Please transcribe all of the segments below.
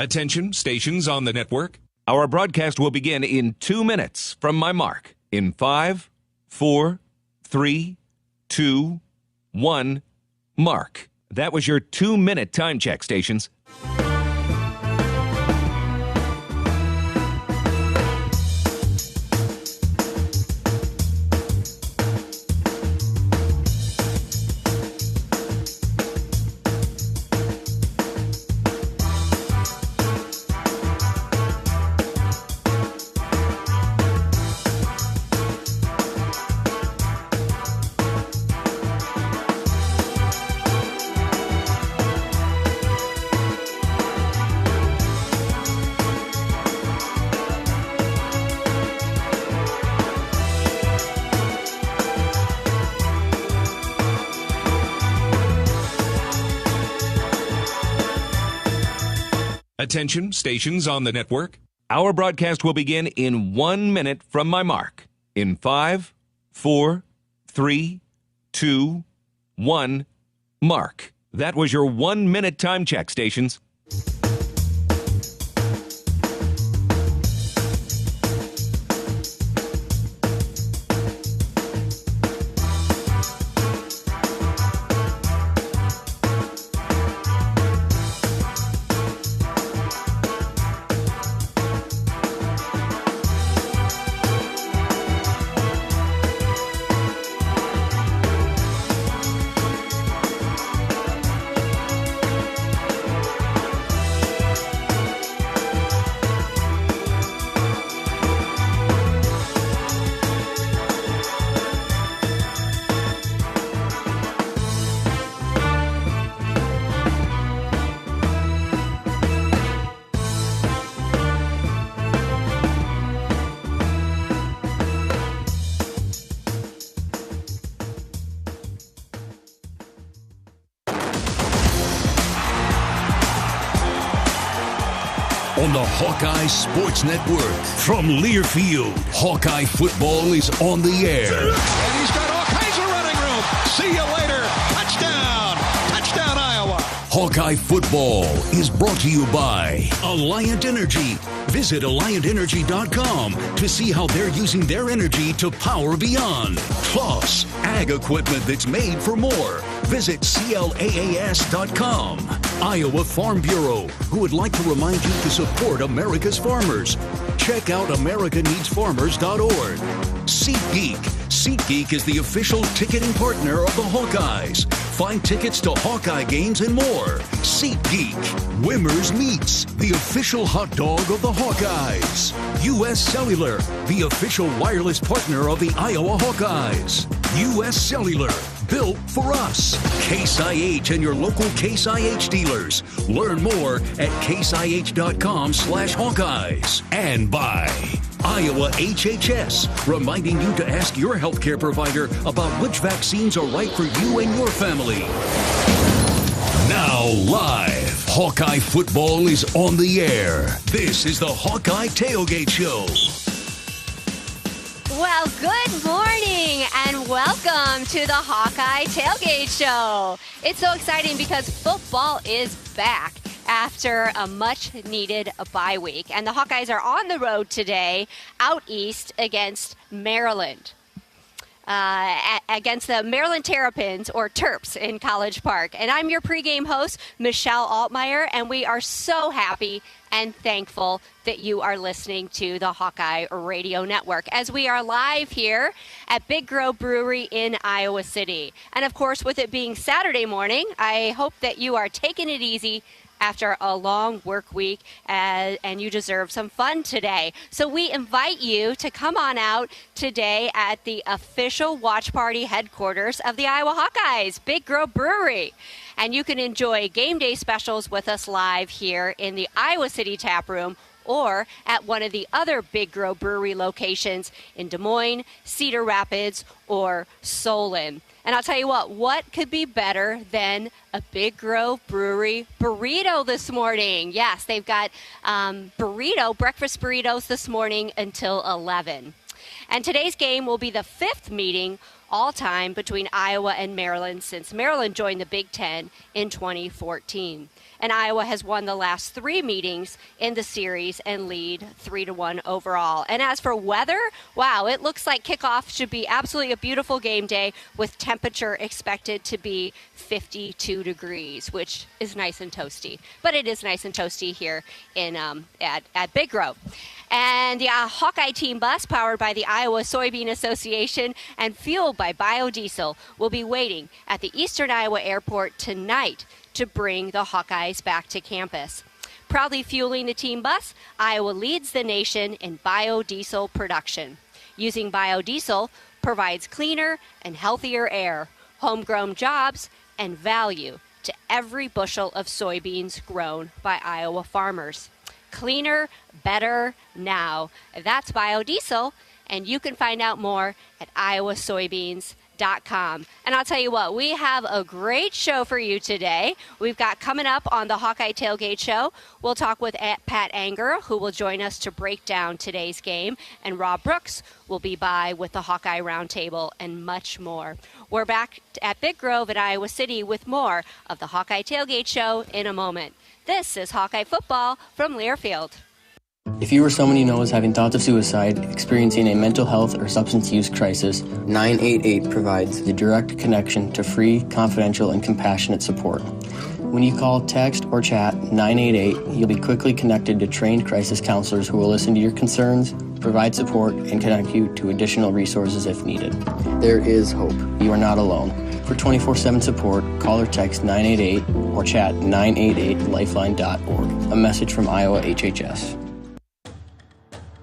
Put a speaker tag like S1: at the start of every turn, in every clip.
S1: Attention, stations on the network. Our broadcast will begin in 2 minutes from my mark. In 5, 4, 3, 2, 1, mark. That was your 2-minute time check, stations. Attention, stations on the network. Our broadcast will begin in 1 minute from my mark. In 5, 4, 3, 2, 1, mark. That was your 1-minute time check, stations.
S2: On the Hawkeye Sports Network from Learfield, Hawkeye football is on the air.
S3: And he's got all kinds of running room. See you later. Touchdown. Touchdown, Iowa.
S2: Hawkeye football is brought to you by Alliant Energy. Visit AlliantEnergy.com to see how they're using their energy to power beyond. Plus, ag equipment that's made for more. Visit CLAAS.com. Iowa Farm Bureau, who would like to remind you to support America's farmers. Check out AmericaNeedsFarmers.org. SeatGeek. SeatGeek is the official ticketing partner of the Hawkeyes. Find tickets to Hawkeye games and more. SeatGeek. Wimmer's Meats, the official hot dog of the Hawkeyes. U.S. Cellular, the official wireless partner of the Iowa Hawkeyes. U.S. Cellular, built for us. Case IH and your local Case IH dealers. Learn more at caseih.com/Hawkeyes. And by Iowa HHS, reminding you to ask your healthcare provider about which vaccines are right for you and your family. Now live, Hawkeye football is on the air. This is the Hawkeye Tailgate Show.
S4: Well, good morning and welcome to the Hawkeye Tailgate Show. It's so exciting because football is back after a much-needed bye week. And the Hawkeyes are on the road today out east against Maryland. Against the Maryland Terrapins, or Terps, in College Park. And I'm your pregame host, Michelle Altmeyer, and we are so happy and thankful that you are listening to the Hawkeye Radio Network as we are live here at Big Grove Brewery in Iowa City. And, of course, with it being Saturday morning, I hope that you are taking it easy after a long work week, and you deserve some fun today. So we invite you to come on out today at the official watch party headquarters of the Iowa Hawkeyes, Big Grove Brewery. And you can enjoy game day specials with us live here in the Iowa City Tap Room or at one of the other Big Grove Brewery locations in Des Moines, Cedar Rapids, or Solon. And I'll tell you what could be better than a Big Grove Brewery burrito this morning? Yes, they've got breakfast burritos this morning until 11. And today's game will be the fifth meeting all-time between Iowa and Maryland since Maryland joined the Big Ten in 2014. and Iowa has won the last 3 meetings in the series and lead 3-1 overall. And as for weather, wow, it looks like kickoff should be absolutely a beautiful game day with temperature expected to be 52 degrees, which is nice and toasty. But it is nice and toasty here in at Big Grove. And the Hawkeye team bus, powered by the Iowa Soybean Association and fueled by biodiesel, will be waiting at the Eastern Iowa Airport tonight to bring the Hawkeyes back to campus. Proudly fueling the team bus, Iowa leads the nation in biodiesel production. Using biodiesel provides cleaner and healthier air, homegrown jobs, and value to every bushel of soybeans grown by Iowa farmers. Cleaner, better, now. That's biodiesel, and you can find out more at iowasoybeans.com. And I'll tell you what, we have a great show for you today. We've got coming up on the Hawkeye Tailgate Show, we'll talk with Pat Anger, who will join us to break down today's game, and Rob Brooks will be by with the Hawkeye Roundtable and much more. We're back at Big Grove in Iowa City with more of the Hawkeye Tailgate Show in a moment. This is Hawkeye Football from Learfield.
S5: If you or someone you know is having thoughts of suicide, experiencing a mental health or substance use crisis, 988 provides the direct connection to free, confidential, and compassionate support. When you call, text, or chat 988, you'll be quickly connected to trained crisis counselors who will listen to your concerns, provide support, and connect you to additional resources if needed. There is hope. You are not alone. For 24/7 support, call or text 988 or chat 988lifeline.org. A message from Iowa HHS.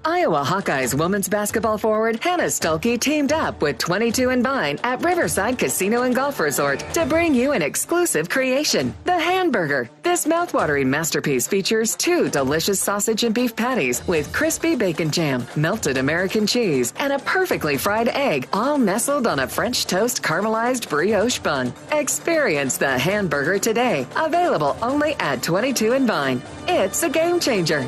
S6: Iowa Hawkeyes women's basketball forward Hannah Stuelke teamed up with 22 and Vine at Riverside Casino and Golf Resort to bring you an exclusive creation, the Hamburger. This mouthwatering masterpiece features 2 delicious sausage and beef patties with crispy bacon jam, melted American cheese, and a perfectly fried egg, all nestled on a French toast caramelized brioche bun. Experience the Hamburger today, available only at 22 and Vine. It's a game changer.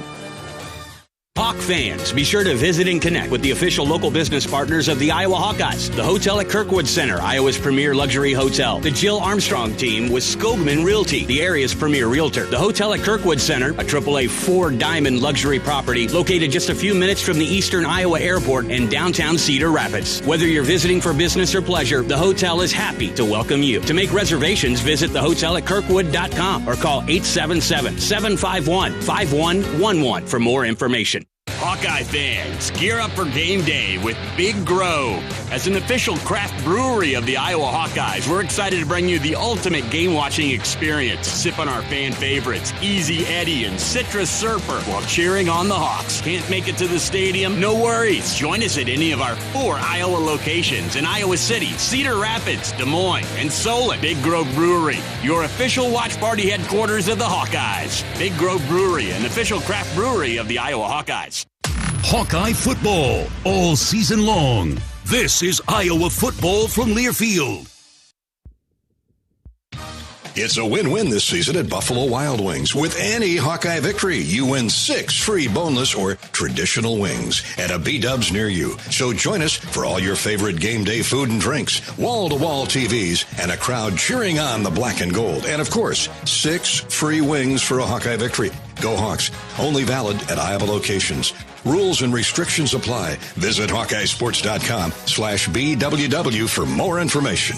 S7: Hawk fans, be sure to visit and connect with the official local business partners of the Iowa Hawkeyes. The hotel at Kirkwood Center, Iowa's premier luxury hotel. The Jill Armstrong team with Skogman Realty, the area's premier realtor. The hotel at Kirkwood Center, a AAA 4-diamond luxury property located just a few minutes from the Eastern Iowa Airport and downtown Cedar Rapids. Whether you're visiting for business or pleasure, the hotel is happy to welcome you. To make reservations, visit thehotelatKirkwood.com or call 877-751-5111 for more information. Hawkeye fans, gear up for game day with Big Grove. As an official craft brewery of the Iowa Hawkeyes, we're excited to bring you the ultimate game-watching experience. Sip on our fan favorites, Easy Eddie and Citrus Surfer, while cheering on the Hawks. Can't make it to the stadium? No worries. Join us at any of our 4 Iowa locations in Iowa City, Cedar Rapids, Des Moines, and Solon. Big Grove Brewery, your official watch party headquarters of the Hawkeyes. Big Grove Brewery, an official craft brewery of the Iowa Hawkeyes.
S2: Hawkeye football all season long. This is Iowa football from Learfield.
S3: It's a win-win this season at Buffalo Wild Wings. With any Hawkeye victory, you win 6 free boneless or traditional wings at a B-Dubs near you. So join us for all your favorite game day food and drinks, wall-to-wall TVs, and a crowd cheering on the black and gold. And of course, 6 free wings for a Hawkeye victory. Go Hawks. Only valid at Iowa locations. Rules and restrictions apply. Visit HawkeyeSports.com/BWW for more information.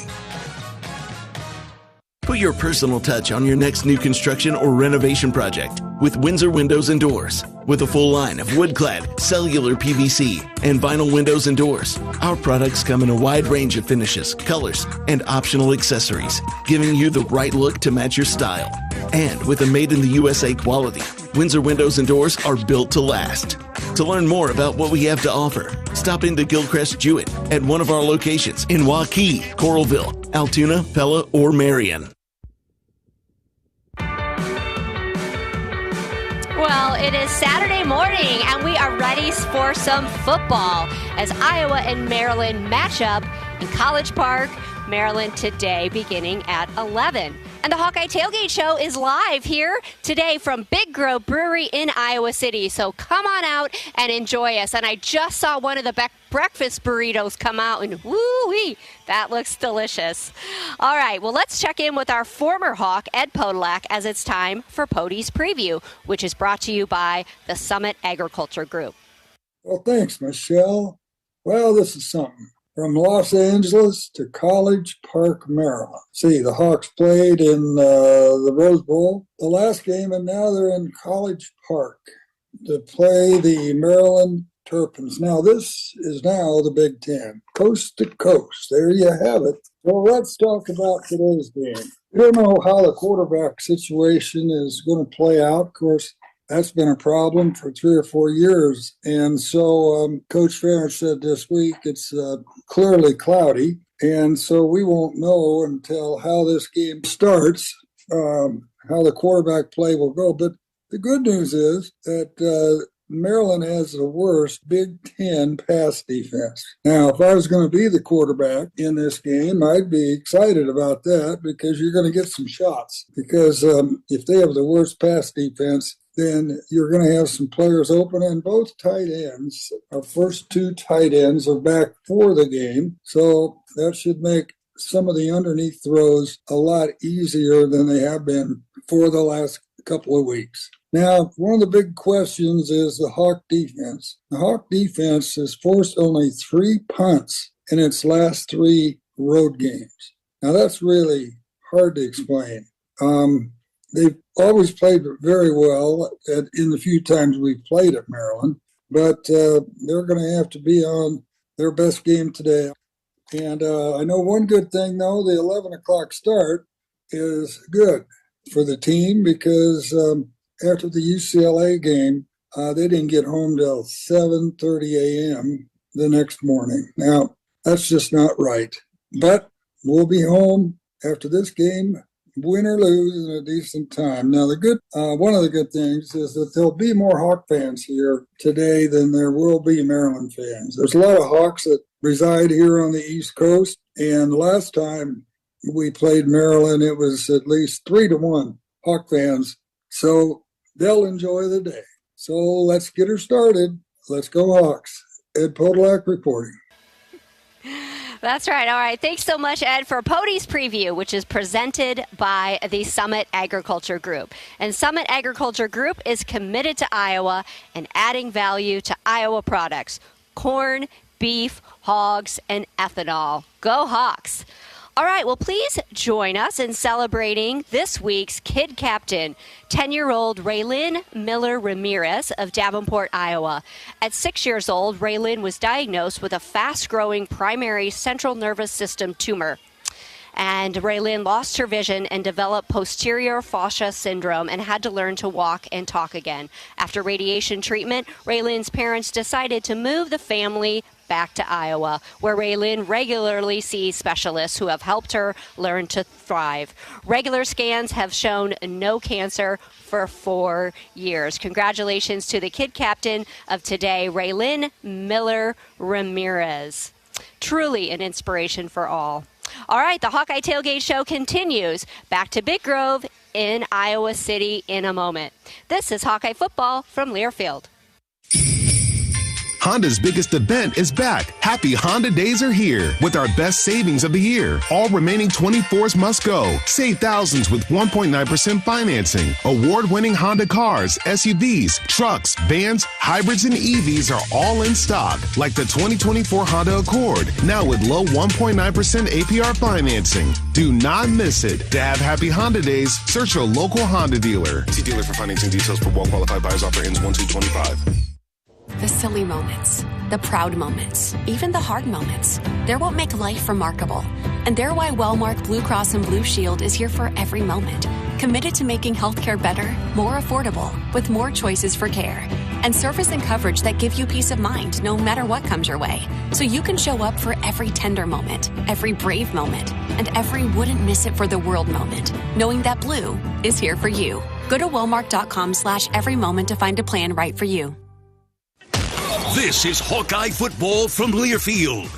S8: Put your personal touch on your next new construction or renovation project with Windsor Windows and Doors. With a full line of wood-clad, cellular PVC, and vinyl windows and doors, our products come in a wide range of finishes, colors, and optional accessories, giving you the right look to match your style. And with a made-in-the-USA quality, Windsor Windows and Doors are built to last. To learn more about what we have to offer, stop into Gilchrist Jewett at one of our locations in Waukee, Coralville, Altoona, Pella, or Marion.
S4: Well, it is Saturday morning, and we are ready for some football as Iowa and Maryland match up in College Park, Maryland today, beginning at 11. And the Hawkeye Tailgate Show is live here today from Big Grove Brewery in Iowa City. So come on out and enjoy us. And I just saw one of the breakfast burritos come out, and woo-wee, that looks delicious. All right, well, let's check in with our former Hawk, Ed Podolak, as it's time for Pody's Preview, which is brought to you by the Summit Agriculture Group.
S9: Well, thanks, Michelle. Well, this is something. From Los Angeles to College Park, Maryland. See, the Hawks played in the Rose Bowl, the last game, and now they're in College Park to play the Maryland Terrapins. Now, this is now the Big Ten, coast to coast. There you have it. Well, let's talk about today's game. We don't know how the quarterback situation is going to play out. Of course, that's been a problem for 3 or 4 years. And so Coach Ferentz said this week it's clearly cloudy. And so we won't know until how this game starts, how the quarterback play will go. But the good news is that Maryland has the worst Big Ten pass defense. Now, if I was going to be the quarterback in this game, I'd be excited about that because you're going to get some shots. Because if they have the worst pass defense, then you're going to have some players open, and both tight ends, our first 2 tight ends, are back for the game. So that should make some of the underneath throws a lot easier than they have been for the last couple of weeks. Now, one of the big questions is the Hawk defense. The Hawk defense has forced only 3 punts in its last 3 road games. Now, that's really hard to explain. They've always played very well in the few times we've played at Maryland, but they're going to have to be on their best game today. And I know one good thing, though, the 11 o'clock start is good for the team because after the UCLA game, they didn't get home till 7:30 a.m. the next morning. Now, that's just not right. But we'll be home after this game, win or lose, in a decent time. Now, one of the good things is that there'll be more Hawk fans here today than there will be Maryland fans. There's a lot of Hawks that reside here on the East Coast, and last time we played Maryland, it was at least 3-1 Hawk fans. So they'll enjoy the day. So let's get her started. Let's go Hawks. Ed Podolak reporting.
S4: That's right. All right. Thanks so much, Ed, for Pody's Preview, which is presented by the Summit Agriculture Group. And Summit Agriculture Group is committed to Iowa and adding value to Iowa products: corn, beef, hogs, and ethanol. Go Hawks. All right, well, please join us in celebrating this week's Kid Captain, 10-year-old Raylin Miller Ramirez of Davenport, Iowa. At 6 years old, Raylin was diagnosed with a fast-growing primary central nervous system tumor. And Raylin lost her vision and developed posterior fascia syndrome and had to learn to walk and talk again. After radiation treatment, Raylin's parents decided to move the family back to Iowa, where Raylin regularly sees specialists who have helped her learn to thrive. Regular scans have shown no cancer for 4 years. Congratulations to the Kid Captain of today, Raylin Miller Ramirez. Truly an inspiration for all. All right, the Hawkeye Tailgate Show continues. Back to Big Grove in Iowa City in a moment. This is Hawkeye Football from Learfield.
S10: Honda's biggest event is back. Happy Honda Days are here with our best savings of the year. All remaining 24s must go. Save thousands with 1.9% financing. Award-winning Honda cars, SUVs, trucks, vans, hybrids, and EVs are all in stock, like the 2024 Honda Accord, now with low 1.9% APR financing. Do not miss it. To have happy Honda Days, search your local Honda dealer. See dealer for financing details. For well-qualified buyers. Offer ends 1/2/25.
S11: The silly moments, the proud moments, even the hard moments. They're what make life remarkable. And they're why Wellmark Blue Cross and Blue Shield is here for every moment. Committed to making healthcare better, more affordable, with more choices for care. And service and coverage that give you peace of mind no matter what comes your way. So you can show up for every tender moment, every brave moment, and every wouldn't miss it for the world moment, knowing that Blue is here for you. Go to Wellmark.com/every moment to find a plan right for you.
S2: This is Hawkeye Football from Learfield.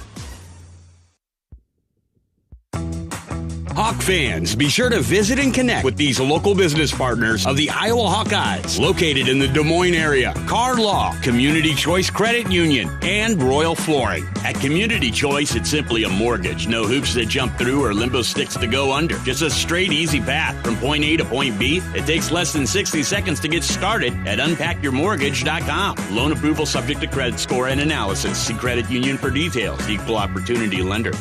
S7: Hawk fans, be sure to visit and connect with these local business partners of the Iowa Hawkeyes, located in the Des Moines area. Car Law, Community Choice Credit Union, and Royal Flooring. At Community Choice, it's simply a mortgage. No hoops that jump through or limbo sticks to go under. Just a straight, easy path from point A to point B. It takes less than 60 seconds to get started at unpackyourmortgage.com. Loan approval subject to credit score and analysis. See credit union for details. Equal opportunity lender.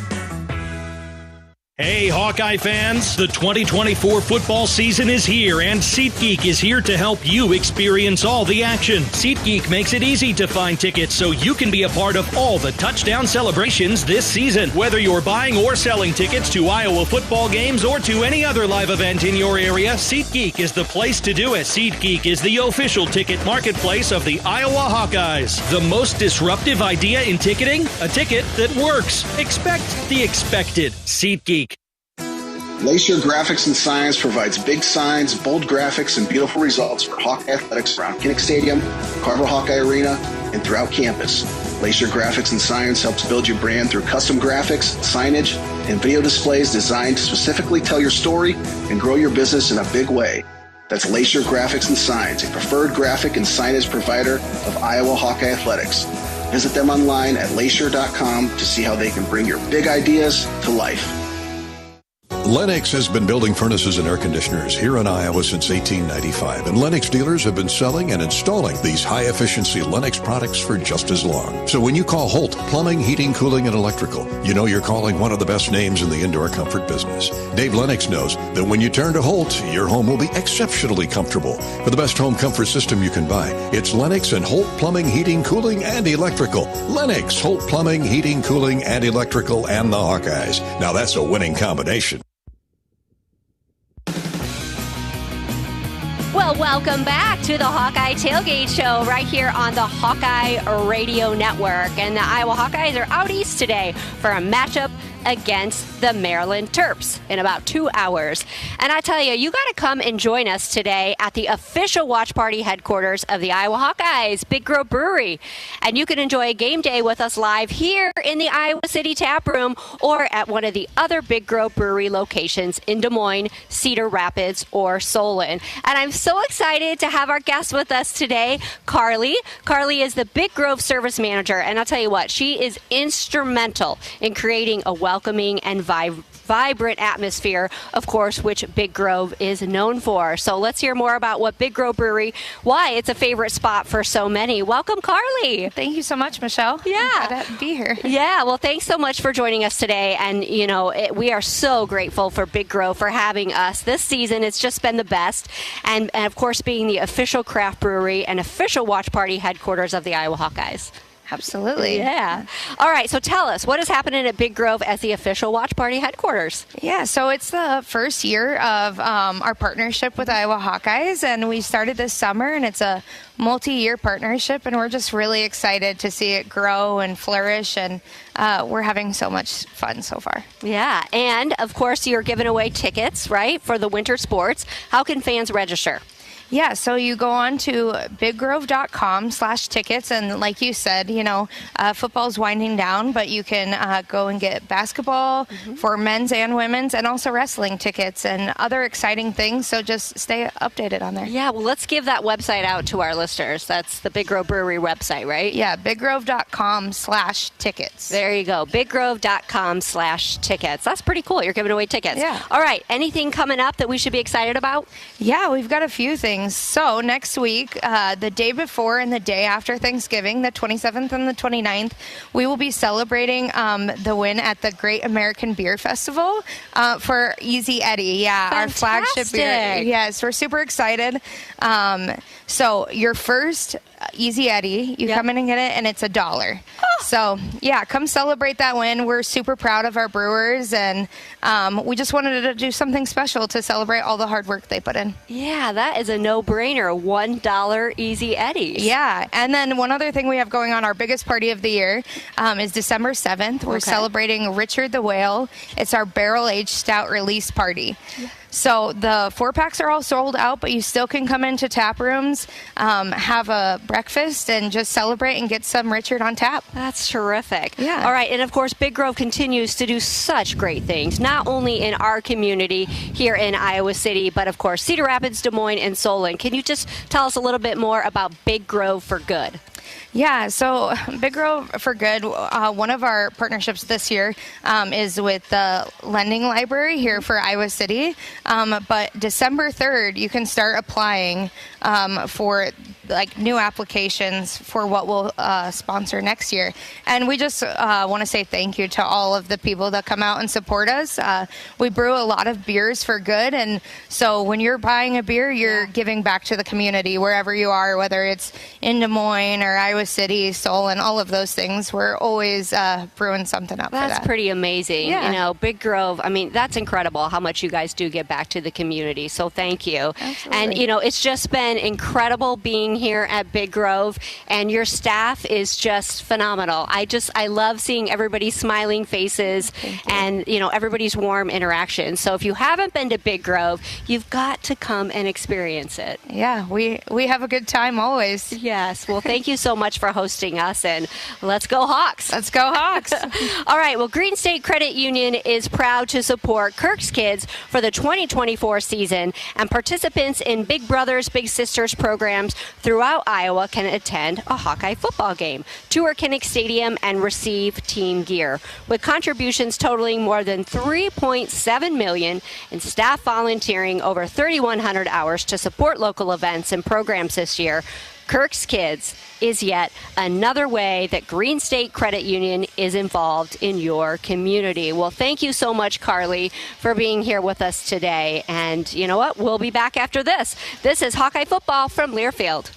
S12: Hey, Hawkeye fans, the 2024 football season is here, and SeatGeek is here to help you experience all the action. SeatGeek makes it easy to find tickets so you can be a part of all the touchdown celebrations this season. Whether you're buying or selling tickets to Iowa football games or to any other live event in your area, SeatGeek is the place to do it. SeatGeek is the official ticket marketplace of the Iowa Hawkeyes. The most disruptive idea in ticketing? A ticket that works. Expect the expected. SeatGeek.
S13: Lacer Graphics and Signs provides big signs, bold graphics, and beautiful results for Hawkeye athletics around Kinnick Stadium, Carver Hawkeye Arena, and throughout campus. Lacer Graphics and Signs helps build your brand through custom graphics, signage, and video displays designed to specifically tell your story and grow your business in a big way. That's Lacer Graphics and Signs, a preferred graphic and signage provider of Iowa Hawkeye athletics. Visit them online at lacer.com to see how they can bring your big ideas to life.
S3: Lennox has been building furnaces and air conditioners here in Iowa since 1895, and Lennox dealers have been selling and installing these high-efficiency Lennox products for just as long. So when you call Holt Plumbing, Heating, Cooling, and Electrical, you know you're calling one of the best names in the indoor comfort business. Dave Lennox knows that when you turn to Holt, your home will be exceptionally comfortable. For the best home comfort system you can buy, it's Lennox and Holt Plumbing, Heating, Cooling, and Electrical. Lennox, Holt Plumbing, Heating, Cooling, and Electrical, and the Hawkeyes. Now that's a winning combination.
S4: Well, welcome back to the Hawkeye Tailgate Show right here on the Hawkeye Radio Network. And the Iowa Hawkeyes are out east today for a matchup against the Maryland Terps in about 2 hours. And I tell you, you got to come and join us today at the official watch party headquarters of the Iowa Hawkeyes, Big Grove Brewery. And you can enjoy a game day with us live here in the Iowa City Tap Room or at one of the other Big Grove Brewery locations in Des Moines, Cedar Rapids, or Solon. And I'm so excited to have our guest with us today, Carly. Carly is the Big Grove Service Manager, and I'll tell you what, she is instrumental in creating a welcoming and vibrant atmosphere, of course, which Big Grove is known for. So let's hear more about what Big Grove Brewery, why it's a favorite spot for so many. Welcome, Carly.
S14: Thank you so much, Michelle.
S4: Yeah.
S14: I'm glad to be here.
S4: Yeah, well, thanks so much for joining us today. And, you know, we are so grateful for Big Grove for having us this season. It's just been the best. And of course, being the official craft brewery and official watch party headquarters of the Iowa Hawkeyes.
S14: Absolutely.
S4: Yeah. All right. So tell us, what is happening at Big Grove as the official watch party headquarters?
S14: Yeah. So it's the first year of our partnership with Iowa Hawkeyes, and we started this summer, and it's a multi-year partnership, and we're just really excited to see it grow and flourish, and we're having so much fun so far.
S4: Yeah. And of course, you're giving away tickets, right, for the winter sports. How can fans register?
S14: Yeah, so you go on to biggrove.com/tickets, and like you said, you know, football's winding down, but you can go and get basketball for men's and women's, and also wrestling tickets and other exciting things, so just stay updated on there.
S4: Yeah, well, let's give that website out to our listeners. That's the Big Grove Brewery website, right?
S14: Yeah, biggrove.com/tickets.
S4: There you go, biggrove.com/tickets. That's pretty cool. You're giving away tickets.
S14: Yeah.
S4: All right, anything coming up that we should be excited about?
S14: Yeah, we've got a few things. So next week, the day before and the day after Thanksgiving, the 27th and the 29th, we will be celebrating the win at the Great American Beer Festival for Easy Eddie. Yeah,
S4: Fantastic.
S14: Our flagship beer. Yes, we're super excited. So your first Easy Eddie, you come in and get it, and it's $1. So yeah, come celebrate that win. We're super proud of our brewers, and we just wanted to do something special to celebrate all the hard work they put in.
S4: Yeah, that is a no-brainer. $1 Easy Eddies.
S14: Yeah, and then one other thing we have going on, our biggest party of the year, is December 7th. We're celebrating Richard the Whale. It's our barrel-aged stout release party. So the 4-packs are all sold out, but you still can come into tap rooms, have a breakfast, and just celebrate and get some Richard on tap.
S4: That's terrific.
S14: Yeah.
S4: All right, and of course, Big Grove continues to do such great things, not only in our community here in Iowa City, but of course, Cedar Rapids, Des Moines, and Solon. Can you just tell us a little bit more about Big Grove for Good?
S14: Yeah, so Big Grove for Good, one of our partnerships this year is with the Lending Library here for Iowa City. But December 3rd, you can start applying for like new applications for what we'll sponsor next year. And we just want to say thank you to all of the people that come out and support us. We brew a lot of beers for good, and so when you're buying a beer, you're giving back to the community wherever you are, whether it's in Des Moines or Iowa City, Solon, all of those things. We're always brewing something up for that.
S4: That's pretty amazing.
S14: Yeah.
S4: You know, Big Grove, I mean, that's incredible how much you guys do give back to the community. So thank you.
S14: Absolutely.
S4: And, you know, it's just been incredible being here at Big Grove, and your staff is just phenomenal. I love seeing everybody's smiling faces and, you know, everybody's warm interaction. So if you haven't been to Big Grove, you've got to come and experience it.
S14: Yeah, we have a good time always.
S4: Yes. Well, thank you so much for hosting us, and let's go Hawks.
S14: Let's go Hawks.
S4: All right. Well, Green State Credit Union is proud to support Kirk's Kids for the 2024 season, and participants in Big Brothers Big Sisters programs throughout Iowa can attend a Hawkeye football game, tour Kinnick Stadium, and receive team gear. With contributions totaling more than $3.7 million and staff volunteering over 3,100 hours to support local events and programs this year, Kirk's Kids is yet another way that Green State Credit Union is involved in your community. Well, thank you so much, Carly, for being here with us today. And you know what? We'll be back after this. This is Hawkeye Football from Learfield.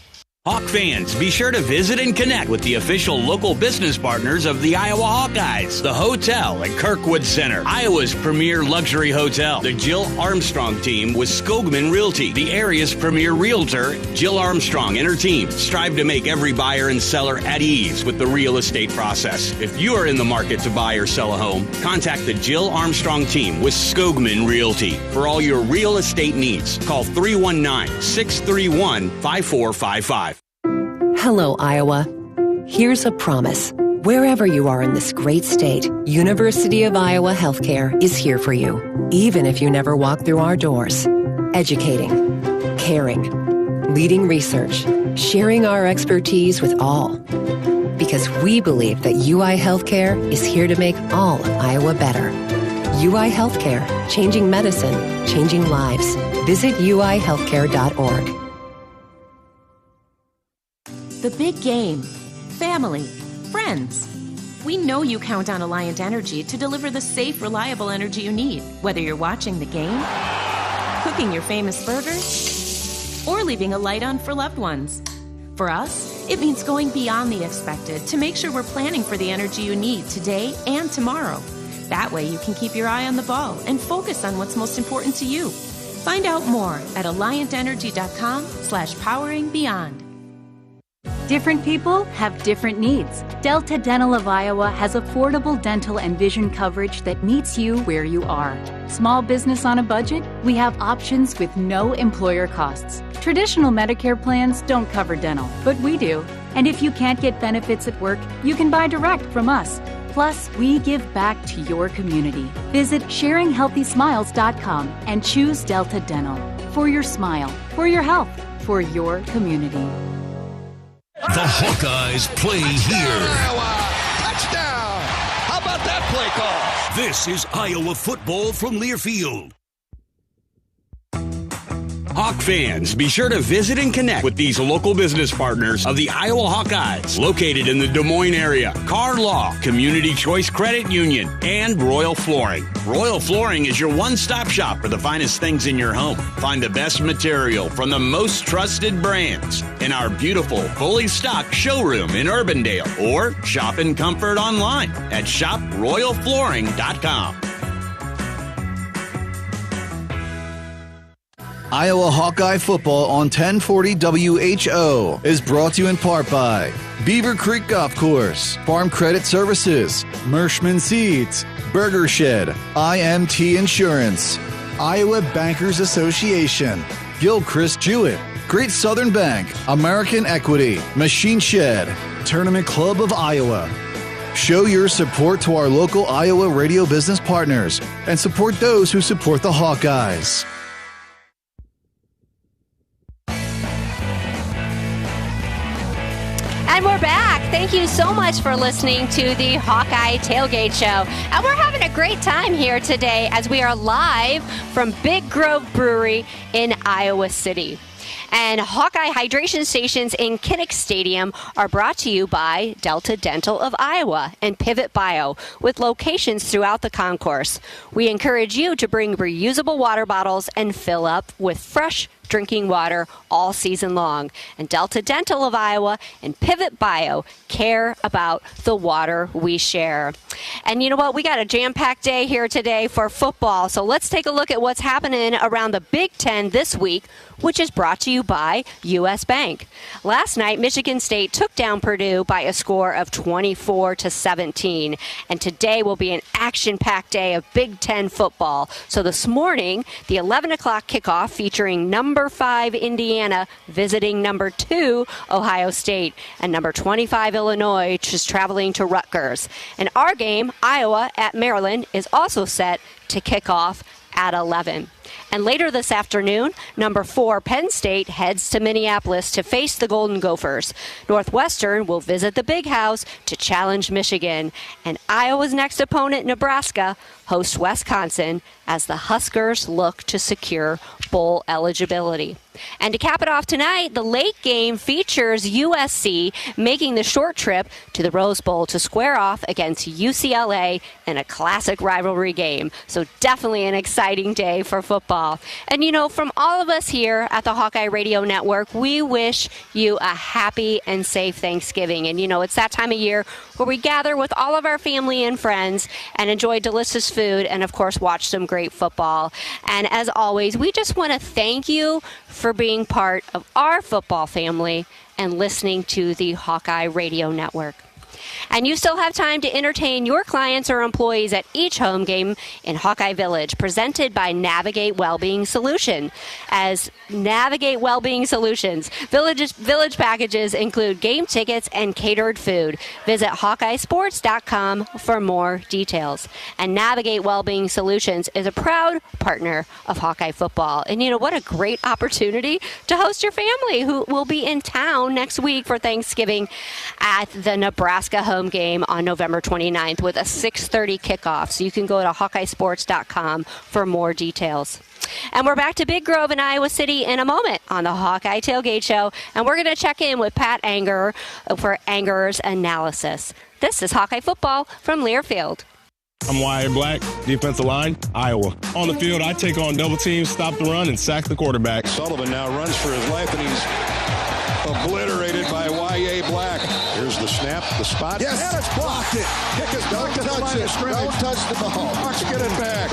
S7: Hawk fans, be sure to visit and connect with the official local business partners of the Iowa Hawkeyes. The Hotel at Kirkwood Center, Iowa's premier luxury hotel. The Jill Armstrong team with Skogman Realty, the area's premier realtor. Jill Armstrong and her team strive to make every buyer and seller at ease with the real estate process. If you are in the market to buy or sell a home, contact the Jill Armstrong team with Skogman Realty. For all your real estate needs, call 319-631-5455.
S15: Hello, Iowa. Here's a promise. Wherever you are in this great state, University of Iowa Healthcare is here for you, even if you never walk through our doors. Educating, caring, leading research, sharing our expertise with all. Because we believe that UI Healthcare is here to make all of Iowa better. UI Healthcare, changing medicine, changing lives. Visit uihealthcare.org.
S16: The big game. Family. Friends. We know you count on Alliant Energy to deliver the safe, reliable energy you need, whether you're watching the game, cooking your famous burgers, or leaving a light on for loved ones. For us, it means going beyond the expected to make sure we're planning for the energy you need today and tomorrow. That way you can keep your eye on the ball and focus on what's most important to you. Find out more at alliantenergy.com/poweringbeyond.
S17: Different people have different needs. Delta Dental of Iowa has affordable dental and vision coverage that meets you where you are. Small business on a budget? We have options with no employer costs. Traditional Medicare plans don't cover dental, but we do. And if you can't get benefits at work, you can buy direct from us. Plus, we give back to your community. Visit sharinghealthysmiles.com and choose Delta Dental. For your smile, for your health, for your community.
S2: The Hawkeyes play here.
S18: Iowa, touchdown! How about that play call?
S2: This is Iowa football from Learfield.
S7: Hawk fans, be sure to visit and connect with these local business partners of the Iowa Hawkeyes, located in the Des Moines area. Car Law, Community Choice Credit Union, and Royal Flooring. Royal Flooring is your one-stop shop for the finest things in your home. Find the best material from the most trusted brands in our beautiful, fully stocked showroom in Urbandale, or shop in comfort online at shoproyalflooring.com.
S19: Iowa Hawkeye football on 1040 WHO is brought to you in part by Beaver Creek Golf Course, Farm Credit Services, Mershman Seeds, Burger Shed, IMT Insurance, Iowa Bankers Association, Gilchrist Jewett, Great Southern Bank, American Equity, Machine Shed, Tournament Club of Iowa. Show your support to our local Iowa radio business partners and support those who support the Hawkeyes.
S4: And we're back. Thank you so much for listening to the Hawkeye Tailgate Show. And we're having a great time here today as we are live from Big Grove Brewery in Iowa City. And Hawkeye hydration stations in Kinnick Stadium are brought to you by Delta Dental of Iowa and Pivot Bio, with locations throughout the concourse. We encourage you to bring reusable water bottles and fill up with fresh drinking water all season long. And Delta Dental of Iowa and Pivot Bio care about the water we share. And you know what? We got a jam-packed day here today for football. So let's take a look at what's happening around the Big Ten this week, which is brought to you by U.S. Bank. Last night, Michigan State took down Purdue by a score of 24-17. And today will be an action-packed day of Big Ten football. So this morning, the 11 o'clock kickoff featuring number 5 Indiana visiting number 2 Ohio State and number 25 Illinois, which is traveling to Rutgers. And our game, Iowa at Maryland, is also set to kick off at 11. And later this afternoon, number 4 Penn State heads to Minneapolis to face the Golden Gophers. Northwestern will visit the Big House to challenge Michigan. And Iowa's next opponent, Nebraska, hosts Wisconsin as the Huskers look to secure bowl eligibility. And to cap it off tonight, the late game features USC making the short trip to the Rose Bowl to square off against UCLA in a classic rivalry game. So definitely an exciting day for football. And you know, from all of us here at the Hawkeye Radio Network, we wish you a happy and safe Thanksgiving. And you know, it's that time of year where we gather with all of our family and friends and enjoy delicious food and, of course, watch some great football. And as always, we just want to thank you for being part of our football family and listening to the Hawkeye Radio Network. And you still have time to entertain your clients or employees at each home game in Hawkeye Village, presented by Navigate Wellbeing Solution. As Navigate Wellbeing Solutions, Village packages include game tickets and catered food. Visit HawkeyeSports.com for more details. And Navigate Wellbeing Solutions is a proud partner of Hawkeye football. And you know, what a great opportunity to host your family who will be in town next week for Thanksgiving at the Nebraska home game on November 29th with a 6:30 kickoff. So you can go to HawkeyeSports.com for more details. And we're back to Big Grove in Iowa City in a moment on the Hawkeye Tailgate Show. And we're going to check in with Pat Anger for Anger's analysis. This is Hawkeye football from Learfield.
S20: I'm Wyatt Black, defensive line, Iowa. On the field, I take on double teams, stop the run, and sack the quarterback.
S18: Sullivan now runs for his life, and he's obliterated by Y.A. Black. Here's the snap, the spot.
S21: Yes, and it's blocked it. Kick is
S18: don't touch it. Don't touch the ball. Hawks get it back.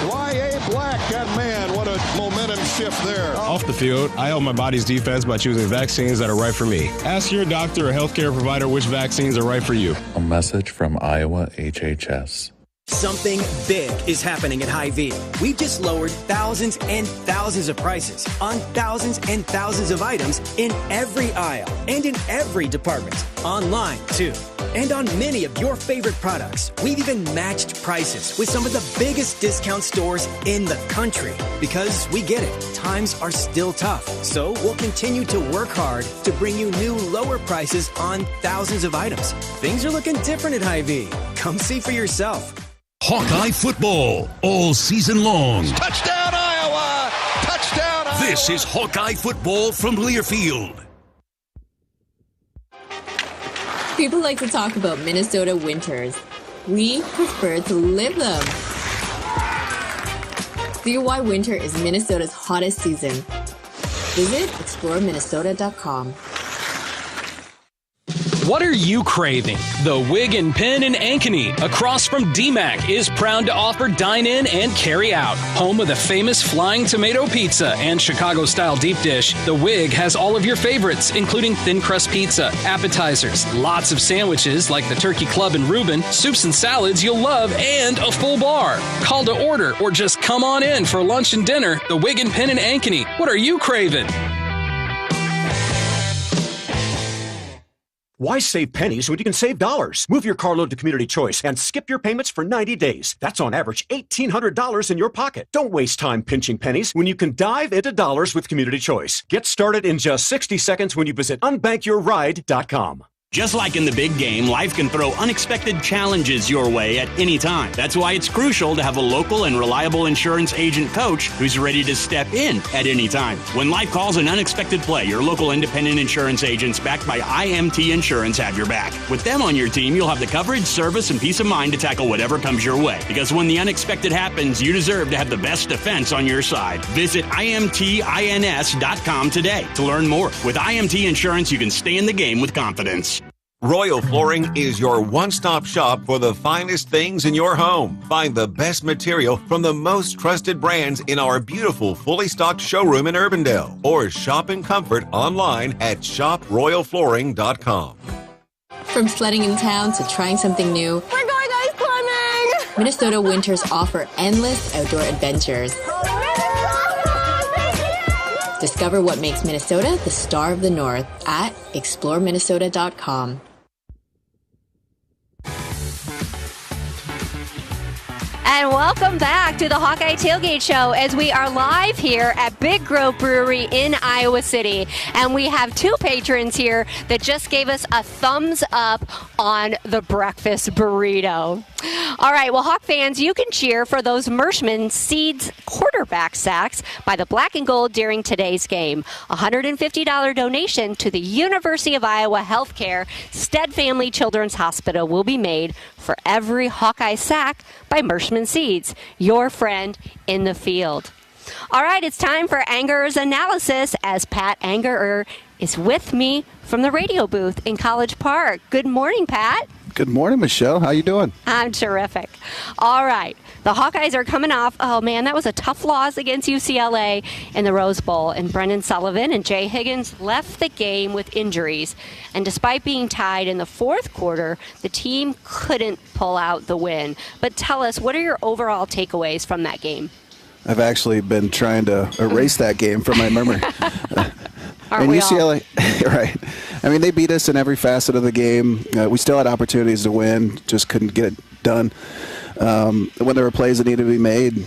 S18: Y.A. Black, that man, what a momentum shift there.
S20: Off the field, I help my body's defense by choosing vaccines that are right for me. Ask your doctor or healthcare provider which vaccines are right for you.
S22: A message from Iowa HHS.
S23: Something big is happening at Hy-Vee. We've just lowered thousands and thousands of prices on thousands and thousands of items in every aisle and in every department. Online, too. And on many of your favorite products. We've even matched prices with some of the biggest discount stores in the country. Because we get it, times are still tough. So we'll continue to work hard to bring you new lower prices on thousands of items. Things are looking different at Hy-Vee. Come see for yourself.
S2: Hawkeye football all season long.
S18: Touchdown, Iowa! Touchdown, Iowa!
S2: This is Hawkeye football from Learfield.
S24: People like to talk about Minnesota winters. We prefer to live them. See why winter is Minnesota's hottest season. Visit exploreminnesota.com.
S12: What are you craving? The Wig and Pin in Ankeny, across from DMAC, is proud to offer dine-in and carry-out. Home of the famous Flying Tomato Pizza and Chicago-style deep dish, the Wig has all of your favorites, including thin crust pizza, appetizers, lots of sandwiches like the Turkey Club and Reuben, soups and salads you'll love, and a full bar. Call to order or just come on in for lunch and dinner. The Wig and Pin in Ankeny. What are you craving?
S1: Why save pennies when you can save dollars? Move your carload to Community Choice and skip your payments for 90 days. That's on average $1,800 in your pocket. Don't waste time pinching pennies when you can dive into dollars with Community Choice. Get started in just 60 seconds when you visit unbankyourride.com.
S7: Just like in the big game, life can throw unexpected challenges your way at any time. That's why it's crucial to have a local and reliable insurance agent coach who's ready to step in at any time. When life calls an unexpected play, your local independent insurance agents backed by IMT Insurance have your back. With them on your team, you'll have the coverage, service, and peace of mind to tackle whatever comes your way. Because when the unexpected happens, you deserve to have the best defense on your side. Visit IMTINS.com today to learn more. With IMT Insurance, you can stay in the game with confidence.
S5: Royal Flooring is your one-stop shop for the finest things in your home. Find the best material from the most trusted brands in our beautiful, fully stocked showroom in Urbandale. Or shop in comfort online at shoproyalflooring.com.
S24: From sledding in town to trying something new,
S6: we're going ice climbing!
S24: Minnesota winters offer endless outdoor adventures. Discover what makes Minnesota the star of the North at exploreminnesota.com.
S4: And welcome back to the Hawkeye Tailgate Show as we are live here at Big Grove Brewery in Iowa City. And we have two patrons here that just gave us a thumbs up on the breakfast burrito. All right, well, Hawk fans, you can cheer for those Mershman Seeds quarterback sacks by the Black and Gold during today's game. A $150 donation to the University of Iowa Healthcare Stead Family Children's Hospital will be made for every Hawkeye sack by Mershman Seeds, your friend in the field. All right, it's time for Angerer's analysis as Pat Angerer is with me from the radio booth in College Park. Good morning, Pat.
S8: Good morning, Michelle. How you doing?
S4: I'm terrific. All right. The Hawkeyes are coming off. Oh, man, that was a tough loss against UCLA in the Rose Bowl. And Brendan Sullivan and Jay Higgins left the game with injuries. And despite being tied in the fourth quarter, the team couldn't pull out the win. But tell us, what are your overall takeaways from that game?
S8: I've actually been trying to erase that game from my memory.
S4: Aren't we
S8: UCLA, right. I mean, they beat us in every facet of the game. We still had opportunities to win, just couldn't get it done. When there were plays that needed to be made,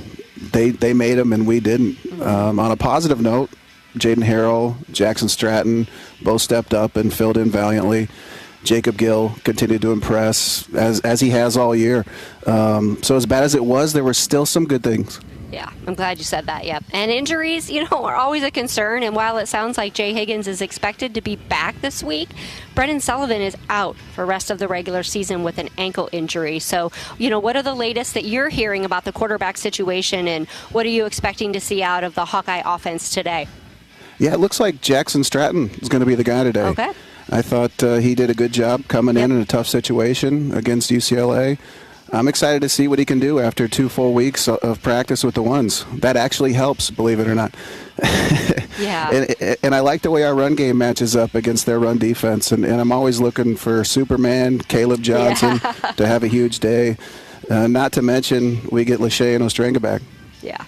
S8: they made them and we didn't. On a positive note, Jaden Harrell, Jackson Stratton both stepped up and filled in valiantly. Jacob Gill continued to impress, as he has all year. So as bad as it was, there were still some good things.
S4: Yeah, I'm glad you said that, yep. And injuries, are always a concern. And while it sounds like Jay Higgins is expected to be back this week, Brendan Sullivan is out for the rest of the regular season with an ankle injury. So, what are the latest that you're hearing about the quarterback situation, and what are you expecting to see out of the Hawkeye offense today?
S8: Yeah, it looks like Jackson Stratton is going to be the guy today.
S4: Okay.
S8: I thought he did a good job coming in a tough situation against UCLA. I'm excited to see what he can do after 2 full weeks of practice with the ones. That actually helps, believe it or not.
S4: Yeah.
S8: And I like the way our run game matches up against their run defense. And I'm always looking for Superman, Caleb Johnson, to have a huge day. Not to mention, we get Lachey and Ostrenga back.
S4: Yeah.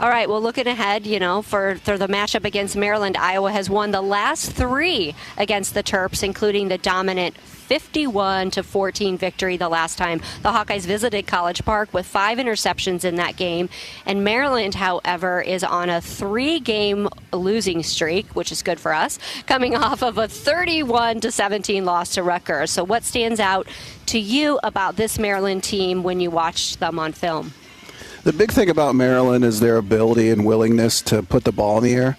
S4: All right, well, looking ahead, for the matchup against Maryland, Iowa has won the last 3 against the Terps, including the dominant 51-14 victory the last time the Hawkeyes visited College Park with 5 interceptions in that game. And Maryland, however, is on a 3-game losing streak, which is good for us, coming off of a 31-17 loss to Rutgers. So what stands out to you about this Maryland team when you watched them on film?
S8: The big thing about Maryland is their ability and willingness to put the ball in the air.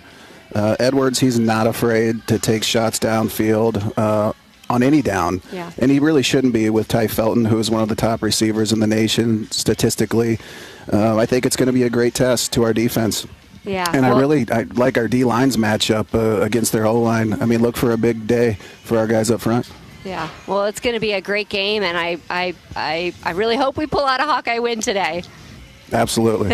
S8: Edwards, he's not afraid to take shots downfield on any down.
S4: Yeah.
S8: And he really shouldn't be with Ty Felton, who is one of the top receivers in the nation statistically. I think it's going to be a great test to our defense.
S4: Yeah.
S8: And I like our D-lines matchup against their O-line. I mean, look for a big day for our guys up front.
S4: Yeah, well, it's going to be a great game, and I really hope we pull out a Hawkeye win today.
S8: Absolutely.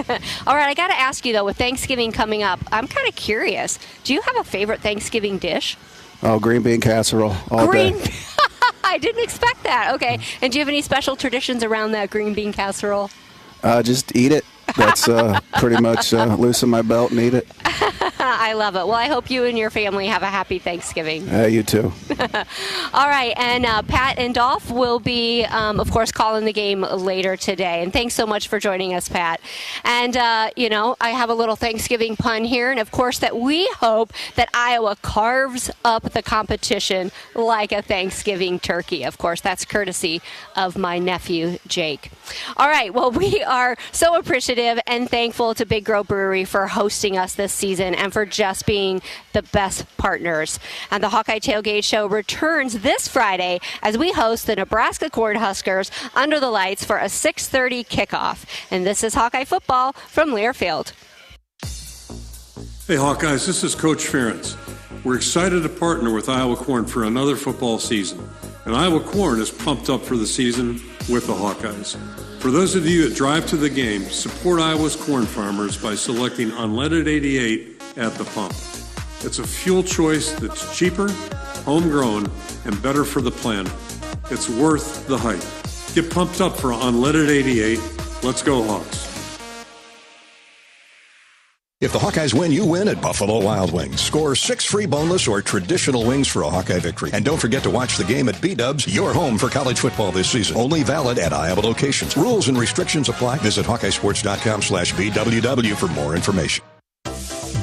S4: All right, I got to ask you, though, with Thanksgiving coming up, I'm kind of curious. Do you have a favorite Thanksgiving dish?
S8: Oh, green bean casserole all day.
S4: I didn't expect that. Okay, and do you have any special traditions around that green bean casserole?
S8: Just eat it. That's pretty much loosen my belt and eat it.
S4: I love it. Well, I hope you and your family have a happy Thanksgiving.
S8: You too.
S4: All right, and Pat and Dolph will be, of course, calling the game later today. And thanks so much for joining us, Pat. And, I have a little Thanksgiving pun here. And, of course, that we hope that Iowa carves up the competition like a Thanksgiving turkey. Of course, that's courtesy of my nephew, Jake. All right, well, we are so appreciative and thankful to Big Grove Brewery for hosting us this season and for just being the best partners. And the Hawkeye Tailgate Show returns this Friday as we host the Nebraska Cornhuskers under the lights for a 6:30 kickoff. And this is Hawkeye football from Learfield.
S9: Hey Hawkeyes, this is Coach Ferentz. We're excited to partner with Iowa Corn for another football season. And Iowa Corn is pumped up for the season with the Hawkeyes. For those of you that drive to the game, support Iowa's corn farmers by selecting unleaded 88 at the pump. It's a fuel choice that's cheaper, homegrown, and better for the planet. It's worth the hype. Get pumped up for unleaded 88. Let's go Hawks.
S3: If the Hawkeyes win, you win at Buffalo Wild Wings. Score 6 free boneless or traditional wings for a Hawkeye victory. And don't forget to watch the game at B-Dubs, your home for college football this season. Only valid at Iowa locations. Rules and restrictions apply. Visit HawkeyeSports.com/BWW for more information.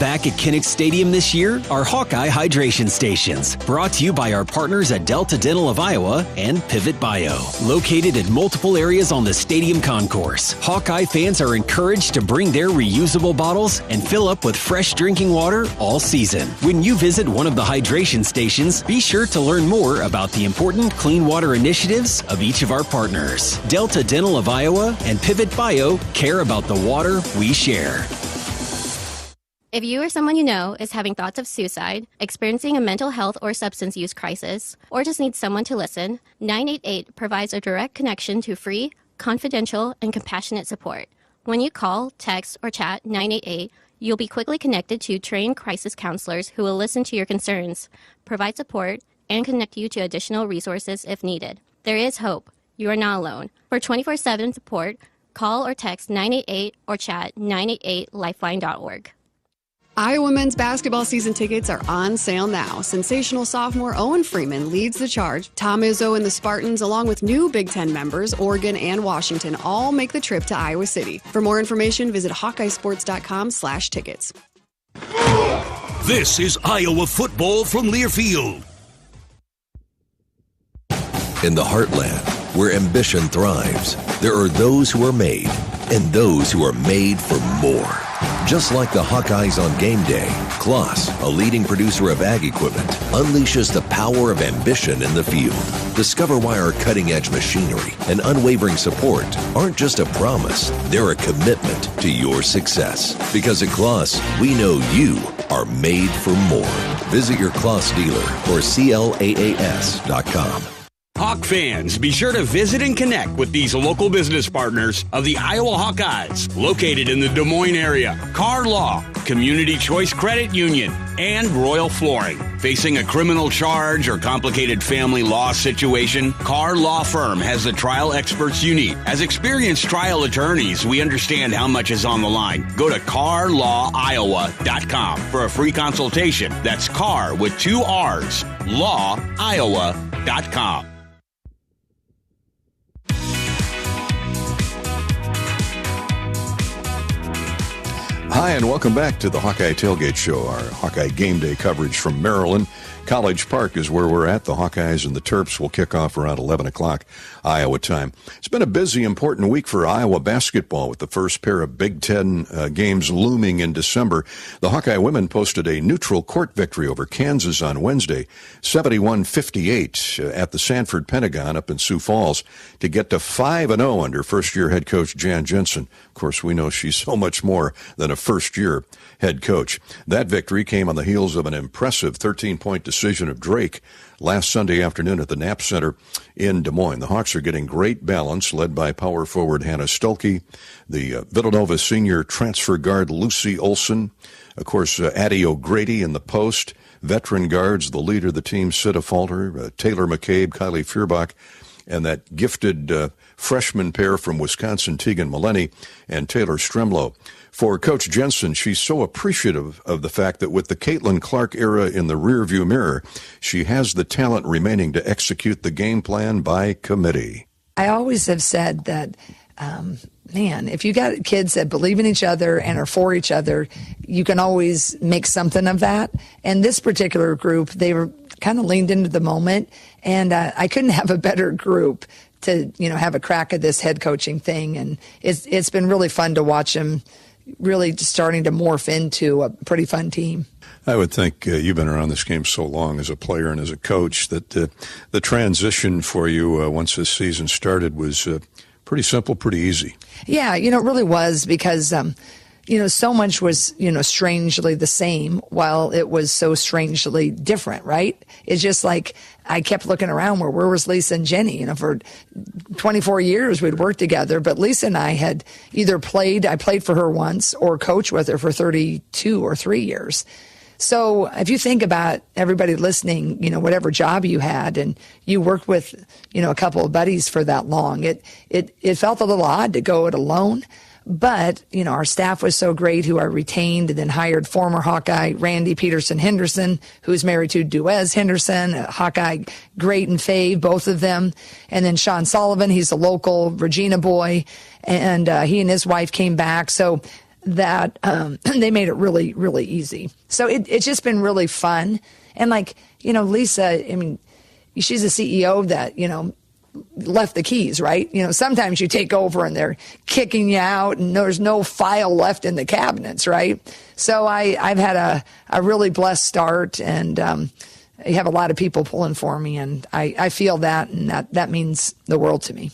S10: Back at Kinnick Stadium this year are Hawkeye Hydration Stations, brought to you by our partners at Delta Dental of Iowa and Pivot Bio. Located at multiple areas on the stadium concourse, Hawkeye fans are encouraged to bring their reusable bottles and fill up with fresh drinking water all season. When you visit one of the hydration stations, be sure to learn more about the important clean water initiatives of each of our partners. Delta Dental of Iowa and Pivot Bio care about the water we share.
S11: If you or someone you know is having thoughts of suicide, experiencing a mental health or substance use crisis, or just needs someone to listen, 988 provides a direct connection to free, confidential, and compassionate support. When you call, text, or chat 988, you'll be quickly connected to trained crisis counselors who will listen to your concerns, provide support, and connect you to additional resources if needed. There is hope. You are not alone. For 24/7 support, call or text 988 or chat 988lifeline.org.
S13: Iowa men's basketball season tickets are on sale now. Sensational sophomore Owen Freeman leads the charge. Tom Izzo and the Spartans, along with new Big Ten members, Oregon and Washington, all make the trip to Iowa City. For more information, visit HawkeyeSports.com/tickets.
S2: This is Iowa football from Learfield.
S25: In the heartland, where ambition thrives, there are those who are made and those who are made for more. Just like the Hawkeyes on game day, Kloss, a leading producer of ag equipment, unleashes the power of ambition in the field. Discover why our cutting-edge machinery and unwavering support aren't just a promise, they're a commitment to your success. Because at Kloss, we know you are made for more. Visit your Kloss dealer or CLAAS.com.
S7: Hawk fans, be sure to visit and connect with these local business partners of the Iowa Hawkeyes, located in the Des Moines area. Carr Law, Community Choice Credit Union, and Royal Flooring. Facing a criminal charge or complicated family law situation, Carr Law Firm has the trial experts you need. As experienced trial attorneys, we understand how much is on the line. Go to carlawiowa.com for a free consultation. That's Carr with 2 R's, lawiowa.com.
S3: Hi, and welcome back to the Hawkeye Tailgate Show, our Hawkeye game day coverage from Maryland. College Park is where we're at. The Hawkeyes and the Terps will kick off around 11 o'clock Iowa time. It's been a busy, important week for Iowa basketball with the first pair of Big Ten games looming in December. The Hawkeye women posted a neutral court victory over Kansas on Wednesday, 71-58 at the Sanford Pentagon up in Sioux Falls to get to 5-0 under first-year head coach Jan Jensen. Of course, we know she's so much more than a first-year head coach. That victory came on the heels of an impressive 13-point decision of Drake last Sunday afternoon at the Knapp Center in Des Moines. The Hawks are getting great balance, led by power forward Hannah Stulke, the Villanova senior transfer guard Lucy Olson, of course, Addie O'Grady in the post, veteran guards, the leader of the team, Sita Falter, Taylor McCabe, Kylie Feuerbach, and that gifted freshman pair from Wisconsin, Tegan Maloney and Taylor Stremlow. For Coach Jensen, she's so appreciative of the fact that with the Caitlin Clark era in the rearview mirror, she has the talent remaining to execute the game plan by committee.
S14: I always have said that, man, if you got kids that believe in each other and are for each other, you can always make something of that. And this particular group, they were kind of leaned into the moment, and I couldn't have a better group to, have a crack at this head coaching thing. And it's been really fun to watch them really just starting to morph into a pretty fun team.
S3: I would think you've been around this game so long as a player and as a coach that the transition for you once this season started was pretty simple, pretty easy.
S14: Yeah, it really was because, so much was, strangely the same while it was so strangely different, right? It's just like I kept looking around where was Lisa and Jenny? For 24 years we'd worked together, but Lisa and I had either I played for her once or coached with her for 32 or 3 years. So if you think about everybody listening, whatever job you had and you worked with, a couple of buddies for that long, it felt a little odd to go it alone. But, our staff was so great who I retained and then hired former Hawkeye Randy Peterson Henderson, who's married to Duez Henderson, a Hawkeye great and fave, both of them. And then Sean Sullivan, he's a local Regina boy, and he and his wife came back. So that they made it really, really easy. So it's just been really fun. And Lisa, she's a CEO that, left the keys, right? Sometimes you take over and they're kicking you out and there's no file left in the cabinets, right? So I've had a really blessed start, and I have a lot of people pulling for me, and I feel that, and that means the world to me.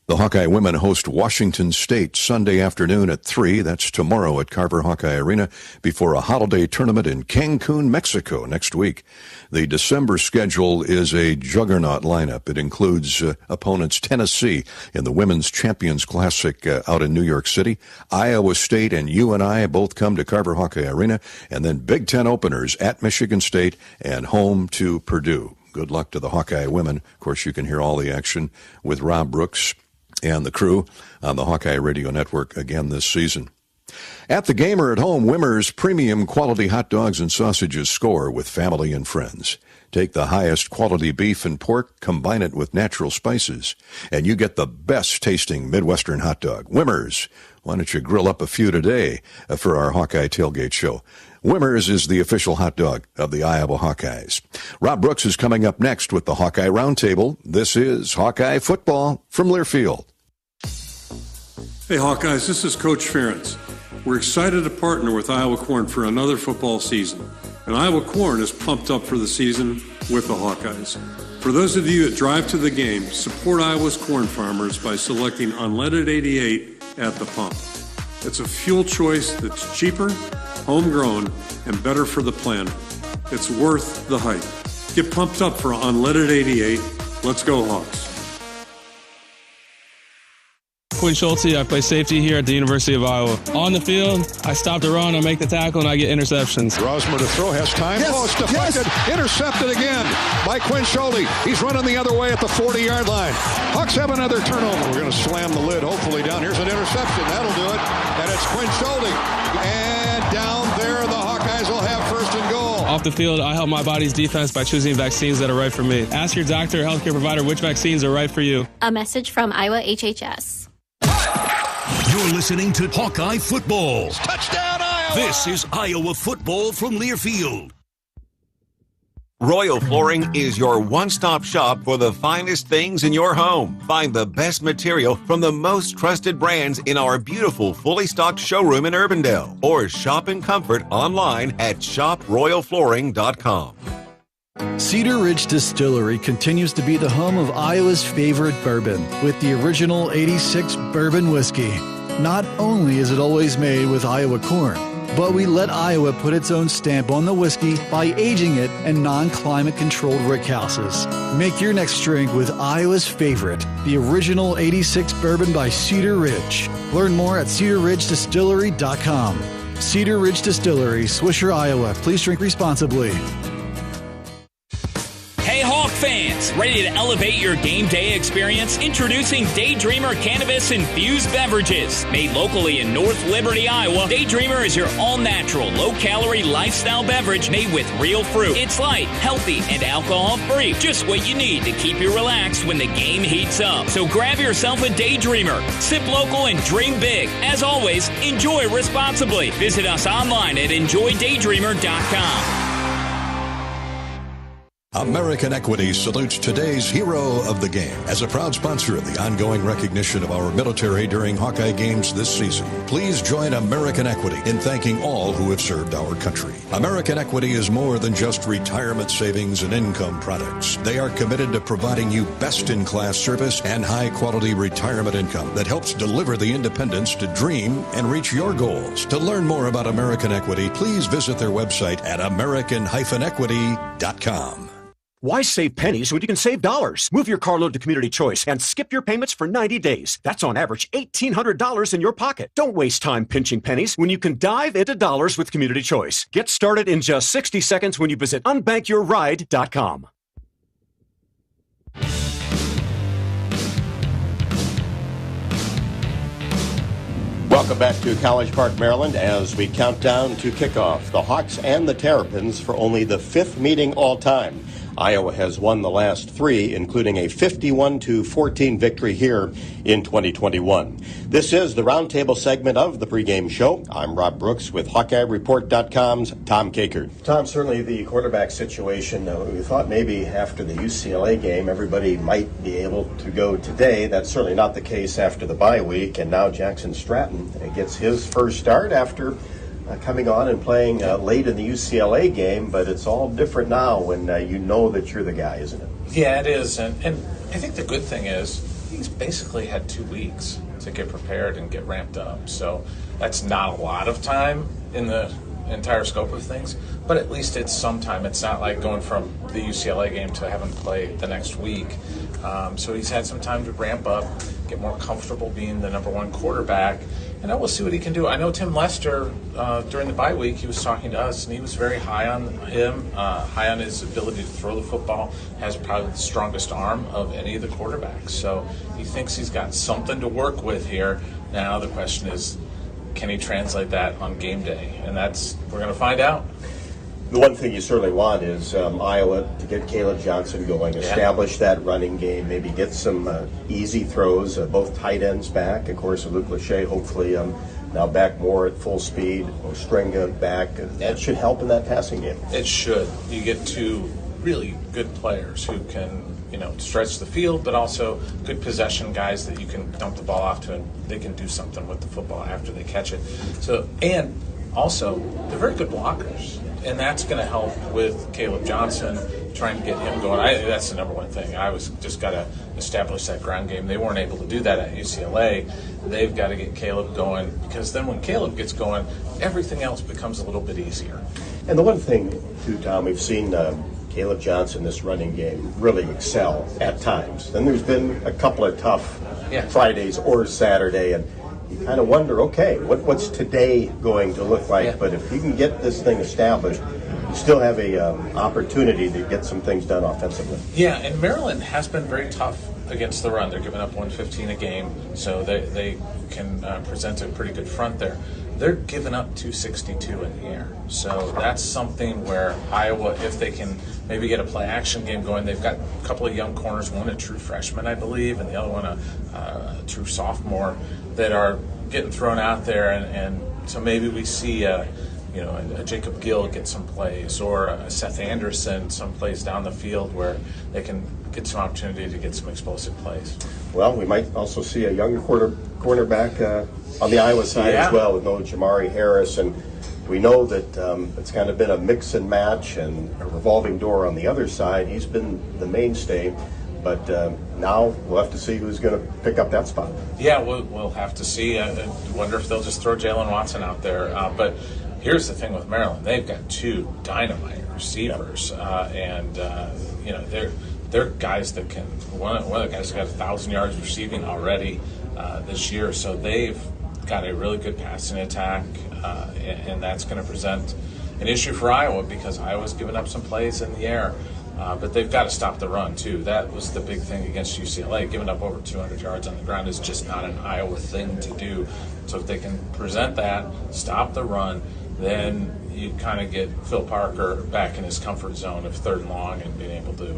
S3: The Hawkeye women host Washington State Sunday afternoon at 3. That's tomorrow at Carver Hawkeye Arena before a holiday tournament in Cancun, Mexico next week. The December schedule is a juggernaut lineup. It includes opponents Tennessee in the Women's Champions Classic out in New York City. Iowa State and UNI both come to Carver Hawkeye Arena, and then Big Ten openers at Michigan State and home to Purdue. Good luck to the Hawkeye women. Of course, you can hear all the action with Rob Brooks and the crew on the Hawkeye Radio Network again this season. At the game or at home, Wimmer's premium quality hot dogs and sausages score with family and friends. Take the highest quality beef and pork, combine it with natural spices, and you get the best tasting Midwestern hot dog. Wimmer's. Why don't you grill up a few today for our Hawkeye Tailgate show? Wimmer's is the official hot dog of the Iowa Hawkeyes. Rob Brooks is coming up next with the Hawkeye Roundtable. This is Hawkeye Football from Learfield.
S9: Hey Hawkeyes, this is Coach Ferentz. We're excited to partner with Iowa Corn for another football season. And Iowa Corn is pumped up for the season with the Hawkeyes. For those of you that drive to the game, support Iowa's corn farmers by selecting unleaded 88 at the pump. It's a fuel choice that's cheaper, homegrown, and better for the planet. It's worth the hype. Get pumped up for unleaded 88. Let's go Hawks.
S20: Quinn Schulte, I play safety here at the University of Iowa. On the field, I stop the run, I make the tackle, and I get interceptions.
S18: Rosmer to throw, has time.
S21: Yes,
S18: it's deflected, intercepted again by Quinn Schulte. He's running the other way at the 40-yard line. Hawks have another turnover. We're going to slam the lid, hopefully down. Here's an interception. That'll do it. And it's Quinn Schulte. And down there, the Hawkeyes will have first and goal.
S20: Off the field, I help my body's defense by choosing vaccines that are right for me. Ask your doctor or healthcare provider which vaccines are right for you.
S11: A message from Iowa HHS.
S2: You're listening to Hawkeye Football.
S18: Touchdown, Iowa!
S2: This is Iowa Football from Learfield.
S5: Royal Flooring is your one-stop shop for the finest things in your home. Find the best material from the most trusted brands in our beautiful, fully stocked showroom in Urbandale. Or shop in comfort online at shoproyalflooring.com.
S15: Cedar Ridge Distillery continues to be the home of Iowa's favorite bourbon with the original 86 bourbon whiskey. Not only is it always made with Iowa corn, but we let Iowa put its own stamp on the whiskey by aging it in non-climate controlled rickhouses. Make your next drink with Iowa's favorite, the original 86 bourbon by Cedar Ridge. Learn more at cedarridgedistillery.com. Cedar Ridge Distillery, Swisher, Iowa. Please drink responsibly.
S16: Hey Hawk fans, ready to elevate your game day experience? Introducing Daydreamer Cannabis Infused Beverages. Made locally in North Liberty, Iowa, Daydreamer is your all-natural, low-calorie lifestyle beverage made with real fruit. It's light, healthy, and alcohol-free. Just what you need to keep you relaxed when the game heats up. So grab yourself a Daydreamer. Sip local and dream big. As always, enjoy responsibly. Visit us online at enjoydaydreamer.com.
S3: American Equity salutes today's hero of the game. As a proud sponsor of the ongoing recognition of our military during Hawkeye games this season, please join American Equity in thanking all who have served our country. American Equity is more than just retirement savings and income products. They are committed to providing you best-in-class service and high-quality retirement income that helps deliver the independence to dream and reach your goals. To learn more about American Equity, please visit their website at american-equity.com.
S1: Why save pennies when you can save dollars? Move your carload to Community Choice and skip your payments for 90 days. That's on average $1,800 in your pocket. Don't waste time pinching pennies when you can dive into dollars with Community Choice. Get started in just 60 seconds when you visit unbankyourride.com.
S17: Welcome back to College Park, Maryland, as we count down to kickoff. The Hawks and the Terrapins for only the 5th meeting all time. Iowa has won the last 3, including a 51-14 victory here in 2021. This is the Roundtable segment of the pregame show. I'm Rob Brooks with HawkeyeReport.com's Tom Kakert. Tom, certainly the quarterback situation, we thought maybe after the UCLA game everybody might be able to go today. That's certainly not the case after the bye week, and now Jackson Stratton gets his first start after coming on and playing late in the UCLA game, but it's all different now when you know that you're the guy, isn't it?
S19: Yeah, it is, and I think the good thing is he's basically had 2 weeks to get prepared and get ramped up, so that's not a lot of time in the entire scope of things, but at least it's some time. It's not like going from the UCLA game to having to play the next week. So he's had some time to ramp up, get more comfortable being the number 1 quarterback, and we'll see what he can do. I know Tim Lester, during the bye week, he was talking to us, and he was very high on him, high on his ability to throw the football, has probably the strongest arm of any of the quarterbacks. So he thinks he's got something to work with here. Now the question is, can he translate that on game day? And we're going to find out.
S17: The one thing you certainly want is Iowa to get Caleb Johnson going, establish that running game, maybe get some easy throws, both tight ends back. Of course, Luke Lachey hopefully now back more at full speed, Ostrenga back. That should help in that passing game.
S19: It should. You get 2 really good players who can, stretch the field, but also good possession guys that you can dump the ball off to, and they can do something with the football after they catch it. So, and also, they're very good blockers. And that's going to help with Caleb Johnson, trying to get him going. That's the number 1 thing. I was just got to establish that ground game. They weren't able to do that at UCLA. They've got to get Caleb going, because then when Caleb gets going, everything else becomes a little bit easier.
S17: And the one thing, too, Tom, we've seen Caleb Johnson, this running game, really excel at times. Then there's been a couple of tough Fridays or Saturday, and you kind of wonder, okay, what's today going to look like? But if you can get this thing established, you still have a opportunity to get some things done offensively.
S19: Yeah, and Maryland has been very tough against the run. They're giving up 115 a game, so they can present a pretty good front there. They're giving up 262 in the air. So that's something where Iowa, if they can maybe get a play-action game going, they've got a couple of young corners, one a true freshman, I believe, and the other one a true sophomore, that are getting thrown out there. And so maybe we see a Jacob Gill get some plays, or a Seth Anderson some plays down the field where they can get some opportunity to get some explosive plays.
S17: Well, we might also see a younger cornerback on the Iowa side as well, with Jamari Harris. And we know that it's kind of been a mix and match and a revolving door on the other side. He's been the mainstay. but now we'll have to see who's going to pick up that spot.
S19: Yeah, we'll have to see. I wonder if they'll just throw Jalen Watson out there. But here's the thing with Maryland: they've got two dynamite receivers, and they're guys that can. One of the guys got 1,000 yards receiving already this year, so they've got a really good passing attack, and that's going to present an issue for Iowa because Iowa's given up some plays in the air. But they've got to stop the run, too. That was the big thing against UCLA. Giving up over 200 yards on the ground is just not an Iowa thing to do. So if they can present that, stop the run, then you kind of get Phil Parker back in his comfort zone of 3rd and long and being able to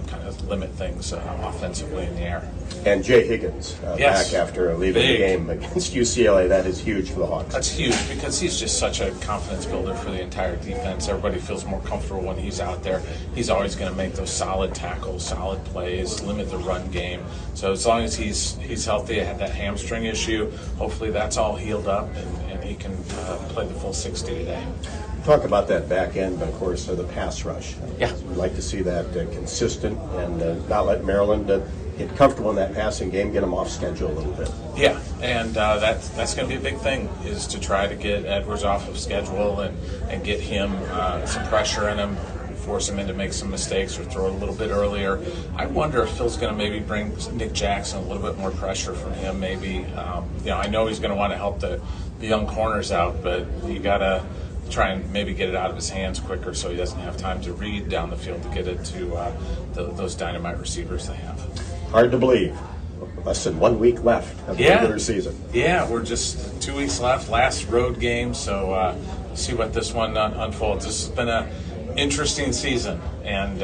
S19: kind of limit things offensively in the air.
S17: And Jay Higgins
S19: Yes.
S17: back after leaving the game against UCLA. That is huge for the Hawks.
S19: That's huge because he's just such a confidence builder for the entire defense. Everybody feels more comfortable when he's out there. He's always going to make those solid tackles, solid plays, limit the run game. So as long as he's healthy, I had that hamstring issue. Hopefully that's all healed up and he can play the full 60 today.
S17: Talk about that back end, but of course, the pass rush.
S19: Yeah.
S17: We'd like to see that consistent and not let Maryland get comfortable in that passing game, get them off schedule a little bit.
S19: Yeah, and that's going to be a big thing, is to try to get Edwards off of schedule and get him some pressure in him, force him in to make some mistakes or throw it a little bit earlier. I wonder if Phil's going to maybe bring Nick Jackson a little bit more pressure from him. Maybe I know he's going to want to help the young corners out, but you got to try and maybe get it out of his hands quicker so he doesn't have time to read down the field to get it to those dynamite receivers they have.
S17: Hard to believe. Less than 1 week left of the regular season.
S19: Yeah, we're just 2 weeks left, last road game, so see what this one unfolds. This has been an interesting season, and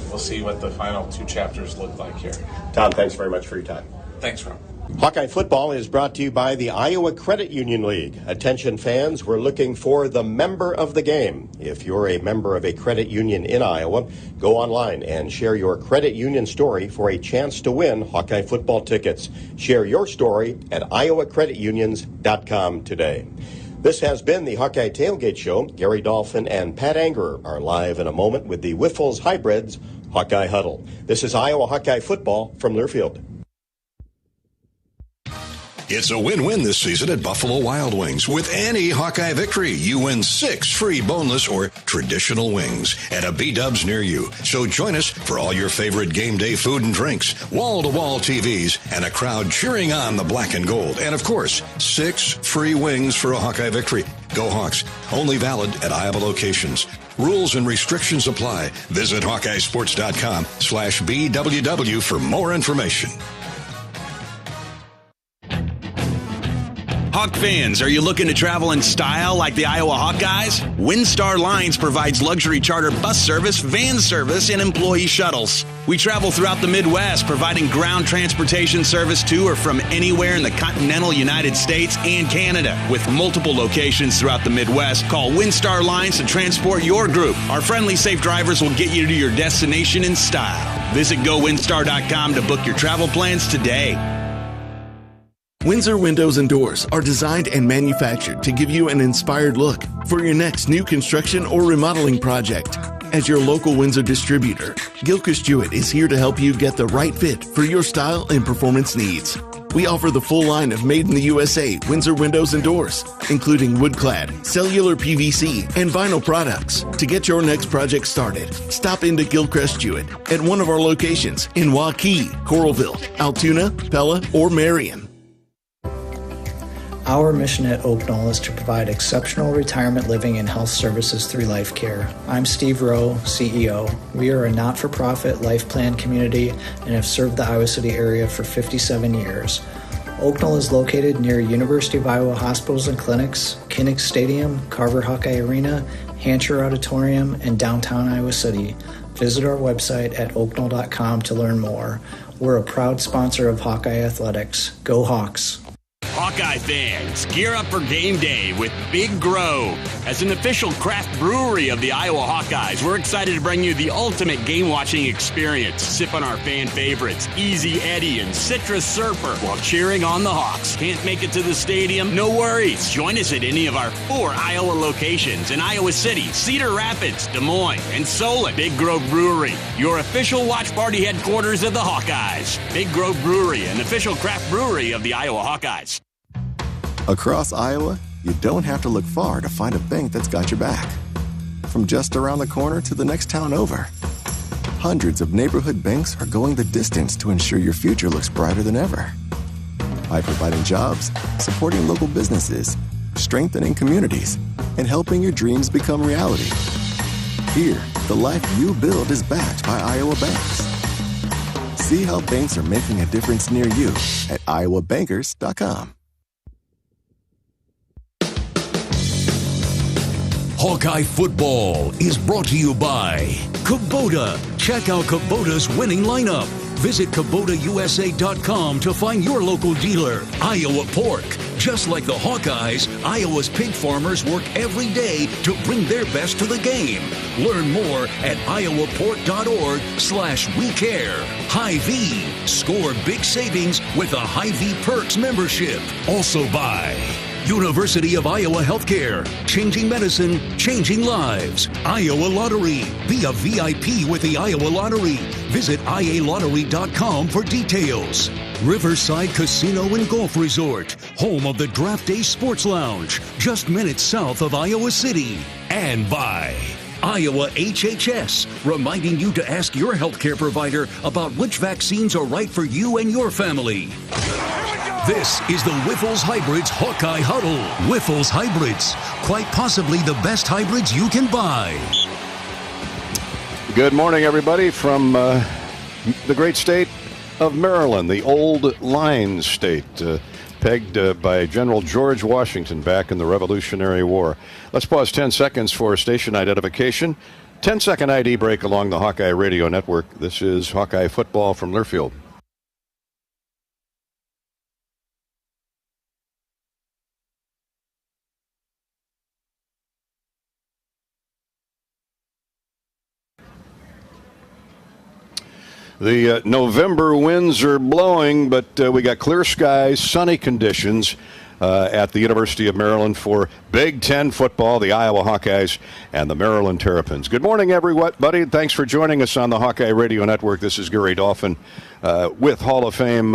S19: we'll see what the final 2 chapters look like here.
S17: Tom, thanks very much for your time.
S19: Thanks, Rob.
S17: Hawkeye football is brought to you by the Iowa Credit Union League. Attention fans, we're looking for the member of the game. If you're a member of a credit union in Iowa, go online and share your credit union story for a chance to win Hawkeye football tickets. Share your story at iowacreditunions.com today. This has been the Hawkeye Tailgate Show. Gary Dolphin and Pat Angerer are live in a moment with the Wiffles Hybrids Hawkeye Huddle. This is Iowa Hawkeye football from Learfield.
S3: It's a win-win this season at Buffalo Wild Wings. With any Hawkeye victory, you win 6 free boneless or traditional wings at a B-Dubs near you. So join us for all your favorite game day food and drinks, wall-to-wall TVs, and a crowd cheering on the black and gold. And, of course, 6 free wings for a Hawkeye victory. Go Hawks. Only valid at Iowa locations. Rules and restrictions apply. Visit HawkeyeSports.com/BWW for more information.
S7: Hawk fans, are you looking to travel in style like the Iowa Hawkeyes? WindStar Lines provides luxury charter bus service, van service, and employee shuttles. We travel throughout the Midwest, providing ground transportation service to or from anywhere in the continental United States and Canada. With multiple locations throughout the Midwest, call WindStar Lines to transport your group. Our friendly, safe drivers will get you to your destination in style. Visit GoWindstar.com to book your travel plans today.
S6: Windsor Windows and Doors are designed and manufactured to give you an inspired look for your next new construction or remodeling project. As your local Windsor distributor, Gilchrist Jewett is here to help you get the right fit for your style and performance needs. We offer the full line of made in the USA Windsor windows and doors, including wood-clad, cellular PVC, and vinyl products. To get your next project started, stop into Gilchrist Jewett at one of our locations in Waukee, Coralville, Altoona, Pella, or Marion.
S12: Our mission at Oak Knoll is to provide exceptional retirement living and health services through life care. I'm Steve Rowe, CEO. We are a not-for-profit life plan community and have served the Iowa City area for 57 years. Oak Knoll is located near University of Iowa hospitals and clinics, Kinnick Stadium, Carver Hawkeye Arena, Hancher Auditorium, and downtown Iowa City. Visit our website at oakknoll.com to learn more. We're a proud sponsor of Hawkeye Athletics. Go Hawks!
S7: Hawkeye fans, gear up for game day with Big Grow. As an official craft brewery of the Iowa Hawkeyes, we're excited to bring you the ultimate game-watching experience. Sip on our fan favorites, Easy Eddie and Citrus Surfer, while cheering on the Hawks. Can't make it to the stadium? No worries. Join us at any of our 4 Iowa locations in Iowa City, Cedar Rapids, Des Moines, and Solon. Big Grove Brewery, your official watch party headquarters of the Hawkeyes. Big Grove Brewery, an official craft brewery of the Iowa Hawkeyes.
S4: Across Iowa, you don't have to look far to find a bank that's got your back. From just around the corner to the next town over, hundreds of neighborhood banks are going the distance to ensure your future looks brighter than ever. By providing jobs, supporting local businesses, strengthening communities, and helping your dreams become reality. Here, the life you build is backed by Iowa banks. See how banks are making a difference near you at iowabankers.com.
S2: Hawkeye football is brought to you by Kubota. Check out Kubota's winning lineup. Visit KubotaUSA.com to find your local dealer. Iowa Pork. Just like the Hawkeyes, Iowa's pig farmers work every day to bring their best to the game. Learn more at iowapork.org/WeCare. Hy-Vee. Score big savings with a Hy-Vee Perks membership. Also by University of Iowa Healthcare. Changing medicine, changing lives. Iowa Lottery. Be a VIP with the Iowa Lottery. Visit ialottery.com for details. Riverside Casino and Golf Resort, home of the Draft Day Sports Lounge, just minutes south of Iowa City. And by Iowa HHS, reminding you to ask your healthcare provider about which vaccines are right for you and your family. This is the Whiffles Hybrids Hawkeye Huddle. Whiffles Hybrids, quite possibly the best hybrids you can buy.
S18: Good morning, everybody, from the great state of Maryland, the old line state, pegged by General George Washington back in the Revolutionary War. Let's pause 10 seconds for station identification. 10-second ID break along the Hawkeye Radio Network. This is Hawkeye football from Learfield. The November winds are blowing, but we got clear skies, sunny conditions at the University of Maryland for Big Ten football, the Iowa Hawkeyes and the Maryland Terrapins. Good morning, everybody. Thanks for joining us on the Hawkeye Radio Network. This is Gary Dolphin with Hall of Fame.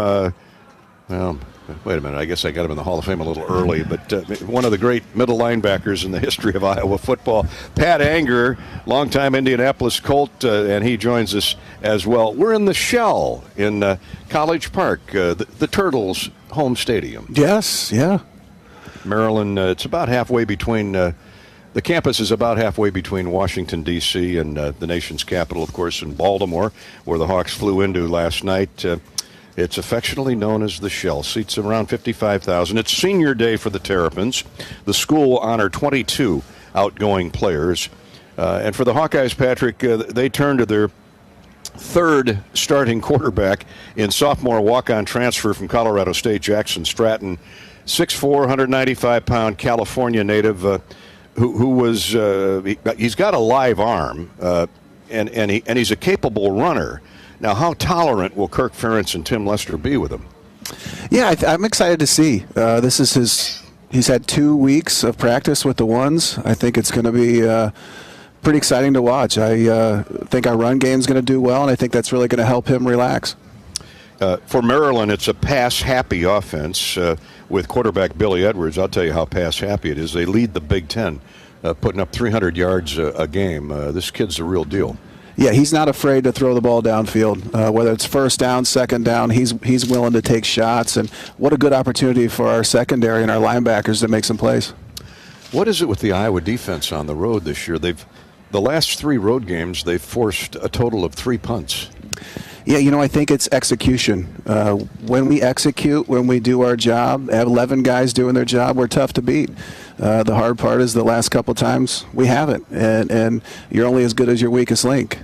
S18: Wait a minute. I guess I got him in the Hall of Fame a little early, but one of the great middle linebackers in the history of Iowa football, Pat Anger, longtime Indianapolis Colt, and he joins us as well. We're in the Shell in College Park, the Turtles' home stadium.
S8: Yes, yeah.
S18: Maryland, it's about halfway between, the campus is about halfway between Washington, D.C. and the nation's capital, of course, in Baltimore, where the Hawks flew into last night. It's affectionately known as the Shell. Seats around 55,000. It's senior day for the Terrapins. The school will honor 22 outgoing players. And for the Hawkeyes, Patrick, they turn to their third starting quarterback in sophomore walk-on transfer from Colorado State, Jackson Stratton, 6'4", 195-pound California native who was he's got a live arm, and he's a capable runner. Now, how tolerant will Kirk Ferentz and Tim Lester be with him?
S8: Yeah, I'm excited to see. This is he's had 2 weeks of practice with the ones. I think it's going to be pretty exciting to watch. I think our run game is going to do well, and I think that's really going to help him relax.
S18: For Maryland, it's a pass-happy offense with quarterback Billy Edwards. I'll tell you how pass-happy it is. They lead the Big Ten, putting up 300 yards a game. This kid's the real deal.
S8: Yeah, he's not afraid to throw the ball downfield. Whether it's first down, second down, he's willing to take shots. And what a good opportunity for our secondary and our linebackers to make some plays.
S18: What is it with the Iowa defense on the road this year? The last 3 road games, they've forced a total of 3 punts.
S8: Yeah, I think it's execution. When we execute, when we do our job, have 11 guys doing their job, we're tough to beat. The hard part is the last couple times we haven't, and you're only as good as your weakest link.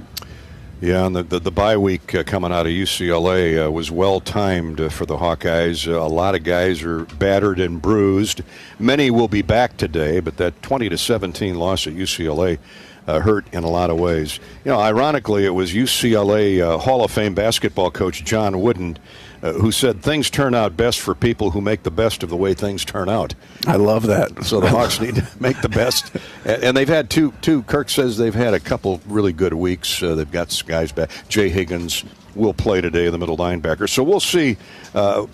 S18: Yeah, and the bye week coming out of UCLA was well-timed for the Hawkeyes. A lot of guys are battered and bruised. Many will be back today, but that 20-17 loss at UCLA hurt in a lot of ways. You know, ironically, it was UCLA Hall of Fame basketball coach John Wooden who said things turn out best for people who make the best of the way things turn out.
S8: I love that.
S18: So the Hawks need to make the best. And they've had two. Kirk says they've had a couple really good weeks. They've got guys back. Jay Higgins will play today, the middle linebacker. So we'll see how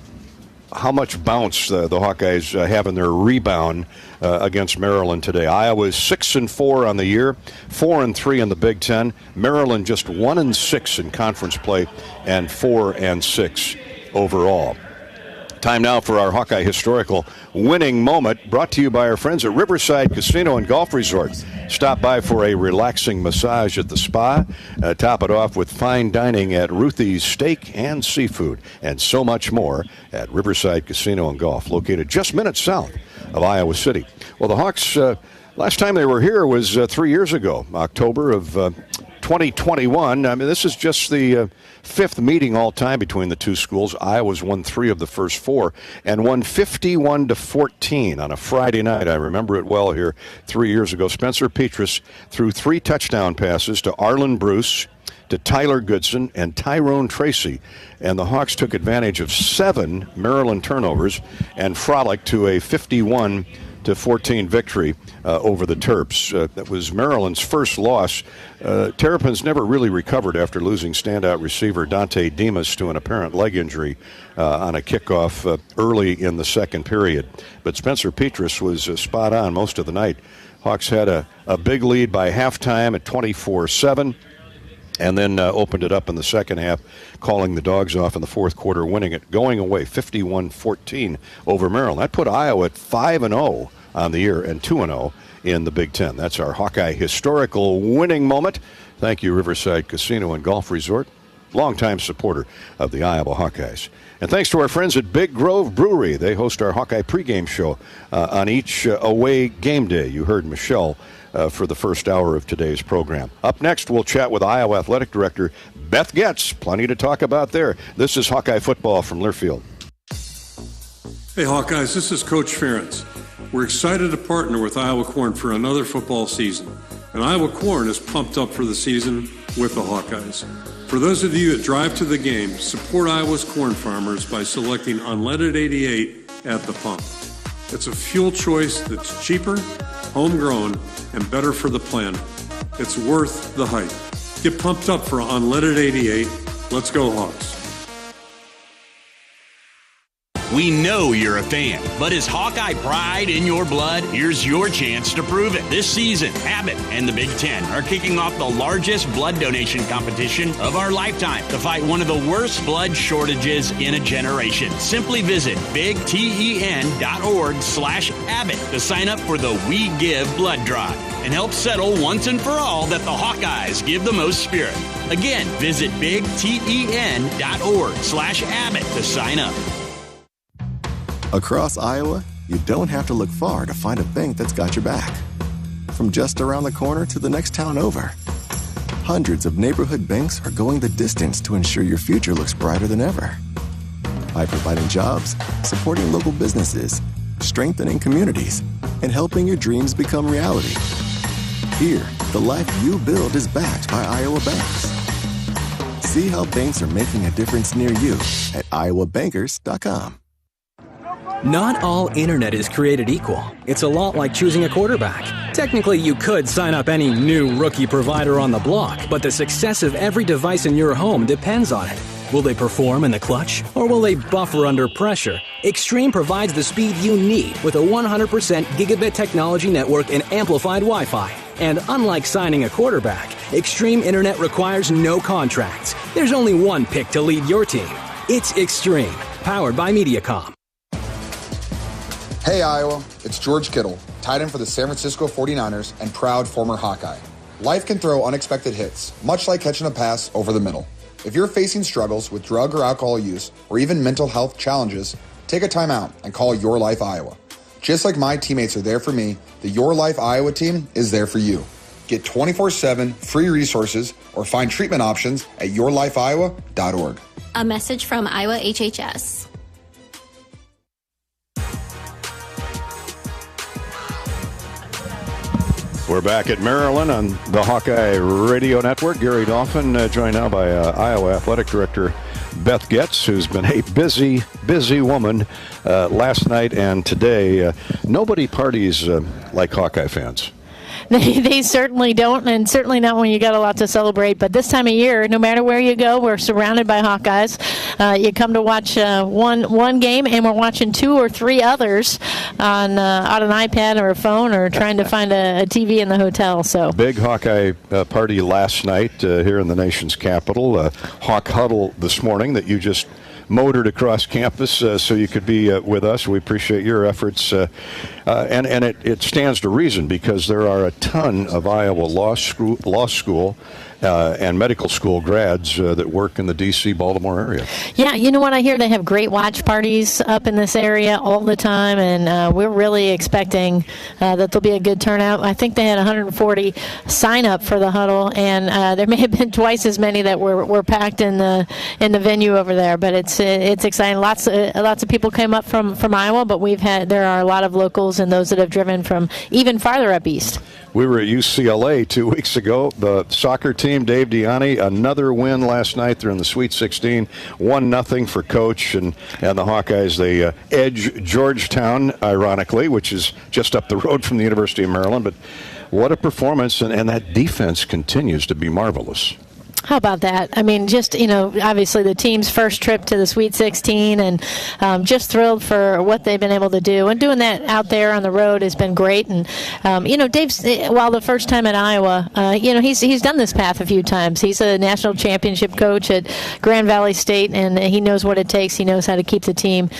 S18: much bounce the Hawkeyes have in their rebound against Maryland today. Iowa is 6-4 on the year, 4-3 in the Big Ten. Maryland just 1-6 in conference play and 4-6 overall. Time now for our Hawkeye historical winning moment, brought to you by our friends at Riverside Casino and Golf Resort. Stop by for a relaxing massage at the spa. Top it off with fine dining at Ruthie's Steak and Seafood, and so much more at Riverside Casino and Golf, located just minutes south of Iowa City. Well, the Hawks, last time they were here was 3 years ago, October of 2021. I mean, this is just the fifth meeting all time between the two schools. Iowa's won 3 of the first 4 and won 51-14 on a Friday night. I remember it well here 3 years ago. Spencer Petras threw 3 touchdown passes to Arlen Bruce, to Tyler Goodson, and Tyrone Tracy. And the Hawks took advantage of 7 Maryland turnovers and frolicked to a 51-14 victory over the Terps. That was Maryland's first loss. Terrapins never really recovered after losing standout receiver Dante Demas to an apparent leg injury on a kickoff early in the second period. But Spencer Petras was spot on most of the night. Hawks had a big lead by halftime at 24-7. And then opened it up in the second half, calling the Dogs off in the fourth quarter, winning it, going away 51-14 over Maryland. That put Iowa at 5-0 on the year and 2-0 in the Big Ten. That's our Hawkeye historical winning moment. Thank you, Riverside Casino and Golf Resort, longtime supporter of the Iowa Hawkeyes. And thanks to our friends at Big Grove Brewery. They host our Hawkeye pregame show on each away game day. You heard Michelle for the first hour of today's program. Up next, we'll chat with Iowa Athletic Director Beth Getz. Plenty to talk about there. This is Hawkeye Football from Learfield.
S9: Hey Hawkeyes, this is Coach Ferentz. We're excited to partner with Iowa Corn for another football season. And Iowa Corn is pumped up for the season with the Hawkeyes. For those of you that drive to the game, support Iowa's corn farmers by selecting unleaded 88 at the pump. It's a fuel choice that's cheaper, homegrown, and better for the planet. It's worth the hype. Get pumped up for unleaded 88. Let's go Hawks.
S7: We know you're a fan, but is Hawkeye pride in your blood? Here's your chance to prove it. This season, Abbott and the Big Ten are kicking off the largest blood donation competition of our lifetime to fight one of the worst blood shortages in a generation. Simply visit bigten.org/Abbott to sign up for the We Give blood drive and help settle once and for all that the Hawkeyes give the most spirit. Again, visit bigten.org/Abbott to sign up.
S4: Across Iowa, you don't have to look far to find a bank that's got your back. From just around the corner to the next town over, hundreds of neighborhood banks are going the distance to ensure your future looks brighter than ever. By providing jobs, supporting local businesses, strengthening communities, and helping your dreams become reality. Here, the life you build is backed by Iowa banks. See how banks are making a difference near you at iowabankers.com.
S10: Not all internet is created equal. It's a lot like choosing a quarterback. Technically, you could sign up any new rookie provider on the block, but the success of every device in your home depends on it. Will they perform in the clutch, or will they buffer under pressure? Extreme provides the speed you need with a 100% gigabit technology network and amplified Wi-Fi. And unlike signing a quarterback, Extreme Internet requires no contracts. There's only one pick to lead your team. It's Extreme, powered by Mediacom.
S13: Hey Iowa, it's George Kittle, tight end for the San Francisco 49ers and proud former Hawkeye. Life can throw unexpected hits, much like catching a pass over the middle. If you're facing struggles with drug or alcohol use, or even mental health challenges, take a time out and call Your Life Iowa. Just like my teammates are there for me, the Your Life Iowa team is there for you. Get 24/7 free resources or find treatment options at yourlifeiowa.org.
S11: A message from Iowa HHS.
S18: We're back at Maryland on the Hawkeye Radio Network. Gary Dolphin, joined now by Iowa Athletic Director Beth Getz, who's been a busy woman last night and today. Nobody parties like Hawkeye fans.
S14: They certainly don't, and certainly not when you got a lot to celebrate. But this time of year, no matter where you go, we're surrounded by Hawkeyes. You come to watch one game, and we're watching 2 or 3 others on an iPad or a phone, or trying to find a TV in the hotel. So
S18: big Hawkeye party last night here in the nation's capital. Hawk Huddle this morning that you just motored across campus so you could be with us. We appreciate your efforts. And it stands to reason, because there are a ton of Iowa law school and medical school grads that work in the D.C., Baltimore area.
S14: Yeah, you know what? I hear they have great watch parties up in this area all the time, and we're really expecting that there'll be a good turnout. I think they had 140 sign up for the Huddle, and there may have been twice as many that were packed in the venue over there. But it's exciting. Lots of people came up from Iowa, but there are a lot of locals and those that have driven from even farther up east.
S18: We were at UCLA 2 weeks ago. The soccer team, Dave Diani, another win last night. They're in the Sweet 16, 1-0 for Coach and the Hawkeyes. They edge Georgetown, ironically, which is just up the road from the University of Maryland. But what a performance, and that defense continues to be marvelous.
S14: How about that? I mean, just, obviously the team's first trip to the Sweet 16, and just thrilled for what they've been able to do. And doing that out there on the road has been great. And, Dave's, while the first time at Iowa, he's done this path a few times. He's a national championship coach at Grand Valley State, and he knows what it takes. He knows how to keep the team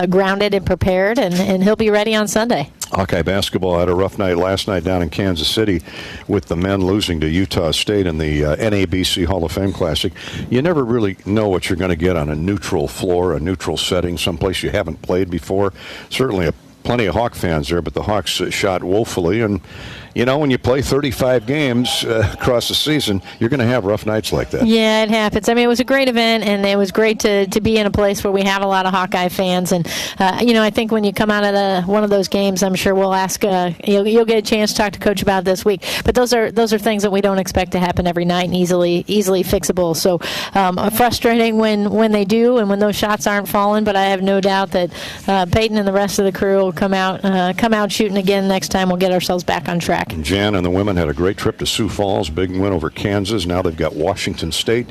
S14: grounded and prepared, and he'll be ready on Sunday.
S18: Hawkeye basketball had a rough night last night down in Kansas City with the men losing to Utah State in the NABC Hall of Fame Classic. You never really know what you're going to get on a neutral floor, a neutral setting, someplace you haven't played before. Certainly plenty of Hawk fans there, but the Hawks shot woefully. And, when you play 35 games across the season, you're going to have rough nights like that. Yeah,
S14: it happens. I mean, it was a great event, and it was great to be in a place where we have a lot of Hawkeye fans. And, I think when you come out of one of those games, I'm sure we'll ask, you'll get a chance to talk to Coach about it this week. But those are things that we don't expect to happen every night, and easily fixable. So frustrating when they do and when those shots aren't falling, but I have no doubt that Peyton and the rest of the crew will come out shooting again next time. We'll get ourselves back on track.
S18: Jan and the women had a great trip to Sioux Falls, big win over Kansas. Now they've got Washington State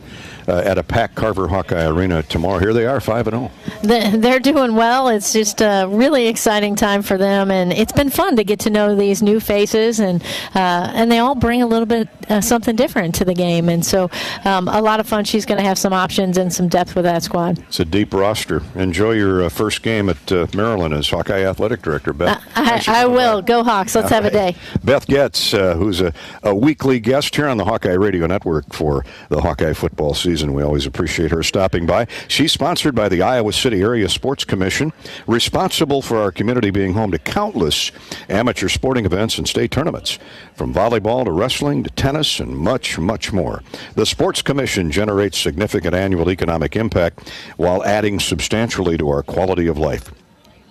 S18: at a Pack Carver Hawkeye Arena tomorrow. Here they are, 5-0.
S14: They're doing well. It's just a really exciting time for them, and it's been fun to get to know these new faces, and they all bring a little bit something different to the game, and so a lot of fun. She's going to have some options and some depth with that squad.
S18: It's a deep roster. Enjoy your first game at Maryland as Hawkeye Athletic Director, Beth.
S14: I will. Go Hawks. Let's have a day.
S18: Beth Getz, who's a weekly guest here on the Hawkeye Radio Network for the Hawkeye football season. We always appreciate her stopping by. She's sponsored by the Iowa City Area Sports Commission, responsible for our community being home to countless amateur sporting events and state tournaments, from volleyball to wrestling to tennis and much, much more. The Sports Commission generates significant annual economic impact while adding substantially to our quality of life.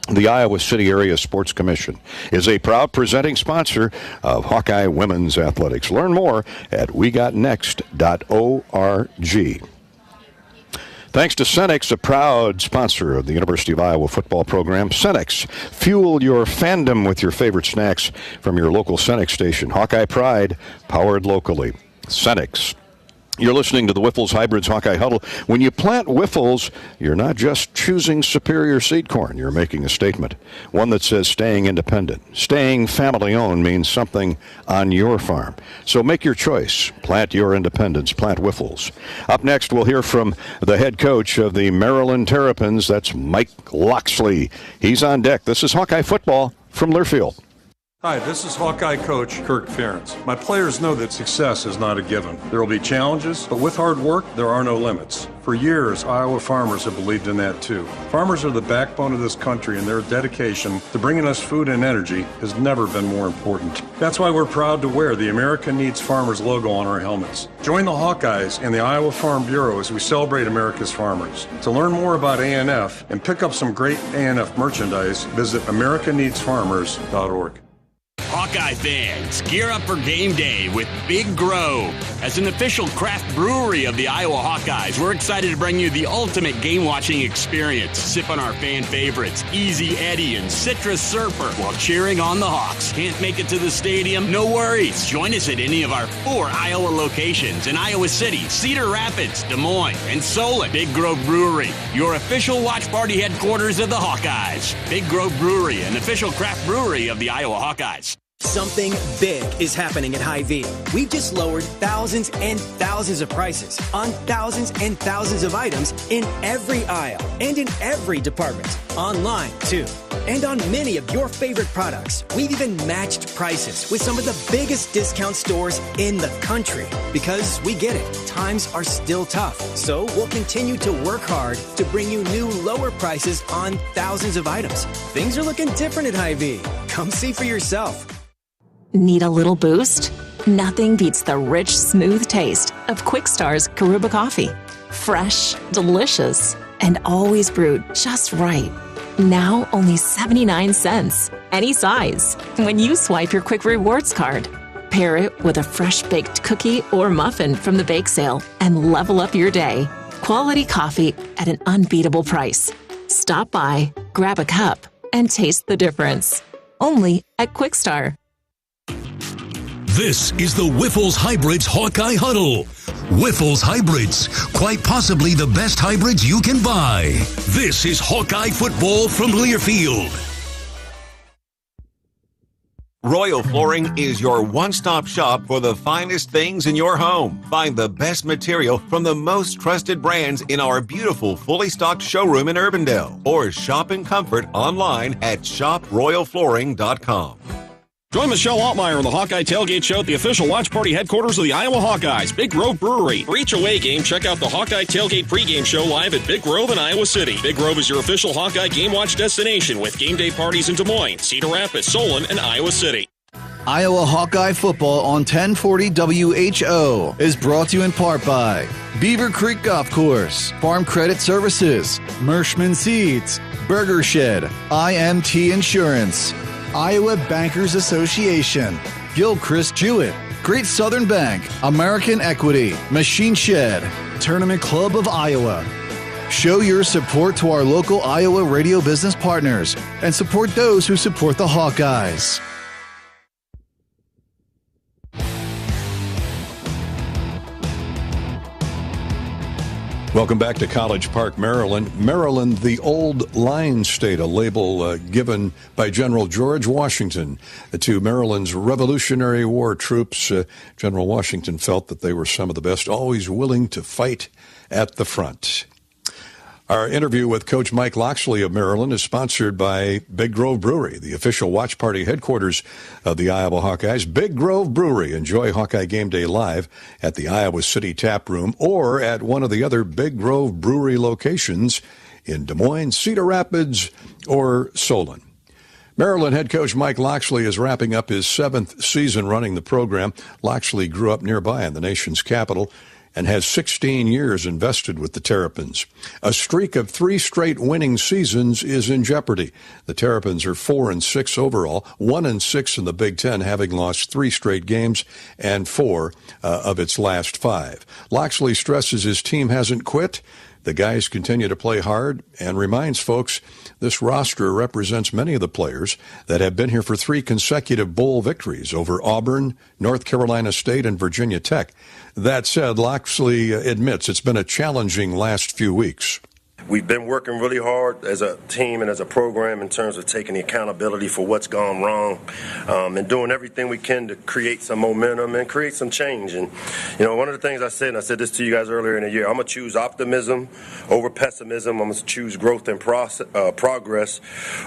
S18: The Iowa City Area Sports Commission is a proud presenting sponsor of Hawkeye Women's Athletics. Learn more at wegotnext.org. Thanks to Cenex, a proud sponsor of the University of Iowa football program. Cenex, fuel your fandom with your favorite snacks from your local Cenex station. Hawkeye Pride, powered locally. Cenex. You're listening to the Wiffles Hybrids Hawkeye Huddle. When you plant Wiffles, you're not just choosing superior seed corn. You're making a statement, one that says staying independent. Staying family-owned means something on your farm. So make your choice. Plant your independence. Plant Wiffles. Up next, we'll hear from the head coach of the Maryland Terrapins. That's Mike Loxley. He's on deck. This is Hawkeye Football from Learfield.
S9: Hi, this is Hawkeye coach Kirk Ferentz. My players know that success is not a given. There will be challenges, but with hard work, there are no limits. For years, Iowa farmers have believed in that too. Farmers are the backbone of this country, and their dedication to bringing us food and energy has never been more important. That's why we're proud to wear the America Needs Farmers logo on our helmets. Join the Hawkeyes and the Iowa Farm Bureau as we celebrate America's farmers. To learn more about ANF and pick up some great ANF merchandise, visit americaneedsfarmers.org.
S7: Hawkeye fans, gear up for game day with Big Grove. As an official craft brewery of the Iowa Hawkeyes, we're excited to bring you the ultimate game-watching experience. Sip on our fan favorites, Easy Eddie and Citrus Surfer, while cheering on the Hawks. Can't make it to the stadium? No worries. Join us at any of our 4 Iowa locations in Iowa City, Cedar Rapids, Des Moines, and Solon. Big Grove Brewery, your official watch party headquarters of the Hawkeyes. Big Grove Brewery, an official craft brewery of the Iowa Hawkeyes.
S10: Something big is happening at Hy-Vee. We've just lowered thousands and thousands of prices on thousands and thousands of items in every aisle and in every department. Online, too. And on many of your favorite products. We've even matched prices with some of the biggest discount stores in the country. Because we get it, times are still tough. So we'll continue to work hard to bring you new lower prices on thousands of items. Things are looking different at Hy-Vee. Come see for yourself.
S21: Need a little boost? Nothing beats the rich, smooth taste of Quickstar's Karuba coffee. Fresh, delicious, and always brewed just right. Now only 79 cents. Any size. When you swipe your Quick Rewards card. Pair it with a fresh baked cookie or muffin from the bake sale and level up your day. Quality coffee at an unbeatable price. Stop by, grab a cup, and taste the difference. Only at Quickstar.
S2: This is the Whiffles Hybrids Hawkeye Huddle. Whiffles Hybrids, quite possibly the best hybrids you can buy. This is Hawkeye football from Learfield.
S5: Royal Flooring is your one-stop shop for the finest things in your home. Find the best material from the most trusted brands in our beautiful, fully stocked showroom in Urbandale. Or shop in comfort online at shoproyalflooring.com.
S22: Join Michelle Altmeyer on the Hawkeye Tailgate Show at the official watch party headquarters of the Iowa Hawkeyes, Big Grove Brewery. For each away game, check out the Hawkeye Tailgate pregame show live at Big Grove in Iowa City. Big Grove is your official Hawkeye game watch destination with game day parties in Des Moines, Cedar Rapids, Solon, and Iowa City.
S15: Iowa Hawkeye football on 1040 WHO is brought to you in part by Beaver Creek Golf Course, Farm Credit Services, Mershman Seeds, Burger Shed, IMT Insurance, Iowa Bankers Association, Gilchrist Jewett, Great Southern Bank, American Equity, Machine Shed, Tournament Club of Iowa. Show your support to our local Iowa radio business partners and support those who support the Hawkeyes.
S18: Welcome back to College Park, Maryland. Maryland, the old Lion State, a label given by General George Washington to Maryland's Revolutionary War troops. General Washington felt that they were some of the best, always willing to fight at the front. Our interview with Coach Mike Loxley of Maryland is sponsored by Big Grove Brewery, the official watch party headquarters of the Iowa Hawkeyes. Big Grove Brewery. Enjoy Hawkeye Game Day live at the Iowa City Tap Room or at one of the other Big Grove Brewery locations in Des Moines, Cedar Rapids, or Solon. Maryland head coach Mike Loxley is wrapping up his 7th season running the program. Loxley grew up nearby in the nation's capital and has 16 years invested with the Terrapins. A streak of 3 straight winning seasons is in jeopardy. The Terrapins are 4-6 overall, 1-6 in the Big Ten, having lost 3 straight games and 4 of its last 5. Loxley stresses his team hasn't quit. The guys continue to play hard and reminds folks this roster represents many of the players that have been here for 3 consecutive bowl victories over Auburn, North Carolina State, and Virginia Tech. That said, Loxley admits it's been a challenging last few weeks.
S23: We've been working really hard as a team and as a program in terms of taking the accountability for what's gone wrong and doing everything we can to create some momentum and create some change. And, you know, one of the things I said, and I said this to you guys earlier in the year, I'm going to choose optimism over pessimism. I'm going to choose growth and progress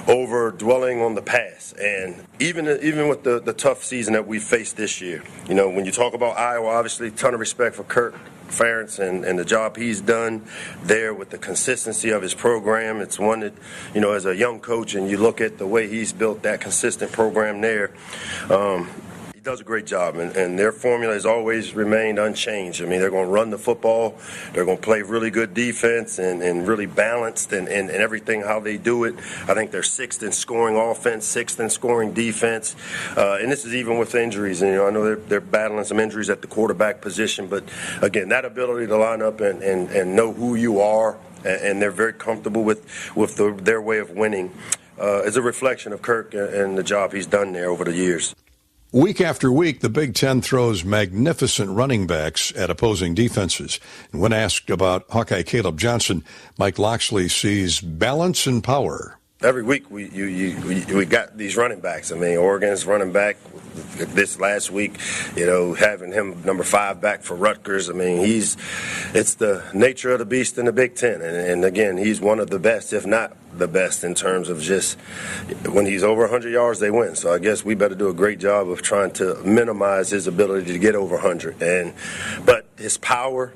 S23: over dwelling on the past. And even with the tough season that we faced this year, you know, when you talk about Iowa, obviously a ton of respect for Kirk Ferentz and the job he's done there with the consistency of his program. It's one that, as a young coach, and you look at the way he's built that consistent program there, he does a great job, and their formula has always remained unchanged. I mean, they're going to run the football, they're going to play really good defense and really balanced and everything how they do it. I think they're 6th in scoring offense, 6th in scoring defense, and this is even with injuries. And I know they're battling some injuries at the quarterback position, but again, that ability to line up and know who you are, and they're very comfortable with their way of winning, is a reflection of Kirk and the job he's done there over the years.
S18: Week after week, the Big Ten throws magnificent running backs at opposing defenses. And when asked about Hawkeye Caleb Johnson, Mike Loxley sees balance and power.
S23: Every week we got these running backs. I mean, Oregon's running back this last week, having him number 5 back for Rutgers. I mean, it's the nature of the beast in the Big Ten. And again, he's one of the best, if not the best, in terms of just when he's over 100 yards, they win. So I guess we better do a great job of trying to minimize his ability to get over 100. But his power,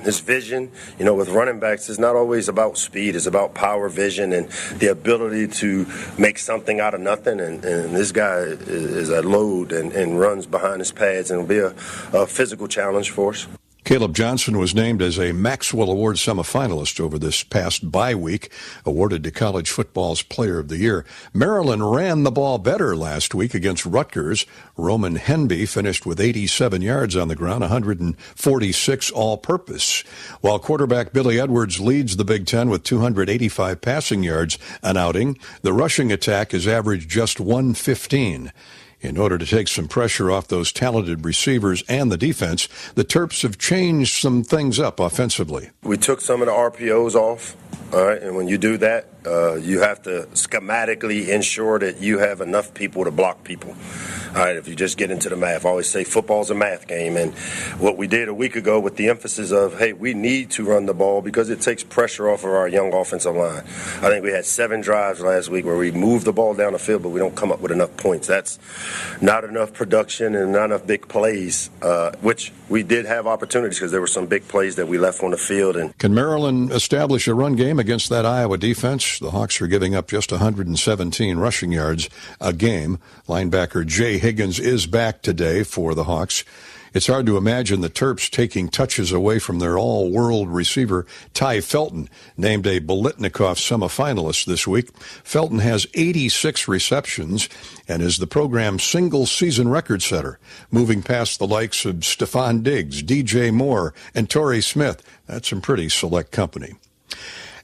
S23: his vision, with running backs, it's not always about speed. It's about power, vision, and the ability to make something out of nothing. And this guy is a load and runs behind his pads, and will be a physical challenge for us.
S18: Caleb Johnson was named as a Maxwell Award semifinalist over this past bye week, awarded to college football's Player of the Year. Maryland ran the ball better last week against Rutgers. Roman Henby finished with 87 yards on the ground, 146 all-purpose. While quarterback Billy Edwards leads the Big Ten with 285 passing yards an outing, the rushing attack has averaged just 115. In order to take some pressure off those talented receivers and the defense, the Terps have changed some things up offensively.
S23: We took some of the RPOs off, all right, and when you do that, you have to schematically ensure that you have enough people to block people. All right, if you just get into the math, I always say football's a math game. And what we did a week ago with the emphasis of, hey, we need to run the ball because it takes pressure off of our young offensive line. I think we had 7 drives last week where we moved the ball down the field, but we don't come up with enough points. That's not enough production and not enough big plays, which we did have opportunities because there were some big plays that we left on the field. And
S18: can Maryland establish a run game against that Iowa defense? The Hawks are giving up just 117 rushing yards a game. Linebacker Jay Higgins is back today for the Hawks. It's hard to imagine the Terps taking touches away from their all-world receiver, Ty Felton, named a Biletnikoff semifinalist this week. Felton has 86 receptions and is the program's single-season record setter, moving past the likes of Stephon Diggs, DJ Moore, and Torrey Smith. That's some pretty select company.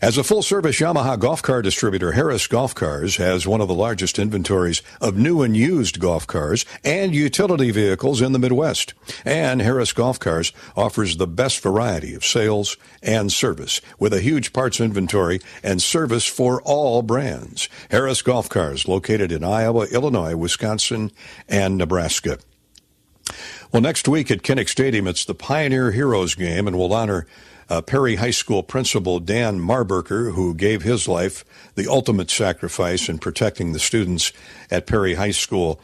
S18: As a full-service Yamaha golf car distributor, Harris Golf Cars has one of the largest inventories of new and used golf cars and utility vehicles in the Midwest. And Harris Golf Cars offers the best variety of sales and service with a huge parts inventory and service for all brands. Harris Golf Cars, located in Iowa, Illinois, Wisconsin, and Nebraska. Well, next week at Kinnick Stadium, it's the Pioneer Heroes game, and we'll honor Perry High School principal Dan Marberker, who gave his life the ultimate sacrifice in protecting the students at Perry High School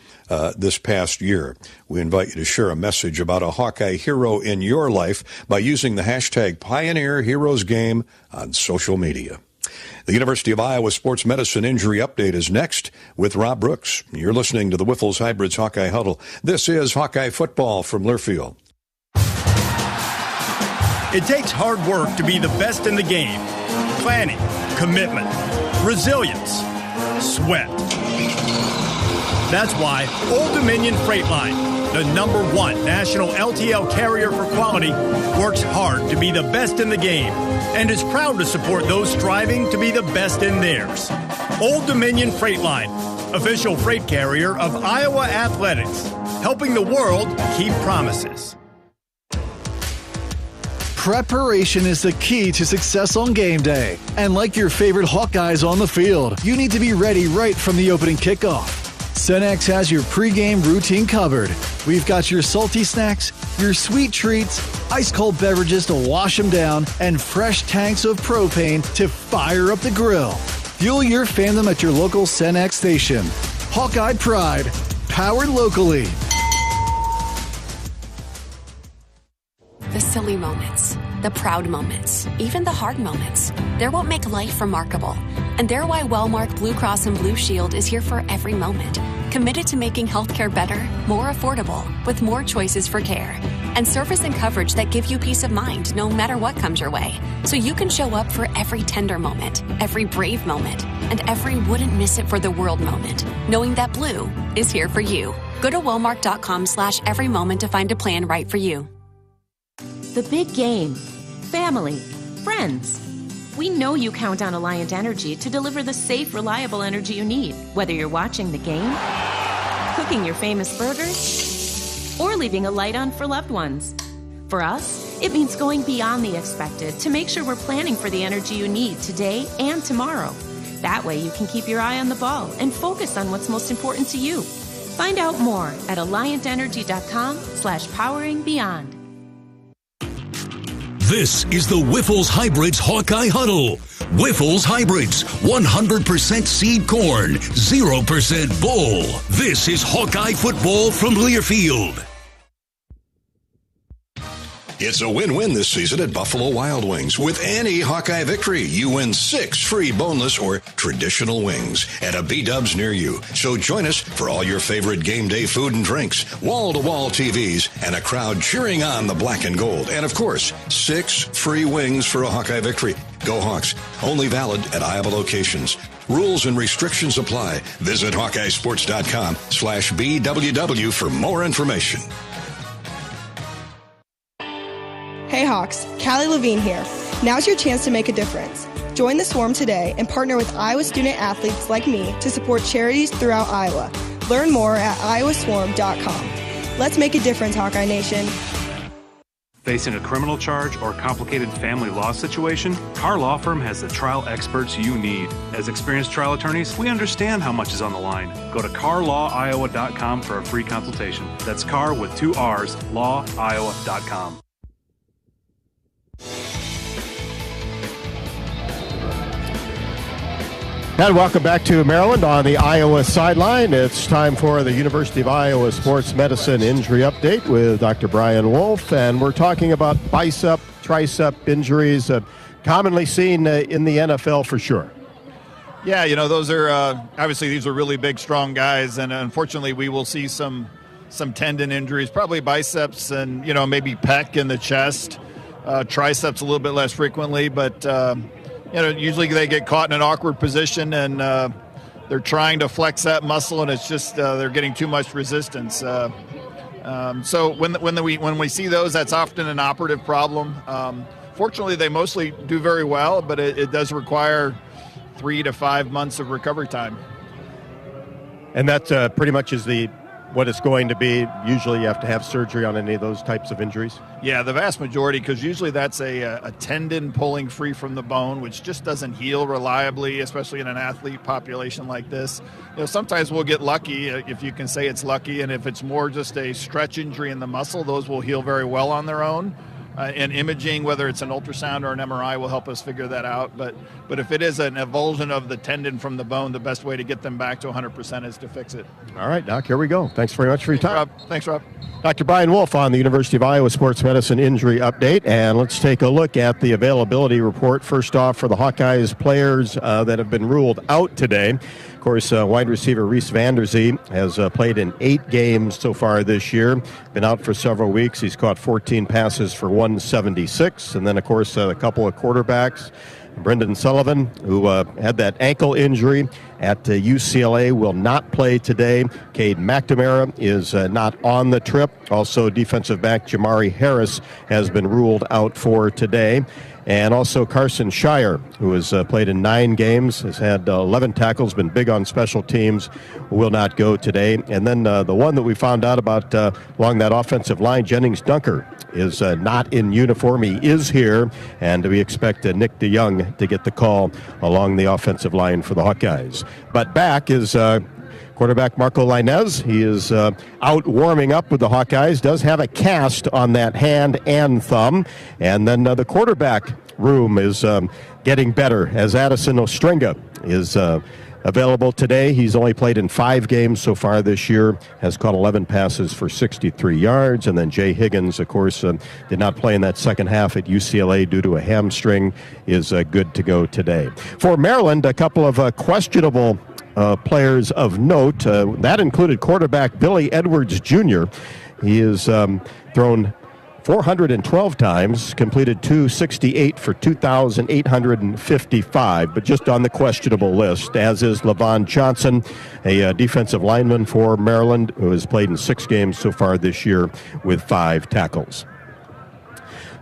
S18: this past year. We invite you to share a message about a Hawkeye hero in your life by using the hashtag Pioneer Heroes Game on social media. The University of Iowa Sports Medicine Injury Update is next with Rob Brooks. You're listening to the Wiffles Hybrids Hawkeye Huddle. This is Hawkeye football from Learfield.
S1: It takes hard work to be the best in the game. Planning, commitment, resilience, sweat. That's why Old Dominion Freight Line, the #1 national LTL carrier for quality, works hard to be the best in the game and is proud to support those striving to be the best in theirs. Old Dominion Freight Line, official freight carrier of Iowa Athletics, helping the world keep promises.
S15: Preparation is the key to success on game day. And like your favorite Hawkeyes on the field, you need to be ready right from the opening kickoff. Cenex has your pregame routine covered. We've got your salty snacks, your sweet treats, ice-cold beverages to wash them down, and fresh tanks of propane to fire up the grill. Fuel your fandom at your local Cenex station. Hawkeye Pride, powered locally.
S16: The silly moments, the proud moments, even the hard moments. They're what make life remarkable. And they're why Wellmark Blue Cross and Blue Shield is here for every moment. Committed to making healthcare better, more affordable, with more choices for care. And service and coverage that give you peace of mind no matter what comes your way. So you can show up for every tender moment, every brave moment, and every wouldn't miss it for the world moment, knowing that Blue is here for you. Go to Wellmark.com/every moment to find a plan right for you.
S19: The big game. Family. Friends. We know you count on Alliant Energy to deliver the safe, reliable energy you need, whether you're watching the game, cooking your famous burgers, or leaving a light on for loved ones. For us, it means going beyond the expected to make sure we're planning for the energy you need today and tomorrow. That way you can keep your eye on the ball and focus on what's most important to you. Find out more at AlliantEnergy.com/poweringbeyond.
S2: This is the Wiffles Hybrids Hawkeye Huddle. Wiffles Hybrids, 100% seed corn, 0% bull. This is Hawkeye football from Learfield.
S3: It's a win-win this season at Buffalo Wild Wings. With any Hawkeye victory, you win 6 free boneless or traditional wings at a B-Dubs near you. So join us for all your favorite game day food and drinks, wall-to-wall TVs, and a crowd cheering on the black and gold. And, of course, 6 free wings for a Hawkeye victory. Go Hawks. Only valid at Iowa locations. Rules and restrictions apply. Visit HawkeyeSports.com/BWW for more information.
S20: Hey Hawks, Callie Levine here. Now's your chance to make a difference. Join the Swarm today and partner with Iowa student athletes like me to support charities throughout Iowa. Learn more at iowaswarm.com. Let's make a difference, Hawkeye Nation.
S24: Facing a criminal charge or complicated family law situation? Carr Law Firm has the trial experts you need. As experienced trial attorneys, we understand how much is on the line. Go to carlawiowa.com for a free consultation. That's Carr with 2 R's, lawiowa.com.
S25: And welcome back to Maryland on the Iowa sideline. It's time for the University of Iowa Sports Medicine Injury Update with Dr. Brian Wolf. And we're talking about bicep, tricep injuries commonly seen in the NFL for sure.
S26: Yeah, you know, those are obviously these are really big, strong guys. And unfortunately, we will see some tendon injuries, probably biceps and, you know, maybe pec in the chest, triceps a little bit less frequently. But you know, usually they get caught in an awkward position and they're trying to flex that muscle, and it's just they're getting too much resistance. So when we see those, that's often an operative problem. Fortunately, they mostly do very well, but it does require 3 to 5 months of recovery time.
S25: And that pretty much is what it's going to be. Usually you have to have surgery on any of those types of injuries?
S26: Yeah, the vast majority, because usually that's a tendon pulling free from the bone, which just doesn't heal reliably, especially in an athlete population like this. You know, sometimes we'll get lucky, if you can say it's lucky, and if it's more just a stretch injury in the muscle, those will heal very well on their own. And imaging, whether it's an ultrasound or an MRI, will help us figure that out. But if it is an avulsion of the tendon from the bone, the best way to get them back to 100% is to fix it.
S25: All right, Doc, here we go. Thanks very much for your time.
S26: Thanks, Rob.
S25: Dr. Brian Wolf on the University of Iowa Sports Medicine Injury Update. And let's take a look at the availability report. First off, for the Hawkeyes players that have been ruled out today. Of course, wide receiver Reese Vanderzee has played in 8 games so far this year. Been out for several weeks. He's caught 14 passes for 176. And then, of course, a couple of quarterbacks. Brendan Sullivan, who had that ankle injury at UCLA, will not play today. Cade McNamara is not on the trip. Also, defensive back Jamari Harris has been ruled out for today. And also Carson Shire, who has played in 9 games, has had 11 tackles, been big on special teams, will not go today. And then the one that we found out about along that offensive line, Jennings Dunker, is not in uniform. He is here, and we expect Nick DeYoung to get the call along the offensive line for the Hawkeyes. But back is quarterback Marco Lainez. He is out warming up with the Hawkeyes, does have a cast on that hand and thumb. And then the quarterback room is getting better as Addison Ostringa is available today. He's only played in 5 games so far this year, has caught 11 passes for 63 yards. And then Jay Higgins, of course, did not play in that second half at UCLA due to a hamstring, is good to go today. For Maryland, a couple of questionable players of note. That included quarterback Billy Edwards Jr. He has thrown 412 times, completed 268 for 2,855, but just on the questionable list, as is Levon Johnson, a defensive lineman for Maryland, who has played in 6 games so far this year with 5 tackles.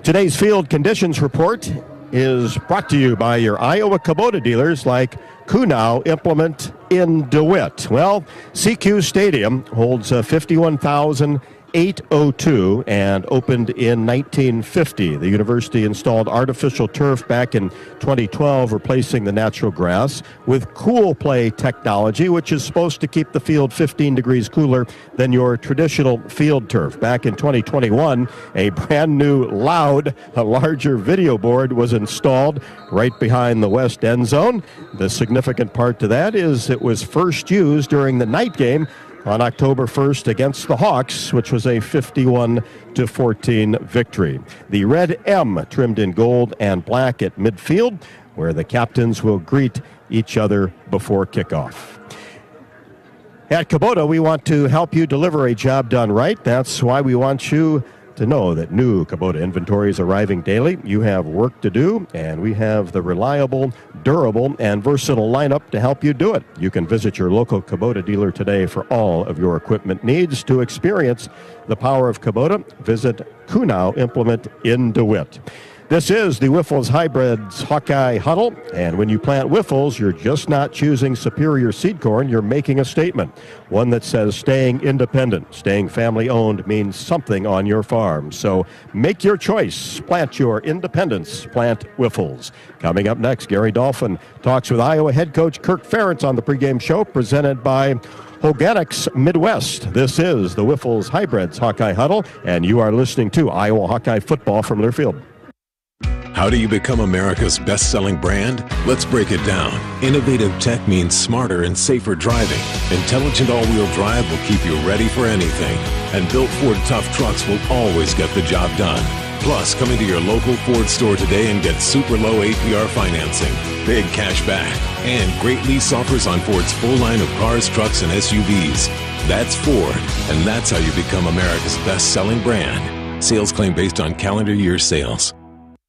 S25: Today's field conditions report is brought to you by your Iowa Kubota dealers like Kunow Implement in DeWitt. Well, CQ Stadium holds 51,802 and opened in 1950. The university installed artificial turf back in 2012, replacing the natural grass with Cool Play technology, which is supposed to keep the field 15 degrees cooler than your traditional field turf. Back in 2021, a brand new a larger video board was installed right behind the west end zone. The significant part to that is it was first used during the night game on October 1st against the Hawks, which was a 51-14 victory. The red M trimmed in gold and black at midfield, where the captains will greet each other before kickoff. At Kubota, we want to help you deliver a job done right. That's why we want you to know that new Kubota inventory is arriving daily. You have work to do, and we have the reliable, durable, and versatile lineup to help you do it. You can visit your local Kubota dealer today for all of your equipment needs. To experience the power of Kubota, visit Kunow Implement in DeWitt. This is the Wiffles Hybrids Hawkeye Huddle, and when you plant Wiffles, you're just not choosing superior seed corn, you're making a statement. One that says staying independent, staying family-owned means something on your farm. So make your choice. Plant your independence. Plant Wiffles. Coming up next, Gary Dolphin talks with Iowa head coach Kirk Ferentz on the pregame show presented by Organics Midwest. This is the Wiffles Hybrids Hawkeye Huddle, and you are listening to Iowa Hawkeye football from Learfield.
S4: How do you become America's best-selling brand? Let's break it down. Innovative tech means smarter and safer driving. Intelligent all-wheel drive will keep you ready for anything. And built Ford tough trucks will always get the job done. Plus, come into your local Ford store today and get super low APR financing, big cash back, and great lease offers on Ford's full line of cars, trucks, and SUVs. That's Ford, and that's how you become America's best-selling brand. Sales claim based on calendar year sales.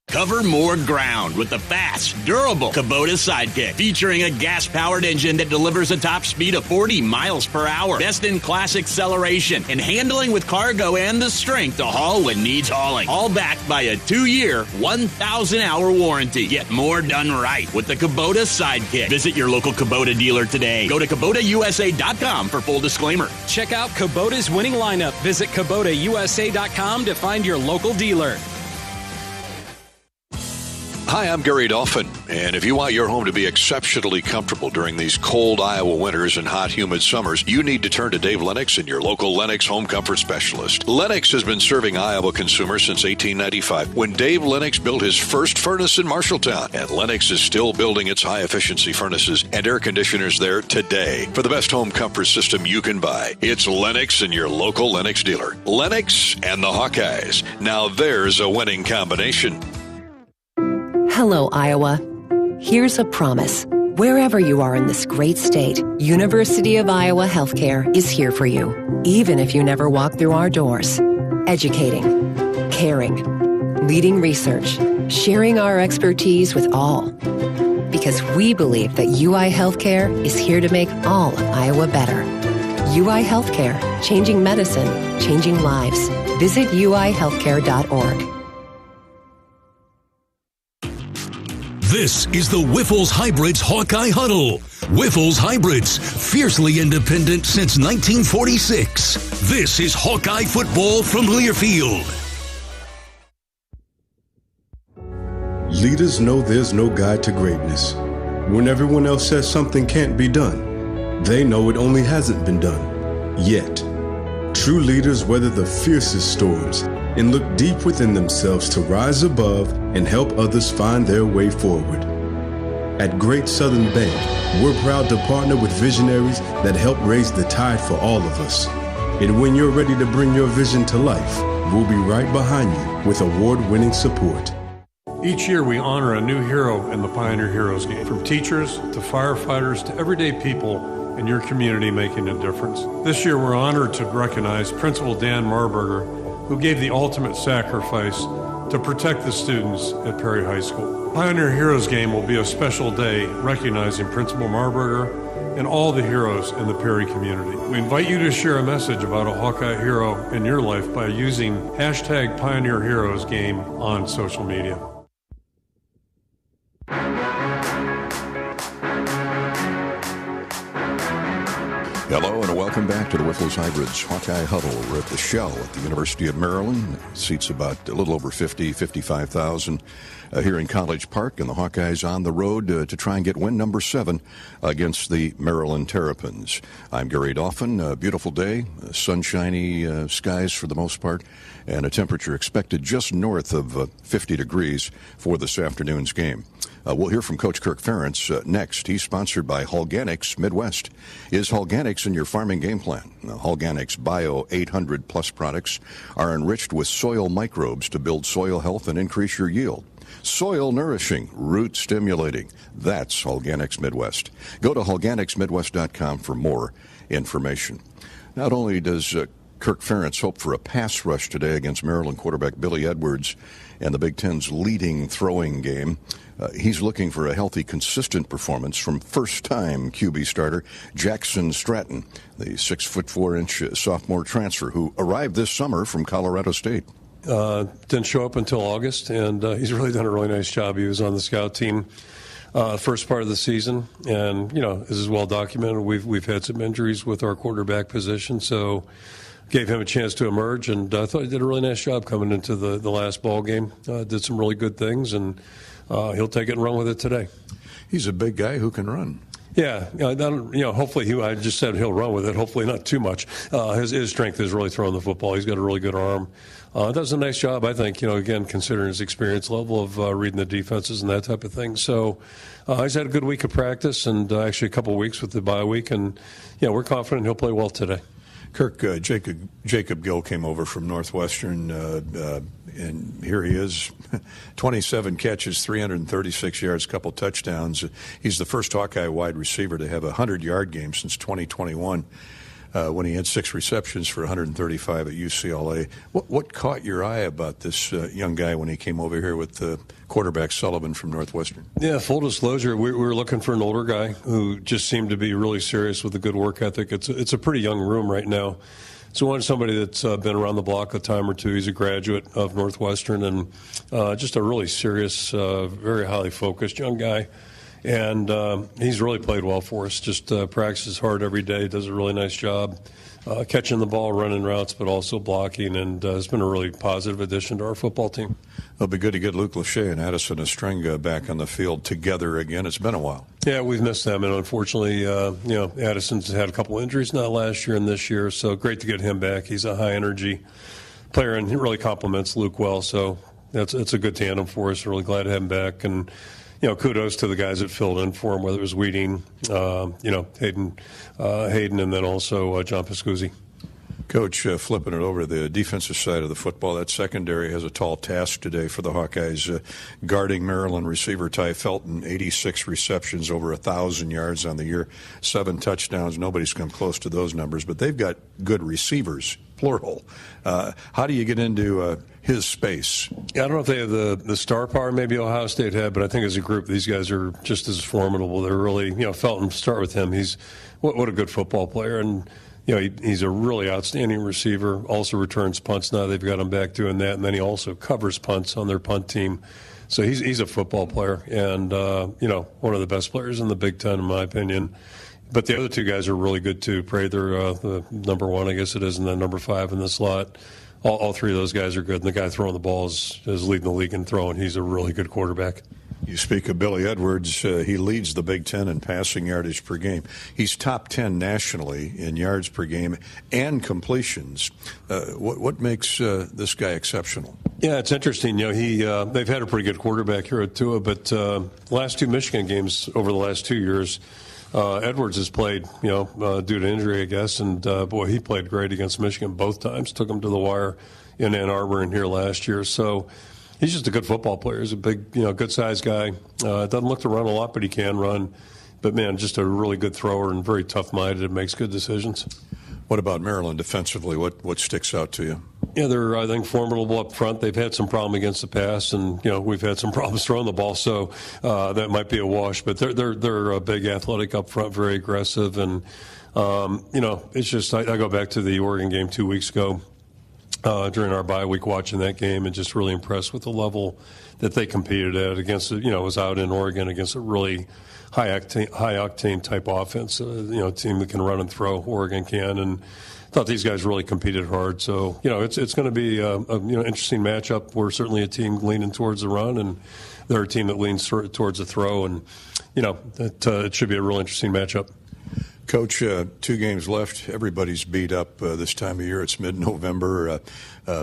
S7: Cover more ground with the fast, durable Kubota Sidekick, featuring a gas-powered engine that delivers a top speed of 40 miles per hour, best-in-class acceleration, and handling with cargo and the strength to haul when needs hauling. All backed by a 2-year, 1,000-hour warranty. Get more done right with the Kubota Sidekick. Visit your local Kubota dealer today. Go to KubotaUSA.com for full disclaimer.
S10: Check out Kubota's winning lineup. Visit KubotaUSA.com to find your local dealer.
S3: Hi, I'm Gary Dolphin, and if you want your home to be exceptionally comfortable during these cold Iowa winters and hot, humid summers, you need to turn to Dave Lennox and your local Lennox home comfort specialist. Lennox has been serving Iowa consumers since 1895, when Dave Lennox built his first furnace in Marshalltown, and Lennox is still building its high-efficiency furnaces and air conditioners there today. For the best home comfort system you can buy, it's Lennox and your local Lennox dealer. Lennox and the Hawkeyes. Now there's a winning combination.
S6: Hello, Iowa. Here's a promise. Wherever you are in this great state, University of Iowa Healthcare is here for you, even if you never walk through our doors. Educating, caring, leading research, sharing our expertise with all. Because we believe that UI Healthcare is here to make all of Iowa better. UI Healthcare, changing medicine, changing lives. Visit uihealthcare.org.
S2: This is the Wiffles Hybrids Hawkeye Huddle. Wiffles Hybrids, fiercely independent since 1946. This is Hawkeye football from Learfield.
S8: Leaders know there's no guide to greatness. When everyone else says something can't be done, they know it only hasn't been done yet. True leaders weather the fiercest storms and look deep within themselves to rise above and help others find their way forward. At Great Southern Bank, we're proud to partner with visionaries that help raise the tide for all of us. And when you're ready to bring your vision to life, we'll be right behind you with award-winning support.
S9: Each year we honor a new hero in the Pioneer Heroes game, from teachers to firefighters to everyday people in your community making a difference. This year we're honored to recognize Principal Dan Marburger, who gave the ultimate sacrifice to protect the students at Perry High School. Pioneer Heroes game will be a special day recognizing Principal Marburger and all the heroes in the Perry community. We invite you to share a message about a Hawkeye hero in your life by using hashtag Pioneer Heroes game on social media.
S3: Hello and welcome back to the Whiffles Hybrids Hawkeye Huddle. We're at the Shell at the University of Maryland. It seats about a little over 55,000 here in College Park, and the Hawkeyes on the road to try and get win number 7 against the Maryland Terrapins. I'm Gary Dolphin. A beautiful day, sunshiny skies for the most part, and a temperature expected just north of 50 degrees for this afternoon's game. We'll hear from Coach Kirk Ferentz next. He's sponsored by Hulganics Midwest. Is Hulganics in your farming game plan? Hulganics Bio 800 Plus products are enriched with soil microbes to build soil health and increase your yield. Soil nourishing, root stimulating. That's Hulganics Midwest. Go to HulganicsMidwest.com for more information. Not only does Kirk Ferentz hope for a pass rush today against Maryland quarterback Billy Edwards and the Big Ten's leading throwing game, he's looking for a healthy, consistent performance from first-time QB starter Jackson Stratton, the 6'4" sophomore transfer who arrived this summer from Colorado State.
S9: Didn't show up until August, and he's really done a really nice job. He was on the scout team first part of the season, and this is well documented. We've had some injuries with our quarterback position, so gave him a chance to emerge, and I thought he did a really nice job coming into the last ball game. Did some really good things, and he'll take it and run with it today.
S18: He's a big guy who can run.
S9: Yeah, hopefully I just said he'll run with it. Hopefully not too much. His strength is really throwing the football. He's got a really good arm. Does a nice job, I think, again, considering his experience level of reading the defenses and that type of thing. So he's had a good week of practice and actually a couple of weeks with the bye week. And, we're confident he'll play well today.
S18: Kirk, Jacob Gill came over from Northwestern, and here he is, 27 catches, 336 yards, a couple touchdowns. He's the first Hawkeye wide receiver to have a 100-yard game since 2021 when he had 6 receptions for 135 at UCLA. What caught your eye about this young guy when he came over here with quarterback Sullivan from Northwestern?
S9: Yeah, full disclosure, we were looking for an older guy who just seemed to be really serious with a good work ethic. It's a pretty young room right now. So we wanted somebody that's been around the block a time or two. He's a graduate of Northwestern and just a really serious, very highly focused young guy. And he's really played well for us, just practices hard every day, does a really nice job catching the ball, running routes, but also blocking, and has been a really positive addition to our football team.
S18: It'll be good to get Luke Lachey and Addison Estrenga back on the field together again. It's been a while.
S9: Yeah, we've missed them, and unfortunately, Addison's had a couple injuries, not last year and this year, so great to get him back. He's a high-energy player, and he really complements Luke well, so it's a good tandem for us. Really glad to have him back, and kudos to the guys that filled in for him, whether it was Weeding, Hayden, and then also John Pascuzzi.
S18: Coach, flipping it over to the defensive side of the football, that secondary has a tall task today for the Hawkeyes. Guarding Maryland receiver Ty Felton, 86 receptions, over 1,000 yards on the year, 7 touchdowns. Nobody's come close to those numbers, but they've got good receivers, plural. How do you get into his space?
S9: Yeah, I don't know if they have the star power maybe Ohio State had, but I think as a group, these guys are just as formidable. They're really, Felton, start with him. He's what a good football player, and he's a really outstanding receiver, also returns punts now. They've got him back doing that, and then he also covers punts on their punt team. So he's a football player and, one of the best players in the Big Ten, in my opinion. But the other 2 guys are really good, too. Prather, the number 1, I guess it is, and then number 5 in the slot. All 3 of those guys are good, and the guy throwing the ball is leading the league in throwing. He's a really good quarterback.
S3: You speak of Billy Edwards. He leads the Big Ten in passing yardage per game. He's top 10 nationally in yards per game and completions. What makes this guy exceptional?
S9: Yeah, it's interesting. They've had a pretty good quarterback here at Tua, but last two Michigan games over the last 2 years, Edwards has played, due to injury, I guess, and he played great against Michigan both times. Took him to the wire in Ann Arbor and here last year. So he's just a good football player. He's a big, good-sized guy. Doesn't look to run a lot, but he can run. But, man, just a really good thrower and very tough-minded and makes good decisions.
S3: What about Maryland defensively? What sticks out to you?
S9: Yeah, they're, I think, formidable up front. They've had some problem against the pass, and, we've had some problems throwing the ball, so that might be a wash. But they're a big athletic up front, very aggressive. And, it's just I go back to the Oregon game 2 weeks ago. During our bye week watching that game and just really impressed with the level that they competed at against, it was out in Oregon against a really high octane type offense, a team that can run and throw. Oregon can, and thought these guys really competed hard. So, it's going to be a interesting matchup. We're certainly a team leaning towards the run, and they're a team that leans towards the throw, and, it should be a real interesting matchup.
S3: Coach, 2 games left. Everybody's beat up this time of year. It's mid-November.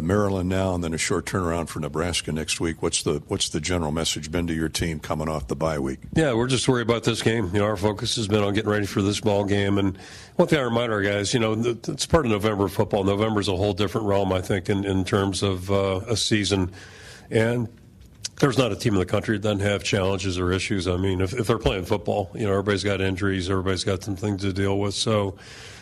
S3: Maryland now, and then a short turnaround for Nebraska next week. What's the general message been to your team coming off the bye week?
S9: Yeah, we're just worried about this game. Our focus has been on getting ready for this ball game. And one thing I remind our guys, it's part of November football. November's a whole different realm, I think, in terms of a season. And there's not a team in the country that doesn't have challenges or issues. I mean, if they're playing football, everybody's got injuries, everybody's got some things to deal with. So,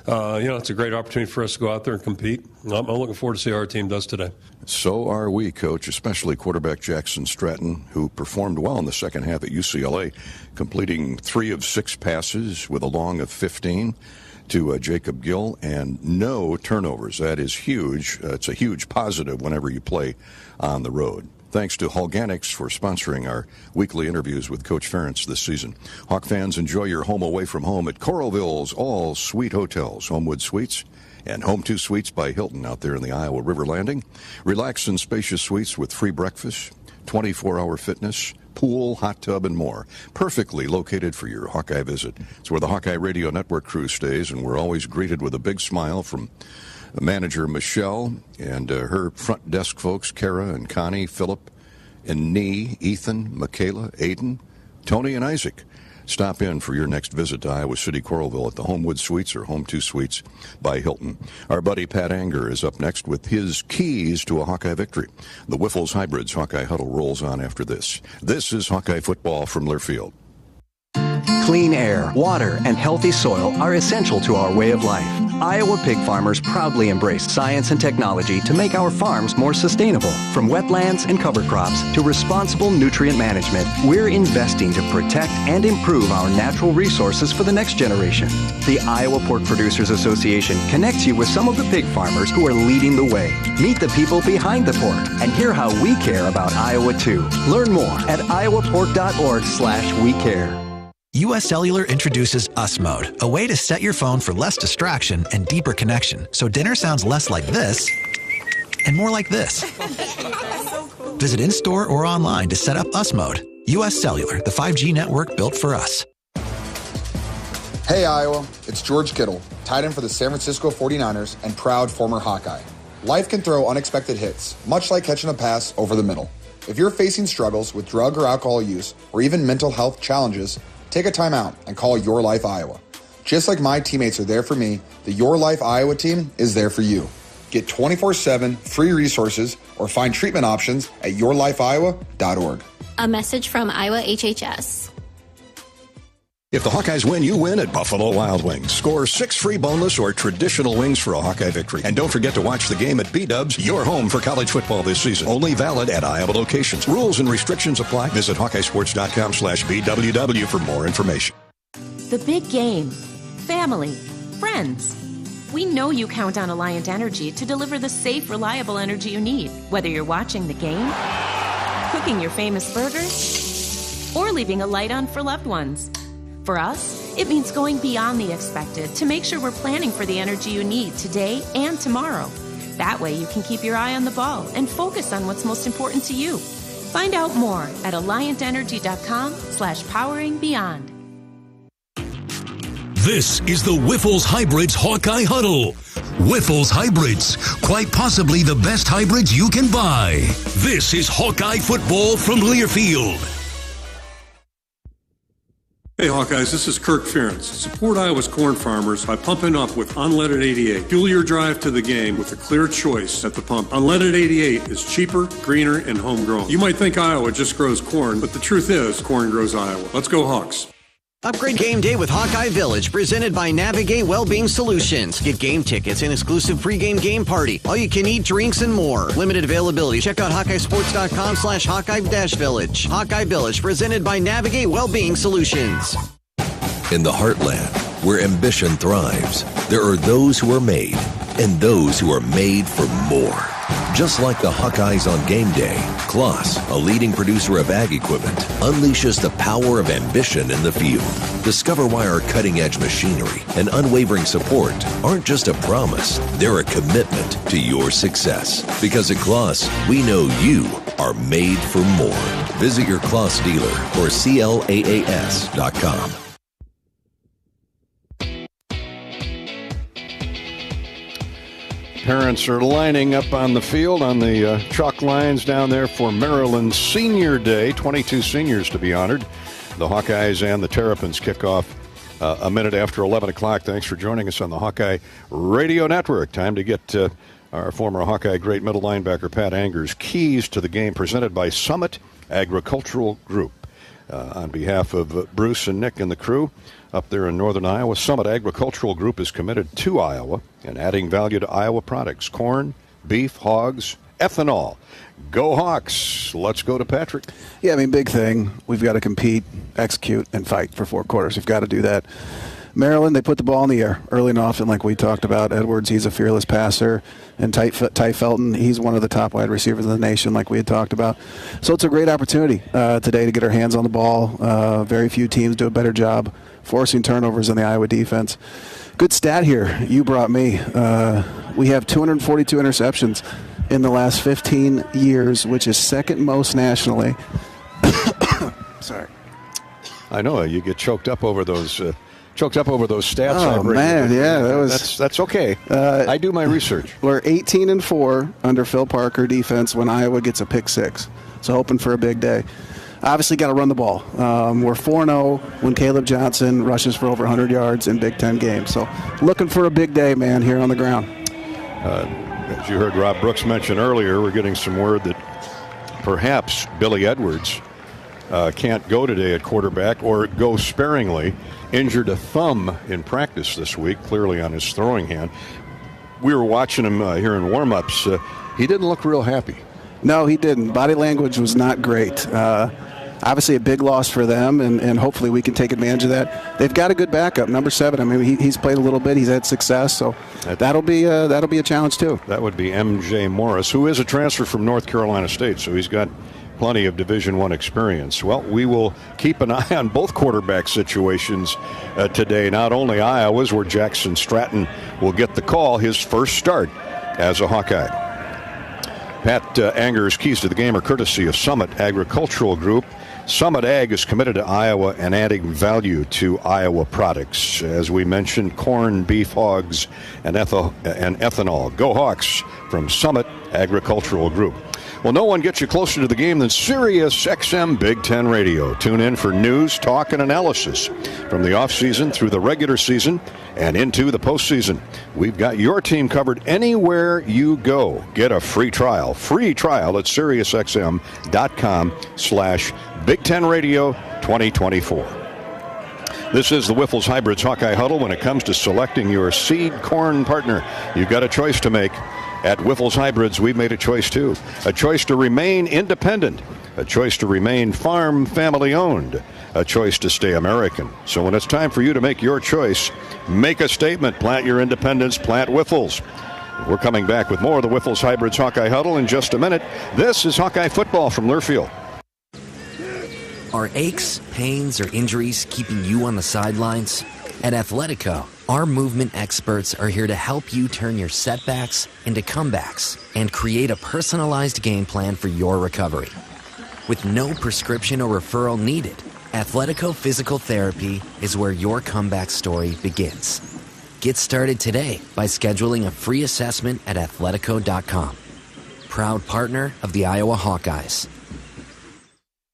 S9: it's a great opportunity for us to go out there and compete. I'm looking forward to see how our team does today.
S3: So are we, Coach, especially quarterback Jackson Stratton, who performed well in the second half at UCLA, completing 3 of 6 passes with a long of 15 to Jacob Gill and no turnovers. That is huge. It's a huge positive whenever you play on the road. Thanks to Hawkeyes for sponsoring our weekly interviews with Coach Ferentz this season. Hawk fans, enjoy your home away from home at Coralville's All Suite Hotels, Homewood Suites, and Home 2 Suites by Hilton out there in the Iowa River Landing. Relax in spacious suites with free breakfast, 24-hour fitness, pool, hot tub, and more. Perfectly located for your Hawkeye visit. It's where the Hawkeye Radio Network crew stays, and we're always greeted with a big smile from manager Michelle and her front desk folks, Kara and Connie, Philip and Nee, Ethan, Michaela, Aiden, Tony, and Isaac. Stop in for your next visit to Iowa City, Coralville at the Homewood Suites or Home 2 Suites by Hilton. Our buddy Pat Anger is up next with his keys to a Hawkeye victory. The Whiffles Hybrids Hawkeye Huddle rolls on after this. This is Hawkeye football from Learfield.
S11: Clean air, water, and healthy soil are essential to our way of life. Iowa pig farmers proudly embrace science and technology to make our farms more sustainable. From wetlands and cover crops to responsible nutrient management, we're investing to protect and improve our natural resources for the next generation. The Iowa Pork Producers Association connects you with some of the pig farmers who are leading the way. Meet the people behind the pork and hear how we care about Iowa too. Learn more at iowapork.org/wecare.
S12: U.S. Cellular introduces US Mode, a way to set your phone for less distraction and deeper connection, so dinner sounds less like this and more like this. Visit in-store or online to set up US Mode. U.S. Cellular, the 5G network built for us.
S13: Hey Iowa, it's George Kittle, tight end for the San Francisco 49ers and proud former Hawkeye. Life can throw unexpected hits, much like catching a pass over the middle. If you're facing struggles with drug or alcohol use or even mental health challenges, take a time out and call Your Life Iowa. Just like my teammates are there for me, the Your Life Iowa team is there for you. Get 24/7 free resources or find treatment options at yourlifeiowa.org.
S14: A message from Iowa HHS.
S3: If the Hawkeyes win, you win at Buffalo Wild Wings. Score 6 free boneless or traditional wings for a Hawkeye victory. And don't forget to watch the game at B-Dubs, your home for college football this season. Only valid at Iowa locations. Rules and restrictions apply. Visit HawkeyeSports.com/BWW for more information.
S19: The big game. Family. Friends. We know you count on Alliant Energy to deliver the safe, reliable energy you need, whether you're watching the game, cooking your famous burgers, or leaving a light on for loved ones. For us, it means going beyond the expected to make sure we're planning for the energy you need today and tomorrow. That way you can keep your eye on the ball and focus on what's most important to you. Find out more at AlliantEnergy.com/poweringbeyond.
S2: This is the Wiffles Hybrids Hawkeye Huddle. Wiffles Hybrids, quite possibly the best hybrids you can buy. This is Hawkeye football from Learfield.
S9: Hey Hawkeyes, this is Kirk Ferentz. Support Iowa's corn farmers by pumping up with Unleaded 88. Fuel your drive to the game with a clear choice at the pump. Unleaded 88 is cheaper, greener, and homegrown. You might think Iowa just grows corn, but the truth is corn grows Iowa. Let's go Hawks.
S1: Upgrade game day with Hawkeye Village, presented by Navigate Wellbeing Solutions. Get game tickets, an exclusive pregame game party, all you can eat drinks, and more. Limited availability. Check out HawkeyeSports.com/Hawkeye-Village. Hawkeye Village, presented by Navigate Wellbeing Solutions.
S5: In the heartland, where ambition thrives, there are those who are made and those who are made for more. Just like the Hawkeyes on game day, Kloss, a leading producer of ag equipment, unleashes the power of ambition in the field. Discover why our cutting-edge machinery and unwavering support aren't just a promise, they're a commitment to your success. Because at Kloss, we know you are made for more. Visit your Kloss dealer or CLAAS.com.
S18: Parents are lining up on the field on the chalk lines down there for Maryland's Senior Day. 22 seniors to be honored. The Hawkeyes and the Terrapins kick off a minute after 11 o'clock. Thanks for joining us on the Hawkeye Radio Network. Time to get our former Hawkeye great middle linebacker Pat Anger's keys to the game, presented by Summit Agricultural Group. On behalf of Bruce and Nick and the crew up there in northern Iowa, Summit Agricultural Group is committed to Iowa and adding value to Iowa products: corn, beef, hogs, ethanol. Go Hawks. Let's go to Patrick.
S17: Yeah, I mean, big thing. We've got to compete, execute, and fight for 4 quarters. We've got to do that. Maryland, they put the ball in the air early and often, like we talked about. Edwards, he's a fearless passer. And Ty Felton, he's one of the top wide receivers in the nation, like we had talked about. So it's a great opportunity today to get our hands on the ball. Very few teams do a better job forcing turnovers in the Iowa defense. Good stat here. You brought me. We have 242 interceptions in the last 15 years, which is second most nationally. Sorry.
S18: I know, you get choked up over those stats.
S17: Oh, man, yeah.
S18: That's okay. I do my research.
S17: We're 18-4 under Phil Parker defense when Iowa gets a pick 6. So hoping for a big day. Obviously got to run the ball. We're 4-0 when Caleb Johnson rushes for over 100 yards in Big Ten games. So looking for a big day, man, here on the ground.
S18: As you heard Rob Brooks mention earlier, we're getting some word that perhaps Billy Edwards can't go today at quarterback, or go sparingly. Injured a thumb in practice this week, clearly on his throwing hand. We were watching him here in warm-ups. He didn't look real happy.
S17: No, he didn't. Body language was not great. Obviously a big loss for them, and hopefully we can take advantage of that. They've got a good backup, number 7. I mean, he's played a little bit. He's had success, so that'll be a challenge too.
S18: That would be M.J. Morris, who is a transfer from North Carolina State, so he's got plenty of Division I experience. Well, we will keep an eye on both quarterback situations today. Not only Iowa's, where Jackson Stratton will get the call, his first start as a Hawkeye. Pat Anger's keys to the game are courtesy of Summit Agricultural Group. Summit Ag is committed to Iowa and adding value to Iowa products. As we mentioned, corn, beef, hogs, and ethanol. Go Hawks from Summit Agricultural Group. Well, no one gets you closer to the game than Sirius XM Big Ten Radio. Tune in for news, talk, and analysis from the offseason through the regular season and into the postseason. We've got your team covered anywhere you go. Get a free trial at SiriusXM.com/Big Ten Radio 2024. This is the Wiffles Hybrids Hawkeye Huddle. When it comes to selecting your seed corn partner, you've got a choice to make. At Wiffles Hybrids, we've made a choice too. A choice to remain independent. A choice to remain farm family owned. A choice to stay American. So when it's time for you to make your choice, make a statement. Plant your independence. Plant Wiffles. We're coming back with more of the Wiffles Hybrids Hawkeye Huddle in just a minute. This is Hawkeye football from Learfield.
S21: Are aches, pains, or injuries keeping you on the sidelines? At Athletico, our movement experts are here to help you turn your setbacks into comebacks and create a personalized game plan for your recovery. with no prescription or referral needed. Athletico Physical Therapy is where your comeback story begins. Get started today by scheduling a free assessment at athletico.com. Proud partner of the Iowa Hawkeyes.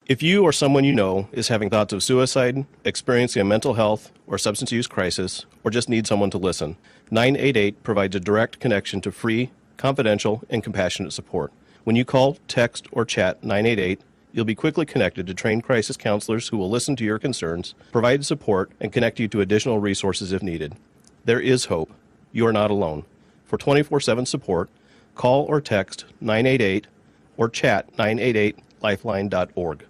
S15: If you or someone you know is having thoughts of suicide, experiencing a mental health or substance use crisis, or just need someone to listen, 988 provides a direct connection to free, confidential, and compassionate support. When you call, text, or chat 988, you'll be quickly connected to trained crisis counselors who will listen to your concerns, provide support, and connect you to additional resources if needed. There is hope. You are not alone. For 24/7 support, call or text 988 or chat 988lifeline.org.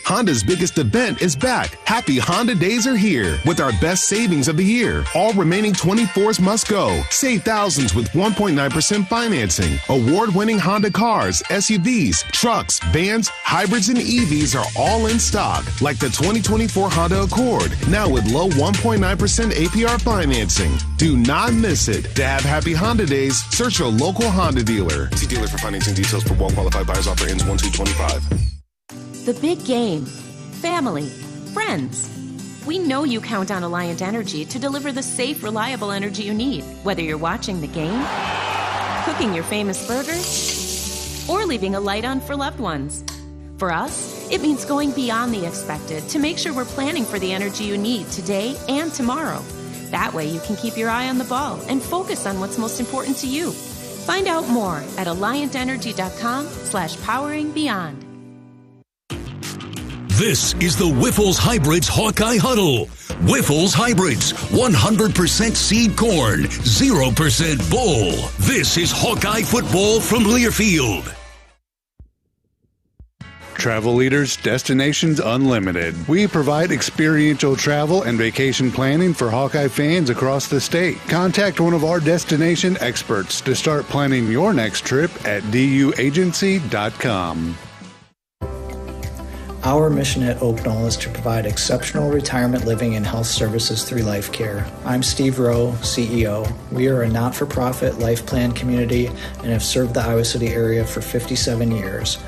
S16: Honda's biggest event is back. Happy Honda Days are here with our best savings of the year. All remaining 24s must go. Save thousands with 1.9% financing. Award-winning Honda cars, SUVs, trucks, vans, hybrids, and EVs are all in stock, like the 2024 Honda Accord, now with low 1.9% APR financing. Do not miss it. To have Happy Honda Days, search your local Honda dealer.
S20: See dealer for financing details for well-qualified buyers. Offer ends 1/2/25.
S19: The big game. Family. Friends. We know you count on Alliant Energy to deliver the safe, reliable energy you need, whether you're watching the game, cooking your famous burgers, or leaving a light on for loved ones. For us, it means going beyond the expected to make sure we're planning for the energy you need today and tomorrow. That way you can keep your eye on the ball and focus on what's most important to you. Find out more at alliantenergy.com/poweringbeyond.
S2: This is the Wiffles Hybrids Hawkeye Huddle. Wiffles Hybrids, 100% seed corn, 0% bull. This is Hawkeye football from Learfield.
S22: Travel Leaders, Destinations Unlimited. We provide experiential travel and vacation planning for Hawkeye fans across the state. Contact one of our destination experts to start planning your next trip at duagency.com.
S23: Our mission at Oak Knoll is to provide exceptional retirement living and health services through Life Care. I'm Steve Rowe, CEO. We are a not-for-profit life plan community and have served the Iowa City area for 57 years.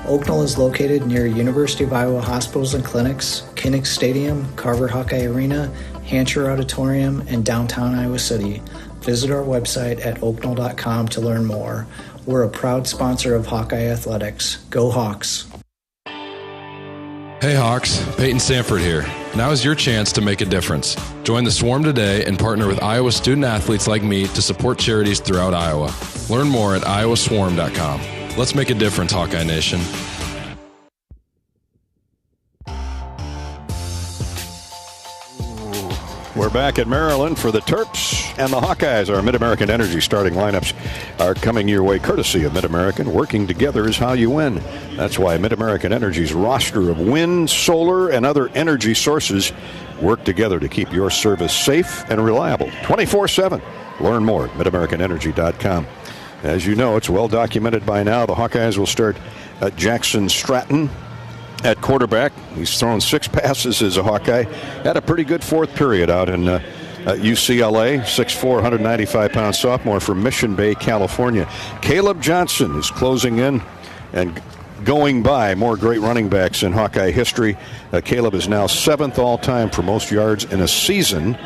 S23: Oak Knoll is located near University of Iowa hospitals and clinics, Kinnick Stadium, Carver Hawkeye Arena, Hancher Auditorium, and downtown Iowa City. Visit our website at oakknoll.com to learn more. We're a proud sponsor of Hawkeye Athletics. Go Hawks!
S24: Hey Hawks, Peyton Sanford here. Now is your chance to make a difference. Join the Swarm today and partner with Iowa student athletes like me to support charities throughout Iowa. Learn more at iowaswarm.com. Let's make a difference, Hawkeye Nation.
S18: We're back at Maryland for the Terps and the Hawkeyes. Our Mid-American Energy starting lineups are coming your way courtesy of Mid-American. Working together is how you win. That's why Mid-American Energy's roster of wind, solar, and other energy sources work together to keep your service safe and reliable 24/7. Learn more at midamericanenergy.com. As you know, it's well documented by now. The Hawkeyes will start Jackson Stratton at quarterback. He's thrown 6 passes as a Hawkeye. Had a pretty good fourth period out in UCLA. 6'4", 195-pound sophomore from Mission Bay, California. Caleb Johnson is closing in and going by more great running backs in Hawkeye history. Caleb is now 7th all-time for most yards in a season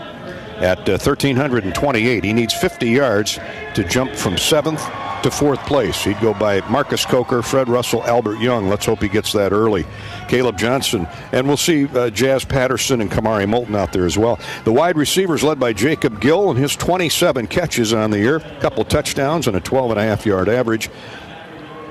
S18: at 1,328. He needs 50 yards to jump from 7th to 4th place. He'd go by Marcus Coker, Fred Russell, Albert Young. Let's hope he gets that early. Caleb Johnson, and we'll see Jazz Patterson and Kamari Moulton out there as well. The wide receivers led by Jacob Gill and his 27 catches on the year, a couple touchdowns and a 12.5-yard average.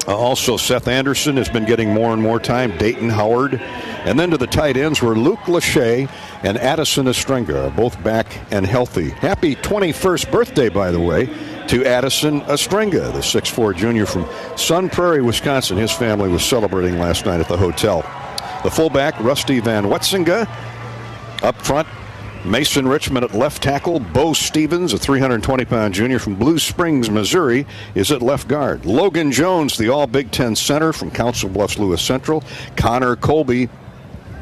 S18: Also, Seth Anderson has been getting more and more time. Dayton Howard. And then to the tight ends were Luke Lachey and Addison Estrenga, both back and healthy. Happy 21st birthday, by the way, to Addison Estrenga, the 6'4 junior from Sun Prairie, Wisconsin. His family was celebrating last night at the hotel. The fullback, Rusty Van Wetzinga. Up front, Mason Richmond at left tackle. Bo Stevens, a 320-pound junior from Blue Springs, Missouri, is at left guard. Logan Jones, the all-Big Ten center from Council Bluffs Lewis Central. Connor Colby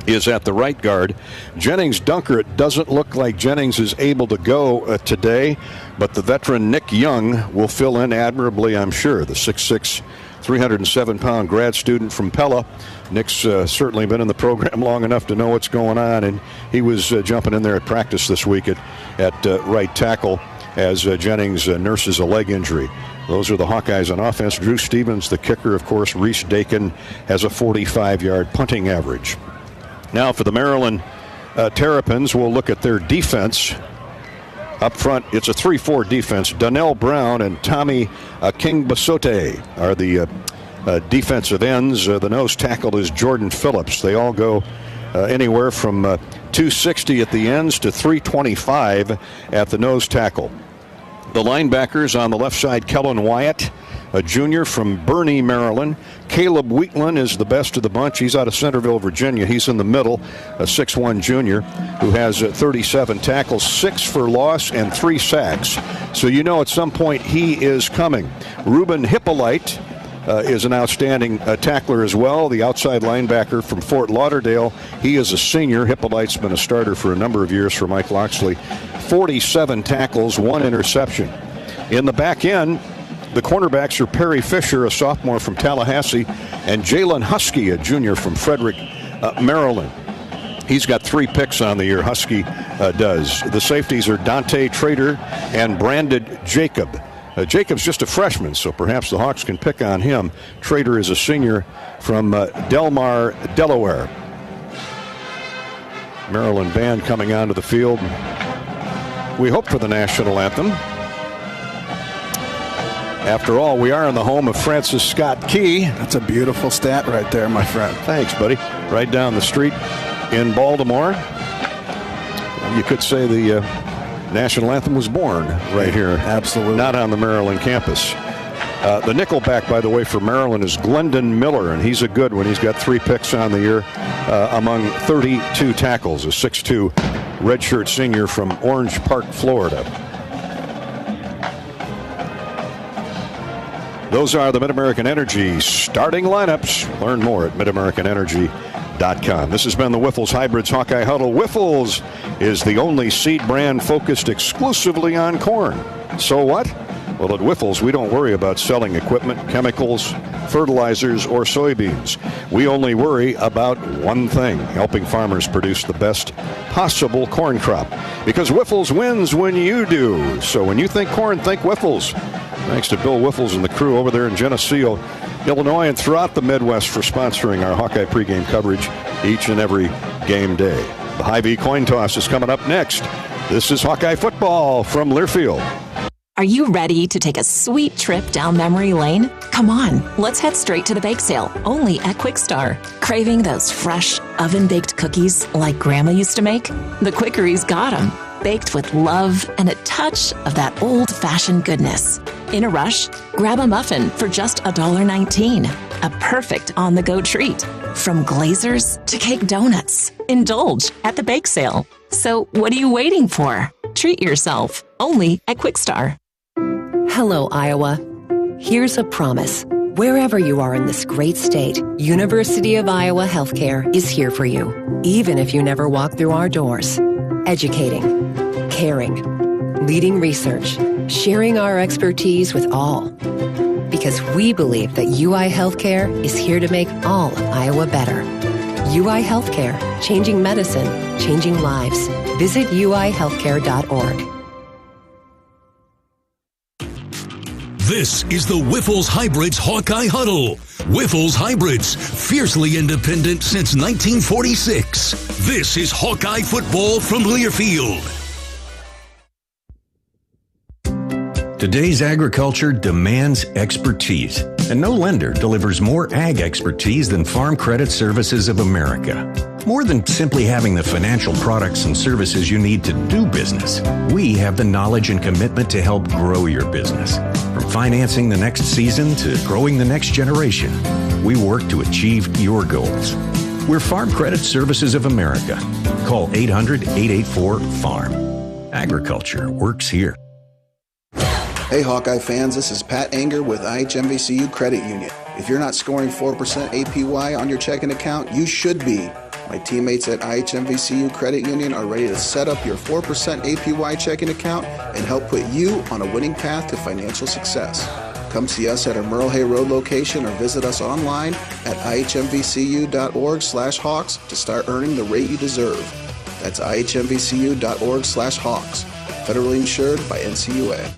S18: is at the right guard. Jennings Dunker, it doesn't look like Jennings is able to go today, but the veteran Nick Young will fill in admirably, I'm sure. The 6'6", 307-pound grad student from Pella. Nick's certainly been in the program long enough to know what's going on, and he was jumping in there at practice this week at right tackle as Jennings nurses a leg injury. Those are the Hawkeyes on offense. Drew Stevens, the kicker, of course. Reese Dakin has a 45-yard punting average. Now for the Maryland Terrapins, we'll look at their defense. Up front, it's a 3-4 defense. Donnell Brown and Tommy Kingbasote are the defensive ends. The nose tackle is Jordan Phillips. They all go anywhere from 260 at the ends to 325 at the nose tackle. The linebackers on the left side, Kellen Wyatt, a junior from Burney, Maryland. Caleb Wheatland is the best of the bunch. He's out of Centerville, Virginia. He's in the middle, a 6'1 junior who has 37 tackles, 6 for loss, and 3 sacks. So you know at some point he is coming. Ruben Hippolyte is an outstanding tackler as well, the outside linebacker from Fort Lauderdale. He is a senior. Hippolyte's been a starter for a number of years for Mike Loxley. 47 tackles, 1 interception. In the back end, the cornerbacks are Perry Fisher, a sophomore from Tallahassee, and Jalen Husky, a junior from Frederick, Maryland. He's got 3 picks on the year, Husky does. The safeties are Dante Trader and Brandon Jacob. Jacob's just a freshman, so perhaps the Hawks can pick on him. Trader is a senior from Delmar, Delaware. Maryland band coming onto the field. We hope for the national anthem. After all, we are in the home of Francis Scott Key.
S17: That's a beautiful stat right there, my friend.
S18: Thanks, buddy. Right down the street in Baltimore. You could say the national anthem was born right here.
S17: Absolutely.
S18: Not on the Maryland campus. The nickelback, by the way, for Maryland is Glendon Miller, and he's a good one. He's got 3 picks on the year among 32 tackles, a 6'2 redshirt senior from Orange Park, Florida. Those are the Mid-American Energy starting lineups. Learn more at midamericanenergy.com. This has been the Whiffles Hybrids Hawkeye Huddle. Whiffles is the only seed brand focused exclusively on corn. So what? Well, at Whiffles, we don't worry about selling equipment, chemicals, fertilizers, or soybeans. We only worry about one thing, helping farmers produce the best possible corn crop. Because Whiffles wins when you do. So when you think corn, think Whiffles. Thanks to Bill Whiffles and the crew over there in Geneseo, Illinois, and throughout the Midwest for sponsoring our Hawkeye pregame coverage each and every game day. The Hy-Vee coin toss is coming up next. This is Hawkeye football from Learfield.
S4: Are you ready to take a sweet trip down memory lane? Come on, let's head straight to the bake sale, only at Quick Star. Craving those fresh, oven-baked cookies like Grandma used to make? The Quickery's got them, baked with love and a touch of that old-fashioned goodness. In a rush? Grab a muffin for just $1.19. A perfect on-the-go treat. From glazers to cake donuts. Indulge at the bake sale. So what are you waiting for? Treat yourself, only at Quick Star.
S6: Hello, Iowa. Here's a promise. Wherever you are in this great state, University of Iowa Healthcare is here for you, even if you never walk through our doors. Educating, caring, leading research, sharing our expertise with all. Because we believe that UI Healthcare is here to make all of Iowa better. UI Healthcare, changing medicine, changing lives. Visit uihealthcare.org.
S2: This is the Whiffles Hybrids Hawkeye Huddle. Whiffles Hybrids, fiercely independent since 1946. This is Hawkeye football from Learfield.
S7: Today's agriculture demands expertise, and no lender delivers more ag expertise than Farm Credit Services of America. More than simply having the financial products and services you need to do business, we have the knowledge and commitment to help grow your business. From financing the next season to growing the next generation, we work to achieve your goals. We're Farm Credit Services of America. Call 800-884-FARM. Agriculture works here.
S10: Hey Hawkeye fans, this is Pat Anger with IHMVCU Credit Union. If you're not scoring 4% APY on your checking account, you should be. My teammates at IHMVCU Credit Union are ready to set up your 4% APY checking account and help put you on a winning path to financial success. Come see us at our Merle Hay Road location or visit us online at ihmvcu.org/Hawks to start earning the rate you deserve. That's ihmvcu.org/Hawks. Federally insured by NCUA.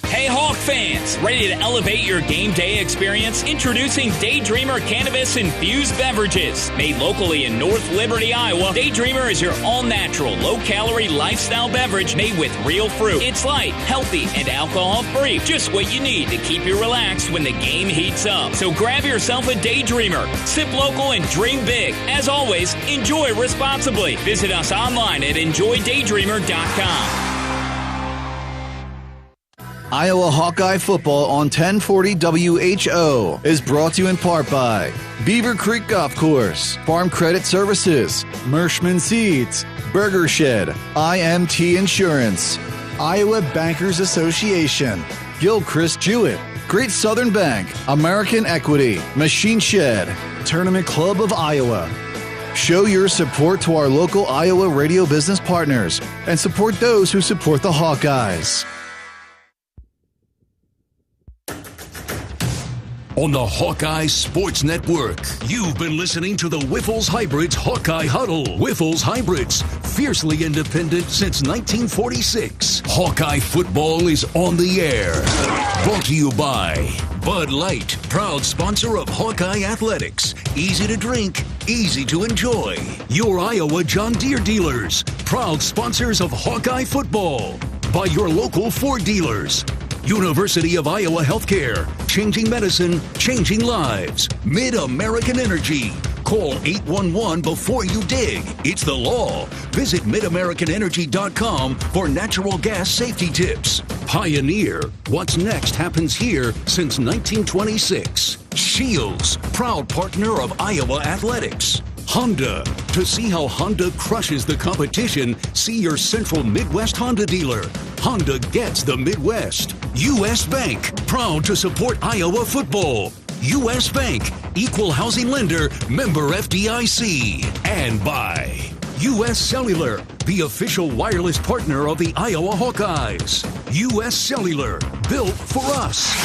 S8: Hey Hawk fans, ready to elevate your game day experience? Introducing Daydreamer Cannabis-infused beverages. Made locally in North Liberty, Iowa, Daydreamer is your all-natural, low-calorie lifestyle beverage made with real fruit. It's light, healthy, and alcohol-free. Just what you need to keep you relaxed when the game heats up. So grab yourself a Daydreamer. Sip local and dream big. As always, enjoy responsibly. Visit us online at enjoydaydreamer.com.
S11: Iowa Hawkeye football on 1040 WHO is brought to you in part by Beaver Creek Golf Course, Farm Credit Services, Mershman Seeds, Burger Shed, IMT Insurance, Iowa Bankers Association, Gilchrist Jewett, Great Southern Bank, American Equity, Machine Shed, Tournament Club of Iowa. Show your support to our local Iowa radio business partners and support those who support the Hawkeyes.
S2: On the Hawkeye Sports Network, you've been listening to the Whiffles Hybrids Hawkeye Huddle. Whiffles Hybrids, fiercely independent since 1946. Hawkeye football is on the air. Brought to you by Bud Light, proud sponsor of Hawkeye Athletics. Easy to drink, easy to enjoy. Your Iowa John Deere dealers, proud sponsors of Hawkeye football. By your local Ford dealers. University of Iowa Healthcare, changing medicine, changing lives. Mid-American Energy. Call 811 before you dig. It's the law. Visit midamericanenergy.com for natural gas safety tips. Pioneer. What's next happens here since 1926. Shields, proud partner of Iowa Athletics. Honda. To see how Honda crushes the competition, see your Central Midwest Honda dealer. Honda gets the Midwest. U.S. Bank, proud to support Iowa football. U.S. Bank, equal housing lender, member FDIC. And by U.S. Cellular, the official wireless partner of the Iowa Hawkeyes. U.S. Cellular, built for us.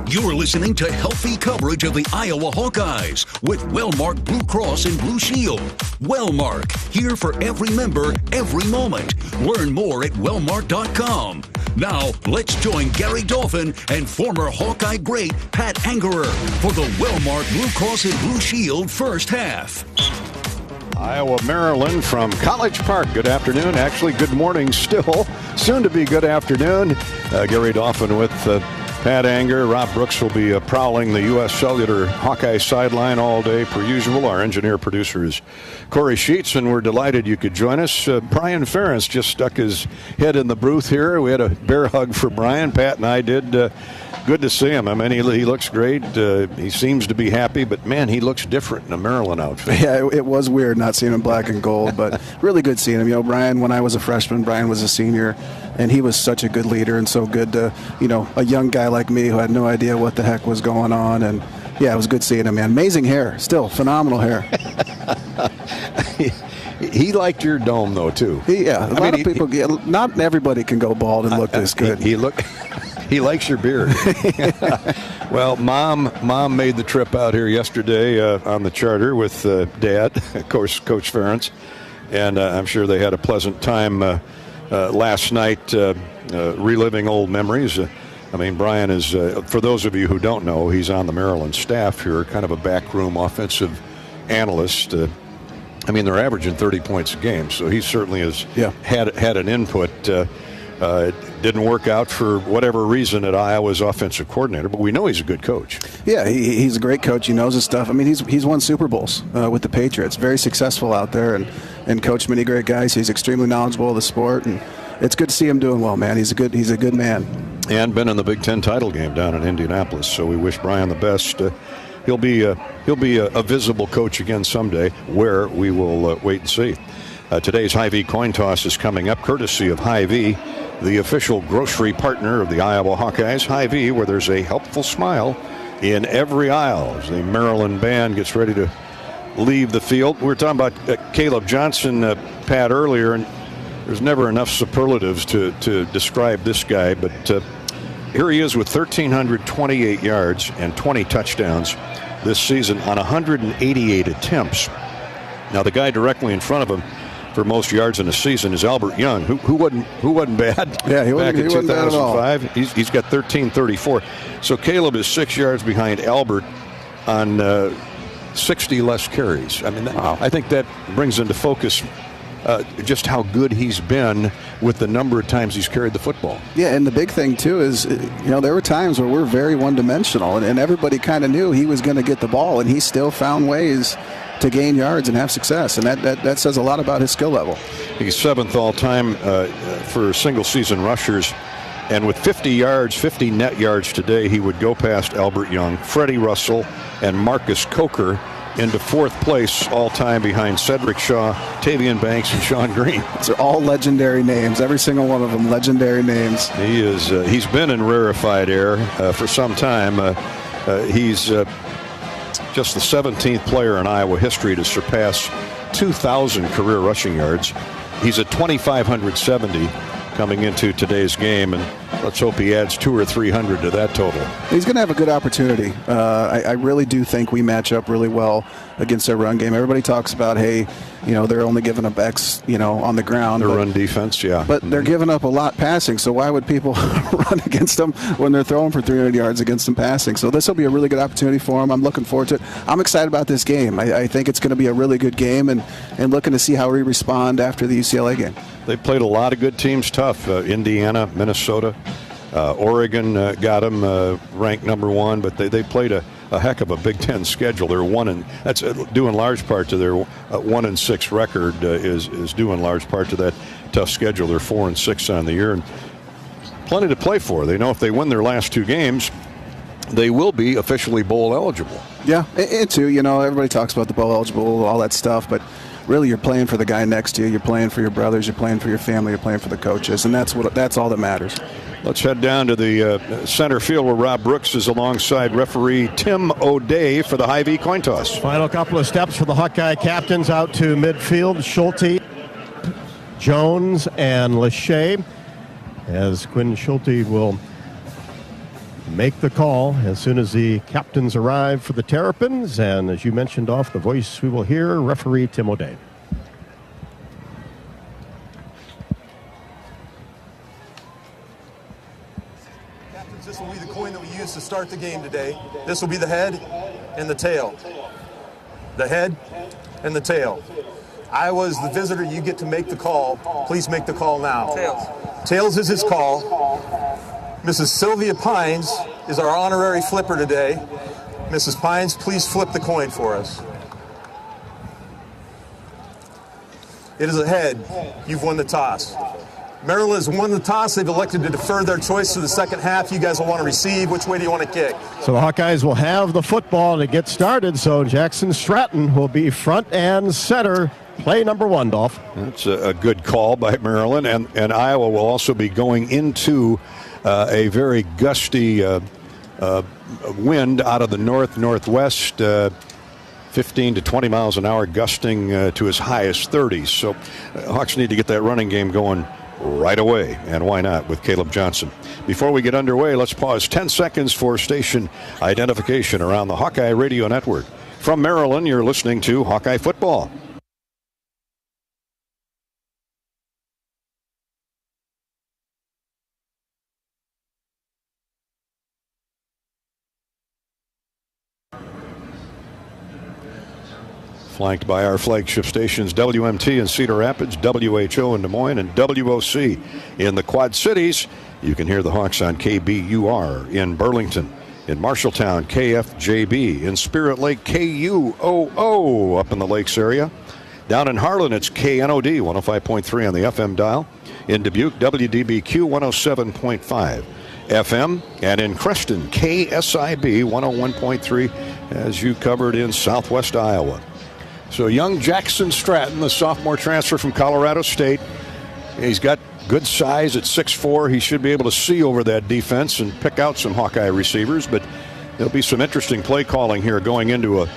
S2: You're listening to healthy coverage of the Iowa Hawkeyes with Wellmark Blue Cross and Blue Shield. Wellmark, here for every member, every moment. Learn more at wellmark.com. Now, let's join Gary Dolphin and former Hawkeye great Pat Angerer for the Wellmark Blue Cross and Blue Shield first half.
S18: Iowa, Maryland from College Park. Good afternoon. Actually, good morning still. Soon to be good afternoon. Gary Dolphin with Pat Anger. Rob Brooks will be prowling the U.S. Cellular Hawkeye sideline all day per usual. Our engineer producer is Corey Sheets, and we're delighted you could join us. Brian Ferentz just stuck his head in the booth here. We had a bear hug for Brian. Pat and I did. Good to see him. I mean, he looks great. He seems to be happy, but man, he looks different in a Maryland outfit.
S17: Yeah, it was weird not seeing him black and gold, but really good seeing him. You know, Brian, when I was a freshman, Brian was a senior, and he was such a good leader and so good to, you know, a young guy like me who had no idea what the heck was going on. And yeah, it was good seeing him, man. Amazing hair, still phenomenal hair.
S18: He liked your dome, though, too.
S17: Yeah, a lot of people, not everybody can go bald and look this good.
S18: He likes your beard. Well, Mom made the trip out here yesterday on the charter with Dad, of course, Coach Ferentz, and I'm sure they had a pleasant time last night reliving old memories. I mean, Brian is, for those of you who don't know, he's on the Maryland staff here, kind of a backroom offensive analyst. I mean, they're averaging 30 points a game, so he certainly has had an input. It didn't work out for whatever reason at Iowa's offensive coordinator, but we know he's a good coach.
S17: Yeah, he's a great coach. He knows his stuff. I mean, he's won Super Bowls with the Patriots. Very successful out there and coached many great guys. He's extremely knowledgeable of the sport, and it's good to see him doing well, man. He's a good man.
S18: And been in the Big Ten title game down in Indianapolis, so we wish Brian the best. He'll be a visible coach again someday. Where we will wait and see. Today's Hy-Vee coin toss is coming up, courtesy of Hy-Vee, the official grocery partner of the Iowa Hawkeyes. Hy-Vee, where there's a helpful smile in every aisle as the Maryland band gets ready to leave the field. We were talking about Caleb Johnson, Pat, earlier, and there's never enough superlatives to describe this guy, but here he is with 1,328 yards and 20 touchdowns this season on 188 attempts. Now, the guy directly in front of him for most yards in a season is Albert Young, who wasn't bad.
S17: Yeah, he
S18: back
S17: wasn't,
S18: in
S17: he wasn't bad at all.
S18: 2005. He's got 1,334. So Caleb is 6 yards behind Albert on 60 less carries. I mean, I think that brings into focus just how good he's been with the number of times he's carried the football.
S17: Yeah, and the big thing, too, is, there were times where we're very one-dimensional, and everybody kind of knew he was going to get the ball, and he still found ways to gain yards and have success, and that says a lot about his skill level.
S18: He's 7th all-time for single-season rushers, and with 50 net yards today, he would go past Albert Young, Freddie Russell, and Marcus Coker into 4th place all-time behind Cedric Shaw, Tavian Banks, and Sean Green.
S17: These are all legendary names, every single one of them legendary names.
S18: He's been in rarefied air for some time. He's just the 17th player in Iowa history to surpass 2,000 career rushing yards. He's at 2,570 coming into today's game, and let's hope he adds 200 or 300 to that total.
S17: He's going to have a good opportunity. I really do think we match up really well against their run game. Everybody talks about, hey, they're only giving up X, on the ground.
S18: Their run defense, yeah.
S17: But they're giving up a lot passing, so why would people run against them when they're throwing for 300 yards against them passing? So this will be a really good opportunity for him. I'm looking forward to it. I'm excited about this game. I think it's going to be a really good game, and looking to see how we respond after the UCLA game.
S18: They played a lot of good teams tough. Indiana, Minnesota, Oregon got them ranked number 1, but they played a heck of a Big Ten schedule. They're that's due in large part to their 1-6 record is due in large part to that tough schedule. They're 4-6 on the year, and plenty to play for. They know if they win their last 2 games, they will be officially bowl eligible.
S17: Yeah, and too, everybody talks about the bowl eligible, all that stuff, but really you're playing for the guy next to you, you're playing for your brothers, you're playing for your family, you're playing for the coaches, and that's all that matters.
S18: Let's head down to the center field where Rob Brooks is alongside referee Tim O'Day for the Hy-Vee coin toss.
S3: Final couple of steps for the Hawkeye captains out to midfield. Schulte, Jones, and Lachey, as Quinn Schulte will make the call as soon as the captains arrive for the Terrapins. And as you mentioned off, the voice we will hear, referee Tim O'Day.
S12: Captains, this will be the coin that we use to start the game today. This will be the head and the tail. The head and the tail. Iowa's the visitor. You get to make the call. Please make the call now. Tails. Tails is his call. Mrs. Sylvia Pines is our honorary flipper today. Mrs. Pines, please flip the coin for us. It is a head. You've won the toss. Maryland has won the toss. They've elected to defer their choice to the second half. You guys will want to receive. Which way do you want to kick?
S3: So the Hawkeyes will have the football to get started. So Jackson Stratton will be front and center. Play number 1, Dolph.
S18: That's a good call by Maryland. And Iowa will also be going into a very gusty wind out of the northwest, 15 to 20 miles an hour, gusting to as high as 30. So Hawks need to get that running game going right away, and why not with Caleb Johnson. Before we get underway, let's pause 10 seconds for station identification around the Hawkeye Radio Network. From Maryland, you're listening to Hawkeye Football. Flanked by our flagship stations WMT in Cedar Rapids, WHO in Des Moines, and WOC in the Quad Cities. You can hear the Hawks on KBUR in Burlington. In Marshalltown, KFJB. In Spirit Lake, KUOO up in the Lakes area. Down in Harlan, it's KNOD 105.3 on the FM dial. In Dubuque, WDBQ 107.5 FM. And in Creston, KSIB 101.3 as you covered in southwest Iowa. So young Jackson Stratton, the sophomore transfer from Colorado State, he's got good size at 6'4". He should be able to see over that defense and pick out some Hawkeye receivers, but there'll be some interesting play calling here going into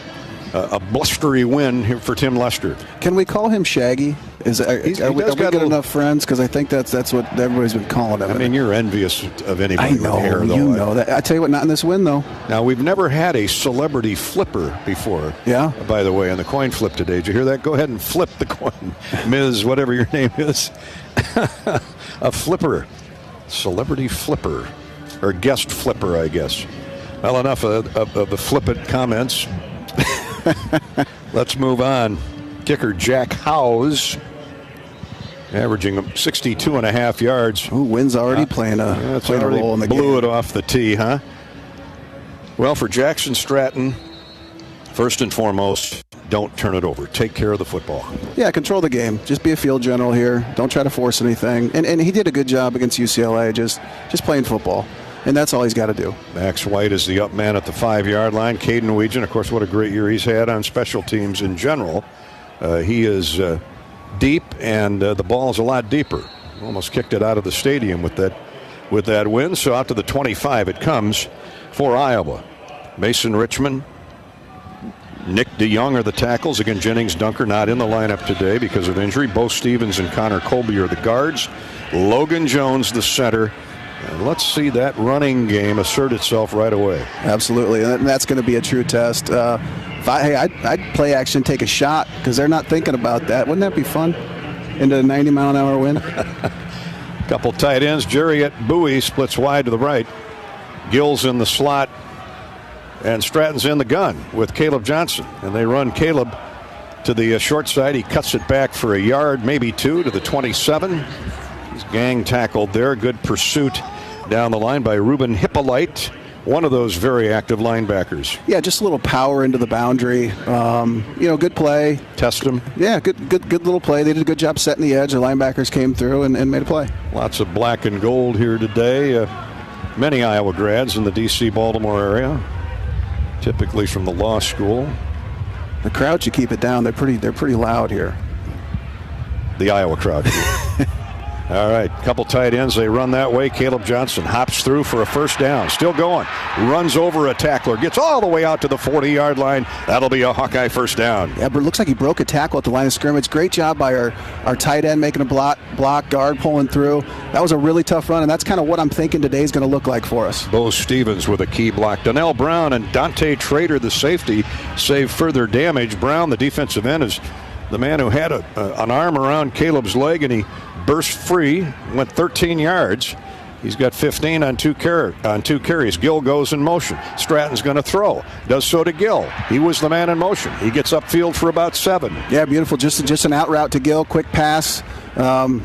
S1: a blustery win here for Tim Lester.
S17: Can we call him Shaggy? Are we good enough friends? Because I think that's what everybody's been calling him.
S1: I mean, you're envious of anybody with hair, though.
S17: You know that. I tell you what, not in this win, though.
S1: Now, we've never had a celebrity flipper before.
S17: Yeah.
S1: By the way, on the coin flip today. Did you hear that? Go ahead and flip the coin, Ms. whatever your name is. A flipper. Celebrity flipper. Or guest flipper, I guess. Well, enough of the flippant comments. Let's move on. Kicker Jack Howes, averaging 62.5 yards.
S17: Ooh, Wynn's already playing a role in the game.
S1: Blew it off the tee, huh? Well, for Jackson Stratton, first and foremost, don't turn it over. Take care of the football.
S17: Yeah, control the game. Just be a field general here. Don't try to force anything. And he did a good job against UCLA, just playing football. And that's all he's got to do.
S1: Max White is the up man at the 5-yard line. Caden Weegan, of course, what a great year he's had on special teams in general. He is deep, and the ball is a lot deeper. Almost kicked it out of the stadium with that win. So out to the 25 it comes for Iowa. Mason Richmond, Nick DeYoung are the tackles. Again, Jennings Dunker not in the lineup today because of injury. Bo Stevens and Connor Colby are the guards. Logan Jones the center. And let's see that running game assert itself right away.
S17: Absolutely, and that's going to be a true test. I'd play action, take a shot, because they're not thinking about that. Wouldn't that be fun? Into a 90-mile-an-hour win?
S1: Couple tight ends. Jerry at Bowie splits wide to the right. Gill's in the slot, and Stratton's in the gun with Caleb Johnson. And they run Caleb to the short side. He cuts it back for a yard, maybe two, to the 27. He's gang tackled there. Good pursuit down the line by Ruben Hippolyte, one of those very active linebackers.
S17: Yeah, just a little power into the boundary. Good play.
S1: Test him.
S17: Yeah, good little play. They did a good job setting the edge. The linebackers came through and made a play.
S1: Lots of black and gold here today. Many Iowa grads in the D.C. Baltimore area, typically from the law school.
S17: The crowd should keep it down. They're pretty loud here.
S1: The Iowa crowd. All right, couple tight ends. They run that way. Caleb Johnson hops through for a first down. Still going. Runs over a tackler. Gets all the way out to the 40-yard line. That'll be a Hawkeye first down.
S17: Yeah, but it looks like he broke a tackle at the line of scrimmage. Great job by our tight end making a block, guard pulling through. That was a really tough run, and that's kind of what I'm thinking today is going to look like for us.
S1: Bo Stevens with a key block. Donnell Brown and Dante Trader, the safety, save further damage. Brown, the defensive end, is the man who had an arm around Caleb's leg, and he burst free, went 13 yards. He's got 15 on two carries. Gill goes in motion. Stratton's going to throw. Does so to Gill. He was the man in motion. He gets upfield for about 7.
S17: Yeah, beautiful. Just an out route to Gill. Quick pass.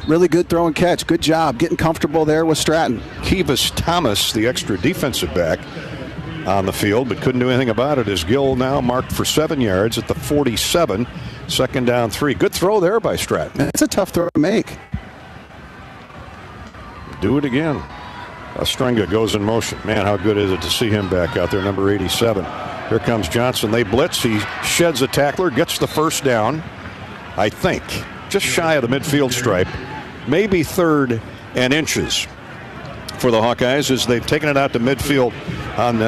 S17: Really good throw and catch. Good job getting comfortable there with Stratton.
S1: Kivas Thomas, the extra defensive back, on the field, but couldn't do anything about it as Gill now marked for 7 yards at the 47. Second down 3. Good throw there by Stratton.
S17: It's a tough throw to make.
S1: Do it again. Ostrenga goes in motion. Man, how good is it to see him back out there, number 87. Here comes Johnson. They blitz. He sheds a tackler, gets the first down, I think, just shy of the midfield stripe. Maybe 3rd and inches for the Hawkeyes as they've taken it out to midfield on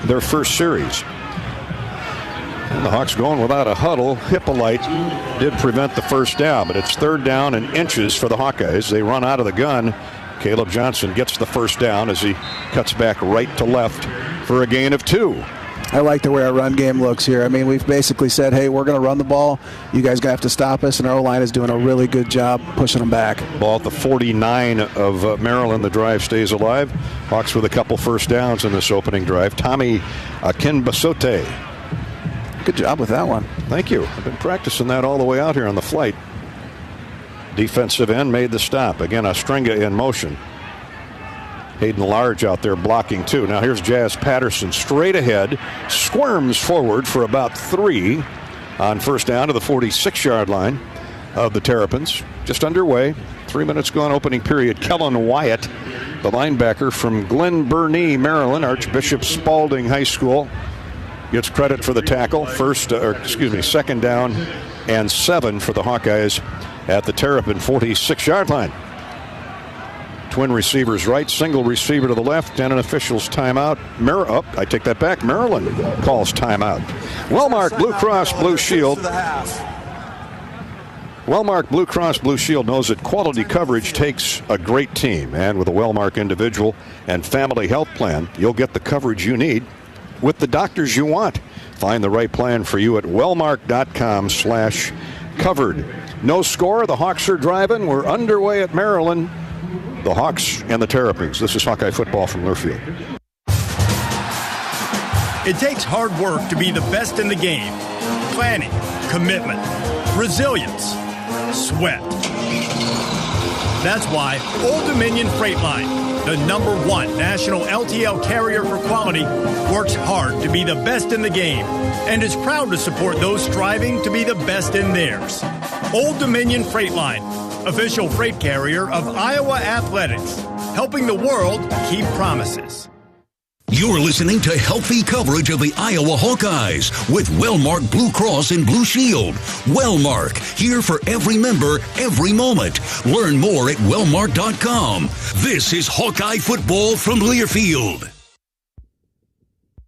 S1: their first series. And the Hawks going without a huddle. Hippolyte did prevent the first down, but it's 3rd down and inches for the Hawkeyes. They run out of the gun. Caleb Johnson gets the first down as he cuts back right to left for a gain of 2.
S17: I like the way our run game looks here. I mean, we've basically said, hey, we're going to run the ball. You guys going to have to stop us, and our O-line is doing a really good job pushing them back.
S1: Ball at the 49 of Maryland. The drive stays alive. Hawks with a couple first downs in this opening drive. Tommy Kinbasote.
S17: Good job with that one.
S1: Thank you. I've been practicing that all the way out here on the flight. Defensive end made the stop. Again, Ostrenga in motion. Hayden Large out there blocking too. Now here's Jazz Patterson straight ahead. Squirms forward for about 3 on first down to the 46-yard line of the Terrapins. Just underway. 3 minutes gone opening period. Kellen Wyatt, the linebacker from Glen Burnie, Maryland, Archbishop Spalding High School, gets credit for the tackle. Second down and 7 for the Hawkeyes at the Terrapin 46-yard line. Twin receivers right, single receiver to the left, and an official's timeout. I take that back. Maryland calls timeout. Wellmark Blue Cross Blue Shield. Wellmark Blue Cross Blue Shield knows that quality coverage takes a great team. And with a Wellmark individual and family health plan, you'll get the coverage you need with the doctors you want. Find the right plan for you at wellmark.com/covered. No score. The Hawks are driving. We're underway at Maryland. The Hawks and the Terrapins. This is Hawkeye football from Learfield.
S5: It takes hard work to be the best in the game. Planning, commitment, resilience, sweat. That's why Old Dominion Freight Line, the #1 national LTL carrier for quality, works hard to be the best in the game and is proud to support those striving to be the best in theirs. Old Dominion Freight Line, official freight carrier of Iowa Athletics, helping the world keep promises.
S2: You're listening to healthy coverage of the Iowa Hawkeyes with Wellmark Blue Cross and Blue Shield. Wellmark, here for every member, every moment. Learn more at wellmark.com. This is Hawkeye football from Learfield.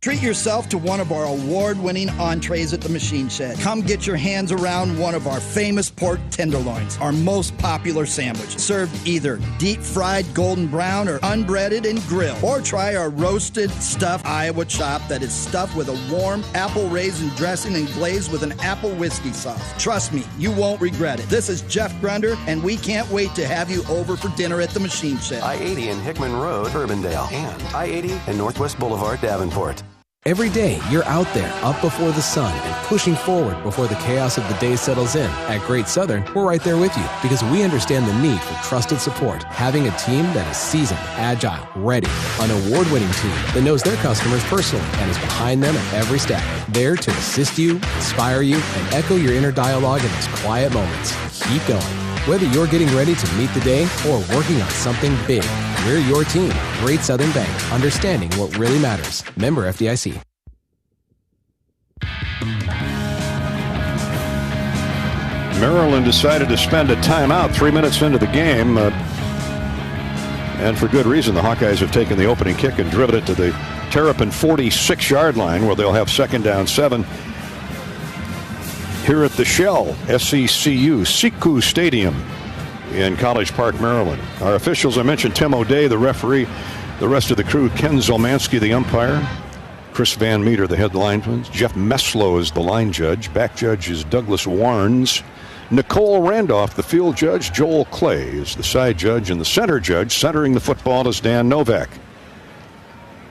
S9: Treat yourself to one of our award-winning entrees at the Machine Shed. Come get your hands around one of our famous pork tenderloins, our most popular sandwich, served either deep-fried golden brown or unbreaded and grilled. Or try our roasted stuffed Iowa chop that is stuffed with a warm apple raisin dressing and glazed with an apple whiskey sauce. Trust me, you won't regret it. This is Jeff Grunder, and we can't wait to have you over for dinner at the Machine Shed.
S13: I-80 in Hickman Road, Urbandale, and I-80 and Northwest Boulevard, Davenport.
S14: Every day, you're out there, up before the sun, and pushing forward before the chaos of the day settles in. At Great Southern, we're right there with you because we understand the need for trusted support. Having a team that is seasoned, agile, ready, an award-winning team that knows their customers personally and is behind them at every step. There to assist you, inspire you, and echo your inner dialogue in those quiet moments. Keep going. Whether you're getting ready to meet the day or working on something big, we're your team. Great Southern Bank, understanding what really matters. Member FDIC.
S1: Maryland decided to spend a timeout 3 minutes into the game. And for good reason. The Hawkeyes have taken the opening kick and driven it to the Terrapin 46-yard line where they'll have 2nd down 7. Here at the Shell, SECU, Siku Stadium in College Park, Maryland. Our officials, I mentioned Tim O'Day, the referee, the rest of the crew, Ken Zolmansky, the umpire, Chris Van Meter, the head linesman, Jeff Meslow is the line judge, back judge is Douglas Warnes, Nicole Randolph, the field judge, Joel Clay is the side judge, and the center judge centering the football is Dan Novak.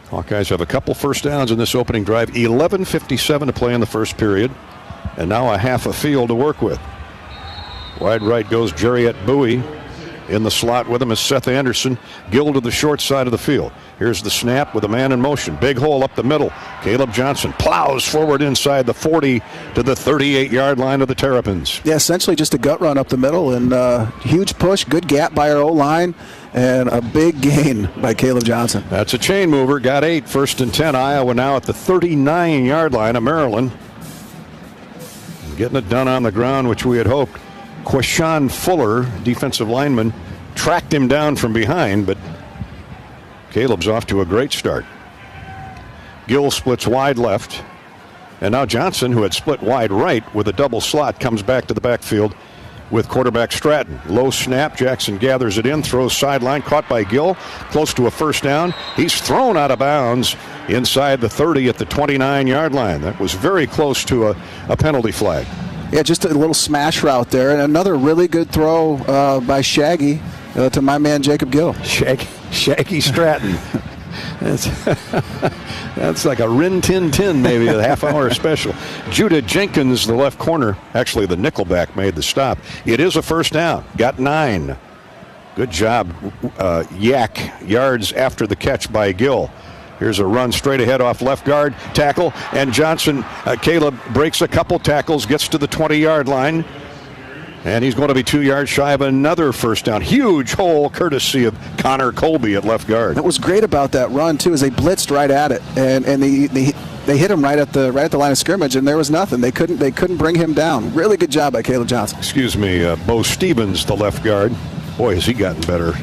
S1: Hawkeyes have a couple first downs in this opening drive, 11:57 to play in the first period. And now a half a field to work with. Wide right goes Jariet Bowie. In the slot with him is Seth Anderson. Gill to the short side of the field. Here's the snap with a man in motion. Big hole up the middle. Caleb Johnson plows forward inside the 40 to the 38-yard line of the Terrapins.
S17: Yeah, essentially just a gut run up the middle and huge push, good gap by our O-line, and a big gain by Caleb Johnson.
S1: That's a chain mover. Got 8. 1st and 10. Iowa now at the 39-yard line of Maryland. Getting it done on the ground, which we had hoped. Quashawn Fuller, defensive lineman, tracked him down from behind, but Caleb's off to a great start. Gill splits wide left, and now Johnson, who had split wide right with a double slot, comes back to the backfield with quarterback Stratton. Low snap, Jackson gathers it in, throws sideline, caught by Gill, close to a first down. He's thrown out of bounds inside the 30 at the 29-yard line. That was very close to a penalty flag.
S17: Yeah, just a little smash route there, and another really good throw by Shaggy to my man Jacob Gill.
S1: Shaggy Stratton. That's like a Rin Tin Tin, maybe a half-hour special. Judah Jenkins, the left corner, actually the nickelback, made the stop. It is a first down. Got 9. Good job, Yak, yards after the catch by Gill. Here's a run straight ahead off left guard, tackle, and Johnson, Caleb breaks a couple tackles, gets to the 20-yard line, and he's going to be 2 yards shy of another first down. Huge hole courtesy of Connor Colby at left guard.
S17: What was great about that run, too, is they blitzed right at it, and they hit him right at the line of scrimmage, and there was nothing. They couldn't bring him down. Really good job by Caleb Johnson.
S1: Excuse me, Bo Stevens, the left guard. Boy, has he gotten better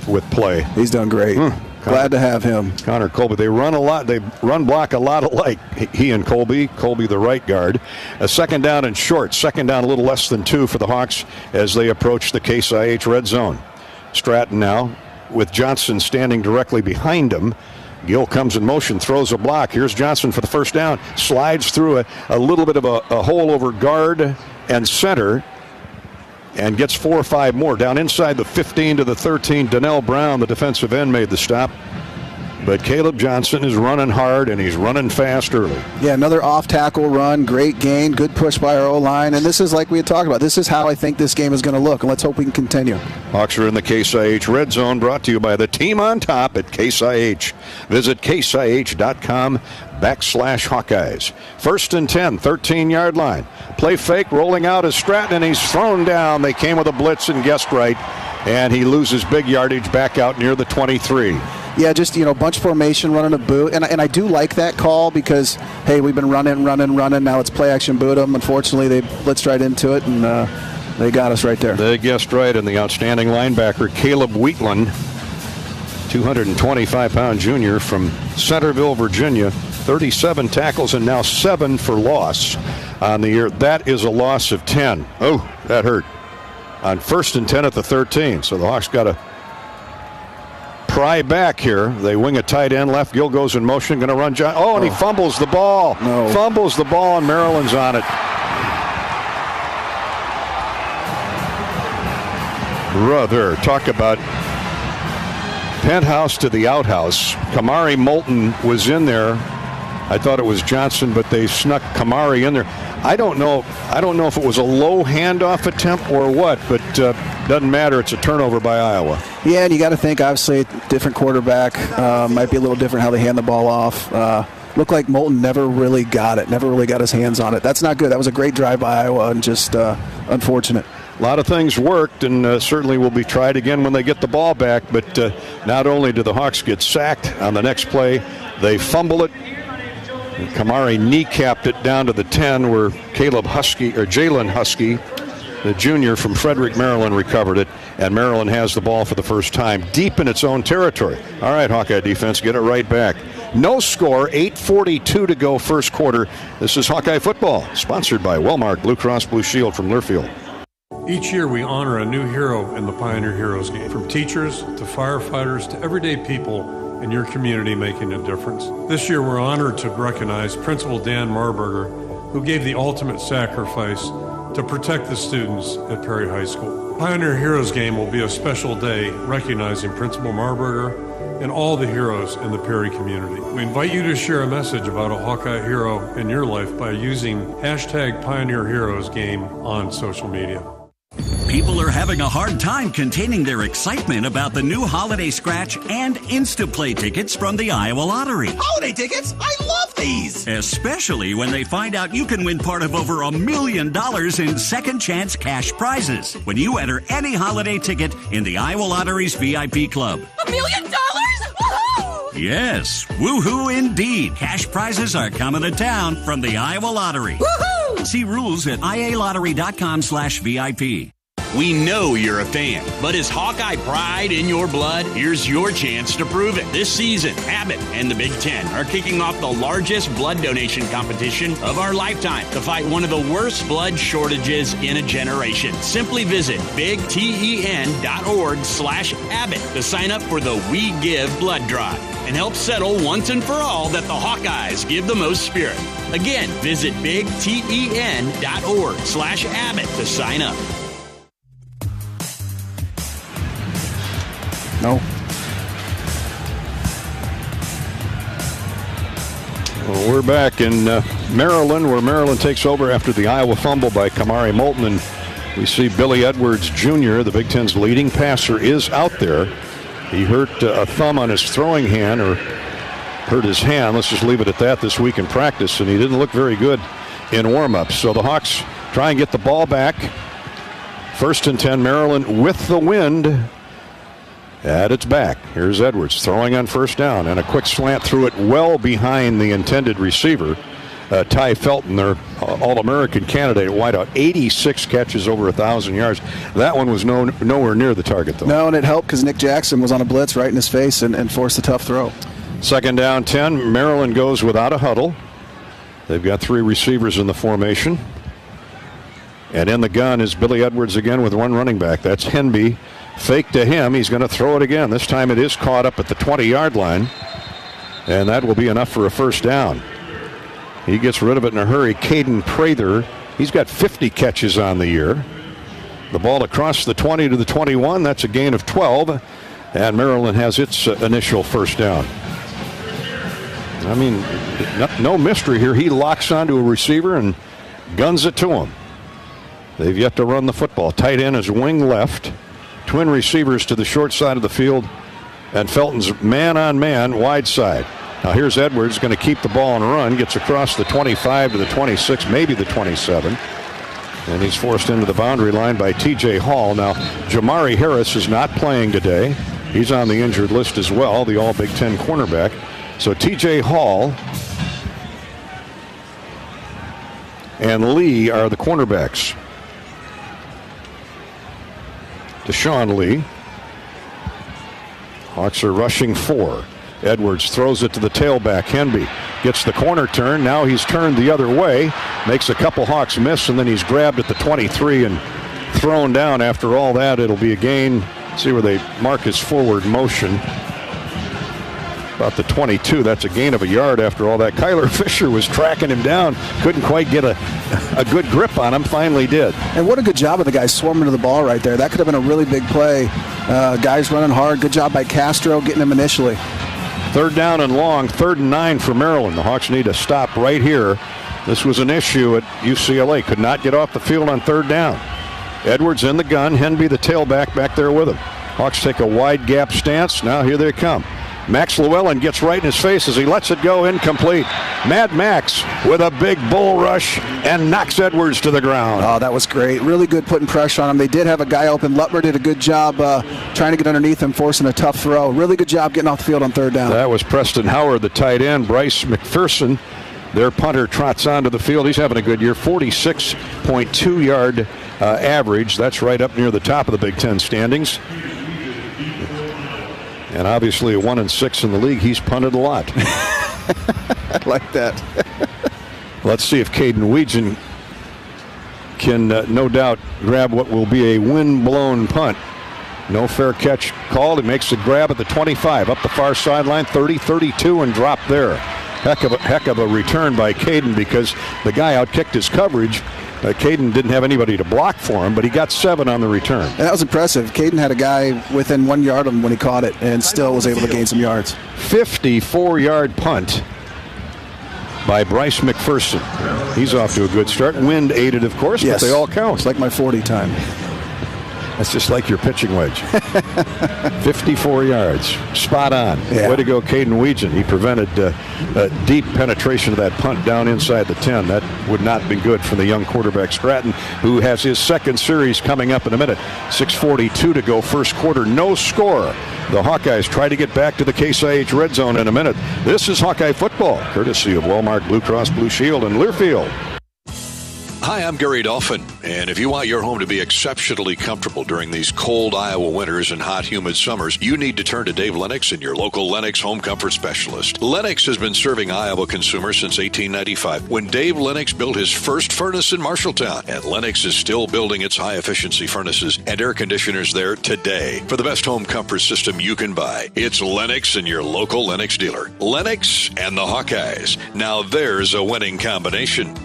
S1: with play.
S17: He's done great. Glad to have him.
S1: Connor Colby. They run a lot. They run block a lot alike. He and Colby. Colby the right guard. A second down and short. Second down a little less than 2 for the Hawks as they approach the Case IH red zone. Stratton now with Johnson standing directly behind him. Gill comes in motion, throws a block. Here's Johnson for the first down. Slides through a little bit of a hole over guard and center. And gets 4 or 5 more. Down inside the 15 to the 13. Donnell Brown, the defensive end, made the stop. But Caleb Johnson is running hard, and he's running fast early.
S17: Yeah, another off-tackle run. Great gain. Good push by our O-line. And this is like we had talked about. This is how I think this game is going to look. And let's hope we can continue.
S1: Hawks are in the Case IH red zone, brought to you by the team on top at Case IH. Visit caseih.com/Hawkeyes. First and 10, 13-yard line. Play fake, rolling out is Stratton, and he's thrown down. They came with a blitz and guessed right. And he loses big yardage back out near the 23.
S17: Yeah, just, bunch formation, running a boot. And I do like that call because, hey, we've been running. Now it's play action boot them. Unfortunately, they blitzed right into it, and they got us right there.
S1: They guessed right, and the outstanding linebacker, Caleb Wheatland, 225-pound junior from Centerville, Virginia, 37 tackles and now 7 for loss on the year. That is a loss of 10. Oh, that hurt. On first and 10 at the 13. So the Hawks got to pry back here. They wing a tight end left. Gill goes in motion, going to run John. Oh, and he fumbles the ball.
S17: No.
S1: Fumbles the ball, and Maryland's on it. Brother, talk about penthouse to the outhouse. Kamari Moulton was in there. I thought it was Johnson, but they snuck Kamari in there. I don't know if it was a low handoff attempt or what, but doesn't matter. It's a turnover by Iowa.
S17: Yeah, and you got to think, obviously, different quarterback. Might be a little different how they hand the ball off. Looked like Moulton never really got it, never really got his hands on it. That's not good. That was a great drive by Iowa, and just unfortunate.
S1: A lot of things worked, and certainly will be tried again when they get the ball back. But not only do the Hawks get sacked on the next play, they fumble it. And Kamari kneecapped it down to the 10, where Jalen Husky, the junior from Frederick, Maryland, recovered it. And Maryland has the ball for the first time deep in its own territory. All right, Hawkeye defense, get it right back. No score, 8:42 to go first quarter. This is Hawkeye football, sponsored by Wellmark Blue Cross Blue Shield from Learfield.
S15: Each year we honor a new hero in the Pioneer Heroes game. From teachers to firefighters to everyday people in your community making a difference. This year we're honored to recognize Principal Dan Marburger, who gave the ultimate sacrifice to protect the students at Perry High School. Pioneer Heroes game will be a special day recognizing Principal Marburger and all the heroes in the Perry community. We invite you to share a message about a Hawkeye hero in your life by using hashtag Pioneer Heroes game on social media.
S16: People are having a hard time containing their excitement about the new Holiday Scratch and Instaplay tickets from the Iowa Lottery.
S20: Holiday tickets? I love these!
S16: Especially when they find out you can win part of over $1 million in second chance cash prizes when you enter any holiday ticket in the Iowa Lottery's VIP club.
S20: $1 million? Woohoo!
S16: Yes, woohoo indeed. Cash prizes are coming to town from the Iowa Lottery.
S20: Woohoo!
S16: See rules at ialottery.com/VIP.
S8: We know you're a fan, but is Hawkeye pride in your blood? Here's your chance to prove it. This season, Abbott and the Big Ten are kicking off the largest blood donation competition of our lifetime to fight one of the worst blood shortages in a generation. Simply visit bigten.org/Abbott to sign up for the We Give blood drive and help settle once and for all that the Hawkeyes give the most spirit. Again, visit bigten.org/Abbott to sign up.
S17: No.
S1: Well, we're back in Maryland, where Maryland takes over after the Iowa fumble by Kamari Moulton. And we see Billy Edwards Jr., the Big Ten's leading passer, is out there. He hurt a thumb on his throwing hand, or hurt his hand. Let's just leave it at that this week in practice. And he didn't look very good in warm-ups. So the Hawks try and get the ball back. First and 10, Maryland with the wind at its back. Here's Edwards throwing on first down, and a quick slant through it well behind the intended receiver. Ty Felton, their All-American candidate at wideout. 86 catches over 1,000 yards. That one was nowhere near the target, though.
S17: No, and it helped because Nick Jackson was on a blitz right in his face and forced a tough throw.
S1: Second down, 10. Maryland goes without a huddle. They've got 3 receivers in the formation. And in the gun is Billy Edwards again with one running back. That's Henby. Fake to him. He's going to throw it again. This time it is caught up at the 20-yard line. And that will be enough for a first down. He gets rid of it in a hurry. Caden Prather, he's got 50 catches on the year. The ball across the 20 to the 21. That's a gain of 12. And Maryland has its initial first down. I mean, no mystery here. He locks onto a receiver and guns it to him. They've yet to run the football. Tight end is wing left. Twin receivers to the short side of the field. And Felton's man-on-man wide side. Now here's Edwards, going to keep the ball and run. Gets across the 25 to the 26, maybe the 27. And he's forced into the boundary line by T.J. Hall. Now, Jamari Harris is not playing today. He's on the injured list as well, the All-Big Ten cornerback. So T.J. Hall and Lee are the cornerbacks. Deshaun Lee. Hawks are rushing 4. Edwards throws it to the tailback. Henby gets the corner turn. Now he's turned the other way. Makes a couple Hawks miss, and then he's grabbed at the 23 and thrown down. After all that, it'll be a gain. See where they mark his forward motion. About the 22. That's a gain of a yard after all that. Kyler Fisher was tracking him down. Couldn't quite get a good grip on him. Finally did.
S17: And what a good job of the guys swarming to the ball right there. That could have been a really big play. Guys running hard. Good job by Castro getting him initially.
S1: Third down and long. 3rd and 9 for Maryland. The Hawks need to stop right here. This was an issue at UCLA. Could not get off the field on 3rd down. Edwards in the gun. Henby, the tailback, back there with him. Hawks take a wide gap stance. Now here they come. Max Llewellyn gets right in his face as he lets it go incomplete. Mad Max with a big bull rush and knocks Edwards to the ground.
S17: Oh, that was great. Really good putting pressure on him. They did have a guy open. Lutmer did a good job trying to get underneath him, forcing a tough throw. Really good job getting off the field on 3rd down.
S1: That was Preston Howard, the tight end. Bryce McPherson, their punter, trots onto the field. He's having a good year. 46.2 yard average. That's right up near the top of the Big Ten standings. And obviously a 1-6 in the league. He's punted a lot.
S17: I like that.
S1: Let's see if Caden Weegan can no doubt grab what will be a wind-blown punt. No fair catch called. He makes the grab at the 25, up the far sideline, 30-32, and dropped there. Heck of a return by Caden because the guy outkicked his coverage. Caden didn't have anybody to block for him, but he got 7 on the return.
S17: And that was impressive. Caden had a guy within 1 yard of him when he caught it and still was able to gain some yards.
S1: 54-yard punt by Bryce McPherson. He's off to a good start. Wind aided, of course,
S17: yes,
S1: but they all count.
S17: It's like my 40 time.
S1: That's just like your pitching wedge. 54 yards. Spot on. Yeah. Way to go, Caden Weegan. He prevented deep penetration of that punt down inside the 10. That would not be good for the young quarterback Stratton, who has his second series coming up in a minute. 6:42 to go, first quarter. No score. The Hawkeyes try to get back to the Case IH red zone in a minute. This is Hawkeye football, courtesy of Walmart Blue Cross Blue Shield and Learfield.
S19: Hi, I'm Gary Dolphin, and if you want your home to be exceptionally comfortable during these cold Iowa winters and hot, humid summers, you need to turn to Dave Lennox and your local Lennox home comfort specialist. Lennox has been serving Iowa consumers since 1895, when Dave Lennox built his first furnace in Marshalltown, and Lennox is still building its high-efficiency furnaces and air conditioners there today. For the best home comfort system you can buy, it's Lennox and your local Lennox dealer. Lennox and the Hawkeyes. Now there's a winning combination.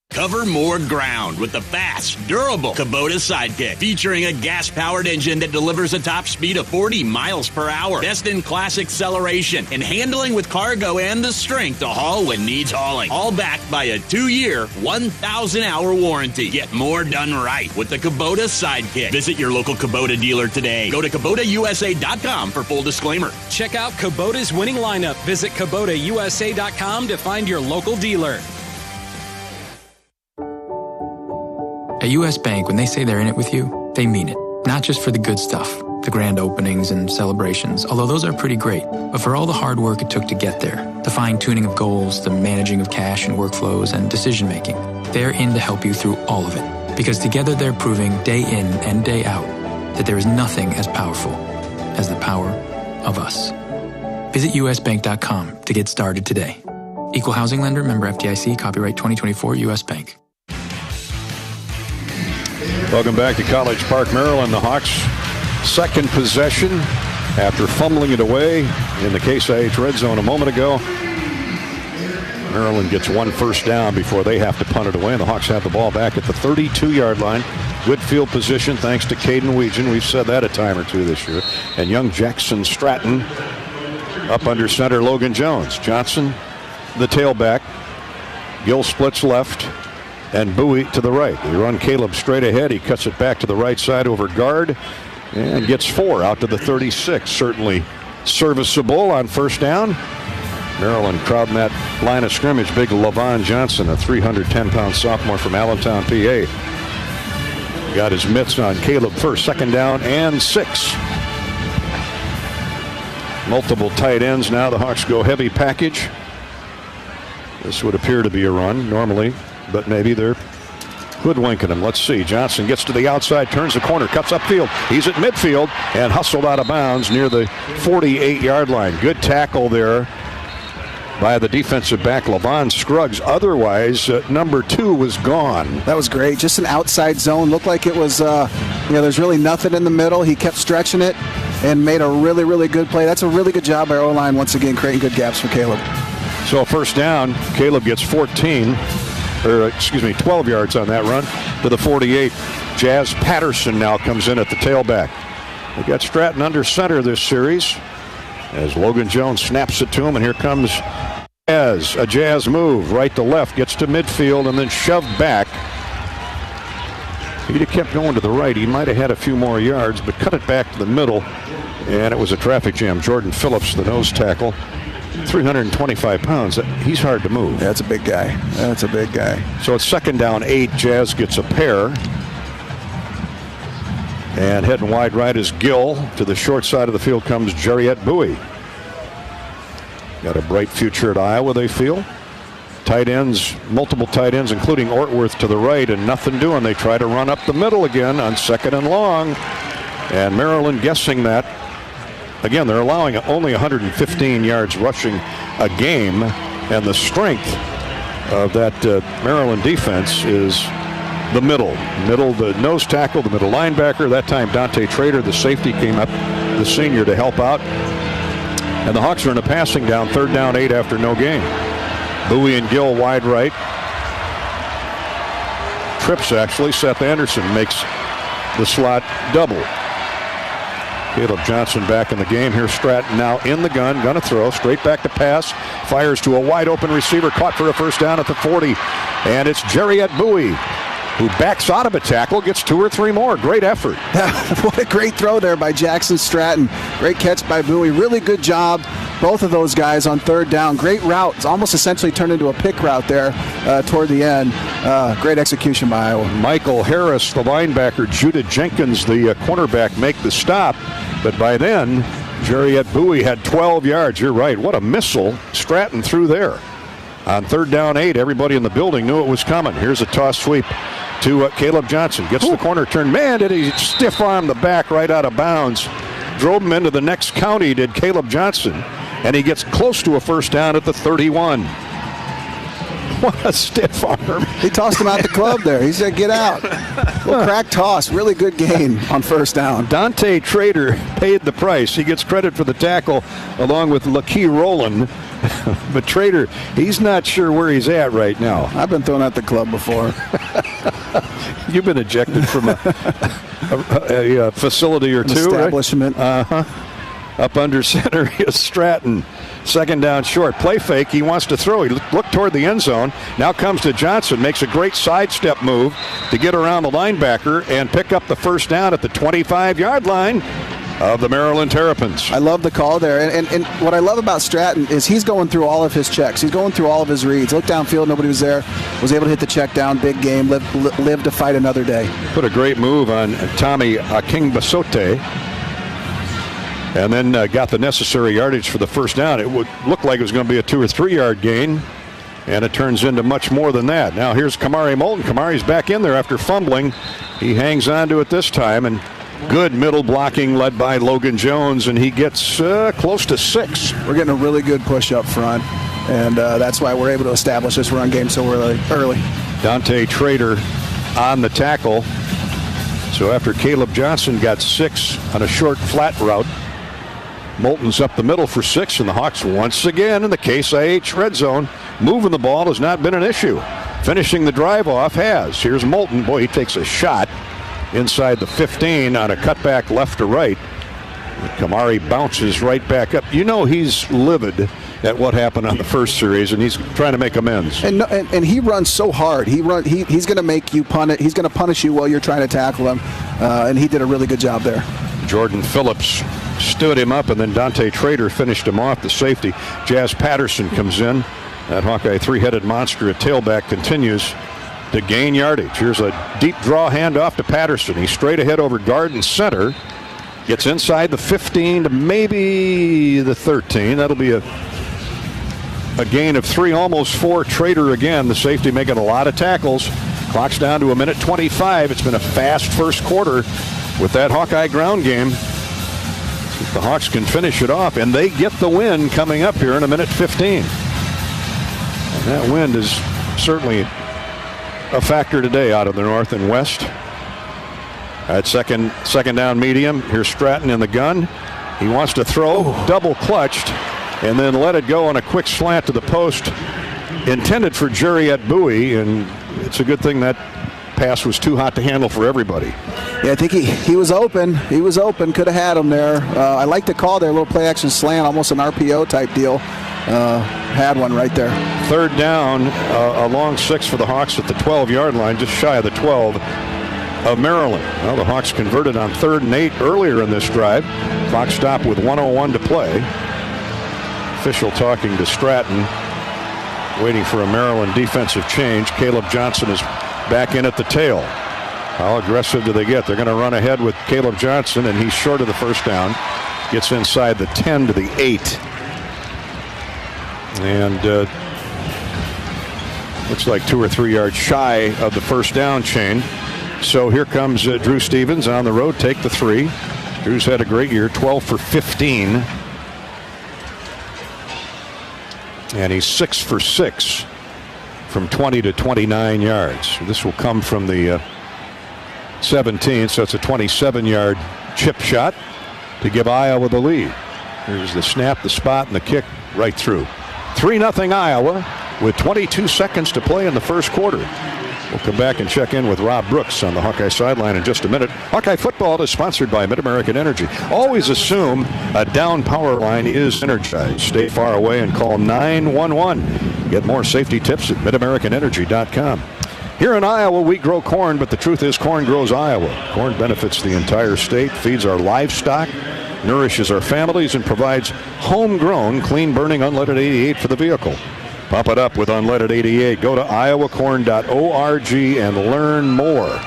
S16: Cover more ground with the fast, durable Kubota Sidekick, featuring a gas-powered engine that delivers a top speed of 40 miles per hour, best-in-class acceleration, and handling with cargo and the strength to haul when needs hauling. All backed by a 2-year, 1,000-hour warranty. Get more done right with the Kubota Sidekick. Visit your local Kubota dealer today. Go to KubotaUSA.com for full disclaimer.
S21: Check out Kubota's winning lineup. Visit KubotaUSA.com to find your local dealer.
S22: At U.S. Bank, when they say they're in it with you, they mean it. Not just for the good stuff,
S4: the grand openings and celebrations, although those are pretty great. But for all the hard work it took to get there, the fine-tuning of goals, the managing of cash and workflows, and decision-making, they're in to help you through all of it. Because together they're proving day in and day out that there is nothing as powerful as the power of us. Visit usbank.com to get started today. Equal housing lender, member FDIC, copyright 2024 U.S. Bank.
S1: Welcome back to College Park, Maryland. The Hawks' second possession after fumbling it away in the Case IH red zone a moment ago. Maryland gets one first down before they have to punt it away, and the Hawks have the ball back at the 32-yard line. Good field position thanks to Caden Weegan. We've said that a time or two this year. And young Jackson Stratton up under center, Logan Jones. Johnson, the tailback. Gill splits left, and Bowie to the right. They run Caleb straight ahead. He cuts it back to the right side over guard and gets 4 out to the 36. Certainly serviceable on first down. Maryland crowding that line of scrimmage. Big Lavon Johnson, a 310-pound sophomore from Allentown, PA. Got his mitts on Caleb first. Second down and 6. Multiple tight ends now. The Hawks go heavy package. This would appear to be a run normally, but maybe they're hoodwinking him. Let's see. Johnson gets to the outside, turns the corner, cuts upfield. He's at midfield and hustled out of bounds near the 48-yard line. Good tackle there by the defensive back, Lavon Scruggs. Otherwise, number 2 was gone.
S17: That was great. Just an outside zone. Looked like it was, there's really nothing in the middle. He kept stretching it and made a really, really good play. That's a really good job by O-line once again, creating good gaps for Caleb.
S1: So first down, Caleb gets 12 yards on that run to the 48. Jazz Patterson now comes in at the tailback. They got Stratton under center this series as Logan Jones snaps it to him, and here comes Jazz. A Jazz move, right to left, gets to midfield, and then shoved back. He'd have kept going to the right. He might have had a few more yards, but cut it back to the middle, and it was a traffic jam. Jordan Phillips, the nose tackle, 325 pounds. He's hard to move.
S17: That's a big guy. That's a big guy.
S1: So it's second down 8. Jazz gets a pair. And heading wide right is Gill. To the short side of the field comes Jariet Bowie. Got a bright future at Iowa, they feel. Tight ends, multiple tight ends, including Ortworth to the right, and nothing doing. They try to run up the middle again on second and long. And Maryland guessing that. Again, they're allowing only 115 yards rushing a game. And the strength of that Maryland defense is the middle, the nose tackle, the middle linebacker. That time Dante Trader, the safety, came up, the senior, to help out. And the Hawks are in a passing down, third down 8 after no gain. Bowie and Gill wide right. Trips actually. Seth Anderson makes the slot double. Caleb Johnson back in the game. Here's Stratton now in the gun, gonna throw, straight back to pass, fires to a wide open receiver, caught for a first down at the 40. And it's Jariet Bowie, who backs out of a tackle, gets 2 or 3 more. Great effort.
S17: What a great throw there by Jackson Stratton. Great catch by Bowie. Really good job, both of those guys on third down. Great route. It's almost essentially turned into a pick route there toward the end. Great execution by Iowa.
S1: Michael Harris, the linebacker, Judah Jenkins, the cornerback, make the stop. But by then, Jariet Bowie had 12 yards. You're right. What a missile Stratton threw there. On third down 8, everybody in the building knew it was coming. Here's a toss sweep to Caleb Johnson. Gets the corner turn. Man, did he stiff arm the back right out of bounds. Drove him into the next county, did Caleb Johnson. And he gets close to a first down at the 31. What a stiff arm.
S17: He tossed him out the club there. He said, get out. Little crack toss. Really good gain on first down.
S1: Dante Trader paid the price. He gets credit for the tackle along with Laquis Rowland. But Trader, he's not sure where he's at right now.
S17: I've been thrown out the club before.
S1: You've been ejected from a facility or two,
S17: establishment.
S1: Right? Up under center is Stratton. Second down short. Play fake. He wants to throw. He looked toward the end zone. Now comes to Johnson. Makes a great sidestep move to get around the linebacker and pick up the first down at the 25-yard line of the Maryland Terrapins.
S17: I love the call there. And what I love about Stratton is he's going through all of his checks. He's going through all of his reads. Looked downfield, nobody was there. Was able to hit the check down. Big game. Live to fight another day.
S1: Put a great move on Tommy Akingbasote. and then got the necessary yardage for the first down. It would look like it was going to be a 2 or 3 yard gain, and it turns into much more than that. Now here's Kamari Moulton. Kamari's back in there after fumbling. He hangs on to it this time, and good middle blocking led by Logan Jones, and he gets close to 6.
S17: We're getting a really good push up front, and that's why we're able to establish this run game so early.
S1: Dante Trader on the tackle. So after Caleb Johnson got 6 on a short flat route, Moulton's up the middle for 6, and the Hawks once again in the Case IH red zone. Moving the ball has not been an issue. Finishing the drive off has. Here's Moulton. Boy, he takes a shot inside the 15 on a cutback left to right. Kamari bounces right back up. You know he's livid at what happened on the first series, and he's trying to make amends.
S17: And he runs so hard. He's going to make you punt it. He's going to punish you while you're trying to tackle him, and he did a really good job there.
S1: Jordan Phillips stood him up, and then Dante Trader finished him off, the safety. Jazz Patterson comes in. That Hawkeye three-headed monster at tailback continues to gain yardage. Here's a deep draw handoff to Patterson. He's straight ahead over guard and center. Gets inside the 15 to maybe the 13. That'll be a gain of 3, almost 4. Trader again, the safety, making a lot of tackles. Clock's down to 1:25. It's been a fast first quarter with that Hawkeye ground game. If the Hawks can finish it off, and they get the win coming up here in 1:15. And that wind is certainly a factor today out of the north and west. At second down medium, here's Stratton in the gun. He wants to throw, double clutched, and then let it go on a quick slant to the post, intended for Jariet Bowie, and it's a good thing that pass was too hot to handle for everybody.
S17: Yeah, I think he was open. He was open, could have had him there. I like the call there, a little play action slant, almost an RPO type deal. Had one right there. Third down, a long 6 for the Hawks at the 12-yard line, just shy of the 12 of Maryland. Well, the Hawks converted on 3rd and 8 earlier in this drive. Clock stopped with 1:01 to play. Official talking to Stratton, waiting for a Maryland defensive change. Caleb Johnson is back in at the tail. How aggressive do they get? They're going to run ahead with Caleb Johnson, and he's short of the first down. Gets inside the 10 to the 8. And looks like 2 or 3 yards shy of the first down chain. So here comes Drew Stevens on the road. Take the 3. Drew's had a great year, 12 for 15. And he's 6 for 6 from 20 to 29 yards. This will come from the 17, so it's a 27-yard chip shot to give Iowa the lead. Here's the snap, the spot, and the kick right through. 3-0 Iowa with 22 seconds to play in the first quarter. We'll come back and check in with Rob Brooks on the Hawkeye sideline in just a minute. Hawkeye football is sponsored by Mid-American Energy. Always assume a down power line is energized. Stay far away and call 911. Get more safety tips at MidAmericanEnergy.com. Here in Iowa, we grow corn, but the truth is corn grows Iowa. Corn benefits the entire state, feeds our livestock, nourishes our families, and provides homegrown, clean-burning unleaded 88 for the vehicle. Pump it up with unleaded 88. Go to iowacorn.org and learn more.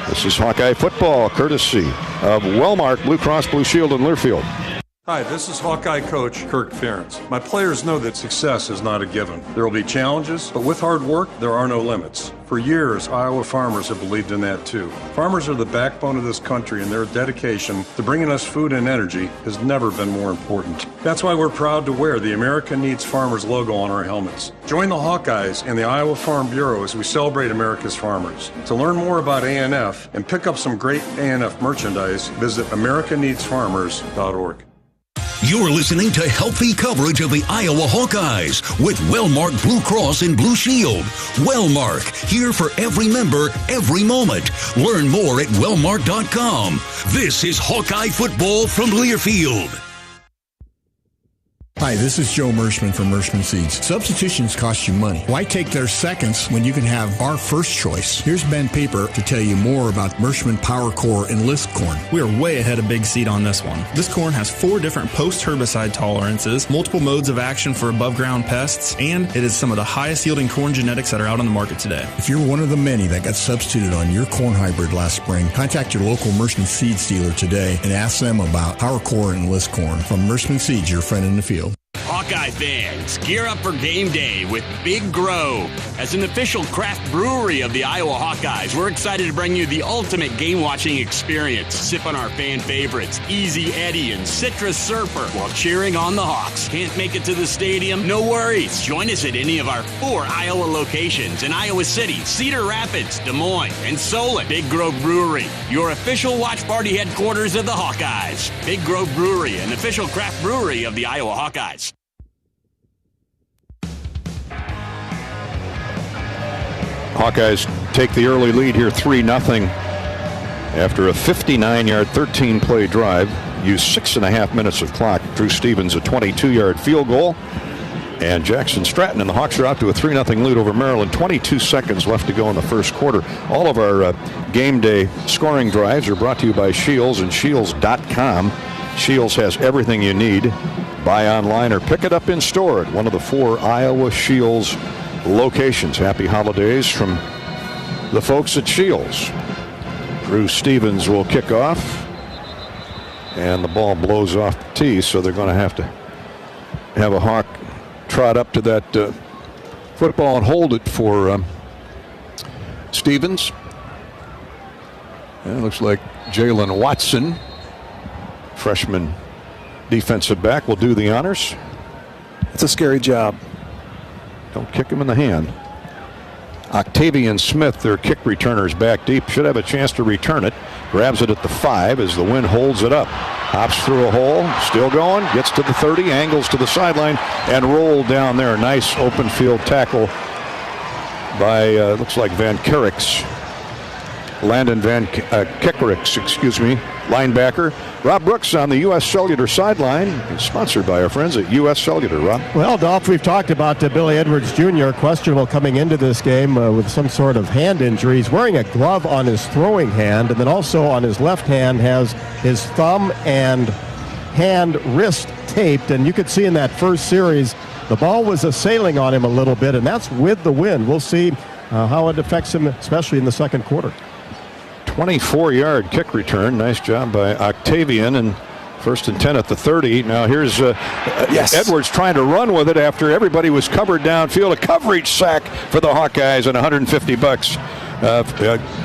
S17: This is Hawkeye football, courtesy of Wellmark Blue Cross Blue Shield in Learfield.
S15: Hi, this is Hawkeye coach Kirk Ferentz. My players know that success is not a given. There will be challenges, but with hard work, there are no limits. For years, Iowa farmers have believed in that too. Farmers are the backbone of this country, and their dedication to bringing us food and energy has never been more important. That's why we're proud to wear the America Needs Farmers logo on our helmets. Join the Hawkeyes and the Iowa Farm Bureau as we celebrate America's farmers. To learn more about ANF and pick up some great ANF merchandise, visit AmericaNeedsFarmers.org.
S2: You're listening to healthy coverage of the Iowa Hawkeyes with Wellmark Blue Cross and Blue Shield. Wellmark, here for every member, every moment. Learn more at wellmark.com. This is Hawkeye football from Learfield.
S6: Hi, this is Joe Mershman from Mershman Seeds. Substitutions cost you money. Why take their seconds when you can have our first choice? Here's Ben Paper to tell you more about Mershman Power Core Enlist corn.
S22: We are way ahead of Big Seed on this one. This corn has 4 different post-herbicide tolerances, multiple modes of action for above-ground pests, and it is some of the highest-yielding corn genetics that are out on the market today.
S6: If you're one of the many that got substituted on your corn hybrid last spring, contact your local Mershman Seeds dealer today and ask them about Power Core Enlist corn. From Mershman Seeds, your friend in the field.
S16: Hawkeye fans, gear up for game day with Big Grove. As an official craft brewery of the Iowa Hawkeyes, we're excited to bring you the ultimate game-watching experience. Sip on our fan favorites, Easy Eddie and Citrus Surfer, while cheering on the Hawks. Can't make it to the stadium? No worries. Join us at any of our 4 Iowa locations in Iowa City, Cedar Rapids, Des Moines, and Solon. Big Grove Brewery, your official watch party headquarters of the Hawkeyes. Big Grove Brewery, an official craft brewery of the Iowa Hawkeyes.
S1: Hawkeyes take the early lead here 3-0 after a 59-yard, 13-play drive. Used 6.5 minutes of clock. Drew Stevens a 22-yard field goal. And Jackson Stratton and the Hawks are out to a 3-0 lead over Maryland. 22 seconds left to go in the first quarter. All of our game day scoring drives are brought to you by Shields and Shields.com. Shields has everything you need. Buy online or pick it up in store at one of the 4 Iowa Shields locations. Happy holidays from the folks at Shields. Drew Stevens will kick off, and the ball blows off the tee, so they're going to have a Hawk trot up to that football and hold it for Stevens. And it looks like Jalen Watson, freshman defensive back, will do the honors.
S17: It's a scary job.
S1: Don't kick him in the hand. Octavian Smith, their kick returner's back deep, should have a chance to return it. Grabs it at the 5 as the wind holds it up. Hops through a hole, still going, gets to the 30, angles to the sideline, and rolled down there. Nice open field tackle by, looks like Van Kerricks. Landon Van Kickericks, linebacker. Rob Brooks on the U.S. Cellular sideline. It's sponsored by our friends at U.S. Cellular. Rob?
S3: Well, Dolph, we've talked about Billy Edwards Jr., questionable coming into this game with some sort of hand injury. He's wearing a glove on his throwing hand, and then also on his left hand has his thumb and hand wrist taped. And you could see in that first series, the ball was assailing on him a little bit, and that's with the wind. We'll see how it affects him, especially in the second quarter.
S1: 24-yard kick return. Nice job by Octavian, and 1st and 10 at the 30. Now here's Edwards trying to run with it after everybody was covered downfield. A coverage sack for the Hawkeyes and $150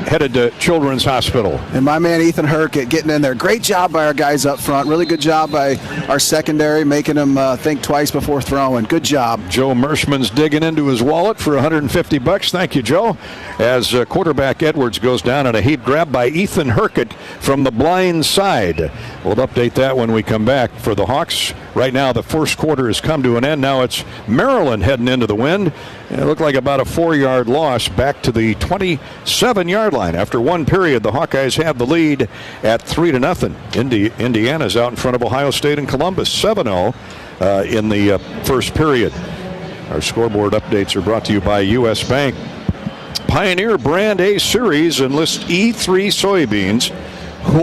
S1: headed to Children's Hospital.
S17: And my man Ethan Herkett getting in there. Great job by our guys up front. Really good job by our secondary, making them think twice before throwing. Good job.
S1: Joe Mershman's digging into his wallet for $150. Thank you, Joe. As quarterback Edwards goes down on a heap grab by Ethan Herkett from the blind side. We'll update that when we come back. For the Hawks, right now the first quarter has come to an end. Now it's Maryland heading into the wind. And it looked like about a 4-yard loss back to the 27-yard line. After one period, the Hawkeyes have the lead at 3-0. Indiana's out in front of Ohio State and Columbus, 7-0 in the first period. Our scoreboard updates are brought to you by U.S. Bank. Pioneer Brand A Series enlist E3 soybeans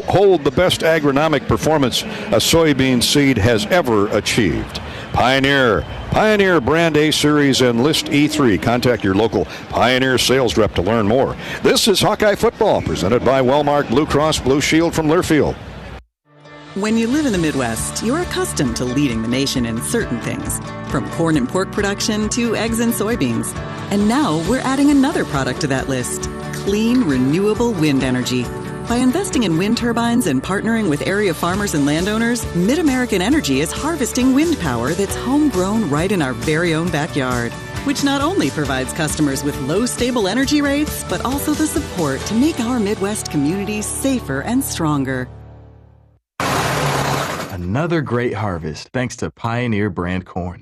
S1: hold the best agronomic performance a soybean seed has ever achieved. Pioneer Brand A Series and List E3. Contact your local Pioneer sales rep to learn more. This is Hawkeye Football, presented by Wellmark Blue Cross Blue Shield from Learfield.
S23: When you live in the Midwest, you're accustomed to leading the nation in certain things, from corn and pork production to eggs and soybeans. And now we're adding another product to that list: clean, renewable wind energy. By investing in wind turbines and partnering with area farmers and landowners, Mid-American Energy is harvesting wind power that's homegrown right in our very own backyard, which not only provides customers with low, stable energy rates, but also the support to make our Midwest communities safer and stronger.
S24: Another great harvest thanks to Pioneer brand corn.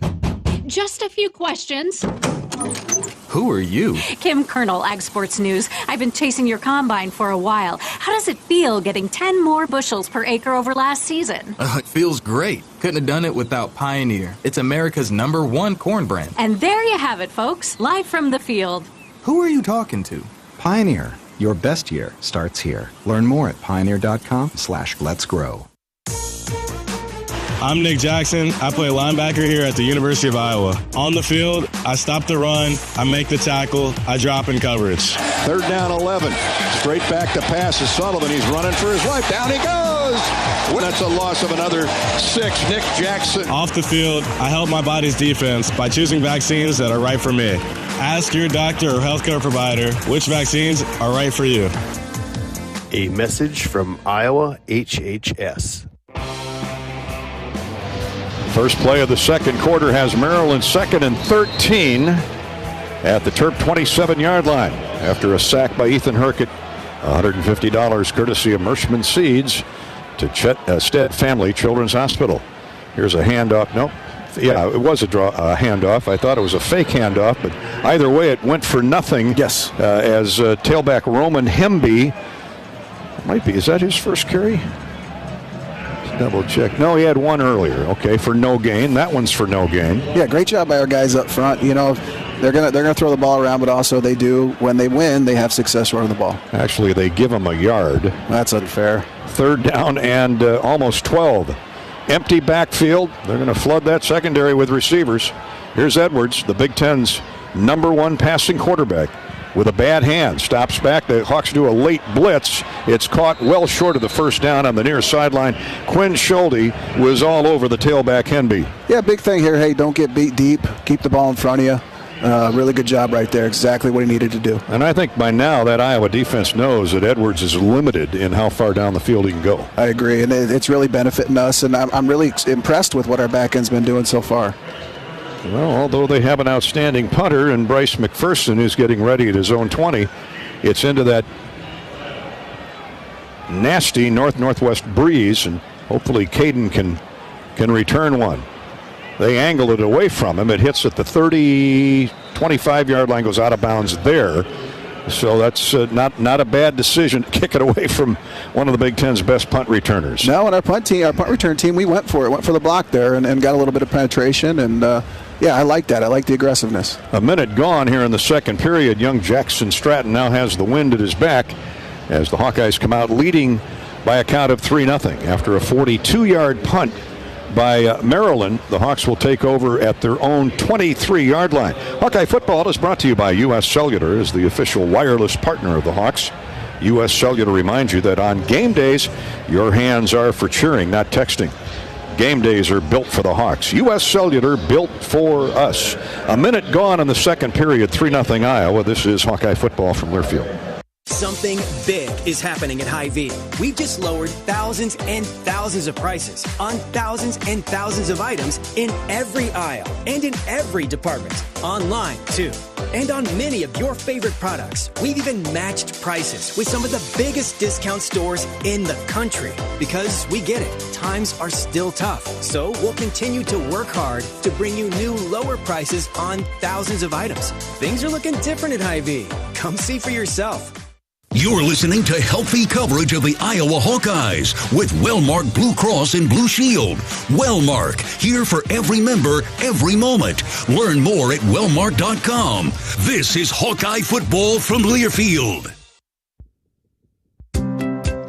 S25: Just a few questions.
S4: Who are you?
S7: Kim Colonel, Ag Sports News. I've been chasing your combine for a while. How does it feel getting 10 more bushels per acre over last season?
S4: It feels great. Couldn't have done it without Pioneer. It's America's #1 corn brand.
S7: And there you have it, folks. Live from the field.
S4: Who are you talking to?
S10: Pioneer. Your best year starts here. Learn more at pioneer.com/letsgrow.
S11: I'm Nick Jackson. I play linebacker here at the University of Iowa. On the field, I stop the run, I make the tackle, I drop in coverage.
S18: 3rd down 11. Straight back to pass is Sullivan. He's running for his life. Down he goes. That's a loss of another 6. Nick Jackson.
S11: Off the field, I help my body's defense by choosing vaccines that are right for me. Ask your doctor or healthcare provider which vaccines are right for you.
S24: A message from Iowa HHS.
S1: First play of the second quarter has Maryland 2nd and 13 at the Terp 27-yard line. After a sack by Ethan Herkett, $150 courtesy of Merschman Seeds to Stead Family Children's Hospital. Here's a handoff. Nope. Yeah, it was a handoff. I thought it was a fake handoff, but either way, it went for nothing.
S17: Yes.
S1: As tailback Roman Hemby, might be, is that his first carry? Double check. No, he had one earlier. Okay, for no gain. That one's for no gain.
S17: Yeah, great job by our guys up front. You know, they're gonna throw the ball around, but also they do, when they win, they have success running the ball.
S1: Actually, they give them a yard.
S17: That's unfair.
S1: 3rd down and almost 12. Empty backfield. They're going to flood that secondary with receivers. Here's Edwards, the Big Ten's #1 passing quarterback. With a bad hand, stops back. The Hawks do a late blitz. It's caught well short of the first down on the near sideline. Quinn Schulte was all over the tailback Henby.
S17: Yeah, big thing here. Hey, don't get beat deep. Keep the ball in front of you. Really good job right there. Exactly what he needed to do.
S1: And I think by now that Iowa defense knows that Edwards is limited in how far down the field he can go.
S17: I agree, and it's really benefiting us, and I'm really impressed with what our back end's been doing so far.
S1: Well, although they have an outstanding punter in Bryce McPherson, who's getting ready at his own 20, it's into that nasty north-northwest breeze, and hopefully Caden can return one. They angle it away from him. It hits at the 25-yard line, goes out of bounds there. So that's not a bad decision to kick it away from one of the Big Ten's best punt returners.
S17: No, and our punt return team, we went for the block there and got a little bit of penetration. And, yeah, I like that. I like the aggressiveness.
S1: A minute gone here in the second period. Young Jackson Stratton now has the wind at his back as the Hawkeyes come out leading by a count of 3-0. After a 42-yard punt by Maryland, the Hawks will take over at their own 23-yard line. Hawkeye football is brought to you by U.S. Cellular as the official wireless partner of the Hawks. U.S. Cellular reminds you that on game days, your hands are for cheering, not texting. Game days are built for the Hawks. U.S. Cellular, built for us. A minute gone in the second period, 3-0 Iowa. This is Hawkeye football from Learfield.
S25: Something big is happening at Hy-Vee. We've just lowered thousands and thousands of prices on thousands and thousands of items in every aisle and in every department. Online, too. And on many of your favorite products. We've even matched prices with some of the biggest discount stores in the country. Because we get it, times are still tough. So we'll continue to work hard to bring you new lower prices on thousands of items. Things are looking different at Hy-Vee. Come see for yourself.
S2: You're listening to healthy coverage of the Iowa Hawkeyes with Wellmark Blue Cross and Blue Shield. Wellmark, here for every member, every moment. Learn more at wellmark.com. This is Hawkeye football from Learfield.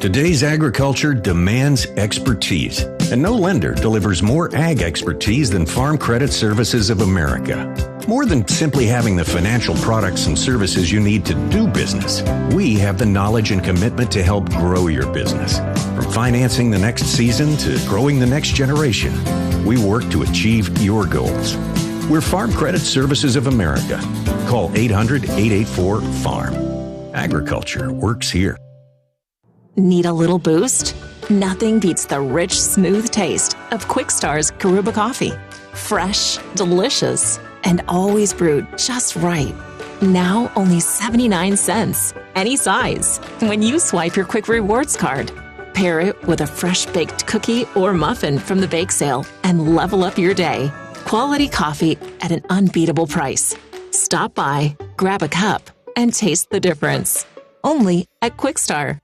S26: Today's agriculture demands expertise, and no lender delivers more ag expertise than Farm Credit Services of America. More than simply having the financial products and services you need to do business, we have the knowledge and commitment to help grow your business. From financing the next season to growing the next generation, we work to achieve your goals. We're Farm Credit Services of America. Call 800-884-FARM. Agriculture works here.
S27: Need a little boost? Nothing beats the rich, smooth taste of Quick Star's Karuba coffee. Fresh, delicious, and always brewed just right. Now only 79 cents. Any size. When you swipe your Quick Rewards card. Pair it with a fresh baked cookie or muffin from the bake sale and level up your day. Quality coffee at an unbeatable price. Stop by grab a cup, and taste the difference. Only at Quickstar.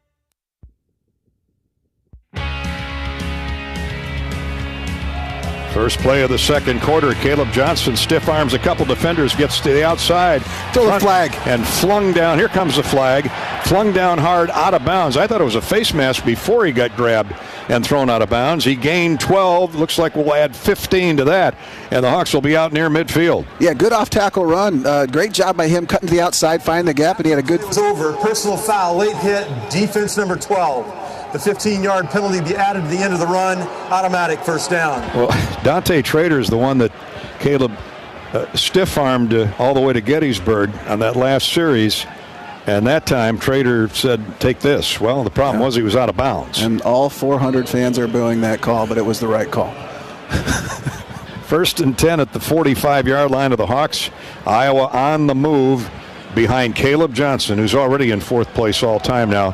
S1: First play of the second quarter, Caleb Johnson stiff arms a couple defenders, gets to the outside.
S17: Throw the flag.
S1: And flung down. Here comes the flag. Flung down hard, out of bounds. I thought it was a face mask before he got grabbed and thrown out of bounds. He gained 12. Looks like we'll add 15 to that. And the Hawks will be out near midfield.
S17: Yeah, good off-tackle run. Great job by him cutting to the outside, finding the gap, and he had a good...
S5: It was over. Personal foul, late hit, defense number 12. The 15-yard penalty be added to the end of the run. Automatic first down.
S1: Well, Dante Trader is the one that Caleb stiff-armed all the way to Gettysburg on that last series. And that time, Trader said, take this. Well, the problem was he was out of bounds.
S17: And all 400 fans are booing that call, but it was the right call.
S1: First and 10 at the 45-yard line of the Hawks. Iowa on the move behind Caleb Johnson, who's already in fourth place all time now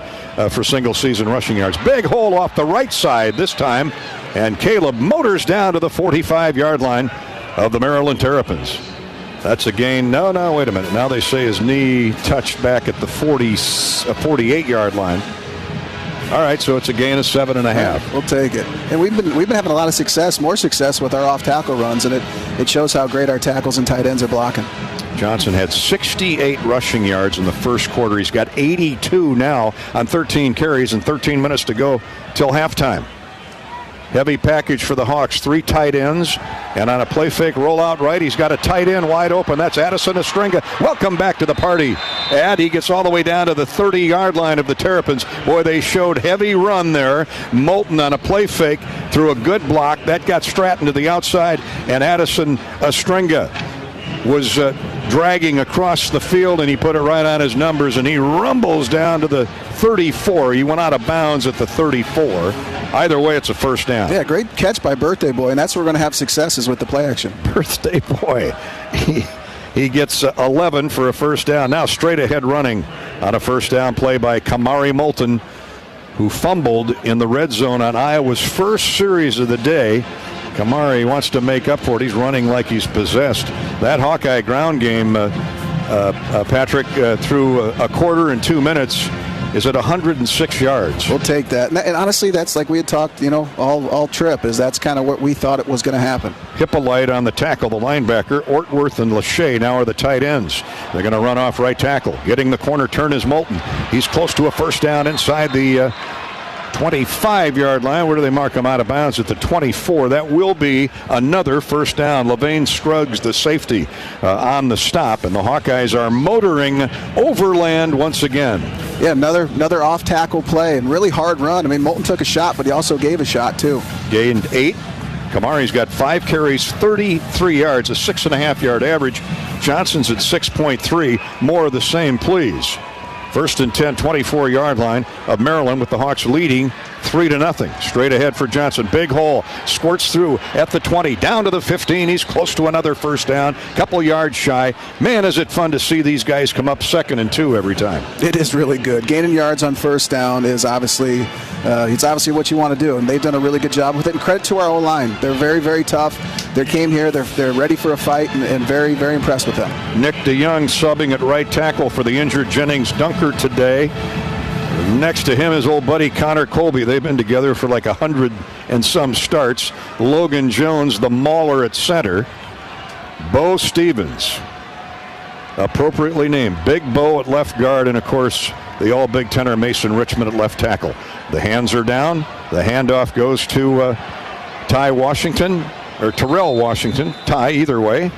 S1: for single-season rushing yards. Big hole off the right side this time, and Caleb motors down to the 45-yard line of the Maryland Terrapins. That's a gain. No, wait a minute. Now they say his knee touched back at the 48-yard line. All right, so it's a gain of 7.5.
S17: Yeah, we'll take it. And we've been having a lot of success, more success with our off-tackle runs, and it shows how great our tackles and tight ends are blocking.
S1: Johnson had 68 rushing yards in the first quarter. He's got 82 now on 13 carries and 13 minutes to go till halftime. Heavy package for the Hawks, 3 tight ends, and on a play fake rollout right, he's got a tight end wide open. That's Addison Estringa. Welcome back to the party. And he gets all the way down to the 30-yard line of the Terrapins. Boy, they showed heavy run there. Moulton on a play fake through a good block. That got Stratton to the outside, and Addison Estringa was dragging across the field, and he put it right on his numbers, and he rumbles down to the 34. He went out of bounds at the 34. Either way, it's a first down.
S17: Yeah, great catch by Birthday Boy, and that's where we're going to have successes with the play action.
S1: Birthday Boy. He gets 11 for a first down. Now straight ahead running on a first down play by Kamari Moulton, who fumbled in the red zone on Iowa's first series of the day. Kamari wants to make up for it. He's running like he's possessed. That Hawkeye ground game, Patrick, through a quarter and 2 minutes, is at 106 yards.
S17: We'll take that. And honestly, that's like we had talked, all trip, is that's kind of what we thought it was going to happen.
S1: Hippolyte on the tackle, the linebacker. Ortworth and Lachey now are the tight ends. They're going to run off right tackle. Getting the corner turn is Moulton. He's close to a first down inside the 25-yard line. Where do they mark him out of bounds? At the 24. That will be another first down. LaVane Scruggs, the safety, on the stop, and the Hawkeyes are motoring overland once again.
S17: Yeah, another off-tackle play and really hard run. I mean, Moulton took a shot, but he also gave a shot too.
S1: Gained 8. Kamari's got 5 carries, 33 yards, a 6.5-yard average. Johnson's at 6.3. More of the same, please. First and 10, 24-yard line of Maryland, with the Hawks leading 3-0. Straight ahead for Johnson. Big hole. Squirts through at the 20. Down to the 15. He's close to another first down. Couple yards shy. Man, is it fun to see these guys come up 2nd and 2 every time.
S17: It is really good. Gaining yards on first down is obviously it's obviously what you want to do, and they've done a really good job with it. And credit to our O-line. They're very, very tough. They came here. They're ready for a fight, and very, very impressed with them.
S1: Nick DeYoung subbing at right tackle for the injured Jennings Dunker today. Next to him is old buddy Connor Colby. They've been together for like 100 and some starts. Logan Jones, the mauler at center. Bo Stevens, appropriately named Big Bo at left guard, and of course the all Big Tenor Mason Richmond at left tackle. The hands are down. The handoff goes to Ty Washington, or Terrell Washington. Ty, either way.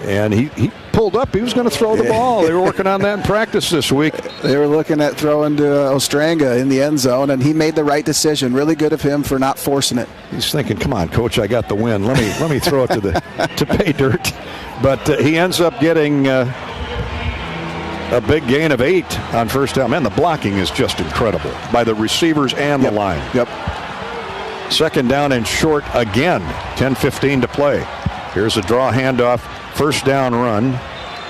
S1: And he pulled up. He was going to throw the ball. They were working on that in practice this week.
S17: They were looking at throwing to Ostranga in the end zone, and he made the right decision. Really good of him for not forcing it.
S1: He's thinking, come on, coach, I got the win. Let me throw it to pay dirt. But he ends up getting a big gain of 8 on first down. Man, the blocking is just incredible by the receivers and the line.
S17: Yep.
S1: Second down and short again. 10:15 to play. Here's a draw handoff. First down run.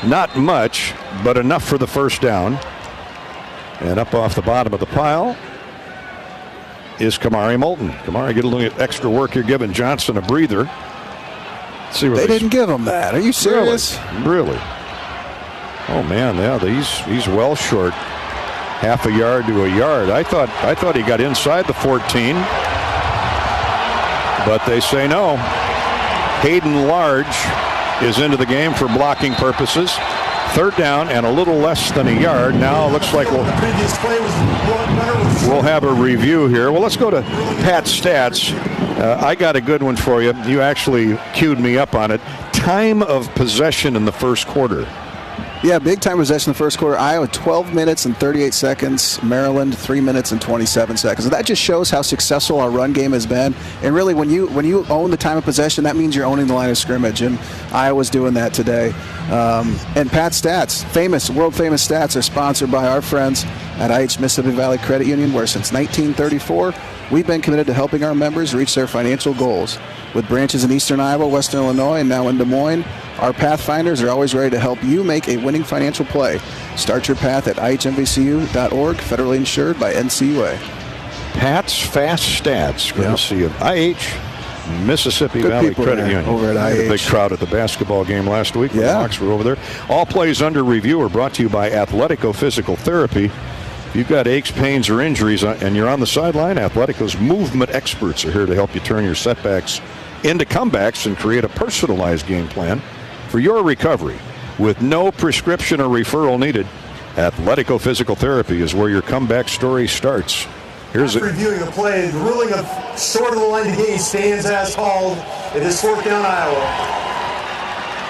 S1: Not much, but enough for the first down. And up off the bottom of the pile is Kamari Moulton. Kamari, get a little extra work here, giving Johnson a breather.
S17: They didn't give him that. Are you serious?
S1: Really? Oh man, yeah, he's well short, half a yard to a yard. I thought he got inside the 14, but they say no. Hayden Large is into the game for blocking purposes. Third down and a little less than a yard. Now it looks like we'll have a review here. Well, let's go to Pat's stats. I got a good one for you. You actually queued me up on it. Time of possession in the first quarter.
S17: Yeah, big time possession in the first quarter. Iowa 12 minutes and 38 seconds. Maryland 3 minutes and 27 seconds. And that just shows how successful our run game has been. And really, when you own the time of possession, that means you're owning the line of scrimmage. And Iowa's doing that today. And Pat's stats, world famous stats, are sponsored by our friends at IH Mississippi Valley Credit Union, where since 1934 we've been committed to helping our members reach their financial goals. With branches in Eastern Iowa, Western Illinois, and now in Des Moines, our Pathfinders are always ready to help you make a winning financial play. Start your path at ihmvcu.org, federally insured by NCUA.
S1: Pat's Fast Stats, courtesy of IH Mississippi Valley Credit Union.
S17: Over at IH.
S1: A big crowd at the basketball game last week. The Hawks were over there. All plays under review are brought to you by Athletico Physical Therapy. If you've got aches, pains, or injuries and you're on the sideline, Athletico's movement experts are here to help you turn your setbacks into comebacks and create a personalized game plan for your recovery. With no prescription or referral needed, Athletico Physical Therapy is where your comeback story starts. Here's it.
S5: Reviewing the play, the ruling of short of the line to gain stands as called. It is fourth down, Iowa.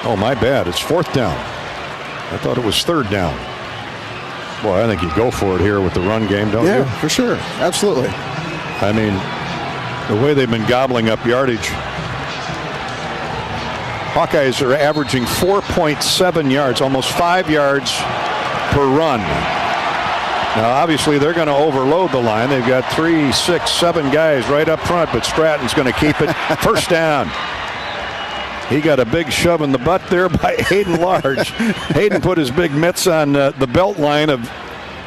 S1: Oh, my bad. It's fourth down. I thought it was third down. Boy, I think you go for it here with the run game, don't you?
S17: Yeah, for sure. Absolutely.
S1: I mean, the way they've been gobbling up yardage. Hawkeyes are averaging 4.7 yards, almost 5 yards per run. Now, obviously, they're going to overload the line. They've got 3, 6, 7 guys right up front, but Stratton's going to keep it. First down. He got a big shove in the butt there by Hayden Large. Hayden put his big mitts on the belt line of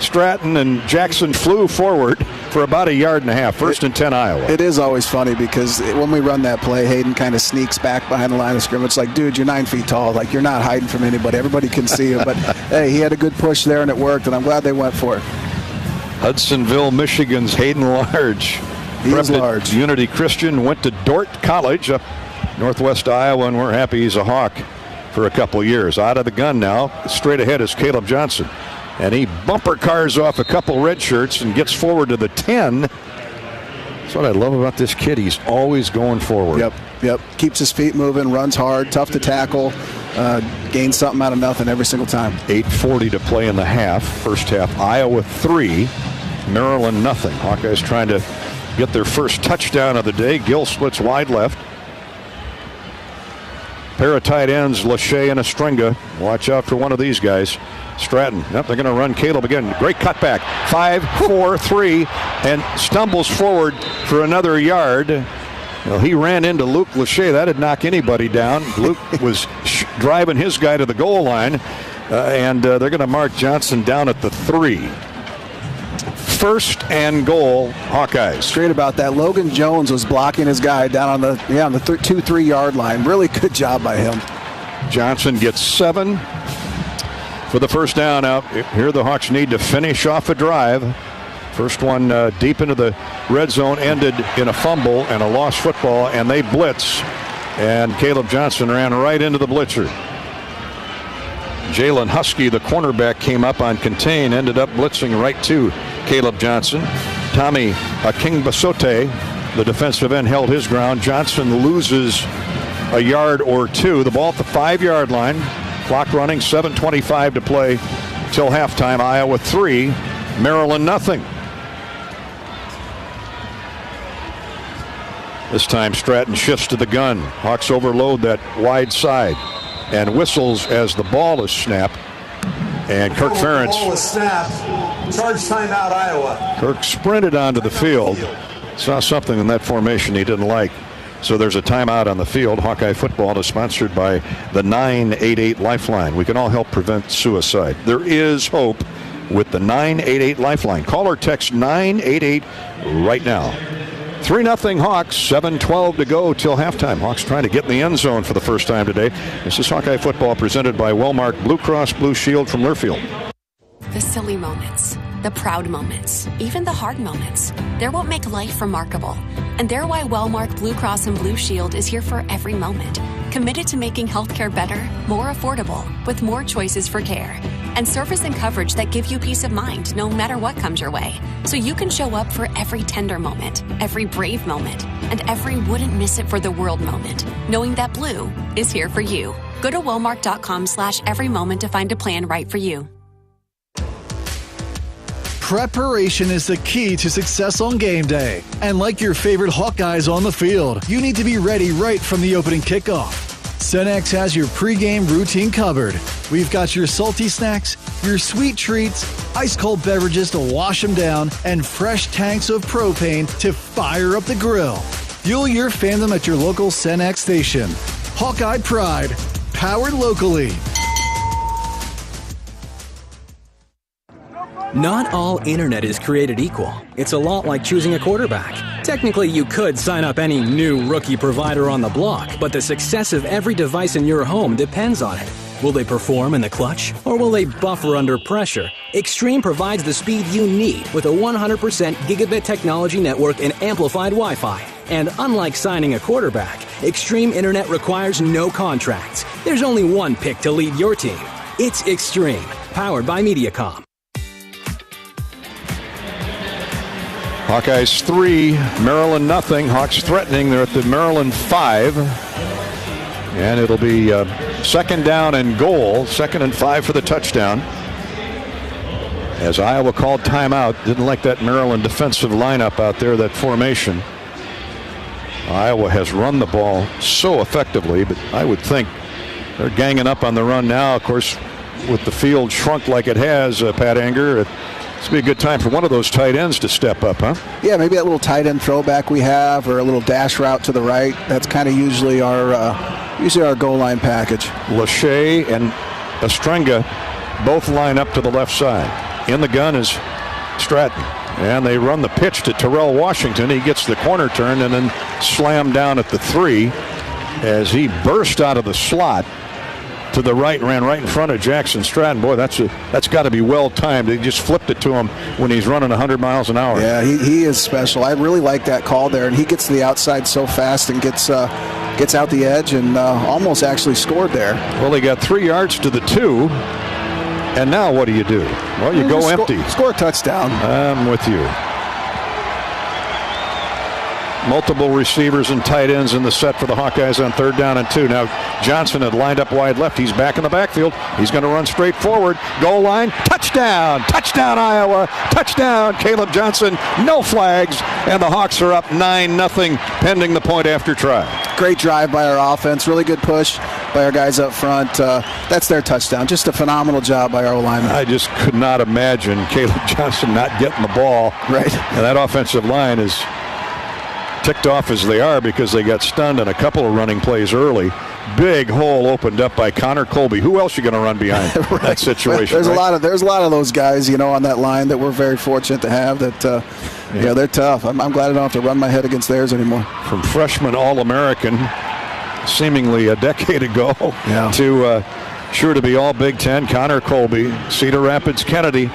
S1: Stratton, and Jackson flew forward for about 1.5 yards. First and 10, Iowa.
S17: It is always funny because when we run that play, Hayden kind of sneaks back behind the line of scrimmage. It's like, dude, you're 9 feet tall. Like, you're not hiding from anybody. Everybody can see you. But, hey, he had a good push there, and it worked, and I'm glad they went for it.
S1: Hudsonville, Michigan's Hayden Large.
S17: He's large.
S1: Unity Christian, went to Dort College up Northwest Iowa, and we're happy he's a Hawk for a couple of years. Out of the gun now, straight ahead is Caleb Johnson. And he bumper cars off a couple red shirts and gets forward to the 10. That's what I love about this kid. He's always going forward.
S17: Yep. Keeps his feet moving, runs hard, tough to tackle, gains something out of nothing every single time.
S1: 8:40 to play in the half. First half, Iowa 3, Maryland nothing. Hawkeyes trying to get their first touchdown of the day. Gill splits wide left. Pair of tight ends, Lachey and Estringa. Watch out for one of these guys. Stratton. Yep, they're going to run Caleb again. Great cutback. 5, 4, 3, and stumbles forward for another yard. Well, he ran into Luke Lachey. That didn't knock anybody down. Luke was driving his guy to the goal line, and they're going to mark Johnson down at the 3. First and goal, Hawkeyes.
S17: Straight about that. Logan Jones was blocking his guy down on the 2-3 yard line. Really good job by him.
S1: Johnson gets 7 for the first down out. Here the Hawks need to finish off a drive. First one deep into the red zone ended in a fumble and a lost football, and they blitz. And Caleb Johnson ran right into the blitzer. Jalen Husky, the cornerback, came up on contain, ended up blitzing right to Caleb Johnson. Tommy Akingbasote, the defensive end, held his ground. Johnson loses a yard or two. The ball at the 5-yard line. Clock running, 7:25 to play till halftime. Iowa 3, Maryland nothing. This time Stratton shifts to the gun. Hawks overload that wide side and whistles as the ball is snapped. And Kirk Ferentz.
S5: The ball is snapped. Charge timeout, Iowa.
S1: Kirk sprinted onto the field. Saw something in that formation he didn't like. So there's a timeout on the field. Hawkeye football is sponsored by the 988 Lifeline. We can all help prevent suicide. There is hope with the 988 Lifeline. Call or text 988 right now. 3-0 Hawks, 7:12 to go till halftime. Hawks trying to get in the end zone for the first time today. This is Hawkeye football presented by Wellmark Blue Cross Blue Shield from Learfield.
S8: The silly moments, the proud moments, even the hard moments. They're what make life remarkable. And they're why Wellmark Blue Cross and Blue Shield is here for every moment. Committed to making healthcare better, more affordable, with more choices for care. And service and coverage that give you peace of mind no matter what comes your way. So you can show up for every tender moment, every brave moment, and every wouldn't miss it for the world moment, knowing that Blue is here for you. Go to Wellmark.com/every moment to find a plan right for you.
S9: Preparation is the key to success on game day. And like your favorite Hawkeyes on the field, you need to be ready right from the opening kickoff. Cenex has your pregame routine covered. We've got your salty snacks, your sweet treats, ice-cold beverages to wash them down, and fresh tanks of propane to fire up the grill. Fuel your fandom at your local Cenex station. Hawkeye Pride, powered locally.
S21: Not all internet is created equal. It's a lot like choosing a quarterback. Technically, you could sign up any new rookie provider on the block, but the success of every device in your home depends on it. Will they perform in the clutch, or will they buffer under pressure? Extreme provides the speed you need with a 100% gigabit technology network and amplified Wi-Fi. And unlike signing a quarterback, Extreme Internet requires no contracts. There's only one pick to lead your team. It's Extreme, powered by Mediacom.
S1: Hawkeyes 3, Maryland nothing. Hawks threatening. They're at the Maryland 5. And it'll be second down and goal. 2nd and 5 for the touchdown. As Iowa called timeout. Didn't like that Maryland defensive lineup out there, that formation. Iowa has run the ball so effectively, but I would think they're ganging up on the run now. Of course, with the field shrunk like it has, Pat Anger, it's be a good time for one of those tight ends to step up, huh?
S17: Yeah, maybe that little tight end throwback we have, or a little dash route to the right. That's kind of usually our goal line package.
S1: Lachey and Estrenga both line up to the left side. In the gun is Stratton, and they run the pitch to Terrell Washington. He gets the corner turn and then slammed down at the 3 as he burst out of the slot to the right, ran right in front of Jackson Stratton. Boy, that's got to be well timed. They just flipped it to him when he's running 100 miles an hour.
S17: Yeah, he is special. I really like that call there, and he gets to the outside so fast and gets out the edge and almost actually scored there.
S1: Well, he got 3 yards to the 2, and now what do? Well, you go empty.
S17: Score a touchdown.
S1: I'm with you. Multiple receivers and tight ends in the set for the Hawkeyes on 3rd down and 2. Now Johnson had lined up wide left. He's back in the backfield. He's going to run straight forward. Goal line. Touchdown. Touchdown, Iowa. Touchdown, Caleb Johnson. No flags. And the Hawks are up 9-0 pending the point after try.
S17: Great drive by our offense. Really good push by our guys up front. That's their touchdown. Just a phenomenal job by our linemen.
S1: I just could not imagine Caleb Johnson not getting the ball.
S17: Right.
S1: And that offensive line is ticked off as they are because they got stunned on a couple of running plays early. Big hole opened up by Connor Colby. Who else are you going to run behind
S17: right.
S1: that situation?
S17: There's a lot of those guys, on that line that we're very fortunate to have. That they're tough. I'm glad I don't have to run my head against theirs anymore.
S1: From freshman All-American, seemingly a decade ago, to sure to be all Big Ten, Connor Colby, Cedar Rapids Kennedy.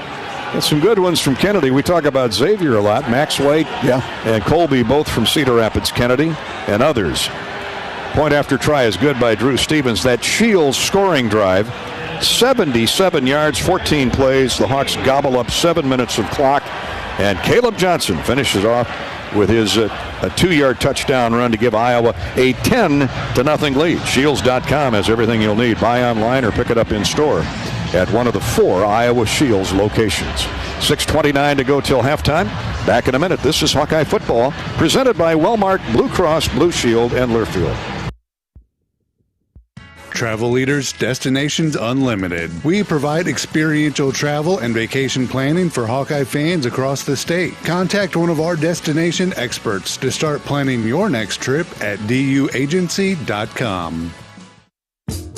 S1: And some good ones from Kennedy. We talk about Xavier a lot. Max White and Colby, both from Cedar Rapids Kennedy, and others. Point after try is good by Drew Stevens. That Shields scoring drive, 77 yards, 14 plays. The Hawks gobble up 7 minutes of clock. And Caleb Johnson finishes off with his a 2-yard touchdown run to give Iowa a 10-0 lead. Shields.com has everything you'll need. Buy online or pick it up in store at one of the 4 Iowa Shields locations. 6:29 to go till halftime. Back in a minute. This is Hawkeye football presented by Wellmark Blue Cross Blue Shield and Learfield.
S12: Travel Leaders Destinations Unlimited. We provide experiential travel and vacation planning for Hawkeye fans across the state. Contact one of our destination experts to start planning your next trip at duagency.com.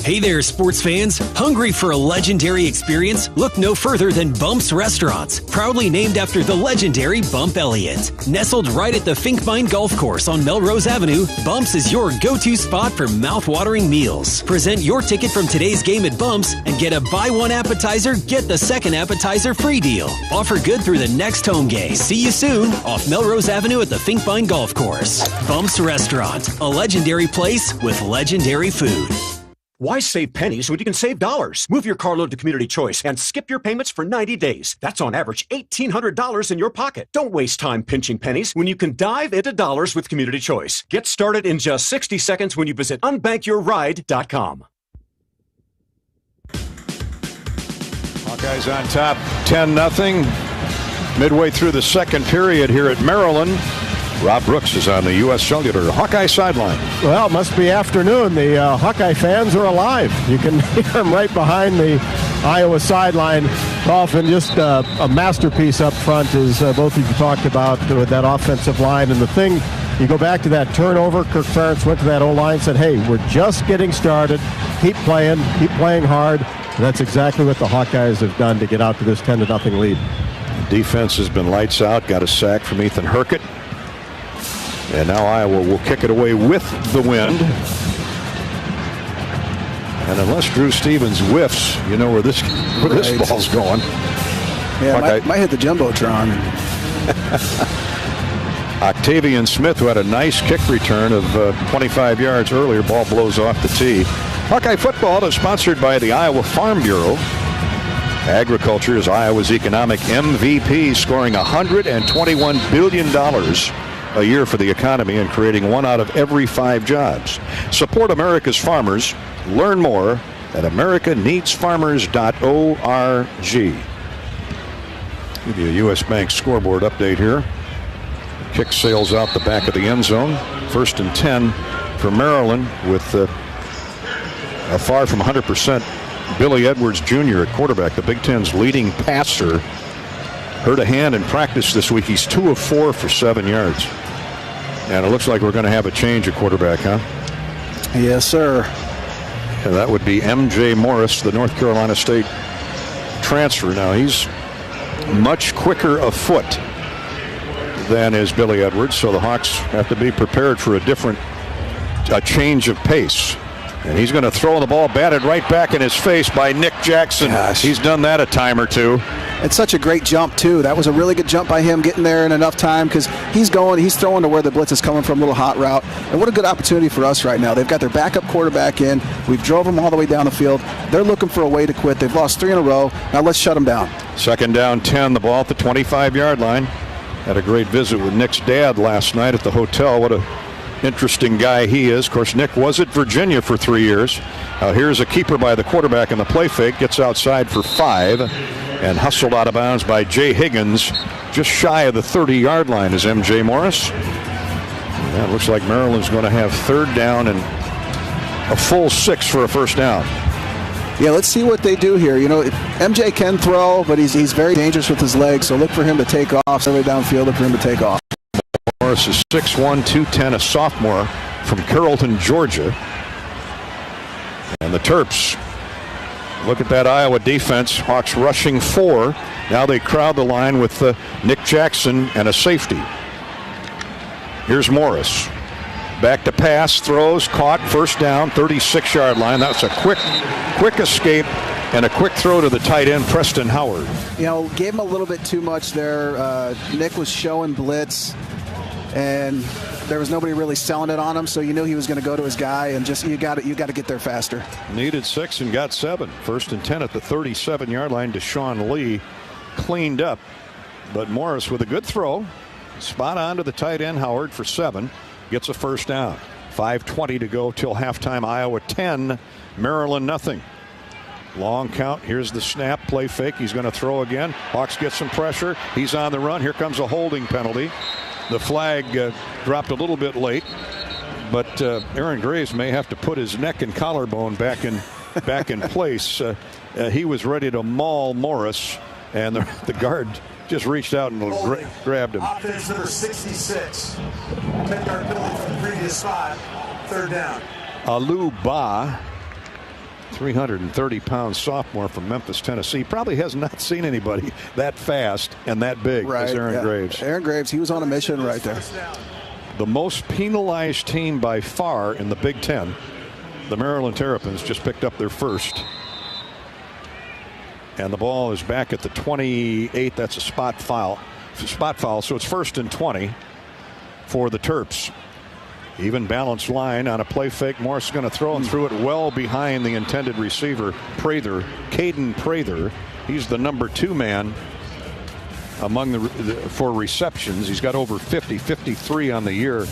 S21: Hey there, sports fans. Hungry for a legendary experience? Look no further than Bump's Restaurants, proudly named after the legendary Bump Elliott. Nestled right at the Finkbine Golf Course on Melrose Avenue, Bump's is your go-to spot for mouth-watering meals. Present your ticket from today's game at Bump's and get a buy one appetizer, get the second appetizer free deal. Offer good through the next home game. See you soon off Melrose Avenue at the Finkbine Golf Course. Bump's Restaurant, a legendary place with legendary food.
S6: Why save pennies when you can save dollars? Move your car loan to Community Choice and skip your payments for 90 days. That's on average $1,800 in your pocket. Don't waste time pinching pennies when you can dive into dollars with Community Choice. Get started in just 60 seconds when you visit unbankyourride.com.
S1: Hawkeyes on top 10-0. Midway through the second period here at Maryland. Rob Brooks is on the U.S. Cellular Hawkeye sideline.
S3: Well, it must be afternoon. The Hawkeye fans are alive. You can hear them right behind the Iowa sideline. Often just a masterpiece up front, as both of you talked about with that offensive line. And the thing, you go back to that turnover. Kirk Ferentz went to that O-line and said, hey, we're just getting started. Keep playing hard. And that's exactly what the Hawkeyes have done to get out to this 10-0 lead.
S1: The defense has been lights out. Got a sack from Ethan Herkett. And now Iowa will kick it away with the wind. And unless Drew Stevens whiffs, you know where this ball's going.
S17: Yeah, might hit the Jumbotron.
S1: Octavian Smith, who had a nice kick return of 25 yards earlier, ball blows off the tee. Hawkeye football is sponsored by the Iowa Farm Bureau. Agriculture is Iowa's economic MVP, scoring $121 billion a year for the economy and creating 1 out of every 5 jobs. Support America's farmers. Learn more at americaneedsfarmers.org. Give you a U.S. Bank scoreboard update here. Kick sails out the back of the end zone. 1st and 10 for Maryland with a far from 100% Billy Edwards Jr. at quarterback, the Big Ten's leading passer. Hurt a hand in practice this week. He's 2 of 4 for 7 yards. And it looks like we're going to have a change at quarterback, huh?
S17: Yes, sir.
S1: And that would be M.J. Morris, the North Carolina State transfer. Now, he's much quicker of foot than is Billy Edwards, so the Hawks have to be prepared for a change of pace. And he's going to throw the ball batted right back in his face by Nick Jackson.
S17: Gosh.
S1: He's done that a time or two.
S17: It's such a great jump, too. That was a really good jump by him, getting there in enough time, because he's throwing to where the blitz is coming from, a little hot route. And what a good opportunity for us right now. They've got their backup quarterback in. We've drove them all the way down the field. They're looking for a way to quit. They've lost 3 in a row. Now let's shut them down.
S1: 2nd down 10, the ball at the 25-yard line. Had a great visit with Nick's dad last night at the hotel. What a interesting guy he is. Of course, Nick was at Virginia for 3 years. Here's a keeper by the quarterback in the play fake. Gets outside for 5 and hustled out of bounds by Jay Higgins. Just shy of the 30-yard line is M.J. Morris. Yeah, it looks like Maryland's going to have 3rd down and a full 6 for a 1st down.
S17: Yeah, let's see what they do here. You know, MJ can throw, but he's very dangerous with his legs, so look for him to take off. Survey downfield, look for him to take off.
S1: Morris is 6'1", 210, a sophomore from Carrollton, Georgia. And the Terps, look at that Iowa defense. Hawks rushing 4. Now they crowd the line with Nick Jackson and a safety. Here's Morris. Back to pass, throws, caught, 1st down, 36-yard line. That's a quick escape and a quick throw to the tight end, Preston Howard.
S17: You know, gave him a little bit too much there. Nick was showing blitz, and there was nobody really selling it on him, so you knew he was going to go to his guy, and just you got to get there faster.
S1: Needed 6 and got 7. 1st and 10 at the 37-yard line. Deshaun Lee cleaned up, but Morris with a good throw, spot on to the tight end Howard for 7. Gets a 1st down. 5:20 to go till halftime. Iowa 10, Maryland nothing. Long count. Here's the snap. Play fake. He's going to throw again. Hawks get some pressure. He's on the run. Here comes a holding penalty. The flag dropped a little bit late, but Aaron Graves may have to put his neck and collarbone back in place. He was ready to maul Morris, and the guard just reached out and grabbed him.
S5: Offense number 66. 10-yard penalty from the previous spot. 3rd down.
S1: Alu Ba 330-pound sophomore from Memphis, Tennessee. Probably has not seen anybody that fast and that big as Aaron Graves.
S17: Aaron Graves, he was on a mission right there.
S1: The most penalized team by far in the Big Ten, the Maryland Terrapins, just picked up their first. And the ball is back at the 28. That's a spot foul. So it's 1st and 20 for the Terps. Even balanced line on a play fake. Morris is going to throw and threw it well behind the intended receiver, Prather, Caden Prather. He's the number 2 man among for receptions. He's got over 50, 53 on the year.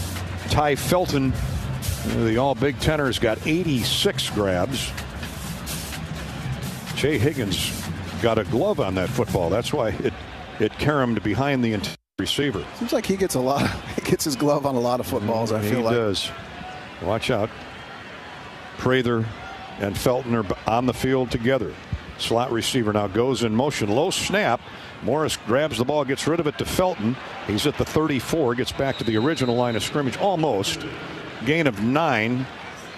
S1: Ty Felton, the all Big Tenor, has got 86 grabs. Jay Higgins got a glove on that football. That's why it caromed behind the receiver.
S17: Seems like he gets he gets his glove on a lot of footballs. I feel like
S1: he does. Watch out. Prather and Felton are on the field together. Slot receiver now goes in motion. Low snap. Morris grabs the ball, gets rid of it to Felton. He's at the 34, gets back to the original line of scrimmage almost. Gain of 9.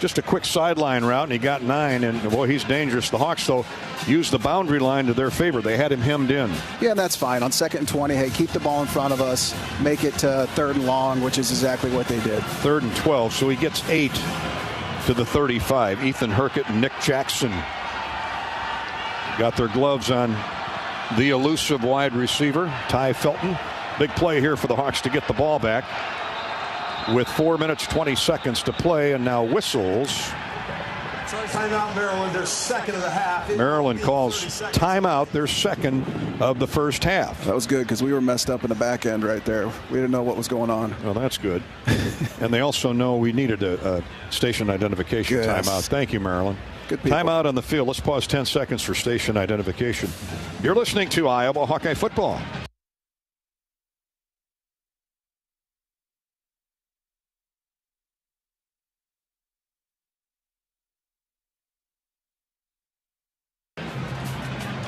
S1: Just a quick sideline route, and he got 9, and boy, he's dangerous. The Hawks, though, used the boundary line to their favor. They had him hemmed in.
S17: Yeah, that's fine. On 2nd and 20, hey, keep the ball in front of us, make it 3rd and long, which is exactly what they did.
S1: 3rd and 12, so he gets 8 to the 35. Ethan Herkett and Nick Jackson got their gloves on the elusive wide receiver, Ty Felton. Big play here for the Hawks to get the ball back with 4 minutes, 20 seconds to play, and now whistles.
S5: Timeout, Maryland, their 2nd of the half.
S1: Maryland calls timeout, their 2nd of the first half.
S17: That was good because we were messed up in the back end right there. We didn't know what was going on.
S1: Well, that's good. And they also know we needed a station identification timeout. Thank you, Maryland.
S17: Good people.
S1: Timeout on the field. Let's pause 10 seconds for station identification. You're listening to Iowa Hawkeye football.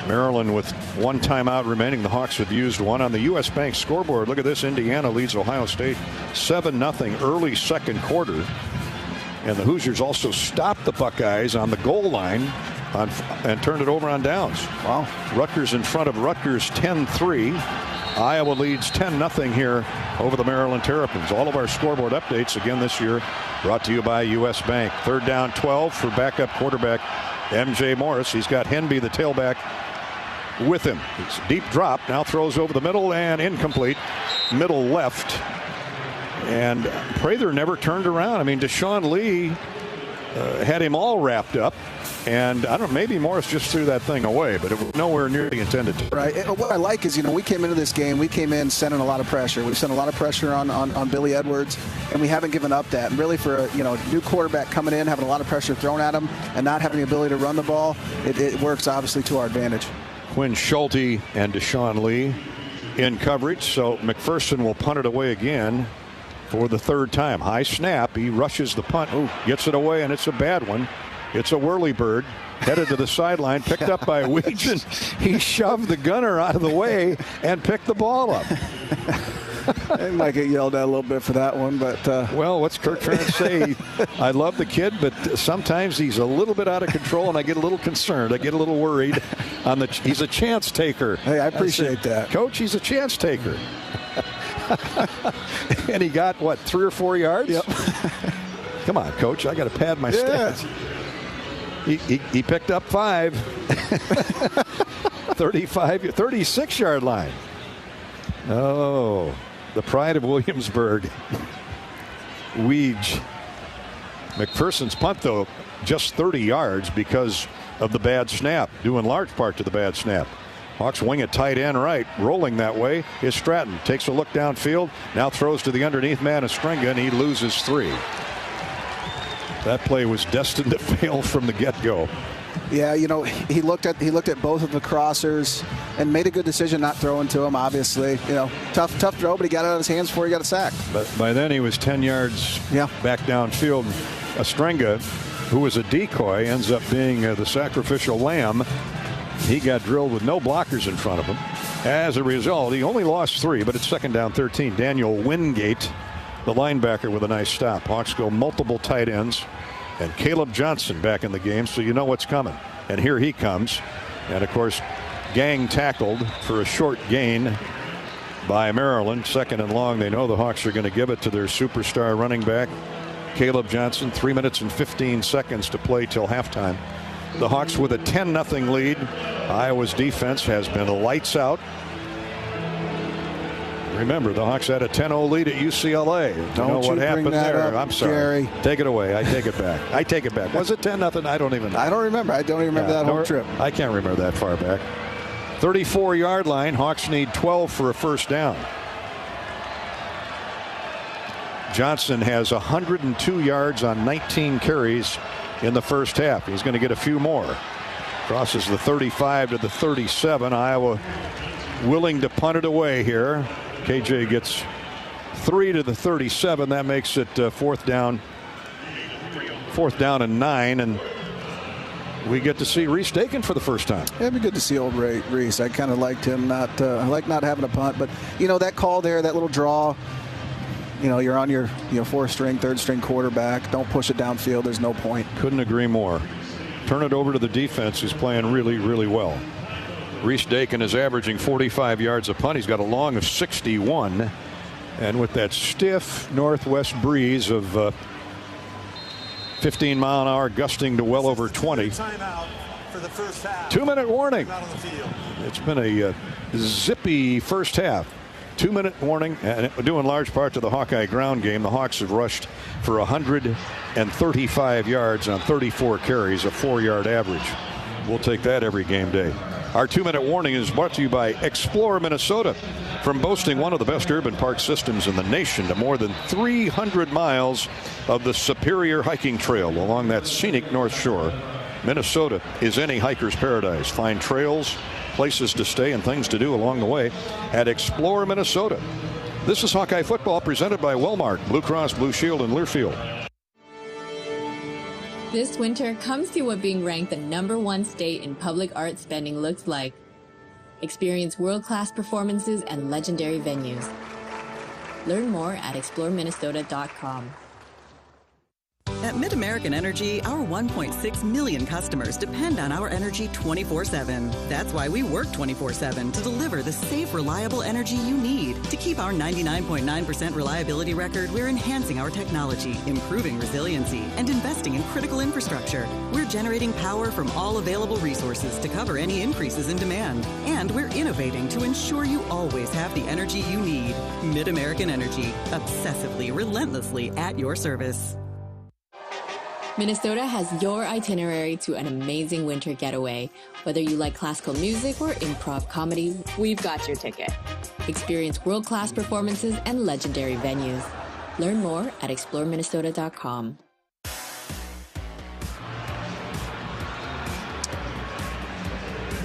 S1: Maryland with 1 timeout remaining. The Hawks have used 1 on the U.S. Bank scoreboard. Look at this. Indiana leads Ohio State 7-0 early 2nd quarter. And the Hoosiers also stopped the Buckeyes on the goal line and turned it over on downs.
S17: Wow.
S1: Rutgers in front of Rutgers 10-3. Iowa leads 10-0 here over the Maryland Terrapins. All of our scoreboard updates again this year brought to you by U.S. Bank. 3rd down 12 for backup quarterback M.J. Morris. He's got Henby, the tailback, with him. It's a deep drop. Now throws over the middle and incomplete. Middle left. And Prather never turned around. I mean, Deshaun Lee had him all wrapped up. And I don't know, maybe Morris just threw that thing away, but it was nowhere near the intended to.
S17: Right. What I like is, we came into this game, we came in sending a lot of pressure. We sent a lot of pressure on Billy Edwards, and we haven't given up that. And really for a new quarterback coming in, having a lot of pressure thrown at him, and not having the ability to run the ball, it works obviously to our advantage.
S1: Quinn Schulte and Deshaun Lee in coverage, so McPherson will punt it away again for the 3rd time. High snap. He rushes the punt, gets it away, and it's a bad one. It's a whirlybird headed to the sideline, picked up by Weeds, and he shoved the gunner out of the way and picked the ball up.
S17: I might get yelled at a little bit for that one, but
S1: well, what's Kirk trying to say? I love the kid, but sometimes he's a little bit out of control, and I get a little concerned. I get a little worried. He's a chance taker.
S17: Hey, I appreciate that,
S1: Coach. He's a chance taker. And he got 3 or 4 yards.
S17: Yep.
S1: Come on, Coach. I got to pad my stats. He picked up 5. 36-yard line. Oh, the pride of Williamsburg. Weege. McPherson's punt, though, just 30 yards because of the bad snap, due in large part to the bad snap. Hawks wing it tight end right, rolling that way is Stratton. Takes a look downfield, now throws to the underneath man of Stringa, and he loses 3. That play was destined to fail from the get-go.
S17: Yeah, he looked at both of the crossers and made a good decision not throwing to him. Obviously, tough throw, but he got it out of his hands before he got a sack.
S1: But by then he was 10 yards back downfield. Stringa, who was a decoy, ends up being the sacrificial lamb. He got drilled with no blockers in front of him. As a result, he only lost 3, but it's 2nd down 13. Daniel Wingate, the linebacker, with a nice stop. Hawks go multiple tight ends And Caleb Johnson back in the game, so you know what's coming. And here he comes. And, of course, gang tackled for a short gain by Maryland. 2nd and long. They know the Hawks are going to give it to their superstar running back, Caleb Johnson. 3 minutes and 15 seconds to play till halftime. The Hawks with a 10-0 lead. Iowa's defense has been lights out. Remember, the Hawks had a 10-0 lead at UCLA.
S17: Don't
S1: know what happened there.
S17: Up,
S1: I'm sorry.
S17: Jerry.
S1: Take it away. I take it back. I take it back. Was it 10-0? I don't even know.
S17: I don't remember. I don't even remember that whole trip.
S1: I can't remember that far back. 34-yard line. Hawks need 12 for a first down. Johnson has 102 yards on 19 carries in the first half. He's going to get a few more. Crosses the 35 to the 37. Iowa willing to punt it away here. KJ gets 3 to the 37. That makes it fourth down and 9. And we get to see Reese Dakin for the first time.
S17: It'd be good to see old Reese. I kind of liked him. I like not having a punt, but that call there, that little draw. You're on your 4th-string, 3rd-string quarterback. Don't push it downfield. There's no point.
S1: Couldn't agree more. Turn it over to the defense, who's playing really, really well. Reese Dakin is averaging 45 yards a punt. He's got a long of 61. And with that stiff northwest breeze of 15 mile an hour gusting to well over 20. 2-minute warning. It's been a zippy first half. 2-minute warning, and due in large part to the Hawkeye ground game. The Hawks have rushed for 135 yards on 34 carries, a 4-yard average. We'll take that every game day. Our 2-minute warning is brought to you by Explore Minnesota. From boasting one of the best urban park systems in the nation to more than 300 miles of the superior hiking trail along that scenic North Shore, Minnesota is any hiker's paradise. Find trails, places to stay, and things to do along the way at Explore Minnesota. This is Hawkeye football presented by Wellmark, Blue Cross Blue Shield, and Learfield.
S13: This winter, come see what being ranked the #1 state in public art spending looks like. Experience world-class performances and legendary venues. Learn more at exploreminnesota.com.
S23: At MidAmerican Energy, our 1.6 million customers depend on our energy 24/7. That's why we work 24/7 to deliver the safe, reliable energy you need. To keep our 99.9% reliability record, we're enhancing our technology, improving resiliency, and investing in critical infrastructure. We're generating power from all available resources to cover any increases in demand. And we're innovating to ensure you always have the energy you need. MidAmerican Energy, obsessively, relentlessly at your service.
S13: Minnesota has your itinerary to an amazing winter getaway. Whether you like classical music or improv comedy, we've got your ticket. Experience world-class performances and legendary venues. Learn more at exploreminnesota.com.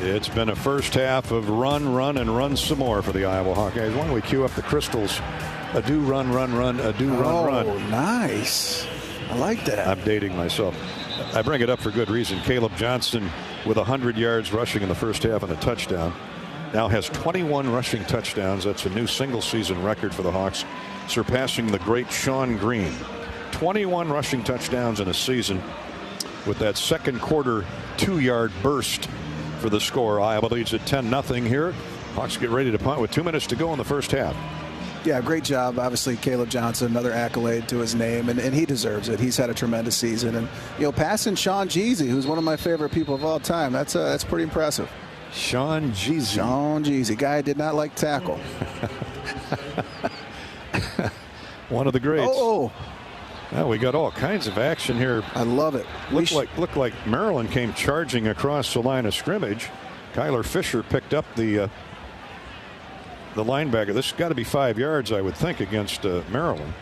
S1: It's been a first half of run, and run some more for the Iowa Hawkeyes. Why don't we cue up the Crystals? A do run, a do run.
S17: Oh, nice. I like that.
S1: I'm dating myself. I bring it up for good reason. Caleb Johnson with 100 yards rushing in the first half and a touchdown. Now has 21 rushing touchdowns. That's a new single-season record for the Hawks, surpassing the great Sean Green. 21 rushing touchdowns in a season with that second quarter 2-yard burst for the score. Iowa leads at 10-0 here. Hawks get ready to punt with 2 minutes to go in the first half.
S17: Yeah, great job. Obviously, Caleb Johnson, another accolade to his name, and he deserves it. He's had a tremendous season. And, passing Sean Jeezy, who's one of my favorite people of all time, that's pretty impressive.
S1: Sean Jeezy.
S17: Guy did not like tackle.
S1: One of the greats.
S17: Oh.
S1: Well, we got all kinds of action here.
S17: I love it.
S1: Looked like Maryland came charging across the line of scrimmage. Kyler Fisher picked up the linebacker. This has got to be 5 yards, I would think, against Maryland.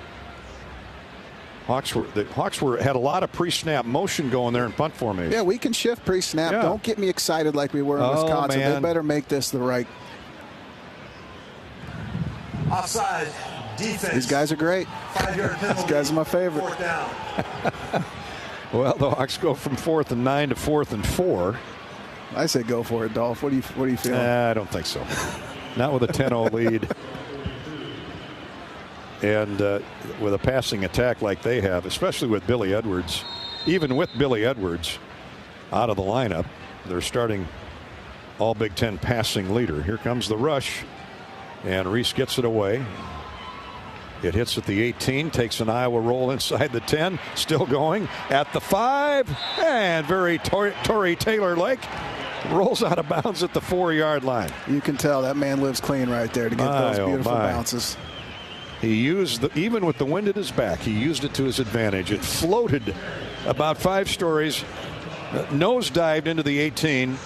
S1: Hawks had a lot of pre-snap motion going there in punt formation.
S17: Yeah, we can shift pre-snap. Yeah. Don't get me excited like we were in Wisconsin.
S1: Man.
S17: They better make this the right.
S5: Offside defense.
S17: These guys are great.
S5: 5-yard penalty.
S17: These guys are my favorite.
S5: 4th down.
S1: Well, the Hawks go from 4th and 9 to 4th and 4.
S17: I say go for it, Dolph. What do you feel?
S1: I don't think so. Not with a 10-0 lead. And with a passing attack like they have, especially with Billy Edwards. even with Billy Edwards out of the lineup, they're starting all Big Ten passing leader. Here comes the rush, and Reese gets it away. It hits at the 18, takes an Iowa roll inside the 10, still going at the 5, and very Tory Taylor-like rolls out of bounds at the 4-yard line.
S17: You can tell that man lives clean right there to get those beautiful bounces.
S1: He used, even with the wind at his back, he used it to his advantage. It floated about 5 stories, nose dived into the 18,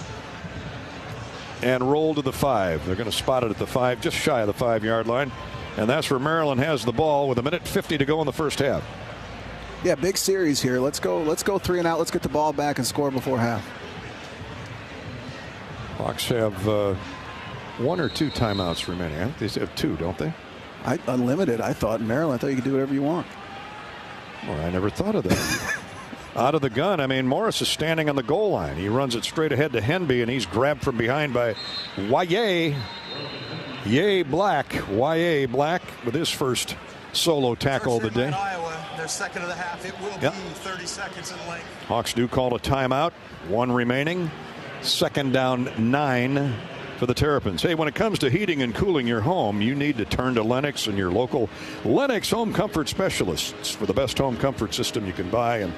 S1: and rolled to the 5. They're going to spot it at the 5, just shy of the 5-yard line. And that's where Maryland has the ball with 1:50 to go in the first half.
S17: Yeah, big series here. Let's go 3 and out. Let's get the ball back and score before half.
S1: Hawks have 1 or 2 timeouts remaining. I think they have 2, don't they?
S17: Unlimited, I thought. In Maryland, I thought you could do whatever you want.
S1: Well, I never thought of that. Out of the gun, I mean, Morris is standing on the goal line. He runs it straight ahead to Henby, and he's grabbed from behind by Yay Black with his first solo tackle of the day.
S5: Iowa, their second of the half. It will be 30 seconds in length.
S1: Hawks do call a timeout. 1 remaining. 2nd down 9 for the Terrapins. Hey, when it comes to heating and cooling your home, you need to turn to Lennox and your local Lennox home comfort specialists for the best home comfort system you can buy. And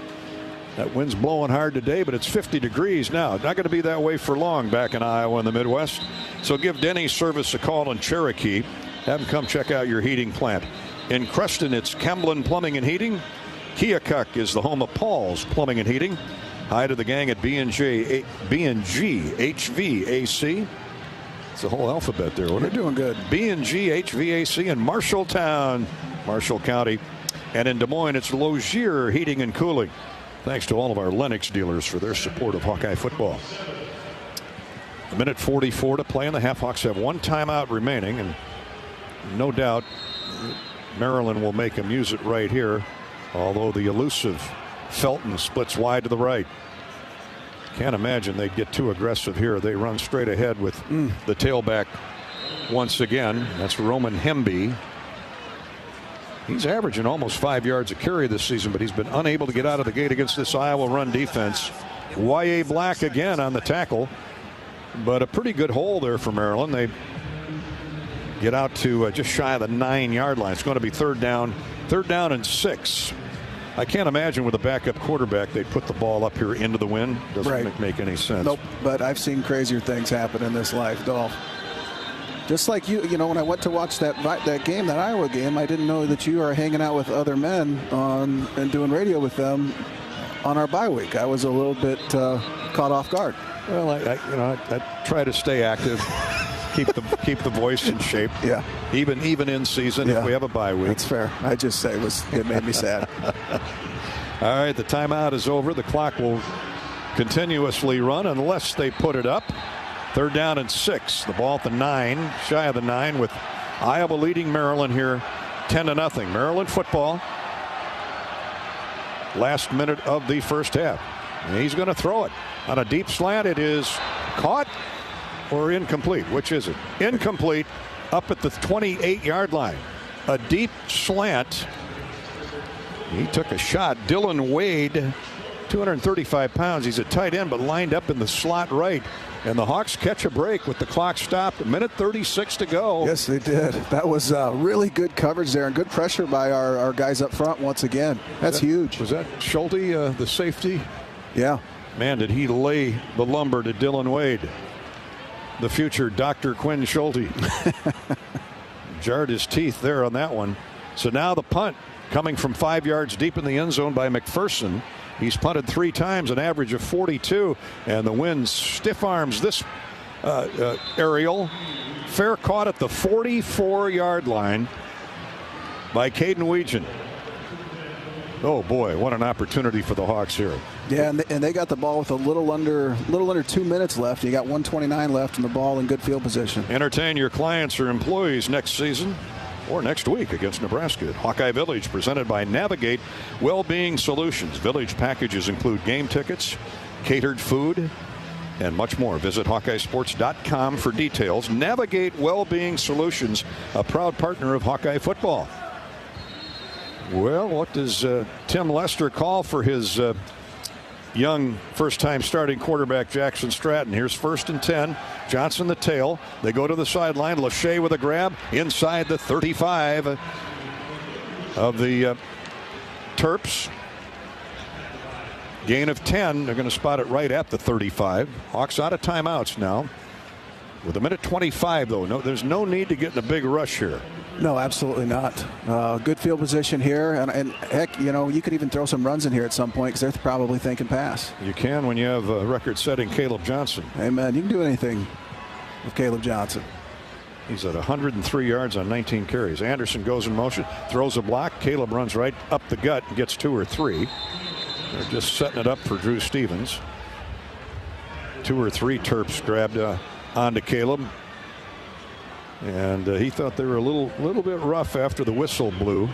S1: that wind's blowing hard today, but it's 50 degrees now. Not going to be that way for long back in Iowa and the Midwest. So give Denny's Service a call in Cherokee. Have them come check out your heating plant. In Creston, it's Kemblin Plumbing and Heating. Keokuk is the home of Paul's Plumbing and Heating. Hi to the gang at B&G HVAC. It's the whole alphabet there.
S17: They're doing good.
S1: B&G HVAC in Marshalltown, Marshall County. And in Des Moines, it's Logier Heating and Cooling. Thanks to all of our Lennox dealers for their support of Hawkeye football. 1:44 to play in the half. Hawks have 1 timeout remaining, and no doubt Maryland will make them use it right here, although the elusive Felton splits wide to the right. Can't imagine they'd get too aggressive here. They run straight ahead with the tailback once again. That's Roman Hemby. He's averaging almost 5 yards a carry this season, but he's been unable to get out of the gate against this Iowa run defense. Y.A. Black again on the tackle, but a pretty good hole there for Maryland. They get out to just shy of the 9-yard line. It's going to be third down and 6. I can't imagine with a backup quarterback they'd put the ball up here into the wind. Doesn't make any sense.
S17: Nope, but I've seen crazier things happen in this life, Dolph. Just like you know, when I went to watch that game, that Iowa game, I didn't know that you are hanging out with other men and doing radio with them on our bye week. I was a little bit caught off guard.
S1: Well, I try to stay active, keep the voice in shape.
S17: Yeah.
S1: Even in season if we have a bye week.
S17: That's fair. I just say it made me sad.
S1: All right, the timeout is over. The clock will continuously run unless they put it up. Third down and 6. The ball at the 9, shy of the 9, with Iowa leading Maryland here 10-0. Maryland football. Last minute of the first half. And he's going to throw it on a deep slant. It is caught or incomplete. Which is it? Incomplete up at the 28-yard line. A deep slant. He took a shot. Dylan Wade, 235 pounds. He's a tight end, but lined up in the slot right. And the Hawks catch a break with the clock stopped. 1:36 to go.
S17: Yes, they did. That was really good coverage there and good pressure by our guys up front once again. That's huge.
S1: Was that Schulte, the safety?
S17: Yeah.
S1: Man, did he lay the lumber to Dylan Wade. The future Dr. Quinn Schulte. Jarred his teeth there on that one. So now the punt coming from 5 yards deep in the end zone by McPherson. He's punted 3 times, an average of 42, and the wind stiff arms this aerial. Fair caught at the 44-yard line by Caden Weegan. Oh boy, what an opportunity for the Hawks here.
S17: Yeah, and they got the ball with a little under 2 minutes left. You got 1:29 left, and the ball in good field position.
S1: Entertain your clients or employees next season or next week against Nebraska at Hawkeye Village, presented by Navigate Wellbeing Solutions. Village packages include game tickets, catered food, and much more. Visit HawkeyeSports.com for details. Navigate Wellbeing Solutions, a proud partner of Hawkeye football. Well, what does Tim Lester call for his young first-time starting quarterback Jackson Stratton. Here's 1st and 10. Johnson the tail. They go to the sideline. Lachey with a grab inside the 35 of the Terps. Gain of 10. They're going to spot it right at the 35. Hawks out of timeouts now. With 1:25, though. No, there's no need to get in a big rush here.
S17: No, absolutely not. Good field position here. And heck, you could even throw some runs in here at some point because they're probably thinking pass.
S1: You can when you have record-setting Caleb Johnson.
S17: Amen. You can do anything with Caleb Johnson.
S1: He's at 103 yards on 19 carries. Anderson goes in motion, throws a block. Caleb runs right up the gut and gets 2 or 3. They're just setting it up for Drew Stevens. 2 or 3 Terps grabbed onto Caleb. And he thought they were a little bit rough after the whistle blew.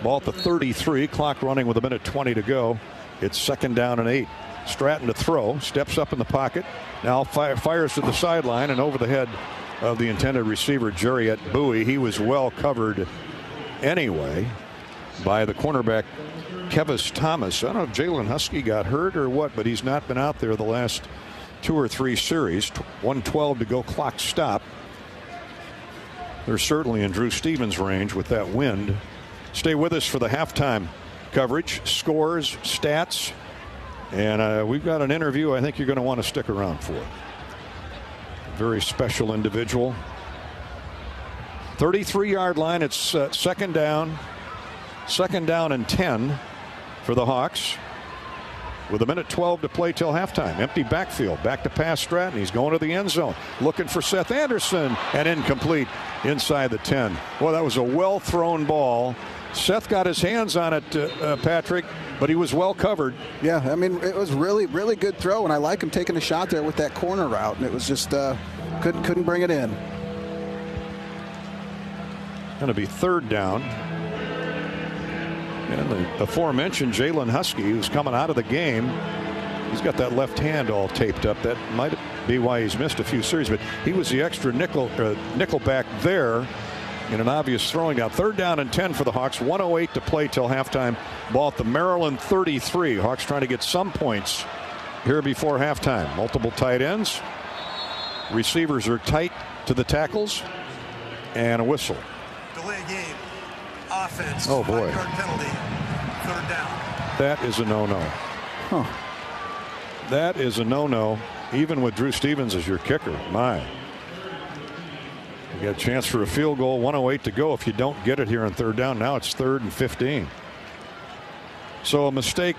S1: Ball at the 33, clock running with 1:20 to go. It's 2nd down and 8. Stratton to throw, steps up in the pocket. Now fires to the sideline and over the head of the intended receiver, Jariet Bowie. He was well covered anyway by the cornerback, Kevis Thomas. I don't know if Jalen Husky got hurt or what, but he's not been out there the last 2 or 3 series. 1:12 to go, clock stop. They're certainly in Drew Stevens' range with that wind. Stay with us for the halftime coverage, scores, stats, and we've got an interview I think you're going to want to stick around for. Very special individual. 33-yard line. It's 2nd down. 2nd down and 10 for the Hawks. With 1:12 to play till halftime. Empty backfield. Back to pass Stratton. He's going to the end zone. Looking for Seth Anderson. And incomplete inside the 10. Boy, that was a well-thrown ball. Seth got his hands on it, Patrick, but he was well covered.
S17: Yeah, I mean, it was really, really good throw, and I like him taking a shot there with that corner route, and it was just couldn't bring it in.
S1: Going to be 3rd down. And the aforementioned Jalen Husky, who's coming out of the game, he's got that left hand all taped up. That might be why he's missed a few series, but he was the extra nickel back there in an obvious throwing down. 3rd down and 10 for the Hawks. 1:08 to play till halftime. Ball at the Maryland 33. Hawks trying to get some points here before halftime. Multiple tight ends. Receivers are tight to the tackles. And a whistle.
S5: Delay game. Offense.
S1: Oh, boy.
S5: 5-yard penalty. 3rd down.
S1: That is a no-no.
S17: Huh.
S1: That is a no-no, even with Drew Stevens as your kicker. My. You got a chance for a field goal. 1:08 to go. If you don't get it here on 3rd down, now it's 3rd and 15. So a mistake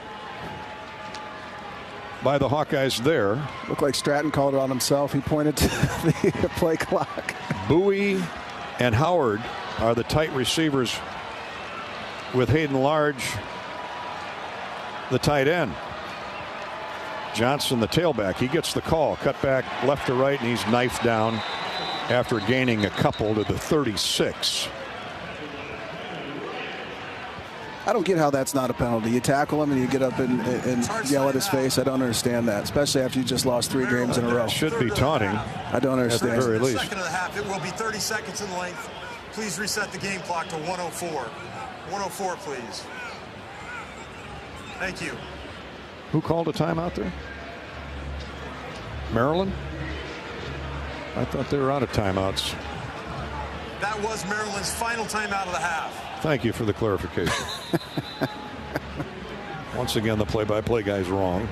S1: by the Hawkeyes there.
S17: Looked like Stratton called it on himself. He pointed to the play clock.
S1: Bowie and Howard are the tight receivers with Hayden Large, the tight end. Johnson, the tailback, he gets the call. Cut back left to right, and he's knifed down after gaining a couple to the 36.
S17: I don't get how that's not a penalty. You tackle him and you get up and yell at his face. I don't understand that, especially after you just lost 3 games in a row.
S1: Should be taunting.
S17: I don't understand.
S1: At the very least.
S5: 2nd of the half. It will be 30 seconds in length. Please reset the game clock to 1:04. 1:04, please. Thank you.
S1: Who called a timeout there? Maryland? I thought they were out of timeouts.
S5: That was Maryland's final timeout of the half.
S1: Thank you for the clarification. Once again, the play-by-play guy's wrong.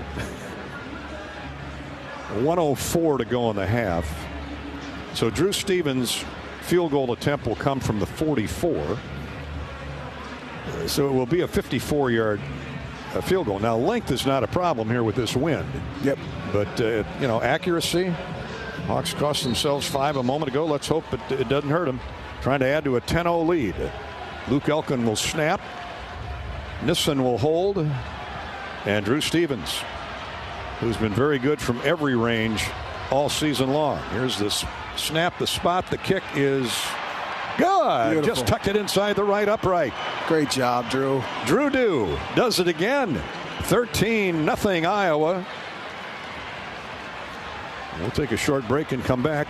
S1: 1:04 to go in the half. So Drew Stevens' field goal attempt will come from the 44. So it will be a 54-yard field goal. Now, length is not a problem here with this wind.
S17: Yep.
S1: But, accuracy. Hawks cost themselves 5 a moment ago. Let's hope it doesn't hurt them. Trying to add to a 10-0 lead. Luke Elkin will snap. Nissen will hold. And Drew Stevens, who's been very good from every range all season long. Here's this snap, the spot, the kick is good.
S17: Beautiful.
S1: Just tucked it inside the right upright.
S17: Great job, Drew.
S1: Drew does it again. 13-0 Iowa. We'll take a short break and come back.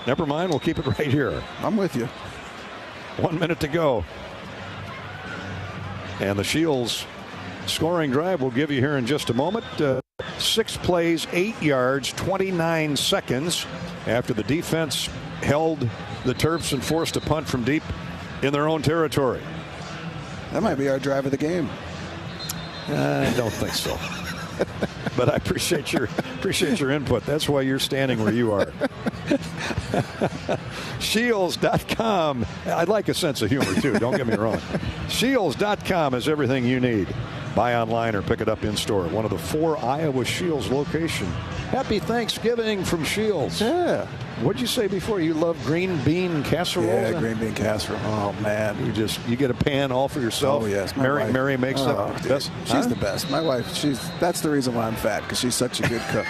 S1: Never mind, we'll keep it right here.
S17: I'm with you.
S1: 1 minute to go. And the Shields scoring drive we'll give you here in just a moment. 6 plays, 8 yards, 29 seconds after the defense held the Terps and forced a punt from deep in their own territory.
S17: That might be our drive of the game.
S1: I don't think so. But I appreciate your input. That's why you're standing where you are. Shields.com. I like a sense of humor, too. Don't get me wrong. Shields.com is everything you need. Buy online or pick it up in-store at one of the 4 Iowa Shields locations. Happy Thanksgiving from Shields.
S17: Yeah.
S1: What'd you say before? You love green bean casserole?
S17: Yeah, green bean casserole. Oh, man.
S1: You get a pan all for yourself?
S17: Oh, yes.
S1: Mary makes the best.
S17: She's the best. My wife, that's the reason why I'm fat, because she's such a good cook.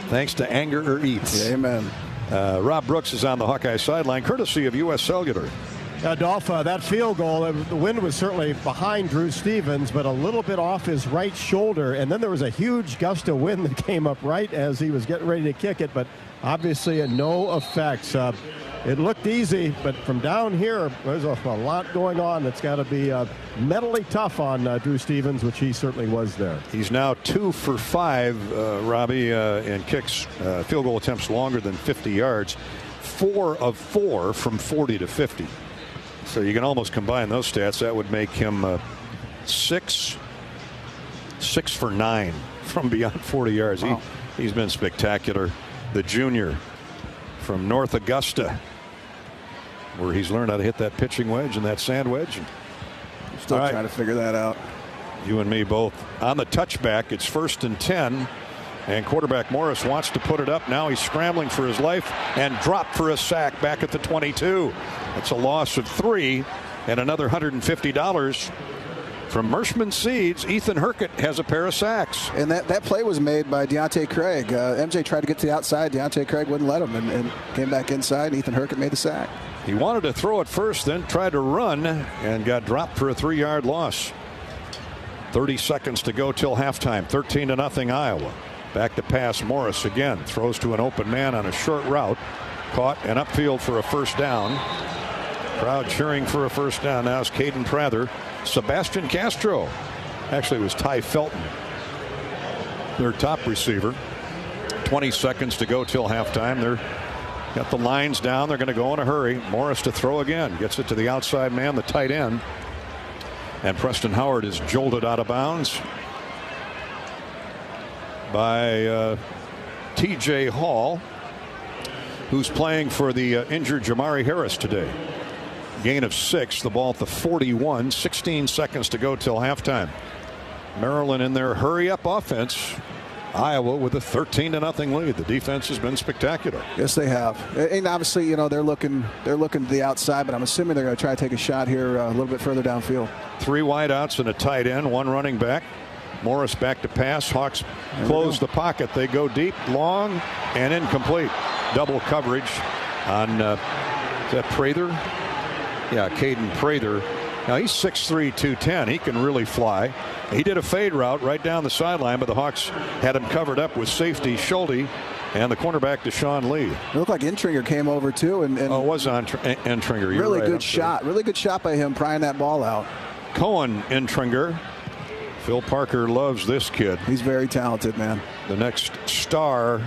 S1: Thanks to Anger Eats.
S17: Yeah, amen.
S1: Rob Brooks is on the Hawkeye sideline, courtesy of U.S. Cellular.
S3: Dolph, that field goal, the wind was certainly behind Drew Stevens, but a little bit off his right shoulder. And then there was a huge gust of wind that came up right as he was getting ready to kick it, but obviously no effects. It looked easy, but from down here, there's a lot going on that's got to be mentally tough on Drew Stevens, which he certainly was there.
S1: He's now 2 for 5, Robbie, in kicks, field goal attempts longer than 50 yards. 4 of 4 from 40 to 50. So you can almost combine those stats. That would make him 6 for 9 from beyond 40 yards. Wow. He's been spectacular. The junior from North Augusta, where he's learned how to hit that pitching wedge and that sand wedge.
S17: Still trying to figure that out.
S1: You and me both. On the touchback, it's 1st and 10. And quarterback Morris wants to put it up. Now he's scrambling for his life and dropped for a sack back at the 22. It's a loss of 3 and another $150 from Mershman Seeds. Ethan Herkett has a pair of sacks.
S17: And that play was made by Deontay Craig. MJ tried to get to the outside. Deontay Craig wouldn't let him and came back inside. Ethan Herkett made the sack.
S1: He wanted to throw it first, then tried to run and got dropped for a 3-yard loss. 30 seconds to go till halftime. 13-0 Iowa. Back to pass. Morris again throws to an open man on a short route. Caught and upfield for a first down. Crowd cheering for a first down. Now it's Caden Prather. Sebastian Castro. Actually, it was Ty Felton, their top receiver. 20 seconds to go till halftime. They're got the lines down. They're going to go in a hurry. Morris to throw again. Gets it to the outside man, the tight end. And Preston Howard is jolted out of bounds by T.J. Hall, who's playing for the injured Jamari Harris today. Gain of 6, the ball at the 41, 16 seconds to go till halftime. Maryland in their hurry-up offense. Iowa with a 13-0 lead. The defense has been spectacular.
S17: Yes, they have. And obviously, they're looking to the outside, but I'm assuming they're going to try to take a shot here a little bit further downfield.
S1: 3 wideouts and a tight end, 1 running back. Morris back to pass. Hawks close the pocket. They go deep, long, and incomplete. Double coverage on, is that Prather? Yeah, Caden Prather. Now he's 6'3", 210. He can really fly. He did a fade route right down the sideline, but the Hawks had him covered up with safety Schulte and the cornerback Deshaun Lee.
S17: It looked like Entringer came over too. And
S1: it was on Entringer. You're
S17: really
S1: right,
S17: good shot. Really good shot by him prying that ball out.
S1: Cohen Entringer. Phil Parker loves this kid.
S17: He's very talented, man.
S1: The next star,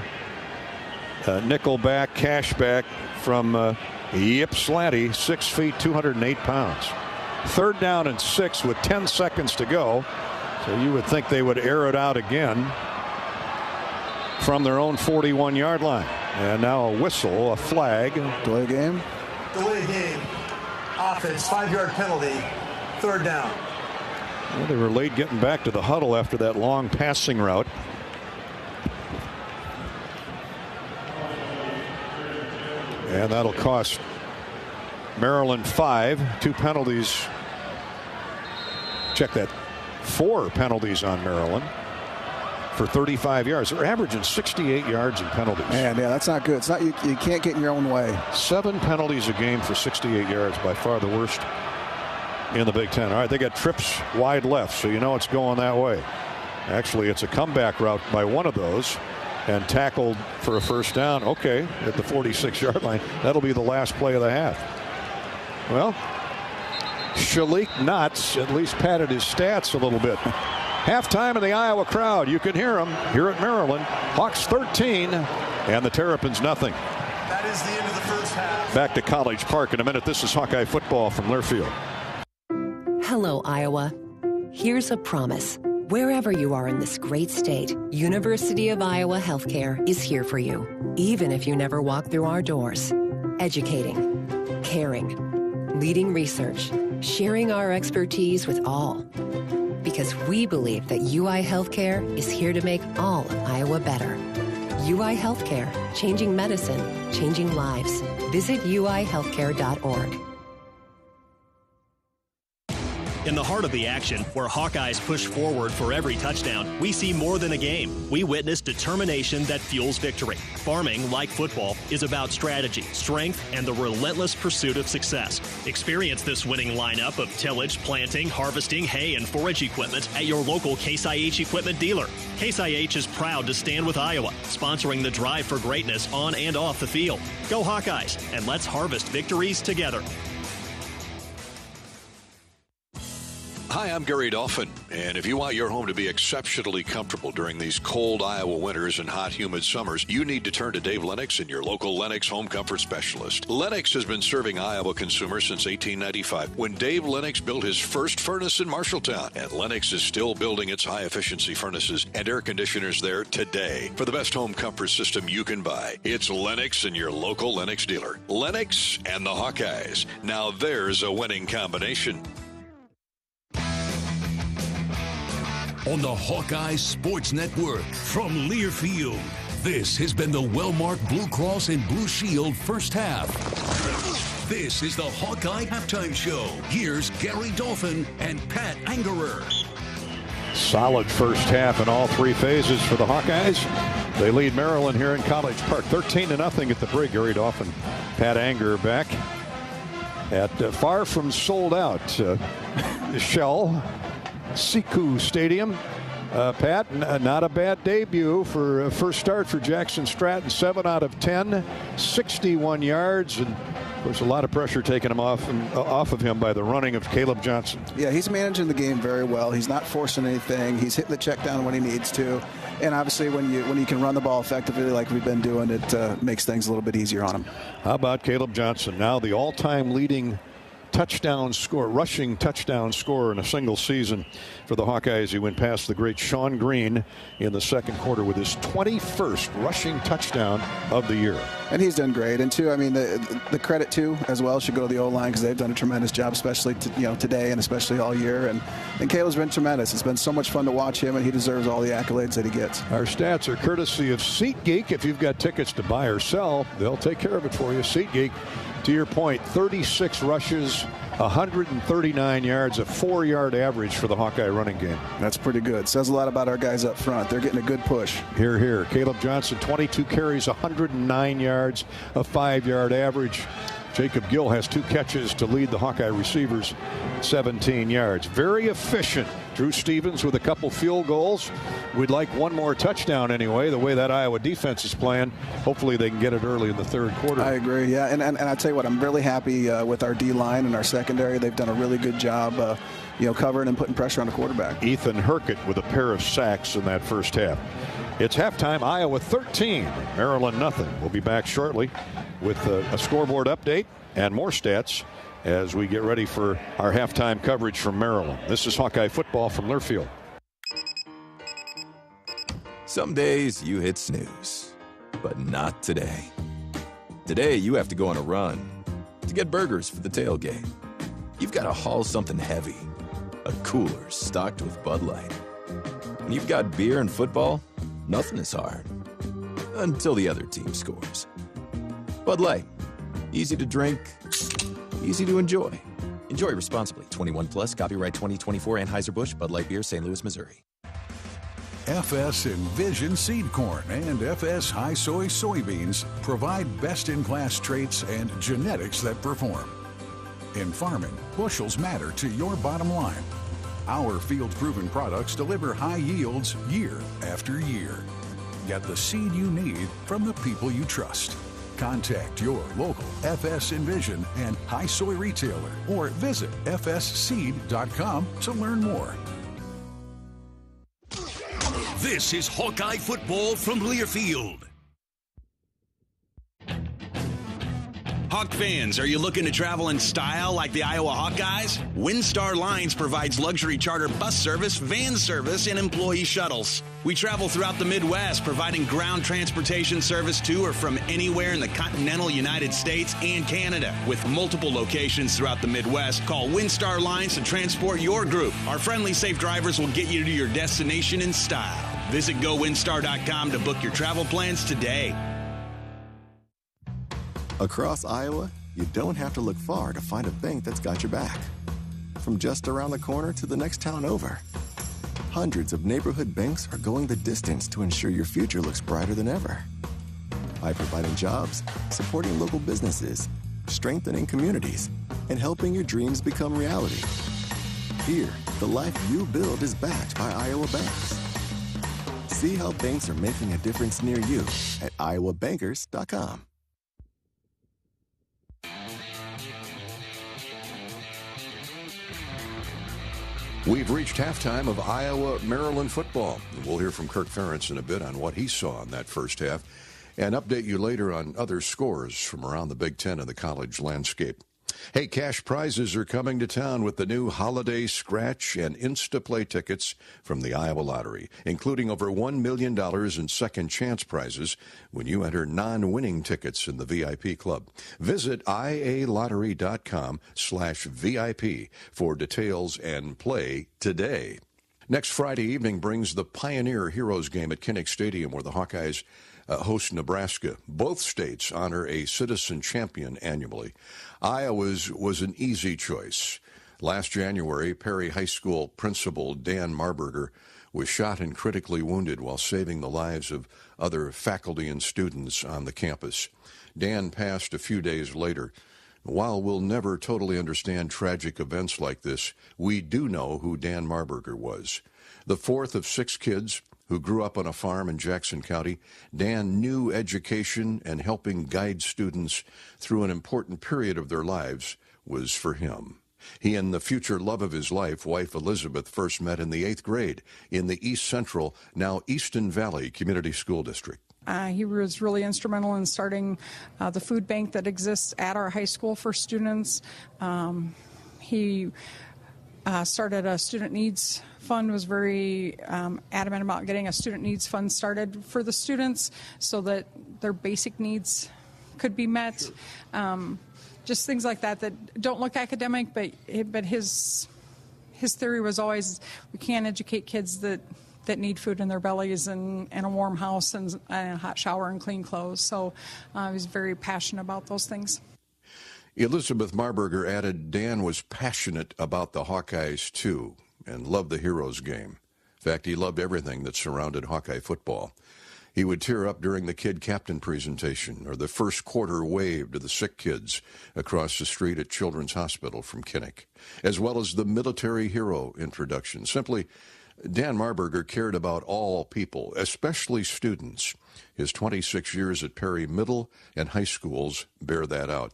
S1: nickelback, cashback from Ypsilanti, 6 feet, 208 pounds. 3rd down and 6 with 10 seconds to go. So you would think they would air it out again from their own 41-yard line. And now a whistle, a flag.
S17: Delay game.
S5: Delay game. Offense, 5-yard penalty. 3rd down.
S1: Well, they were late getting back to the huddle after that long passing route. And that'll cost Maryland 5. 2 penalties. Check that. 4 penalties on Maryland for 35 yards. They're averaging 68 yards in penalties.
S17: Man, yeah, that's not good. It's not you can't get in your own way.
S1: 7 penalties a game for 68 yards, by far the worst in the Big Ten. All right, they got trips wide left, so you know it's going that way. Actually, it's a comeback route by one of those and tackled for a first down. Okay, at the 46-yard line. That'll be the last play of the half. Well, Shalik Knotts at least padded his stats a little bit Halftime in the Iowa crowd. You can hear them here at Maryland. Hawks 13 and the Terrapins nothing.
S5: That is the end of the first half.
S1: Back to College Park in a minute. This is Hawkeye football from Learfield.
S7: Hello, Iowa. Here's a promise. Wherever you are in this great state, University of Iowa Healthcare is here for you, even if you never walk through our doors. Educating, caring, leading research, sharing our expertise with all. Because we believe that UI Healthcare is here to make all of Iowa better. UI Healthcare, changing medicine, changing lives. Visit uihealthcare.org.
S14: In the heart of the action, where Hawkeyes push forward for every touchdown, we see more than a game. We witness determination that fuels victory. Farming, like football, is about strategy, strength, and the relentless pursuit of success. Experience this winning lineup of tillage, planting, harvesting, hay, and forage equipment at your local Case IH equipment dealer. Case IH is proud to stand with Iowa, sponsoring the drive for greatness on and off the field. Go Hawkeyes, and let's harvest victories together.
S18: Hi, I'm Gary Dolphin, and if you want your home to be exceptionally comfortable during these cold Iowa winters and hot, humid summers, you need to turn to Dave Lennox and your local Lennox home comfort specialist. Lennox has been serving Iowa consumers since 1895, when Dave Lennox built his first furnace in Marshalltown, and Lennox is still building its high-efficiency furnaces and air conditioners there today. For the best home comfort system you can buy, it's Lennox and your local Lennox dealer. Lennox and the Hawkeyes. Now there's a winning combination.
S2: On the Hawkeye Sports Network from Learfield, this has been the Wellmark Blue Cross and Blue Shield first half. This is the Hawkeye Halftime Show. Here's Gary Dolphin and Pat Angerer.
S1: Solid first half in all three phases for the Hawkeyes. They lead Maryland here in College Park 13-0 at the break. Gary Dolphin, Pat Angerer back at far from sold out Shell Siku Stadium. Pat, not a bad debut for first start for Jackson Stratton. 7 out of 10, 61 yards, and of course a lot of pressure taken him off of him by the running of Caleb Johnson.
S17: Yeah, he's managing the game very well. He's not forcing anything. He's hitting the check down when he needs to, and obviously when you can run the ball effectively like we've been doing, it makes things a little bit easier on him.
S1: How about Caleb Johnson, now the all-time leading rushing touchdown scorer in a single season for the Hawkeyes. He went past the great Sean Green in the second quarter with his 21st rushing touchdown of the year.
S17: And he's done great. And too, I mean, the credit too as well should go to the O-line, because they've done a tremendous job, especially today and especially all year. And Caleb's been tremendous. It's been so much fun to watch him, and he deserves all the accolades that he gets.
S1: Our stats are courtesy of SeatGeek. If you've got tickets to buy or sell, they'll take care of it for you. SeatGeek, to your point, 36 rushes, 139 yards, a 4-yard average for the Hawkeye running game.
S17: That's pretty good. Says a lot about our guys up front. They're getting a good push.
S1: Here. Caleb Johnson, 22 carries, 109 yards, a 5-yard average. Jacob Gill has 2 catches to lead the Hawkeye receivers, 17 yards. Very efficient. Drew Stevens with a couple field goals. We'd like one more touchdown anyway, the way that Iowa defense is playing. Hopefully they can get it early in the third quarter.
S17: I agree, yeah. And I tell you what, I'm really happy with our D-line and our secondary. They've done a really good job covering and putting pressure on the quarterback.
S1: Ethan Herkett with a pair of sacks in that first half. It's halftime, Iowa 13, Maryland nothing. We'll be back shortly with a scoreboard update and more stats as we get ready for our halftime coverage from Maryland. This is Hawkeye football from Learfield.
S15: Some days you hit snooze, but not today. Today you have to go on a run to get burgers for the tailgate. You've got to haul something heavy, a cooler stocked with Bud Light. When you've got beer and football, nothing is hard. Until the other team scores. Bud Light. Easy to drink, easy to enjoy. Enjoy responsibly. 21 plus, copyright 2024 Anheuser-Busch, Bud Light Beer, St. Louis, Missouri.
S16: FS Envision Seed Corn and FS High Soy Soybeans provide best-in-class traits and genetics that perform. In farming, bushels matter to your bottom line. Our field-proven products deliver high yields year after year. Get the seed you need from the people you trust. Contact your local FS Envision and High Soy retailer or visit fsseed.com to learn more.
S2: This is Hawkeye football from Learfield. Hawk fans, are you looking to travel in style like the Iowa Hawkeyes? WinStar Lines provides luxury charter bus service, van service, and employee shuttles. We travel throughout the Midwest, providing ground transportation service to or from anywhere in the continental United States and Canada. With multiple locations throughout the Midwest, call WinStar Lines to transport your group. Our friendly, safe drivers will get you to your destination in style. Visit GoWinStar.com to book your travel plans today.
S4: Across Iowa, you don't have to look far to find a bank that's got your back. From just around the corner to the next town over, hundreds of neighborhood banks are going the distance to ensure your future looks brighter than ever. By providing jobs, supporting local businesses, strengthening communities, and helping your dreams become reality. Here, the life you build is backed by Iowa banks. See how banks are making a difference near you at iowabankers.com.
S1: We've reached halftime of Iowa-Maryland football. We'll hear from Kirk Ferentz in a bit on what he saw in that first half and update you later on other scores from around the Big Ten and the college landscape. Hey, cash prizes are coming to town with the new Holiday Scratch and Insta-Play tickets from the Iowa Lottery, including over $1 million in second chance prizes when you enter non-winning tickets in the VIP club. Visit ialottery.com/VIP for details and play today. Next Friday evening brings the Pioneer Heroes game at Kinnick Stadium, where the Hawkeyes host Nebraska. Both states honor a citizen champion annually. Iowa's was an easy choice. Last January, Perry High School principal Dan Marburger was shot and critically wounded while saving the lives of other faculty and students on the campus. Dan passed a few days later. While we'll never totally understand tragic events like this, we do know who Dan Marburger was. The fourth of 6 kids who grew up on a farm in Jackson County, Dan knew education and helping guide students through an important period of their lives was for him. He and the future love of his life, wife Elizabeth, first met in the 8th grade in the East Central, now Easton Valley Community School District.
S10: He was really instrumental in starting the food bank that exists at our high school for students. He started a student needs fund, was very adamant about getting a student needs fund started for the students so that their basic needs could be met. Just things like that don't look academic, but his theory was always we can't educate kids that need food in their bellies and a warm house and a hot shower and clean clothes. So he was very passionate about those things.
S1: Elizabeth Marburger added Dan was passionate about the Hawkeyes, too, and loved the Heroes game. In fact, he loved everything that surrounded Hawkeye football. He would tear up during the kid captain presentation or the first quarter wave to the sick kids across the street at Children's Hospital from Kinnick, as well as the military hero introduction. Simply, Dan Marburger cared about all people, especially students. His 26 years at Perry Middle and high schools bear that out.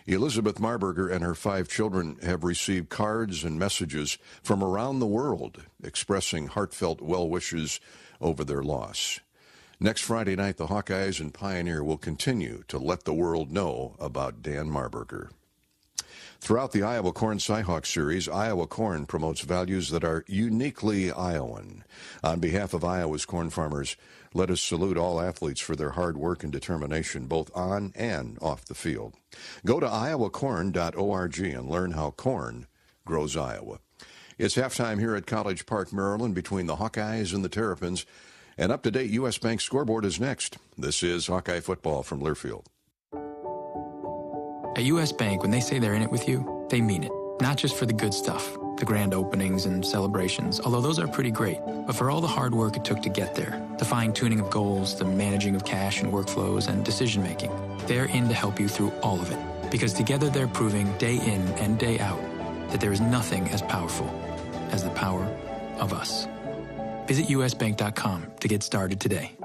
S1: Elizabeth Marburger and her 5 children have received cards and messages from around the world expressing heartfelt well wishes over their loss. Next Friday night, the Hawkeyes and Pioneer will continue to let the world know about Dan Marburger. Throughout the Iowa Corn Cyhawk Series, Iowa Corn promotes values that are uniquely Iowan. On behalf of Iowa's corn farmers, let us salute all athletes for their hard work and determination, both on and off the field. Go to iowacorn.org and learn how corn grows Iowa. It's halftime here at College Park, Maryland, between the Hawkeyes and the Terrapins. An up-to-date U.S. Bank scoreboard is next. This is Hawkeye football from Learfield.
S11: At U.S. Bank, when they say they're in it with you, they mean it. Not just for the good stuff, the grand openings and celebrations, although those are pretty great, but for all the hard work it took to get there, the fine-tuning of goals, the managing of cash and workflows, and decision-making. They're in to help you through all of it, because together they're proving day in and day out that there is nothing as powerful as the power of us. Visit usbank.com to get started today.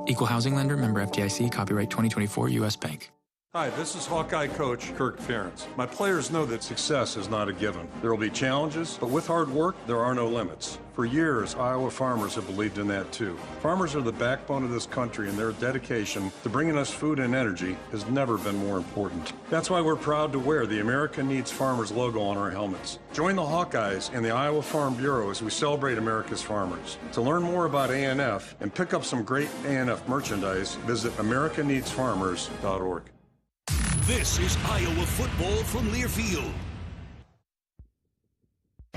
S11: Equal housing lender, member FDIC, copyright 2024 U.S. Bank.
S19: Hi, this is Hawkeye coach Kirk Ferentz. My players know that success is not a given. There will be challenges, but with hard work, there are no limits. For years, Iowa farmers have believed in that too. Farmers are the backbone of this country, and their dedication to bringing us food and energy has never been more important. That's why we're proud to wear the America Needs Farmers logo on our helmets. Join the Hawkeyes and the Iowa Farm Bureau as we celebrate America's farmers. To learn more about ANF and pick up some great ANF merchandise, visit americaneedsfarmers.org.
S2: This is Iowa football from Learfield.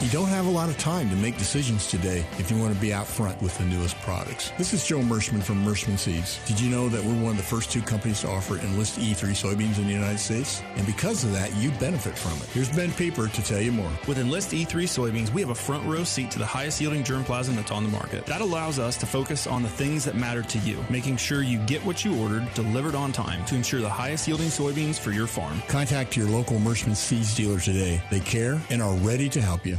S20: You don't have a lot of time to make decisions today if you want to be out front with the newest products. This is Joe Mershman from Mershman Seeds. Did you know that we're one of the first 2 companies to offer Enlist E3 soybeans in the United States? And because of that, you benefit from it. Here's Ben Pieper to tell you more.
S22: With Enlist E3 soybeans, we have a front row seat to the highest yielding germplasm that's on the market. That allows us to focus on the things that matter to you, making sure you get what you ordered delivered on time to ensure the highest yielding soybeans for your farm.
S20: Contact your local Mershman Seeds dealer today. They care and are ready to help you.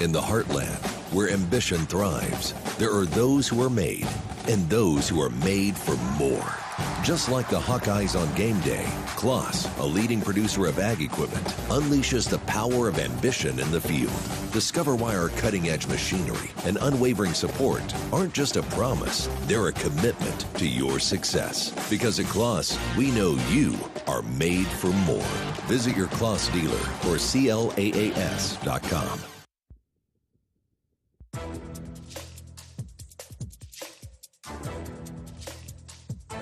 S24: In the heartland, where ambition thrives, there are those who are made and those who are made for more. Just like the Hawkeyes on game day, Kloss, a leading producer of ag equipment, unleashes the power of ambition in the field. Discover why our cutting-edge machinery and unwavering support aren't just a promise, they're a commitment to your success. Because at Kloss, we know you are made for more. Visit your Kloss dealer or CLAAS.com.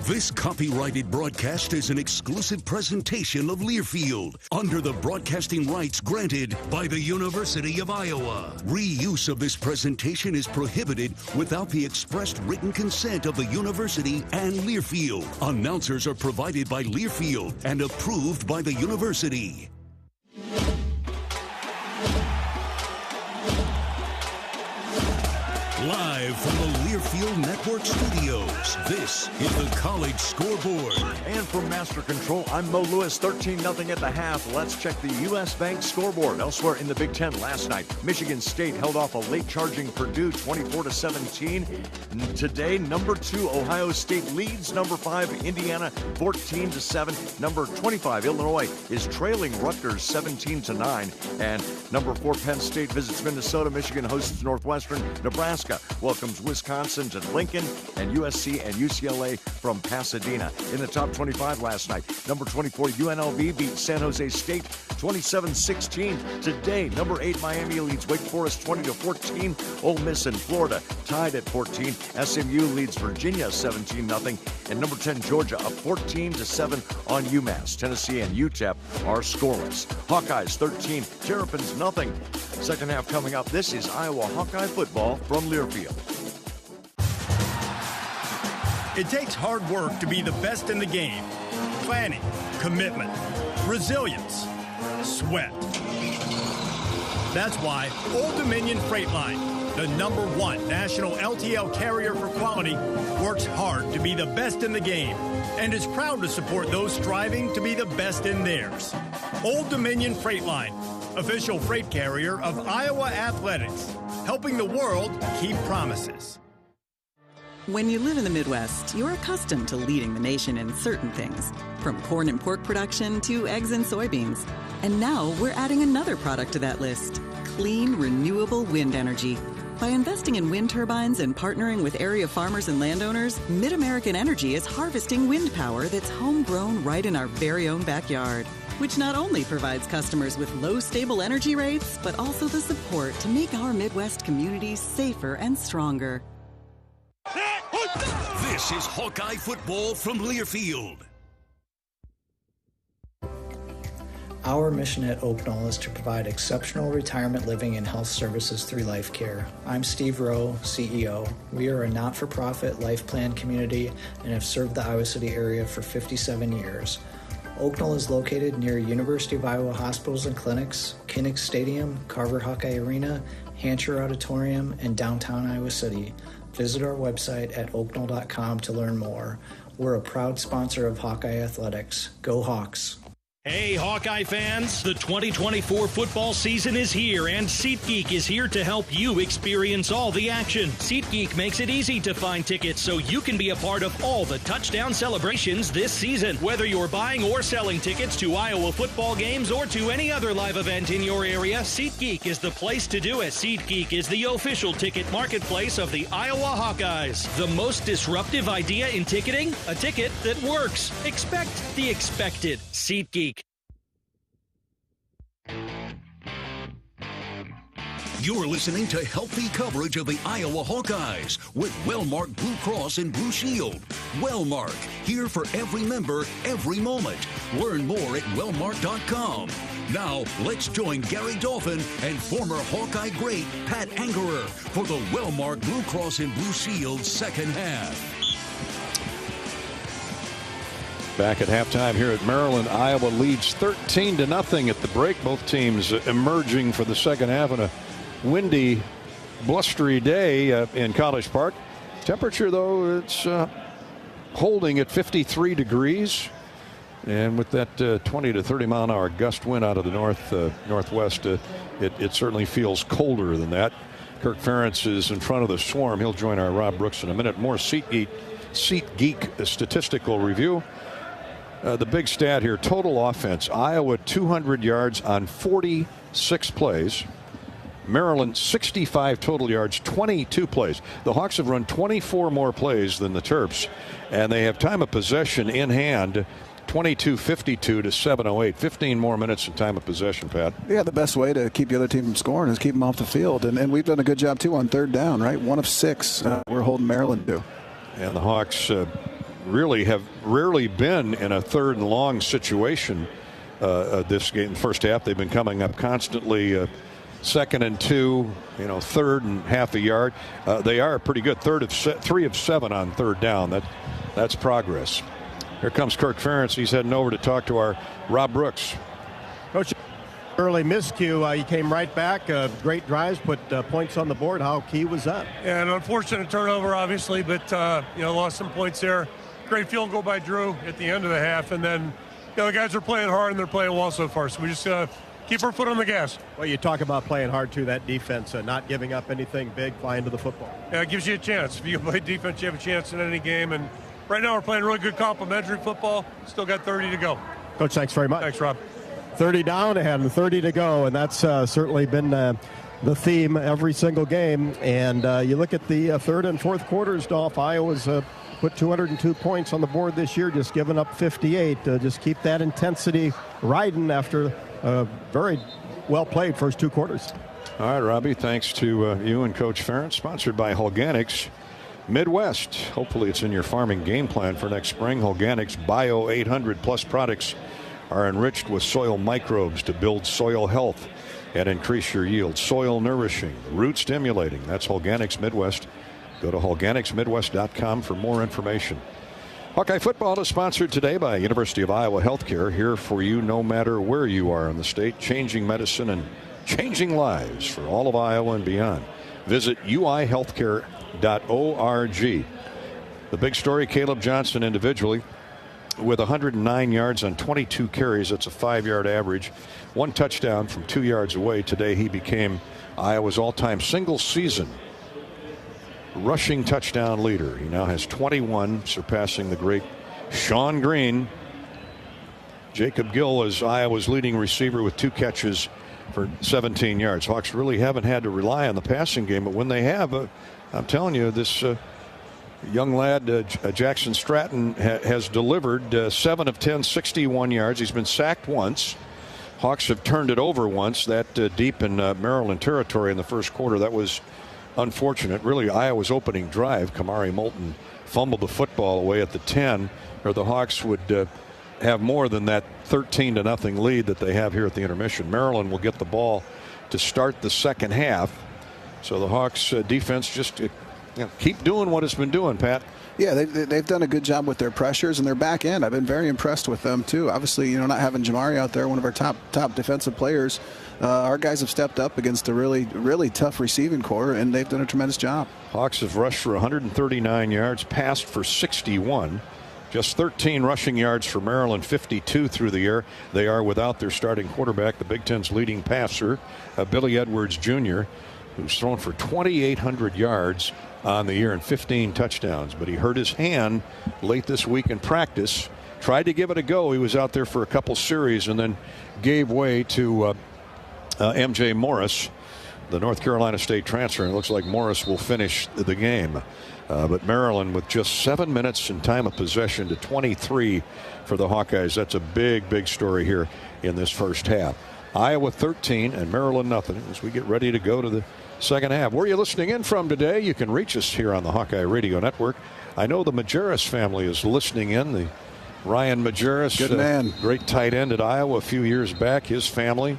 S2: This copyrighted broadcast is an exclusive presentation of Learfield under the broadcasting rights granted by the University of Iowa. Reuse of this presentation is prohibited without the expressed written consent of the university and Learfield. Announcers are provided by Learfield and approved by the university. Live from the Learfield Network Studios, this is the College Scoreboard.
S25: And from Master Control, I'm Mo Lewis, 13-0 at the half. Let's check the U.S. Bank scoreboard. Elsewhere in the Big Ten last night, Michigan State held off a late-charging Purdue 24-17. Today, number 2, Ohio State leads number 5, Indiana 14-7. Number 25, Illinois is trailing Rutgers 17-9. And number 4, Penn State visits Minnesota. Michigan hosts Northwestern. Nebraska welcomes Wisconsin to Lincoln, and USC and UCLA from Pasadena. In the top 25 last night, number 24 UNLV beat San Jose State 27-16. Today, number 8 Miami leads Wake Forest 20-14. Ole Miss in Florida tied at 14. SMU leads Virginia 17-0, and number 10 Georgia up 14-7 on UMass. Tennessee and UTEP are scoreless. Hawkeyes 13, Terrapins 0. Second half coming up. This is Iowa Hawkeye football from Learfield.
S26: It takes hard work to be the best in the game. Planning, commitment, resilience, sweat. That's why Old Dominion Freight Line, the #1 national LTL carrier for quality, works hard to be the best in the game and is proud to support those striving to be the best in theirs. Old Dominion Freight Line, official freight carrier of Iowa Athletics, helping the world keep promises.
S23: When you live in the Midwest, you're accustomed to leading the nation in certain things, from corn and pork production to eggs and soybeans. And now we're adding another product to that list: clean, renewable wind energy. By investing in wind turbines and partnering with area farmers and landowners, Mid-American Energy is harvesting wind power that's homegrown right in our very own backyard, which not only provides customers with low, stable energy rates, but also the support to make our Midwest communities safer and stronger.
S2: This is Hawkeye football from Learfield.
S27: Our mission at Oak Knoll is to provide exceptional retirement living and health services through life care. I'm Steve Rowe, CEO. We are a not-for-profit life plan community and have served the Iowa City area for 57 years. Oak Knoll is located near University of Iowa hospitals and clinics, Kinnick Stadium, Carver Hawkeye Arena, Hancher Auditorium, and downtown Iowa City. Visit our website at oakknoll.com to learn more. We're a proud sponsor of Hawkeye Athletics. Go Hawks!
S26: Hey, Hawkeye fans, the 2024 football season is here, and SeatGeek is here to help you experience all the action. SeatGeek makes it easy to find tickets so you can be a part of all the touchdown celebrations this season. Whether you're buying or selling tickets to Iowa football games or to any other live event in your area, SeatGeek is the place to do it. SeatGeek is the official ticket marketplace of the Iowa Hawkeyes. The most disruptive idea in ticketing? A ticket that works. Expect the expected. SeatGeek.
S2: You're listening to healthy coverage of the Iowa Hawkeyes with Wellmark Blue Cross and Blue Shield. Wellmark, here for every member, every moment. Learn more at wellmark.com. Now, let's join Gary Dolphin and former Hawkeye great Pat Angerer for the Wellmark Blue Cross and Blue Shield second half.
S1: Back at halftime here at Maryland, Iowa leads 13-0 at the break. Both teams emerging for the second half in a windy, blustery day in College Park. Temperature, though, it's holding at 53 degrees. And with that 20 to 30 mile an hour gust wind out of the northwest, it certainly feels colder than that. Kirk Ferentz is in front of the swarm. He'll join our Rob Brooks in a minute. More SeatGeek statistical review. The big stat here, total offense. Iowa 200 yards on 46 plays. Maryland 65 total yards, 22 plays. The Hawks have run 24 more plays than the Terps, and they have time of possession in hand 22:52 to 7:08. 15 more minutes in time of possession, Pat.
S17: Yeah, the best way to keep the other team from scoring is keep them off the field, and we've done a good job too on third down, right? 1 of 6 we're holding Maryland to.
S1: And the Hawks really have rarely been in a third and long situation this game. First half, they've been coming up constantly. 2nd and 2, third and half a yard. They are pretty good. 3 of 7 on third down. That's progress. Here comes Kirk Ferentz. He's heading over to talk to our Rob Brooks.
S3: Coach, early miscue. He came right back. Great drives, put points on the board. How key was that?
S6: Yeah, an unfortunate turnover, obviously, but lost some points there. Great field goal by Drew at the end of the half, and then the guys are playing hard and they're playing well so far. So we just keep our foot on the gas.
S3: Well, you talk about playing hard, too, that defense, not giving up anything big, flying to the football.
S6: Yeah, it gives you a chance. If you play defense, you have a chance in any game. And right now we're playing really good complementary football. Still got 30 to go.
S3: Coach, thanks very much.
S6: Thanks, Rob.
S3: 30 down and 30 to go, and that's certainly been the theme every single game. And you look at the third and fourth quarters, Dolph, Iowa's put 202 points on the board this year, just giving up 58. Just keep that intensity riding after very well played first 2 quarters.
S1: All right, Robbie, thanks to you and Coach Ferentz. Sponsored by Hawkeyes Midwest. Hopefully it's in your farming game plan for next spring. Hawkeyes Bio 800 Plus products are enriched with soil microbes to build soil health and increase your yield. Soil nourishing, root stimulating. That's Hawkeyes Midwest. Go to HawkeyesMidwest.com for more information. Hawkeye football is sponsored today by University of Iowa Healthcare, here for you no matter where you are in the state, changing medicine and changing lives for all of Iowa and beyond. Visit uihealthcare.org. The big story, Caleb Johnson individually with 109 yards on 22 carries. That's a 5-yard average. 1 touchdown from 2 yards away. Today he became Iowa's all-time single-season rushing touchdown leader. He now has 21, surpassing the great Sean Green. Jacob Gill is Iowa's leading receiver with 2 catches for 17 yards. Hawks really haven't had to rely on the passing game, but when they have, I'm telling you, this young lad, Jackson Stratton, has delivered 7 of 10, 61 yards. He's been sacked once. Hawks have turned it over once, that deep in Maryland territory in the first quarter. That was unfortunate. Really, Iowa's opening drive, Kamari Moulton fumbled the football away at the 10, or the Hawks would have more than that 13-0 lead that they have here at the intermission. Maryland will get the ball to start the second half. So the Hawks defense just keep doing what it's been doing, Pat.
S17: Yeah, they've done a good job with their pressures and their back end. I've been very impressed with them, too. Obviously, not having Jamari out there, one of our top defensive players, our guys have stepped up against a really, really tough receiving core, and they've done a tremendous job.
S1: Hawks have rushed for 139 yards, passed for 61. Just 13 rushing yards for Maryland, 52 through the air. They are without their starting quarterback, the Big Ten's leading passer, Billy Edwards Jr., who's thrown for 2,800 yards on the year and 15 touchdowns. But he hurt his hand late this week in practice. Tried to give it a go. He was out there for a couple series and then gave way to M.J. Morris, the North Carolina State transfer. And it looks like Morris will finish the game. But Maryland with just 7 minutes in time of possession to 23 for the Hawkeyes. That's a big, big story here in this first half. Iowa 13 and Maryland nothing as we get ready to go to the second half. Where are you listening in from today? You can reach us here on the Hawkeye Radio Network. I know the Majerus family is listening in. The Ryan Majerus,
S17: good man,
S1: great tight end at Iowa a few years back. His family,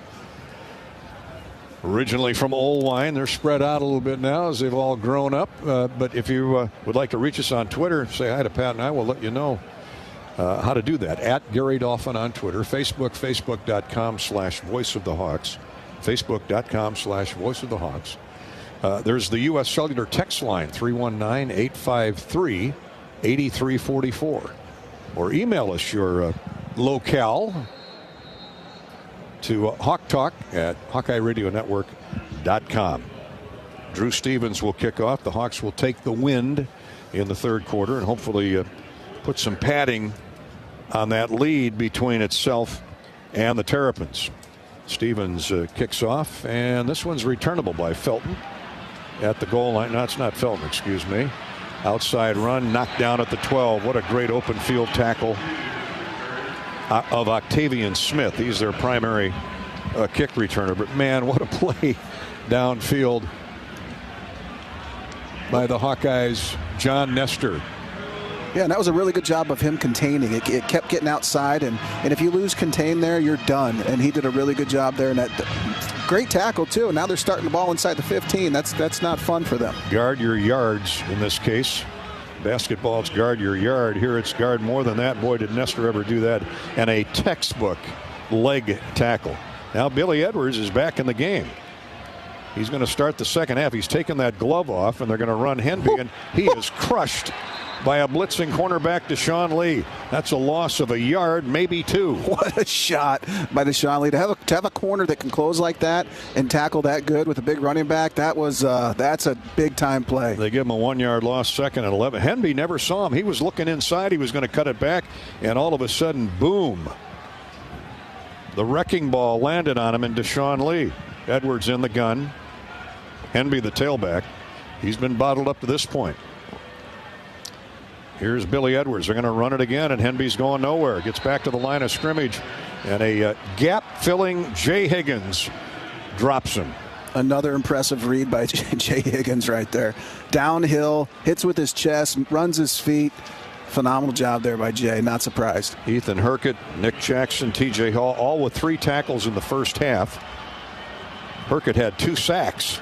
S1: originally from Oldwine, they're spread out a little bit now as they've all grown up. But if you would like to reach us on Twitter, say hi to Pat and I will let you know how to do that. At Gary Dolphin on Twitter, Facebook, facebook.com/Voice of the Hawks, facebook.com/Voice of the Hawks. There's the U.S. Cellular text line, 319-853-8344. Or email us your locale to hawktalk@HawkeyeRadioNetwork.com. Drew Stevens will kick off. The Hawks will take the wind in the third quarter and hopefully put some padding on that lead between itself and the Terrapins. Stevens kicks off, and this one's returnable by Felton at the goal line. No, it's not Felton, excuse me. Outside run, knocked down at the 12. What a great open field tackle of Octavian Smith. He's their primary kick returner. But, man, what a play downfield by the Hawkeyes' John Nestor.
S17: Yeah, and that was a really good job of him containing. It kept getting outside, and if you lose contain there, you're done. And he did a really good job there. And that great tackle, too. And now they're starting the ball inside the 15. That's not fun for them.
S1: Guard your yards in this case. Basketball, it's guard your yard. Here it's guard more than that. Boy, did Nestor ever do that. And a textbook leg tackle. Now Billy Edwards is back in the game. He's going to start the second half. He's taken that glove off, and they're going to run Henby, and he is crushed by a blitzing cornerback, Deshaun Lee. That's a loss of a yard, maybe two.
S17: What a shot by Deshaun Lee. To have a corner that can close like that and tackle that good with a big running back, that's a big-time play.
S1: They give him a 1 yard loss, second and 11. Henby never saw him. He was looking inside. He was going to cut it back, and all of a sudden, boom. The wrecking ball landed on him, and Deshaun Lee. Edwards in the gun. Henby the tailback. He's been bottled up to this point. Here's Billy Edwards. They're going to run it again, and Henby's going nowhere. Gets back to the line of scrimmage, and a gap-filling Jay Higgins drops him.
S17: Another impressive read by Jay Higgins right there. Downhill, hits with his chest, runs his feet. Phenomenal job there by Jay. Not surprised.
S1: Ethan Herkett, Nick Jackson, T.J. Hall, all with 3 tackles in the first half. Herkett had 2 sacks.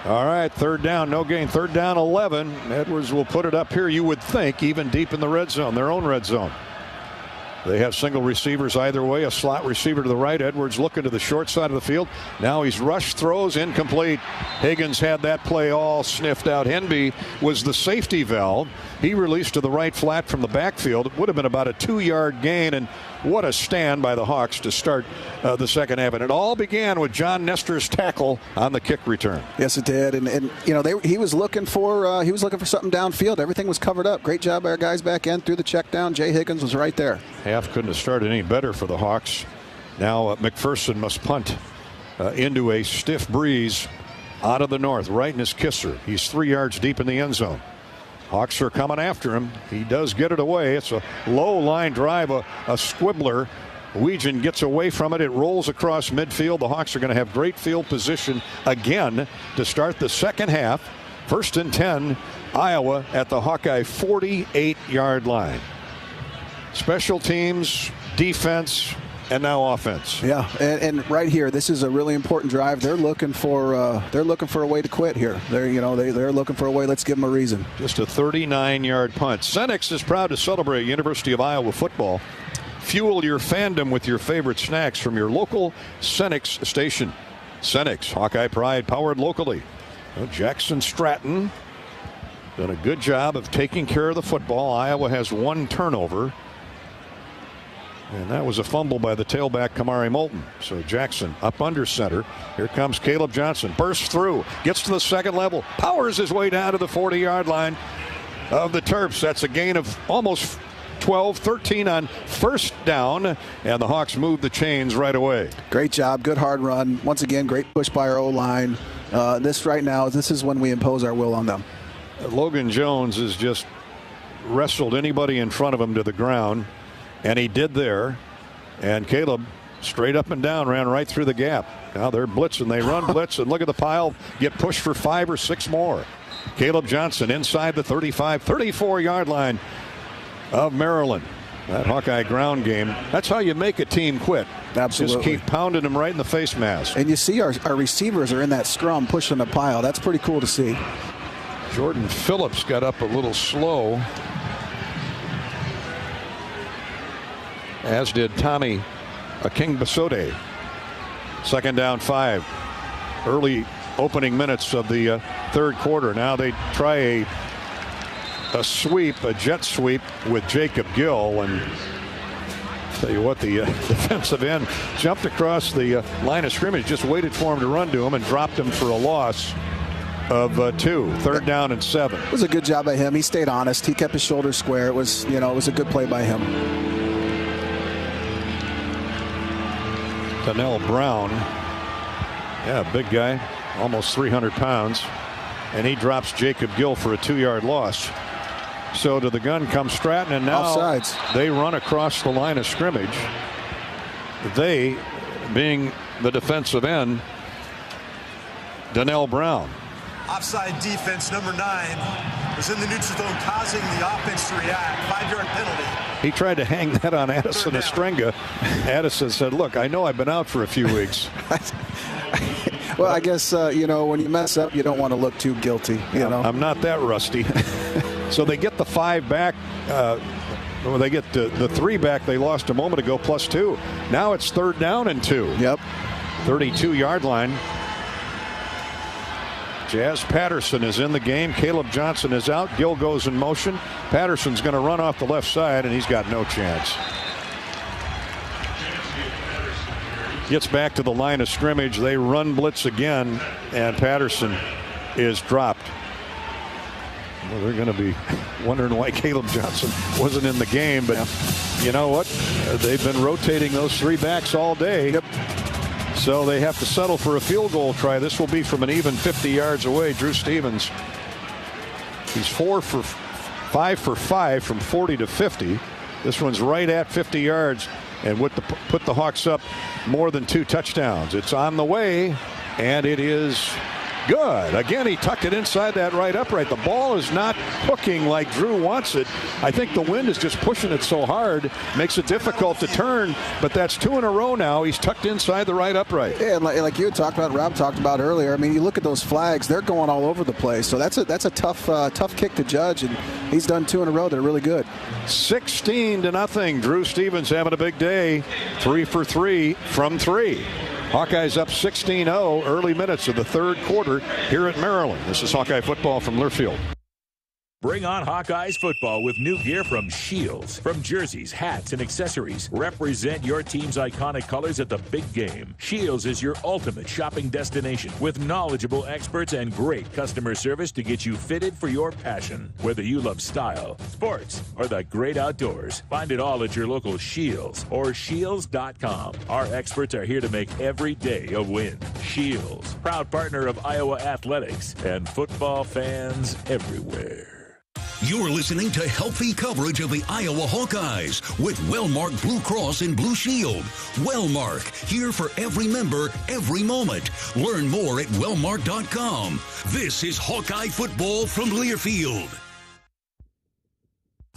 S1: All right, third down, no gain. Third down, 11. Edwards will put it up here, you would think, even deep in the red zone, their own red zone. They have single receivers either way, a slot receiver to the right. Edwards looking to the short side of the field. Now he's rushed, throws, incomplete. Higgins had that play all sniffed out. Henby was the safety valve. He released to the right flat from the backfield. It would have been about a 2-yard gain, and what a stand by the Hawks to start the second half. And it all began with John Nestor's tackle on the kick return.
S17: Yes, it did. And you know, he was looking for something downfield. Everything was covered up. Great job by our guys back end through the check down. Jay Higgins was right there.
S1: Half couldn't have started any better for the Hawks. Now McPherson must punt into a stiff breeze out of the north, right in his kisser. He's 3 yards deep in the end zone. Hawks are coming after him. He does get it away. It's a low line drive, a squibbler. Weegan gets away from it. It rolls across midfield. The Hawks are going to have great field position again to start the second half. 1st and 10, Iowa at the Hawkeye 48-yard line. Special teams, defense, and now offense.
S17: Yeah, and right here, this is a really important drive. They're looking for a way to quit here. They're looking for a way. Let's give them a reason.
S1: Just a 39-yard punt. Senex is proud to celebrate University of Iowa football. Fuel your fandom with your favorite snacks from your local Senex station. Senex, Hawkeye pride, powered locally. Jackson Stratton done a good job of taking care of the football. Iowa has one turnover, and that was a fumble by the tailback Kamari Moulton. So Jackson up under center. Here comes Caleb Johnson, bursts through, gets to the second level, powers his way down to the 40-yard line of the Terps. That's a gain of almost 12, 13 on first down, and the Hawks move the chains right away.
S17: Great job, good hard run. Once again, great push by our O-line. This is when we impose our will on them.
S1: Logan Jones has just wrestled anybody in front of him to the ground, and he did there. And Caleb, straight up and down, ran right through the gap. Now they're blitzing. They run blitz, and look at the pile. Get pushed for 5 or 6 more. Caleb Johnson inside the 35, 34-yard line of Maryland. That Hawkeye ground game, that's how you make a team quit.
S17: Absolutely.
S1: Just keep pounding them right in the face mask.
S17: And you see our receivers are in that scrum pushing the pile. That's pretty cool to see.
S1: Jordan Phillips got up a little slow, as did Tommy Akingbasote. Second down 5. Early opening minutes of the third quarter. Now they try a sweep, a jet sweep with Jacob Gill, and tell you what, the defensive end jumped across the line of scrimmage, just waited for him to run to him and dropped him for a loss of 2. Third down and 7.
S17: It was a good job by him. He stayed honest. He kept his shoulders square. It was a good play by him.
S1: Donnell Brown, big guy, almost 300 pounds, and he drops Jacob Gill for a 2-yard loss. So to the gun comes Stratton, and now
S17: offsides.
S1: They run across the line of scrimmage. They, being the defensive end, Donnell Brown.
S5: Offside defense, number 9, was in the neutral zone, causing the offense to react. 5-yard penalty.
S1: He tried to hang that on Addison Estrenga. Addison said, look, I know I've been out for a few weeks.
S17: Well, I guess, when you mess up, you don't want to look too guilty.
S1: I'm not that rusty. So they get the 5 back. They get the 3 back they lost a moment ago, plus 2. Now it's third down and 2.
S17: Yep.
S1: 32-yard line. Jazz Patterson is in the game. Caleb Johnson is out. Gill goes in motion. Patterson's going to run off the left side, and he's got no chance. Gets back to the line of scrimmage. They run blitz again, and Patterson is dropped. Well, they're going to be wondering why Caleb Johnson wasn't in the game, but you know what? They've been rotating those 3 backs all day.
S17: Yep.
S1: So they have to settle for a field goal try. This will be from an even 50 yards away. Drew Stevens, he's 5 for 5 from 40 to 50. This one's right at 50 yards, and put the Hawks up more than 2 touchdowns. It's on the way, and it is good. Again, he tucked it inside that right upright. The ball is not hooking like Drew wants it. I think the wind is just pushing it so hard, makes it difficult to turn, but that's 2 in a row now. He's tucked inside the right upright.
S17: Yeah, and like you had talked about, Rob talked about earlier, I mean, you look at those flags, they're going all over the place. So that's a tough kick to judge, and he's done 2 in a row that are really good.
S1: 16-0. Drew Stevens having a big day. 3 for 3 from 3. Hawkeyes up 16-0, early minutes of the third quarter here at Maryland. This is Hawkeye football from Learfield.
S7: Bring on Hawkeyes football with new gear from Shields. From jerseys, hats, and accessories, represent your team's iconic colors at the big game. Shields is your ultimate shopping destination with knowledgeable experts and great customer service to get you fitted for your passion. Whether you love style, sports, or the great outdoors, find it all at your local Shields or Shields.com. Our experts are here to make every day a win. Shields, proud partner of Iowa Athletics and football fans everywhere.
S2: You're listening to healthy coverage of the Iowa Hawkeyes with Wellmark Blue Cross and Blue Shield. Wellmark, here for every member, every moment. Learn more at wellmark.com. This is Hawkeye football from Learfield.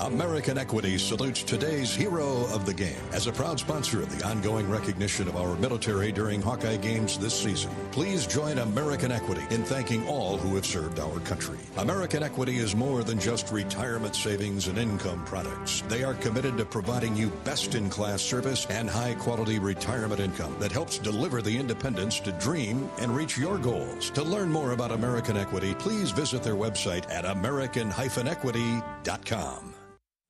S8: American Equity salutes today's hero of the game as a proud sponsor of the ongoing recognition of our military during Hawkeye games this season. Please join American Equity in thanking all who have served our country. American Equity is more than just retirement savings and income products. They are committed to providing you best-in-class service and high-quality retirement income that helps deliver the independence to dream and reach your goals. To learn more about American Equity, please visit their website at american-equity.com.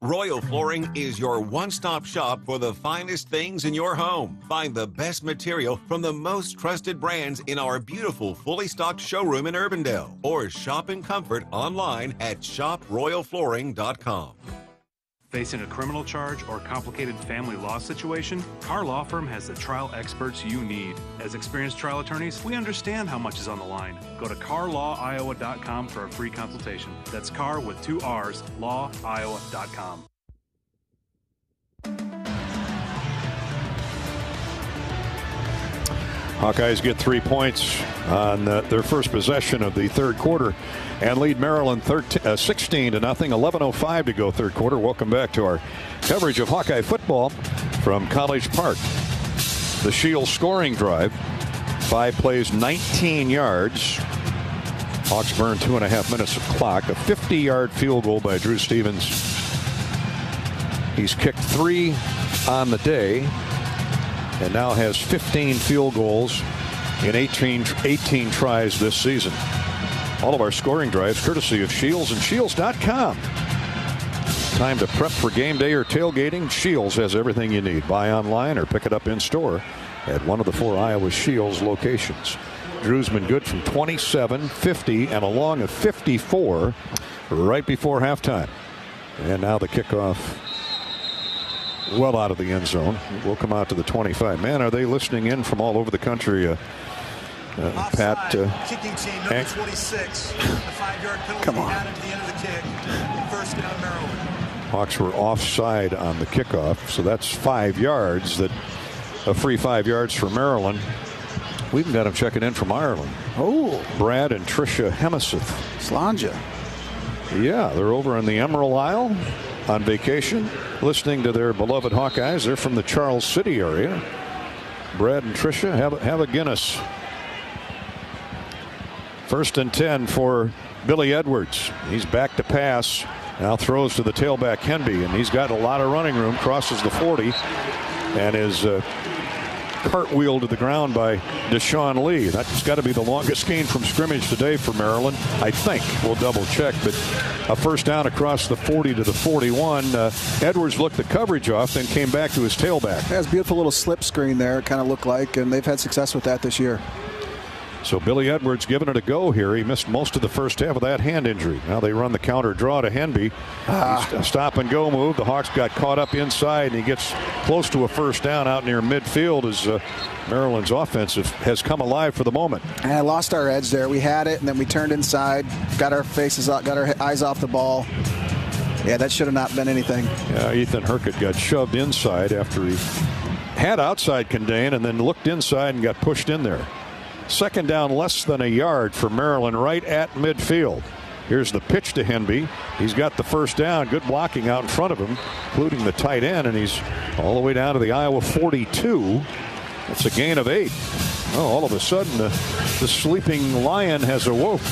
S9: Royal Flooring is your one-stop shop for the finest things in your home. Find the best material from the most trusted brands in our beautiful, fully stocked showroom in Urbandale. Or shop in comfort online at shoproyalflooring.com.
S12: Facing a criminal charge or complicated family law situation, Carr Law Firm has the trial experts you need. As experienced trial attorneys, we understand how much is on the line. Go to carlawiowa.com for a free consultation. That's Carr with 2 R's, lawiowa.com.
S1: Hawkeyes get 3 points on their first possession of the third quarter and lead Maryland 16-0. 11:05 to go third quarter. Welcome back to our coverage of Hawkeye football from College Park. The Shields scoring drive, 5 plays, 19 yards. Hawks burn 2.5 minutes of clock. A 50-yard field goal by Drew Stevens. He's kicked 3 on the day and now has 15 field goals in 18 tries this season. All of our scoring drives courtesy of Shields and Shields.com. Time to prep for game day or tailgating. Shields has everything you need. Buy online or pick it up in store at one of the 4 Iowa Shields locations. Drew's been good from 27, 50, and a long of 54 right before halftime. And now the kickoff well out of the end zone. We'll come out to the 25. Man, are they listening in from all over the country? Pat,
S5: kicking team number 26. The 5-yard penalty added to the end of the kick. First down, Maryland.
S1: Hawks were offside on the kickoff, so that's 5 yards. A free 5 yards for Maryland. We even got them checking in from Ireland.
S17: Oh,
S1: Brad and Tricia Hemeseth.
S17: Slanja.
S1: Yeah, they're over in the Emerald Isle on vacation, listening to their beloved Hawkeyes. They're from the Charles City area. Brad and Tricia, have a Guinness. 1st and 10 for Billy Edwards. He's back to pass. Now throws to the tailback Henby, and he's got a lot of running room. Crosses the 40 and is cartwheeled to the ground by Deshaun Lee. That's got to be the longest gain from scrimmage today for Maryland, I think. We'll double check, but a first down across the 40 to the 41. Edwards looked the coverage off, then came back to his tailback.
S17: Has a beautiful little slip screen there, it kind of looked like, and they've had success with that this year.
S1: So Billy Edwards giving it a go here. He missed most of the first half of that hand injury. Now they run the counter draw to Henby. Stop and go move. The Hawks got caught up inside, and he gets close to a first down out near midfield as Maryland's offensive has come alive for the moment.
S17: And I lost our edge there. We had it, and then we turned inside, got our faces up, got our eyes off the ball. Yeah, that should have not been anything.
S1: Yeah, Ethan Herkett got shoved inside after he had outside contain and then looked inside and got pushed in there. Second down, less than a yard for Maryland right at midfield. Here's the pitch to Henby. He's got the first down. Good blocking out in front of him, including the tight end, and he's all the way down to the Iowa 42. That's a gain of 8. Oh, all of a sudden, the sleeping lion has awoke.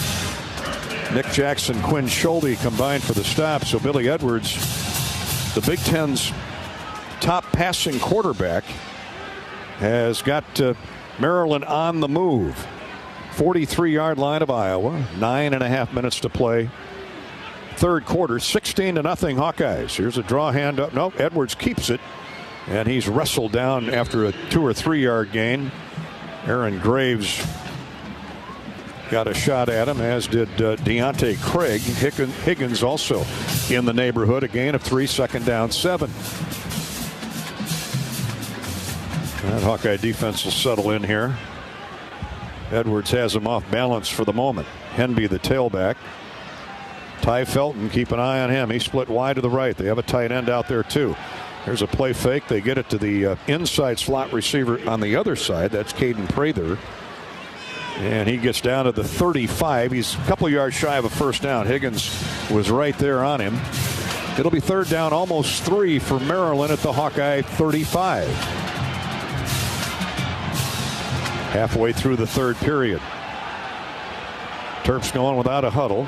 S1: Nick Jackson, Quinn Schulte combined for the stop. So Billy Edwards, the Big Ten's top passing quarterback, has got Maryland on the move. 43-yard line of Iowa. 9.5 minutes to play. Third quarter, 16-0 Hawkeyes. Here's a draw hand up. Nope, Edwards keeps it. And he's wrestled down after a 2 or 3 yard gain. Aaron Graves got a shot at him, as did Deontay Craig. Higgins also in the neighborhood. A gain of 3, second down 7. That Hawkeye defense will settle in here. Edwards has him off balance for the moment. Henby, the tailback. Ty Felton, keep an eye on him. He split wide to the right. They have a tight end out there too. There's a play fake. They get it to the inside slot receiver on the other side. That's Caden Prather. And he gets down to the 35. He's a couple yards shy of a first down. Higgins was right there on him. It'll be third down, almost 3 for Maryland at the Hawkeye 35. Halfway through the third period. Terps going without a huddle.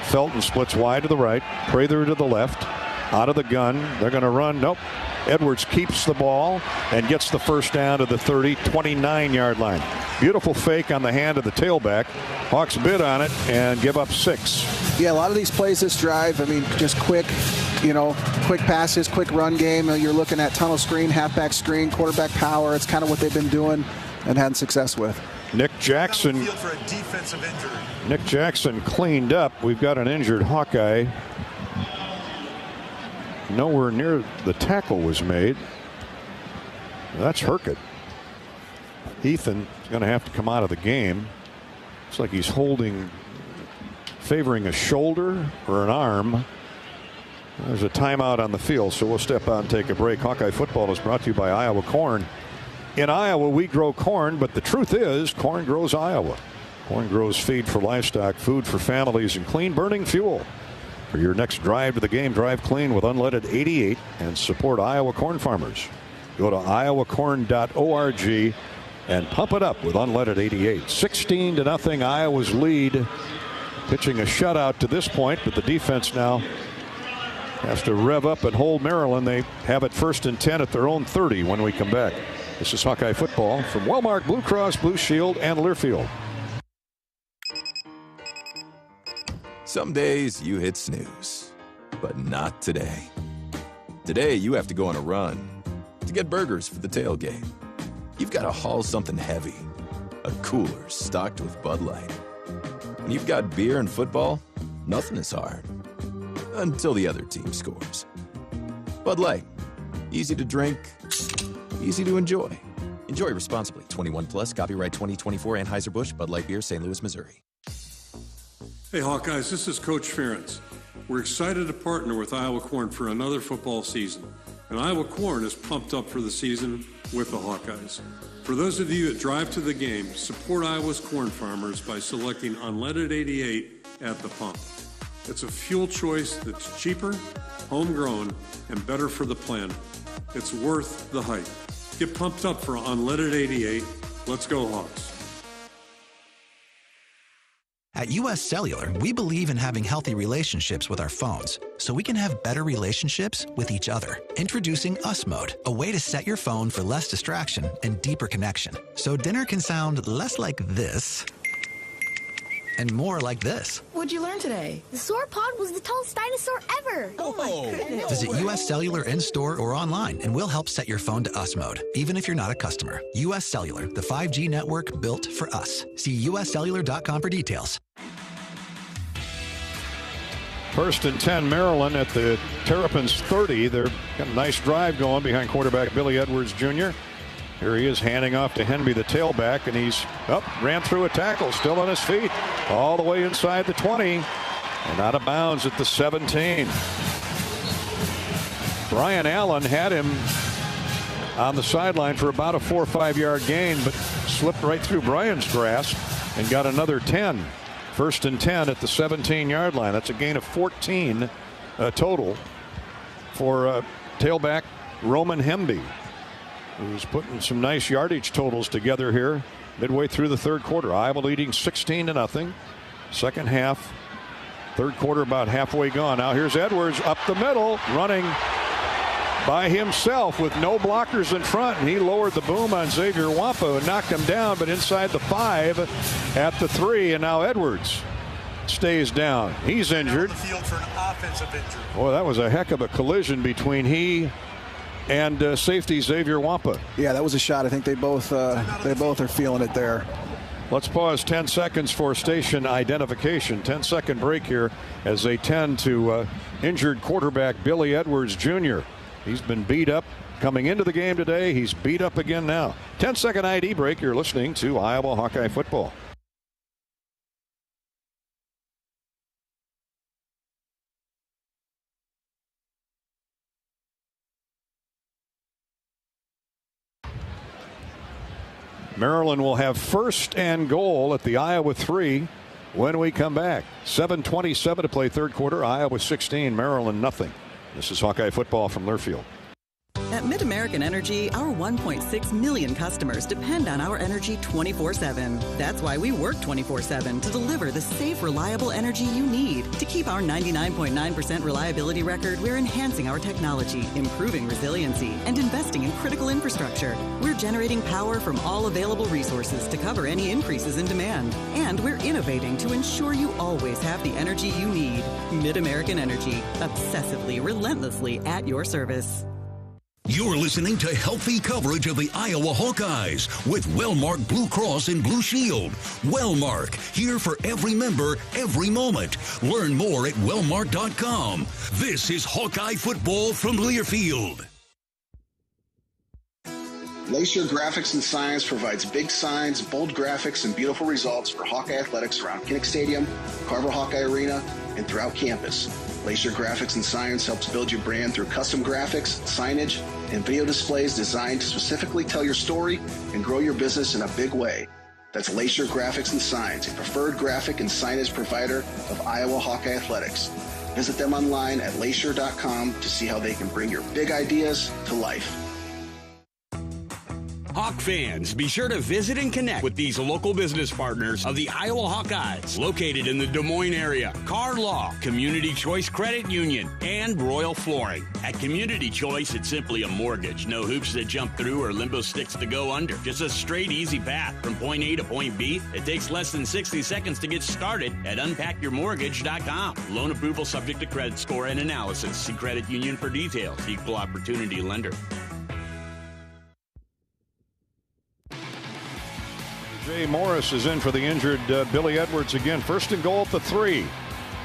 S1: Felton splits wide to the right. Prather to the left. Out of the gun. They're going to run. Nope. Edwards keeps the ball and gets the first down to the 30, 29-yard line. Beautiful fake on the hand of the tailback. Hawks bid on it and give up 6.
S17: Yeah, a lot of these plays this drive, I mean, just quick passes, quick run game. You're looking at tunnel screen, halfback screen, quarterback power. It's kind of what they've been doing and had success with.
S1: Nick Jackson cleaned up. We've got an injured Hawkeye. Nowhere near the tackle was made. That's Herkett. Ethan is going to have to come out of the game. Looks like he's favoring a shoulder or an arm. There's a timeout on the field, so we'll step out and take a break. Hawkeye football is brought to you by Iowa Corn. In Iowa, we grow corn, but the truth is, corn grows Iowa. Corn grows feed for livestock, food for families, and clean burning fuel. For your next drive to the game, drive clean with unleaded 88 and support Iowa corn farmers. Go to iowacorn.org and pump it up with unleaded 88. 16-0 Iowa's lead. Pitching a shutout to this point, but the defense now has to rev up and hold Maryland. They have it 1st and 10 at their own 30 when we come back. This is Hawkeye football from Wellmark Blue Cross Blue Shield and Learfield.
S4: Some days you hit snooze, but not today. Today you have to go on a run to get burgers for the tailgate. You've got to haul something heavy, a cooler stocked with Bud Light. When you've got beer and football, nothing is hard. Until the other team scores. Bud Light, easy to drink, easy to enjoy. Enjoy responsibly. 21 plus, copyright 2024 Anheuser-Busch, Bud Light Beer, St. Louis, Missouri.
S19: Hey Hawkeyes, this is Coach Ferentz. We're excited to partner with Iowa Corn for another football season. And Iowa Corn is pumped up for the season with the Hawkeyes. For those of you that drive to the game, support Iowa's corn farmers by selecting unleaded 88 at the pump. It's a fuel choice that's cheaper, homegrown, and better for the planet. It's worth the hype. Get pumped up for unleaded 88. Let's go Hawks.
S13: At U.S. Cellular, we believe in having healthy relationships with our phones so we can have better relationships with each other. Introducing US Mode, a way to set your phone for less distraction and deeper connection. So dinner can sound less like this and more like this.
S14: What'd you learn today? The sauropod was the tallest dinosaur ever. Oh my goodness.
S13: Visit U.S. Cellular in-store or online, and we'll help set your phone to US Mode, even if you're not a customer. U.S. Cellular, the 5G network built for us. See uscellular.com for details.
S1: 1st and 10 Maryland at the Terrapins 30. They've got a nice drive going behind quarterback Billy Edwards Jr. Here he is handing off to Henby, the tailback, and he's ran through a tackle, still on his feet, all the way inside the 20 and out of bounds at the 17. Brian Allen had him on the sideline for about a 4 or 5 yard gain, but slipped right through Brian's grasp and got another 10. 1st and 10 at the 17-yard line. That's a gain of 14 total for tailback Roman Henby, who's putting some nice yardage totals together here midway through the third quarter. Iowa leading 16-0. Second half, third quarter about halfway gone. Now here's Edwards up the middle, running by himself with no blockers in front, and he lowered the boom on Xavier Wampa and knocked him down, but inside the 5 at the 3, and now Edwards stays down. He's injured.
S5: On the field for an offensive injury.
S1: Boy, that was a heck of a collision between he and safety Xavier Wampa.
S17: Yeah, that was a shot. I think they both are feeling it there.
S1: Let's pause 10 seconds for station identification. 10-second break here as they tend to injured quarterback Billy Edwards Jr. He's been beat up coming into the game today. He's beat up again now. 10-second ID break. You're listening to Iowa Hawkeye football. Maryland will have 1st and goal at the Iowa 3. when we come back. 7:27 to play third quarter. Iowa 16, Maryland nothing. This is Hawkeye football from Learfield.
S23: At MidAmerican Energy, our 1.6 million customers depend on our energy 24/7. That's why we work 24/7 to deliver the safe, reliable energy you need. To keep our 99.9% reliability record, we're enhancing our technology, improving resiliency, and investing in critical infrastructure. We're generating power from all available resources to cover any increases in demand. And we're innovating to ensure you always have the energy you need. MidAmerican Energy, obsessively, relentlessly at your service.
S2: You're listening to healthy coverage of the Iowa Hawkeyes with Wellmark Blue Cross and Blue Shield. Wellmark, here for every member, every moment. Learn more at wellmark.com. This is Hawkeye football from Learfield.
S10: Lacer Graphics and Signs provides big signs, bold graphics, and beautiful results for Hawkeye athletics around Kinnick Stadium, Carver Hawkeye Arena, and throughout campus. Lacer Graphics and Signs helps build your brand through custom graphics, signage, and video displays designed to specifically tell your story and grow your business in a big way. That's Lacer Graphics and Signs, a preferred graphic and signage provider of Iowa Hawkeye athletics. Visit them online at lacer.com to see how they can bring your big ideas to life.
S11: Hawk fans, be sure to visit and connect with these local business partners of the Iowa Hawkeyes, located in the Des Moines area. Car Law, Community Choice Credit Union, and Royal Flooring. At Community Choice, it's simply a mortgage. No hoops to jump through or limbo sticks to go under. Just a straight, easy path from point A to point B. It takes less than 60 seconds to get started at unpackyourmortgage.com. Loan approval subject to credit score and analysis. See credit union for details. Equal opportunity lender.
S1: Jay Morris is in for the injured Billy Edwards again. First and goal at the 3.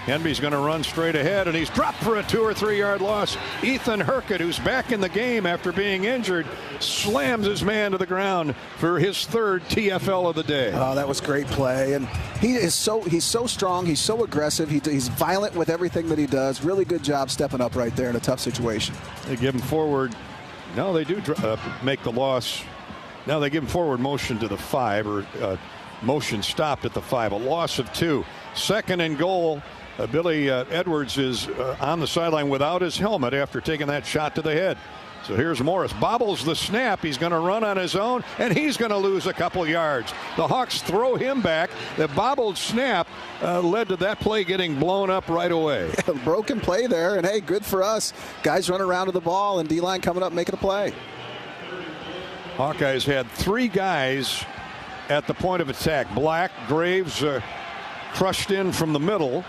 S1: Henby's going to run straight ahead, and he's dropped for a 2 or 3 yard loss. Ethan Herkett, who's back in the game after being injured, slams his man to the ground for his third TFL of the day.
S17: Oh, that was great play, and he's so strong. He's so aggressive. He's violent with everything that he does. Really good job stepping up right there in a tough situation.
S1: They give him forward. No, they do make the loss. Now they give him forward motion to the 5, or motion stopped at the 5. A loss of 2. Second and goal. Billy Edwards is on the sideline without his helmet after taking that shot to the head. So here's Morris. Bobbles the snap. He's going to run on his own, and he's going to lose a couple yards. The Hawks throw him back. The bobbled snap led to that play getting blown up right away.
S17: Broken play there, and hey, good for us. Guys running around to the ball, and D-line coming up making a play.
S1: Hawkeyes had 3 guys at the point of attack. Black, Graves crushed in from the middle.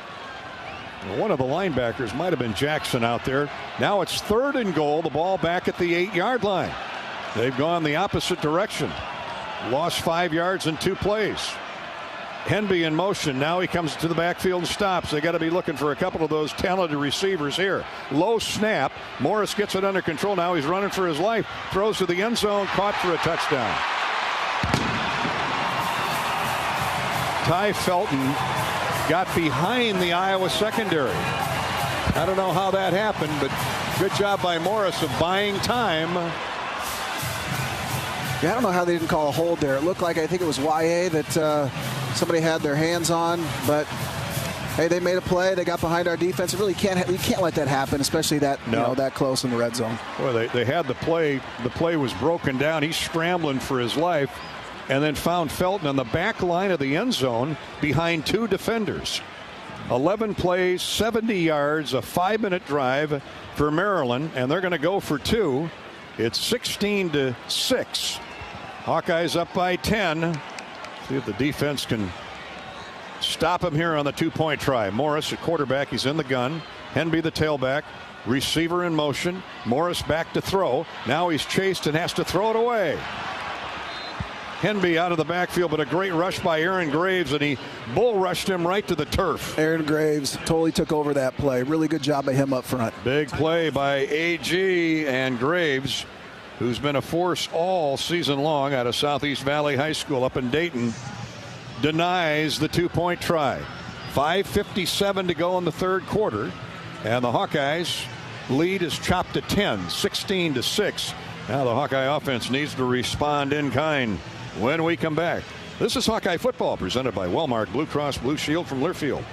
S1: One of the linebackers might have been Jackson out there. Now it's third and goal. The ball back at the 8-yard line. They've gone the opposite direction. Lost 5 yards in 2 plays. Henby in motion. Now he comes to the backfield and stops. They got to be looking for a couple of those talented receivers here. Low snap. Morris gets it under control. Now he's running for his life. Throws to the end zone. Caught for a touchdown. Ty Felton got behind the Iowa secondary. I don't know how that happened, but good job by Morris of buying time.
S17: Yeah, I don't know how they didn't call a hold there. It looked like, I think it was YA that somebody had their hands on, but hey, they made a play. They got behind our defense. You can't let that happen, especially that that close in the red zone.
S1: Boy, they had the play. The play was broken down. He's scrambling for his life, and then found Felton on the back line of the end zone behind 2 defenders. 11 plays, 70 yards, a 5-minute drive for Maryland, and they're going to go for 2. It's 16-6. Hawkeyes up by 10. See if the defense can stop him here on the 2-point try. Morris at quarterback. He's in the gun. Henby the tailback. Receiver in motion. Morris back to throw. Now he's chased and has to throw it away. Henby out of the backfield, but a great rush by Aaron Graves, and he bull rushed him right to the turf.
S17: Aaron Graves totally took over that play. Really good job by him up front.
S1: Big play by AG, and Graves, who's been a force all season long out of Southeast Valley High School up in Dayton, denies the 2-point try. 5:57 to go in the third quarter, and the Hawkeyes lead is chopped to 10, 16-6. Now the Hawkeye offense needs to respond in kind when we come back. This is Hawkeye Football, presented by Wellmark Blue Cross Blue Shield from Learfield.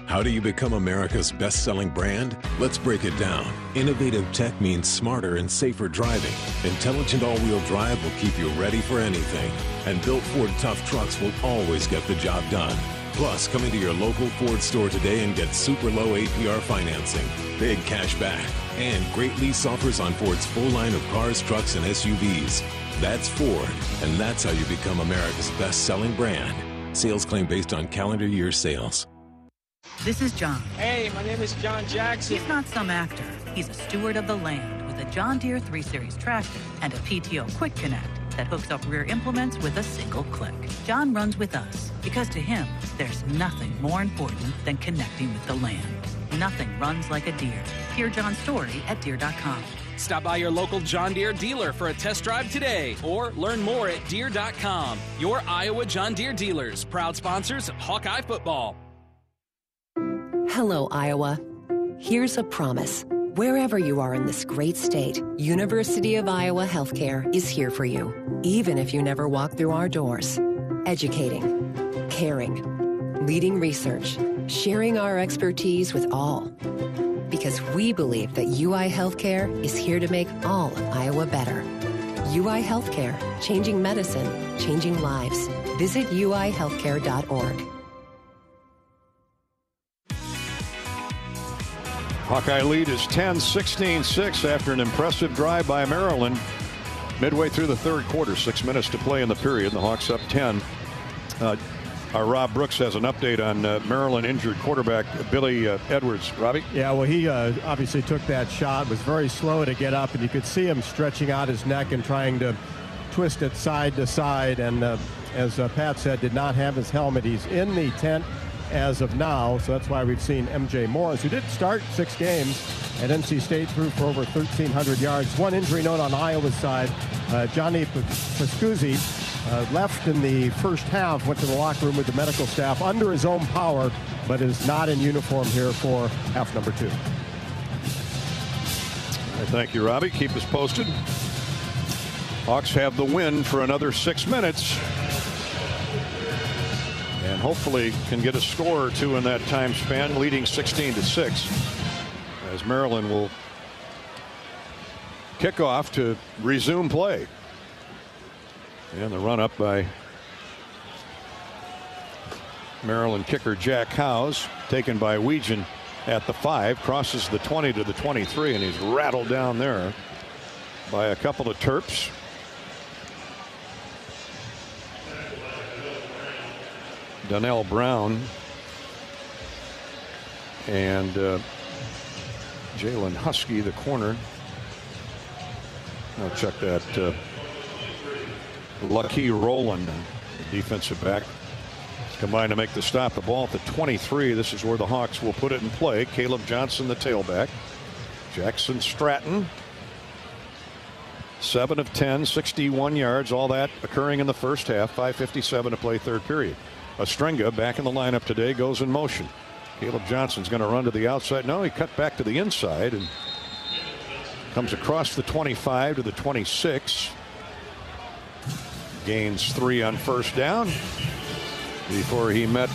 S15: How do you become America's best-selling brand? Let's break it down. Innovative tech means smarter and safer driving. Intelligent all-wheel drive will keep you ready for anything. And built Ford tough trucks will always get the job done. Plus, come into your local Ford store today and get super low APR financing, big cash back, and great lease offers on Ford's full line of cars, trucks, and SUVs. That's Ford, and that's how you become America's best-selling brand. Sales claim based on calendar year sales.
S16: This is John.
S18: Hey, my name is John Jackson.
S16: He's not some actor. He's a steward of the land with a John Deere 3 Series tractor and a PTO Quick Connect that hooks up rear implements with a single click. John runs with us because to him, there's nothing more important than connecting with the land. Nothing runs like a Deere. Hear John's story at Deere.com.
S18: Stop by your local John Deere dealer for a test drive today or learn more at Deere.com. Your Iowa John Deere dealers, proud sponsors of Hawkeye football.
S20: Hello, Iowa. Here's a promise. Wherever you are in this great state, University of Iowa Healthcare is here for you, even if you never walk through our doors. Educating, caring, leading research, sharing our expertise with all. Because we believe that UI Healthcare is here to make all of Iowa better. UI Healthcare, changing medicine, changing lives. Visit uihealthcare.org.
S1: Hawkeye lead is 10-16-6 after an impressive drive by Maryland. Midway through the third quarter, 6 minutes to play in the period. The Hawks up 10. Our Rob Brooks has an update on Maryland injured quarterback Billy Edwards. Robbie?
S3: Yeah, well, he obviously took that shot, was very slow to get up, and you could see him stretching out his neck and trying to twist it side to side. And as Pat said, did not have his helmet. He's in the tent as of now, so that's why we've seen M.J. Morris, who did start 6 games at NC State, threw for over 1,300 yards. One injury note on Iowa's side, Johnny Pascuzzi left in the first half, went to the locker room with the medical staff under his own power, but is not in uniform here for half number 2.
S1: Thank you, Robbie. Keep us posted. Hawks have the win for another 6 minutes. And hopefully can get a score or two in that time span, leading 16-6, as Maryland will kick off to resume play. And the run up by Maryland kicker Jack Howes, taken by Weegan at the 5, crosses the 20 to the 23, and he's rattled down there by a couple of Terps. Donnell Brown and Jalen Husky, the corner. I'll check that. Lucky Rowland, the defensive back, combined to make the stop. The ball at the 23. This is where the Hawks will put it in play. Caleb Johnson, the tailback. Jackson Stratton, 7 of 10, 61 yards. All that occurring in the first half. 5:57 to play, third period. Ostrenga back in the lineup today, goes in motion. Caleb Johnson's going to run to the outside. No, he cut back to the inside and comes across the 25 to the 26. Gains 3 on first down before he met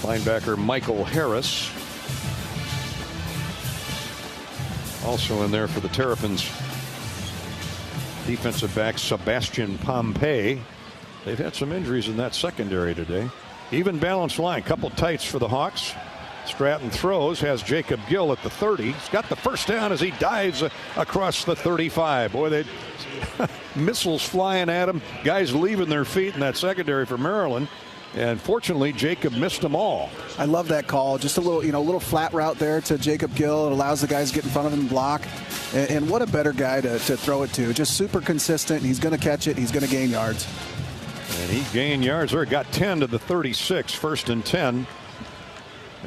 S1: linebacker Michael Harris. Also in there for the Terrapins, defensive back Sebastian Pompey. They've had some injuries in that secondary today. Even balanced line, couple tights for the Hawks. Stratton throws, has Jacob Gill at the 30. He's got the first down as he dives across the 35. Boy, they missiles flying at him. Guys leaving their feet in that secondary for Maryland. And fortunately, Jacob missed them all.
S17: I love that call. Just a little, a little flat route there to Jacob Gill. It allows the guys to get in front of him and block. And what a better guy to throw it to. Just super consistent. He's going to catch it. He's going to gain yards.
S1: And he gained yards there. Got 10 to the 36. First and 10.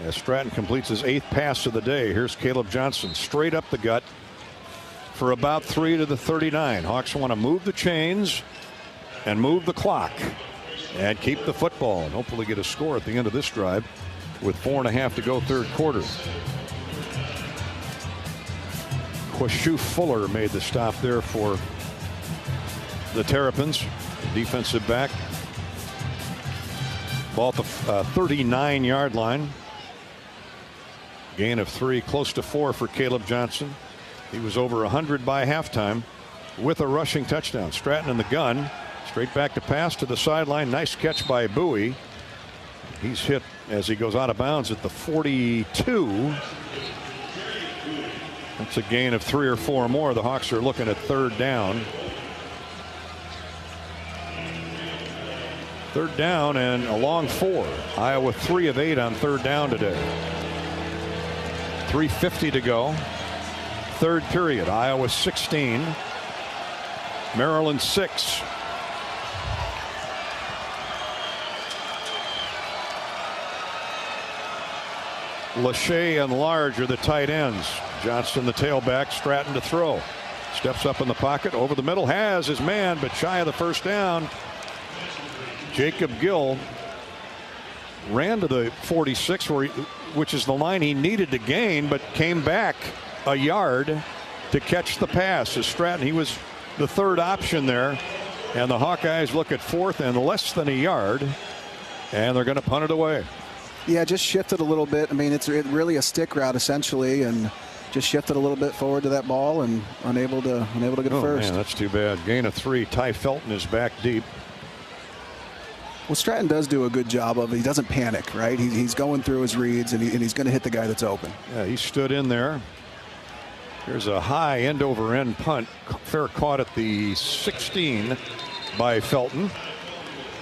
S1: As Stratton completes his 8th pass of the day. Here's Caleb Johnson straight up the gut for about 3 to the 39. Hawks want to move the chains and move the clock and keep the football and hopefully get a score at the end of this drive with 4.5 to go, third quarter. Quashu Fuller made the stop there for the Terrapins, defensive back. Ball at the 39-yard line. Gain of 3, close to 4 for Caleb Johnson. He was over 100 by halftime with a rushing touchdown. Stratton in the gun. Straight back to pass to the sideline. Nice catch by Bowie. He's hit as he goes out of bounds at the 42. That's a gain of 3 or 4 more. The Hawks are looking at third down. Third down and a long 4. Iowa 3 of 8 on third down today. 3:50 to go. Third period. Iowa 16. Maryland 6. Lachey and Large are the tight ends. Johnson the tailback. Stratton to throw. Steps up in the pocket. Over the middle. Has his man, but shy of the first down. Jacob Gill ran to the 46, which is the line he needed to gain, but came back a yard to catch the pass. As Stratton, he was the third option there, and the Hawkeyes look at fourth and less than a yard, and they're going to punt it away.
S17: Yeah, just shifted a little bit. I mean, it's really a stick route essentially, and just shifted a little bit forward to that ball and unable to get it first.
S1: Man, that's too bad. Gain of 3. Ty Felton is back deep.
S17: Well, Stratton does do a good job of it. He doesn't panic, right? He's going through his reads, and he's going to hit the guy that's open.
S1: Yeah, he stood in there. There's a high end-over-end punt. Fair caught at the 16 by Felton.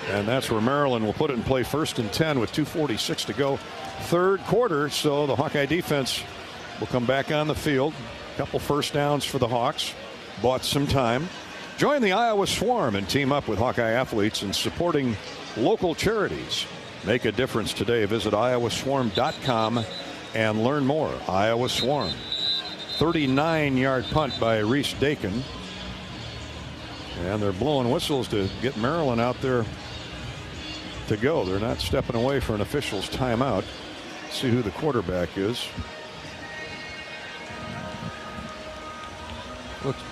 S1: And that's where Maryland will put it in play. 1st and 10 with 2:46 to go. Third quarter, so the Hawkeye defense will come back on the field. A couple first downs for the Hawks. Bought some time. Join the Iowa Swarm and team up with Hawkeye athletes in supporting local charities. Make a difference today. Visit iowaswarm.com and learn more. Iowa Swarm. 39-yard punt by Reese Dakin. And they're blowing whistles to get Maryland out there to go. They're not stepping away for an official's timeout. See who the quarterback is. Looks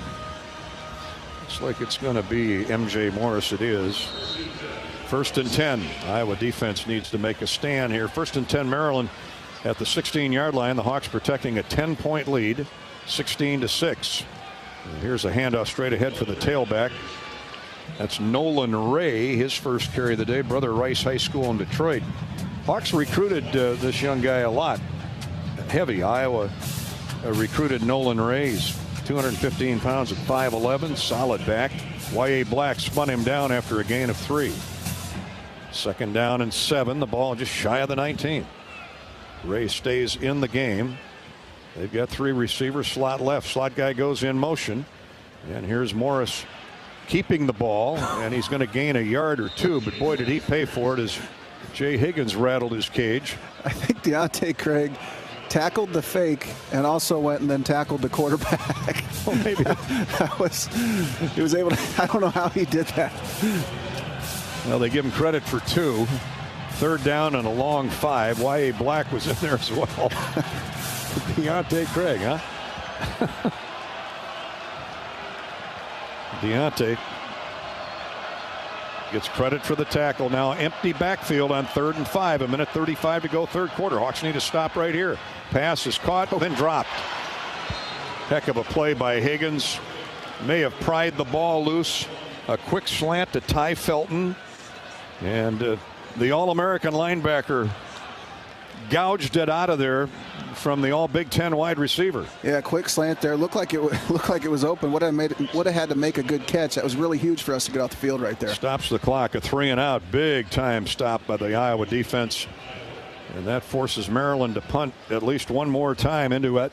S1: like it's going to be MJ Morris. It is. 1st and 10. Iowa defense needs to make a stand here. 1st and 10 Maryland at the 16-yard line. The Hawks protecting a 10-point lead. 16-6. And here's a handoff straight ahead for the tailback. That's Nolan Ray, his first carry of the day. Brother Rice High School in Detroit. Hawks recruited this young guy a lot. Heavy. Iowa recruited Nolan Ray. He's 215 pounds at 5'11", solid back. Y.A. Black spun him down after a gain of 3. 2nd down and 7. The ball just shy of the 19. Ray stays in the game. They've got 3 receivers, slot left. Slot guy goes in motion. And here's Morris keeping the ball, and he's going to gain a yard or 2, but boy, did he pay for it as Jay Higgins rattled his cage.
S17: I think Deontay Craig tackled the fake and also went and then tackled the quarterback.
S1: Well, maybe
S17: he was able to. I don't know how he did that.
S1: Well, they give him credit for 2. 3rd down and a long 5. Y.A. Black was in there as well. Deontay Craig, huh? Deontay gets credit for the tackle. Now empty backfield on 3rd and 5. 1:35 to go, third quarter. Hawks need to stop right here. Pass is caught, then dropped. Heck of a play by Higgins. May have pried the ball loose. A quick slant to Ty Felton. And the All-American linebacker gouged it out of there from the All Big Ten wide receiver.
S17: Yeah, quick slant there. Looked like it was open. Would have had to make a good catch. That was really huge for us to get off the field right there.
S1: Stops the clock. A 3 and out. Big time stop by the Iowa defense. And that forces Maryland to punt at least one more time into it.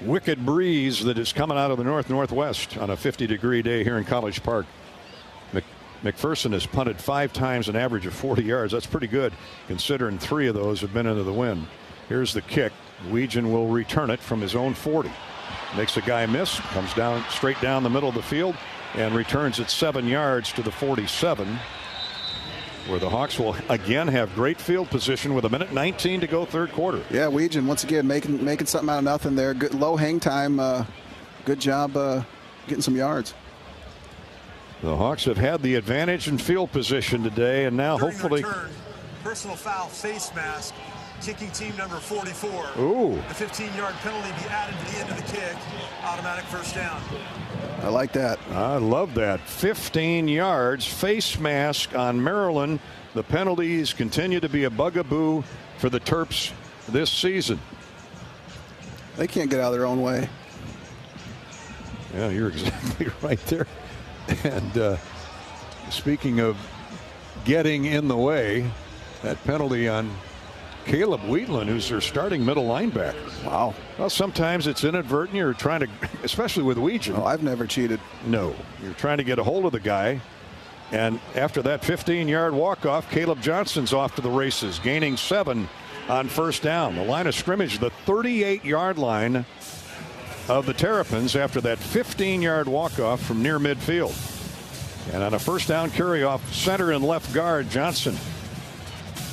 S1: Wicked breeze that is coming out of the northwest on a 50-degree day here in College Park. McPherson has punted 5 times, an average of 40 yards. That's pretty good considering 3 of those have been into the wind. Here's the kick. Weegan will return it from his own 40. Makes a guy miss, comes down straight down the middle of the field and returns it 7 yards to the 47, where the Hawks will again have great field position with 1:19 to go, third quarter.
S17: Yeah, Weegan once again making something out of nothing there. Good low hang time. Good job getting some yards.
S1: The Hawks have had the advantage in field position today, and now
S5: During
S1: hopefully.
S5: Return, personal foul, face mask, kicking team number 44.
S1: Ooh.
S5: The 15-yard penalty be added to the end of the kick. Automatic first down.
S17: I like that.
S1: I love that. 15 yards, face mask on Maryland. The penalties continue to be a bugaboo for the Terps this season.
S17: They can't get out of their own way.
S1: Yeah, you're exactly right there. And speaking of getting in the way, that penalty on Caleb Wheatland, who's their starting middle linebacker.
S17: Wow.
S1: Well, sometimes it's inadvertent. You're trying to, especially with Weegan.
S17: Oh, I've never cheated.
S1: No. You're trying to get a hold of the guy. And after that 15-yard walk-off, Caleb Johnson's off to the races, gaining 7 on first down. The line of scrimmage, the 38-yard line of the Terrapins after that 15-yard walk-off from near midfield. And on a first down carry off center and left guard, Johnson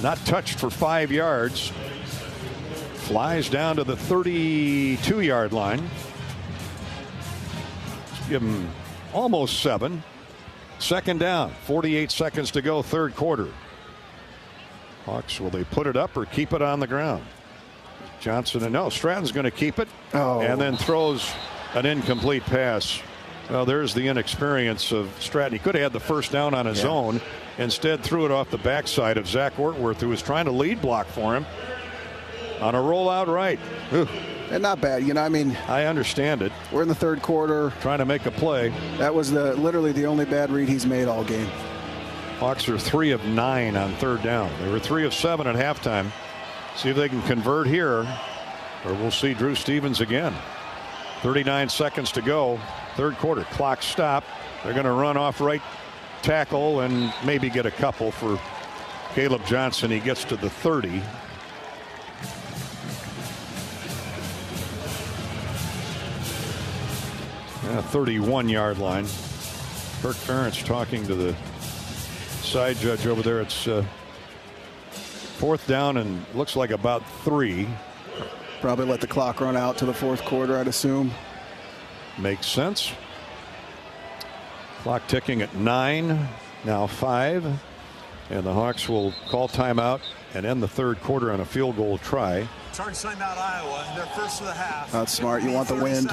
S1: not touched for 5 yards. Flies down to the 32-yard line. Give him almost 7. Second down, 48 seconds to go, third quarter. Hawks, will they put it up or keep it on the ground? Johnson, and no, Stratton's going to keep it. And then throws an incomplete pass. Well, there's the inexperience of Stratton. He could have had the first down on his own. Instead, threw it off the backside of Zach Ortworth, who was trying to lead block for him on a rollout right. Ooh.
S17: And not bad, you know. I mean,
S1: I understand it.
S17: We're in the third quarter,
S1: trying to make a play.
S17: That was literally the only bad read he's made all game.
S1: Hawks are 3 of 9 on third down. They were 3 of 7 at halftime. See if they can convert here, or we'll see Drew Stevens again. 39 seconds to go, third quarter. Clock stop. They're going to run off right tackle and maybe get a couple for Caleb Johnson. He gets to the 30. Yeah, 31-yard line. Kirk Ferentz talking to the side judge over there. It's fourth down and looks like about 3.
S17: Probably let the clock run out to the fourth quarter, I'd assume.
S1: Makes sense. Clock ticking at 9, now 5. And the Hawks will call timeout and end the third quarter on a field goal try.
S5: Charge timeout Iowa, and they're first of the half.
S17: That's smart. You want the wind.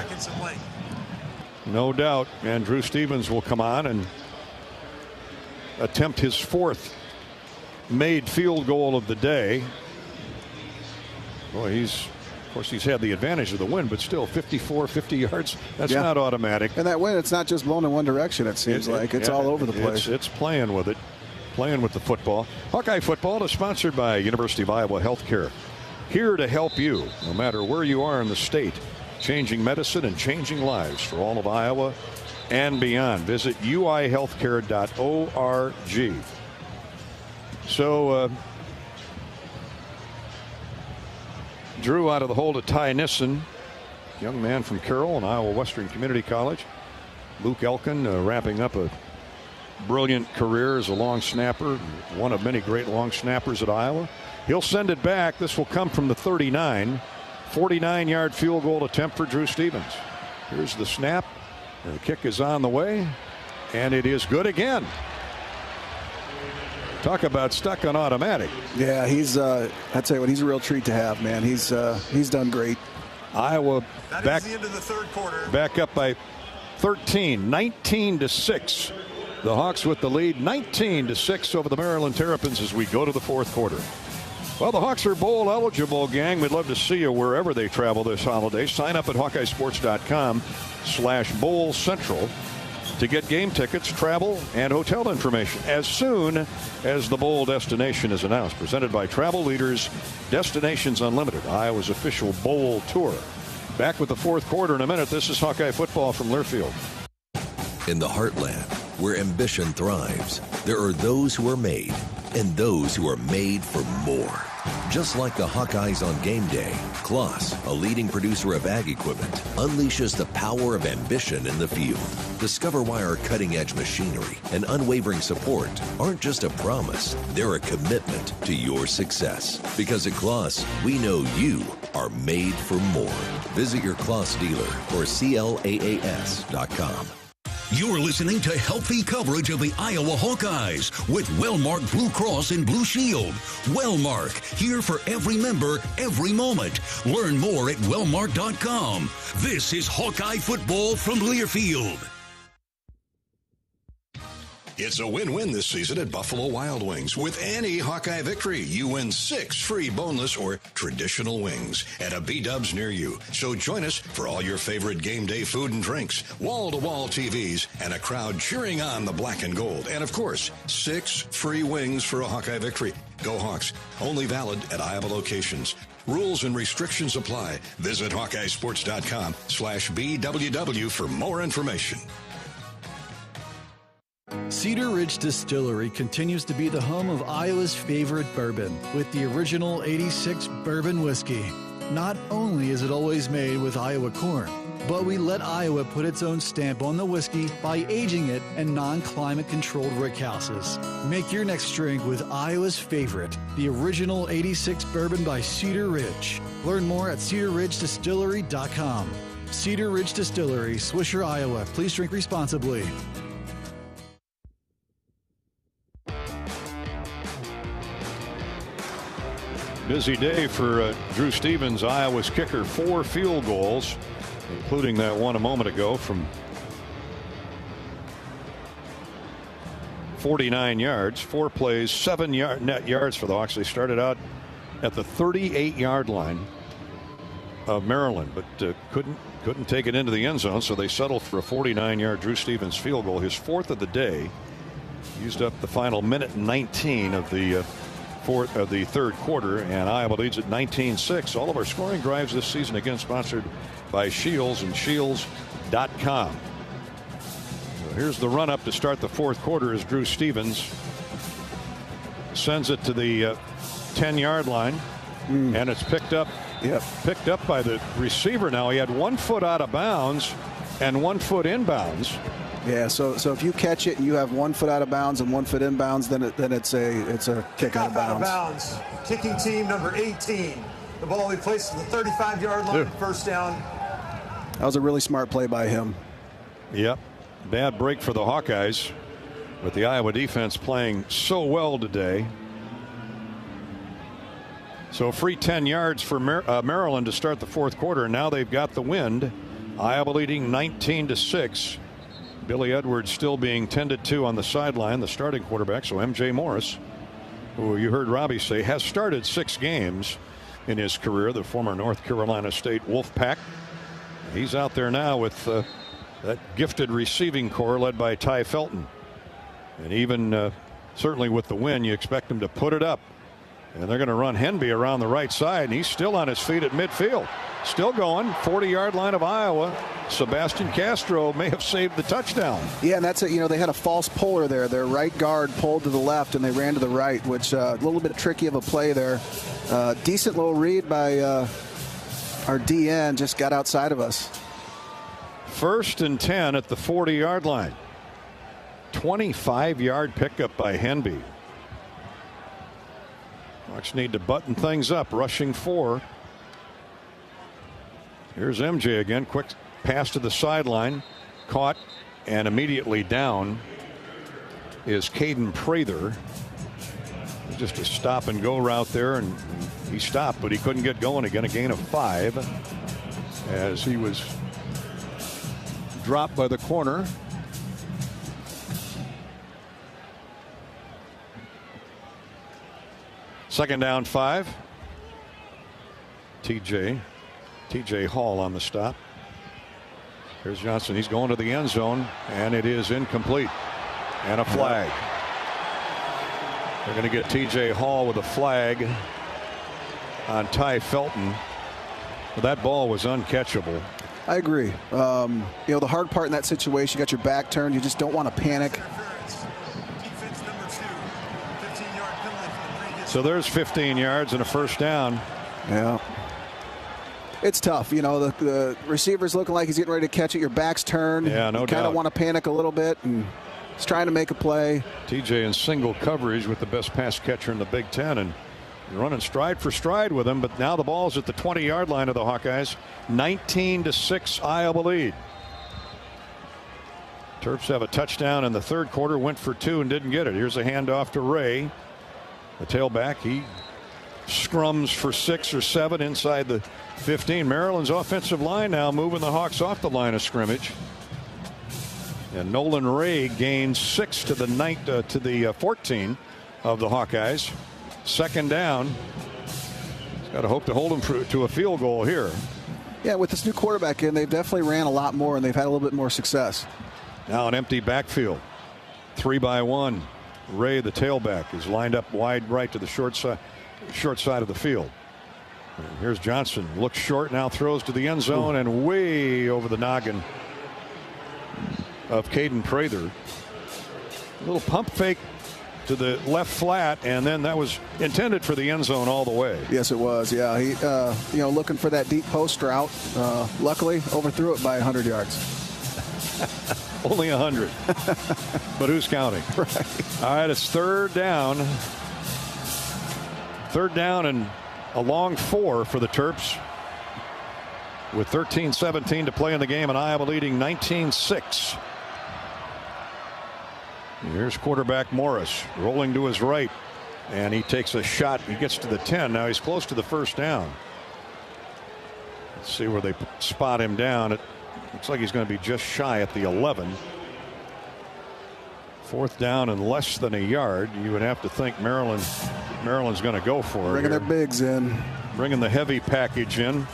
S1: No doubt. And Drew Stevens will come on and attempt his 4th made field goal of the day. Boy, of course, he's had the advantage of the wind, but still 54, 50 yards. That's not automatic.
S17: And that wind, it's not just blown in one direction, it seems like. It's all over the place.
S1: It's playing with it, playing with the football. Hawkeye football is sponsored by University of Iowa Healthcare. Here to help you, no matter where you are in the state. Changing medicine and changing lives for all of Iowa and beyond. Visit uihealthcare.org. So, Drew out of the hole to Ty Nissen, young man from Carroll and Iowa Western Community College. Luke Elkin wrapping up a brilliant career as a long snapper, one of many great long snappers at Iowa. He'll send it back. This will come from the 39. 49-yard field goal attempt for Drew Stevens. Here's the snap. The kick is on the way, and it is good again. Talk about stuck on automatic.
S17: Yeah, I'd say he's a real treat to have, man. He's done great.
S1: Iowa back,
S5: the end of the third quarter.
S1: Back up by 13, 19-6. The Hawks with the lead, 19-6 over the Maryland Terrapins as we go to the fourth quarter. Well, the Hawks are bowl eligible, gang. We'd love to see you wherever they travel this holiday. Sign up at HawkeyeSports.com/Bowl Central to get game tickets, travel, and hotel information as soon as the bowl destination is announced. Presented by Travel Leaders, Destinations Unlimited, Iowa's official bowl tour. Back with the fourth quarter in a minute. This is Hawkeye football from Learfield.
S6: In the heartland, where ambition thrives, there are those who are made and those who are made for more. Just like the Hawkeyes on game day, Kloss, a leading producer of ag equipment, unleashes the power of ambition in the field. Discover why our cutting-edge machinery and unwavering support aren't just a promise, they're a commitment to your success. Because at Kloss, we know you are made for more. Visit your Kloss dealer or CLAAS.com.
S2: You're listening to healthy coverage of the Iowa Hawkeyes with Wellmark Blue Cross and Blue Shield. Wellmark, here for every member, every moment. Learn more at wellmark.com. This is Hawkeye football from Learfield.
S8: It's a win-win this season at Buffalo Wild Wings. With any Hawkeye victory, you win 6 free boneless or traditional wings at a B-Dubs near you. So join us for all your favorite game day food and drinks, wall-to-wall TVs, and a crowd cheering on the black and gold. And, of course, 6 free wings for a Hawkeye victory. Go Hawks. Only valid at Iowa locations. Rules and restrictions apply. Visit HawkeyeSports.com/BWW for more information.
S7: Cedar Ridge Distillery continues to be the home of Iowa's favorite bourbon with the original 86 bourbon whiskey. Not only is it always made with Iowa corn, but we let Iowa put its own stamp on the whiskey by aging it in non-climate controlled rickhouses. Make your next drink with Iowa's favorite, the original 86 bourbon by Cedar Ridge. Learn more at cedarridgedistillery.com. Cedar Ridge Distillery, Swisher, Iowa. Please drink responsibly.
S1: Busy day for Drew Stevens, Iowa's kicker. 4 field goals, including that one a moment ago from 49 yards. 4 plays, 7 net yards for the Hawks. They started out at the 38-yard line of Maryland, but couldn't take it into the end zone, so they settled for a 49-yard Drew Stevens field goal, his 4th of the day. Used up the final minute 19 of the third quarter, and Iowa leads at 19-6. All of our scoring drives this season, again, sponsored by Shields and Shields.com. So here's the run up to start the fourth quarter as Drew Stevens sends it to the 10-yard line, and it's picked up by the receiver. Now he had 1 foot out of bounds and 1 foot inbounds.
S17: Yeah, so if you catch it and you have 1 foot out of bounds and 1 foot inbounds, then it's a kick out of bounds.
S5: Kicking team number 18. The ball will be placed at the 35-yard line. First down.
S17: That was a really smart play by him.
S1: Yep. Bad break for the Hawkeyes, with the Iowa defense playing so well today. So free 10 yards for Maryland to start the fourth quarter. Now they've got the wind. Iowa leading 19-6. Billy Edwards still being tended to on the sideline, the starting quarterback. So M.J. Morris, who you heard Robbie say has started 6 games in his career, the former North Carolina State Wolfpack. He's out there now with that gifted receiving core led by Ty Felton. And even certainly with the win, you expect him to put it up. And they're going to run Henby around the right side, and he's still on his feet at midfield. Still going, 40-yard line of Iowa. Sebastian Castro may have saved the touchdown.
S17: Yeah, and that's it. You know, they had a false puller there. Their right guard pulled to the left, and they ran to the right, which a little bit tricky of a play there. Decent little read by our DN, just got outside of us.
S1: 1st and 10 at the 40-yard line. 25-yard pickup by Henby. Hawks need to button things up, rushing 4. Here's MJ again. Quick pass to the sideline. Caught and immediately down is Caden Prather. Just a stop and go route there, and he stopped, but he couldn't get going again. A gain of 5 as he was dropped by the corner. Second down 5. TJ Hall on the stop. Here's Johnson. He's going to the end zone, and it is incomplete. And a flag. They're going to get TJ Hall with a flag on Ty Felton. Well, that ball was uncatchable.
S17: I agree. The hard part in that situation, you got your back turned. You just don't want to panic.
S1: So there's 15 yards and a first down.
S17: Yeah. It's tough. You know, the receiver's looking like he's getting ready to catch it. Your back's turned.
S1: Yeah, no doubt.
S17: You kind of want to panic a little bit, and he's trying to make a play.
S1: TJ in single coverage with the best pass catcher in the Big Ten, and you're running stride for stride with him, but now the ball's at the 20-yard line of the Hawkeyes. 19-6 Iowa lead. Terps have a touchdown in the third quarter, went for 2 and didn't get it. Here's a handoff to Ray, the tailback. He scrums for 6 or 7 inside the 15. Maryland's offensive line now moving the Hawks off the line of scrimmage. And Nolan Ray gains 6 to the 14 of the Hawkeyes. Second down. He's got to hope to hold them to a field goal here.
S17: Yeah, with this new quarterback in, they definitely ran a lot more, and they've had a little bit more success.
S1: Now an empty backfield. 3-by-1. Ray, the tailback, is lined up wide right to the short side of the field. And here's Johnson. Looks short, now throws to the end zone and way over the noggin of Caden Prather. A little pump fake to the left flat, and then that was intended for the end zone all the way.
S17: Yes, it was. Yeah, he, looking for that deep post route. Luckily, overthrew it by 100 yards.
S1: Only 100. But who's counting?
S17: Right.
S1: All right, it's third down. Third down and a long 4 for the Terps. With 13-17 to play in the game, and Iowa leading 19-6. Here's quarterback Morris rolling to his right, and he takes a shot. He gets to the 10. Now he's close to the first down. Let's see where they spot him down. It looks like he's going to be just shy at the 11. Fourth down and less than a yard. You would have to think Maryland's going to go for it.
S17: Bringing their bigs in.
S1: Bringing the heavy package in.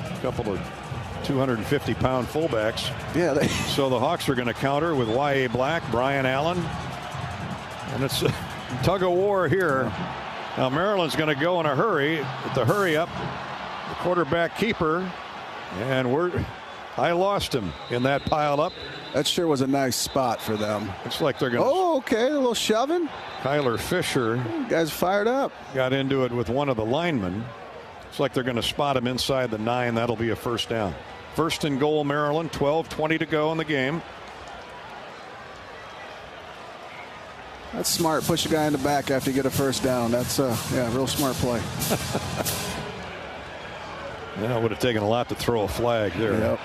S1: A couple of 250-pound fullbacks.
S17: Yeah.
S1: So the Hawks are going to counter with Y.A. Black, Brian Allen. And it's a tug of war here. Now Maryland's going to go in a hurry. With the hurry up, the quarterback keeper. And I lost him in that pile up.
S17: That sure was a nice spot for them.
S1: It's like they're going to.
S17: Oh, okay. A little shoving.
S1: Kyler Fisher.
S17: Guys fired up.
S1: Got into it with one of the linemen. It's like they're going to spot him inside the 9. That'll be a first down. First and goal, Maryland. 12:20 to go in the game.
S17: That's smart. Push a guy in the back after you get a first down. That's real smart play.
S1: Yeah, it would have taken a lot to throw a flag there.
S17: Yep.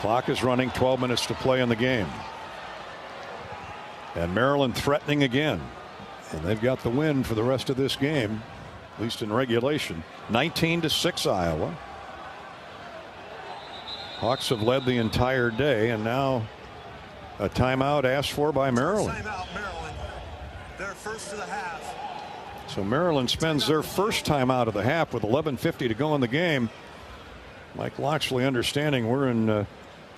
S1: Clock is running. 12 minutes to play in the game. And Maryland threatening again. And they've got the win for the rest of this game, at least in regulation. 19-6 Iowa. Hawks have led the entire day, and now a timeout asked for by Maryland.
S5: Timeout, Maryland. They're first of the half.
S1: So Maryland spends their first timeout of the half with 11:50 to go in the game. Mike Loxley understanding we're in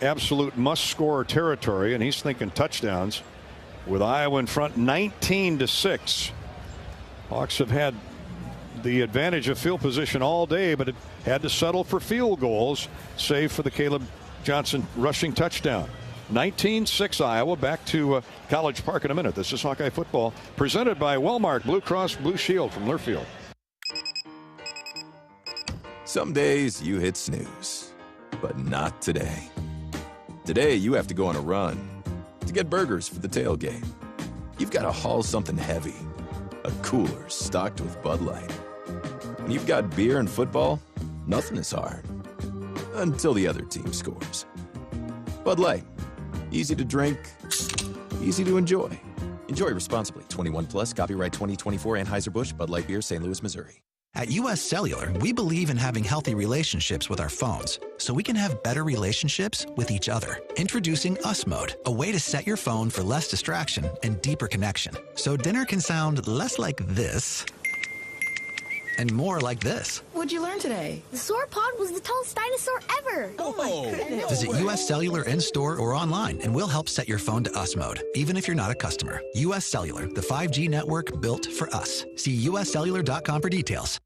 S1: absolute must-score territory, and he's thinking touchdowns. With Iowa in front 19-6. Hawks have had the advantage of field position all day, but it had to settle for field goals, save for the Caleb Johnson rushing touchdown. 19-6 Iowa. Back to College Park in a minute. This is Hawkeye football presented by Wellmark Blue Cross Blue Shield from Learfield.
S4: Some days you hit snooze, but not today. Today you have to go on a run to get burgers for the tailgate. You've got to haul something heavy, a cooler stocked with Bud Light. When you've got beer and football, nothing is hard. Until the other team scores. Bud Light. Easy to drink, easy to enjoy. Enjoy responsibly. 21 plus, copyright 2024 Anheuser-Busch, Bud Light Beer, St. Louis, Missouri.
S13: At US Cellular, we believe in having healthy relationships with our phones, so we can have better relationships with each other. Introducing Us Mode, a way to set your phone for less distraction and deeper connection. So dinner can sound less like this and more like this.
S14: What'd you learn today? The sauropod was the tallest dinosaur ever.
S13: Oh my goodness. Visit US Cellular in-store or online, and we'll help set your phone to Us Mode, even if you're not a customer. US Cellular, the 5G network built for us. See uscellular.com for details.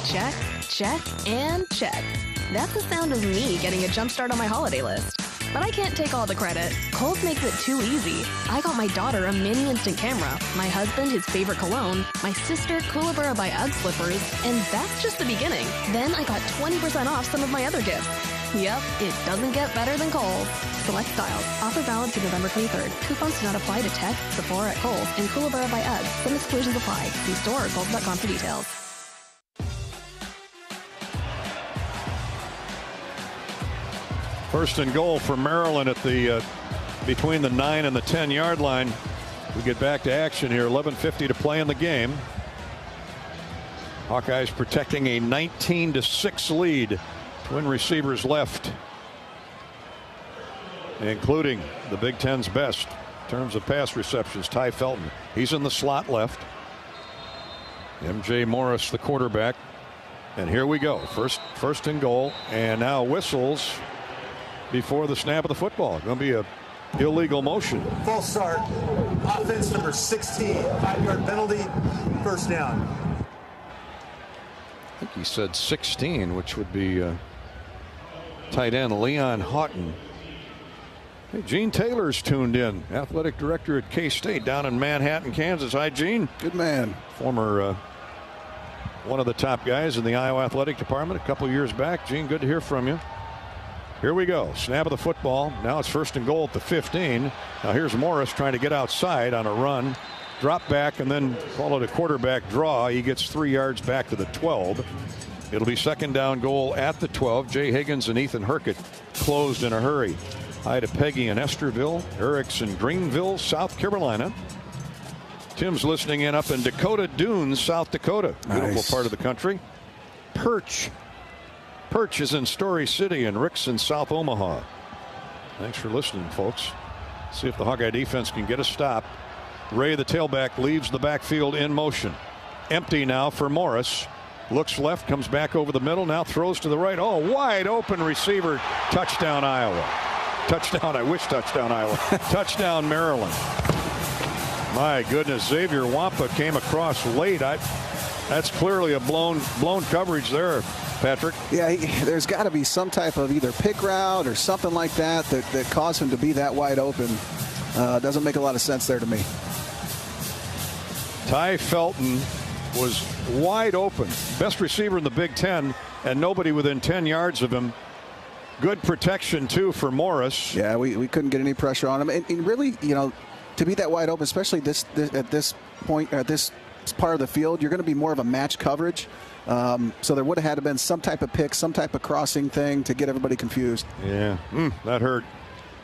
S9: Check, check, and check. That's the sound of me getting a jump start on my holiday list. But I can't take all the credit. Kohl's makes it too easy. I got my daughter a mini instant camera, my husband his favorite cologne, my sister Kookaburra by UGG slippers, and that's just the beginning. Then I got 20% off some of my other gifts. Yep, it doesn't get better than Kohl's. Select styles. Offer valid to November 23rd. Coupons do not apply to Tech, Sephora at Kohl's, and Kookaburra by UGG. Some exclusions apply. See store or Kohl's.com for details.
S1: First and goal for Maryland at the between the 9 and the 10-yard line. We get back to action here. 11:50 to play in the game. Hawkeyes protecting a 19-6 lead. Twin receivers left, including the Big Ten's best in terms of pass receptions, Ty Felton. He's in the slot left. MJ Morris, the quarterback. And here we go. First and goal. And now whistles before the snap of the football. Going to be a illegal motion.
S5: False start. Offense number 16. 5-yard penalty. First down.
S1: I think he said 16, which would be tight end Leon Houghton. Hey, Gene Taylor's tuned in, athletic director at K-State down in Manhattan, Kansas. Hi, Gene.
S17: Good man.
S1: Former one of the top guys in the Iowa athletic department a couple years back. Gene, good to hear from you. Here we go. Snap of the football. Now it's first and goal at the 15. Now here's Morris trying to get outside on a run. Drop back and then call it a quarterback draw. He gets 3 yards back to the 12. It'll be second down goal at the 12. Jay Higgins and Ethan Herkett closed in a hurry. Hi to Peggy in Esterville, Eric's in Greenville, South Carolina. Tim's listening in up in Dakota Dunes, South Dakota. Beautiful part of the country. Perch is in Story City, and Rick's in South Omaha. Thanks for listening, folks. See if the Hawkeye defense can get a stop. Ray, the tailback, leaves the backfield in motion. Empty now for Morris. Looks left, comes back over the middle, now throws to the right. Oh, wide open receiver. Touchdown, Iowa. Touchdown, I wish touchdown, Iowa. Touchdown, Maryland. My goodness, Xavier Wampa came across late. That's clearly a blown coverage there, Patrick.
S17: Yeah, there's got to be some type of either pick route or something like that caused him to be that wide open. Doesn't make a lot of sense there to me.
S1: Ty Felton was wide open. Best receiver in the Big Ten, and nobody within 10 yards of him. Good protection, too, for Morris.
S17: Yeah, we couldn't get any pressure on him. And really, to be that wide open, especially at this point, at this part of the field, you're going to be more of a match coverage. So there would have had to been some type of pick, some type of crossing thing to get everybody confused.
S1: Yeah, that hurt.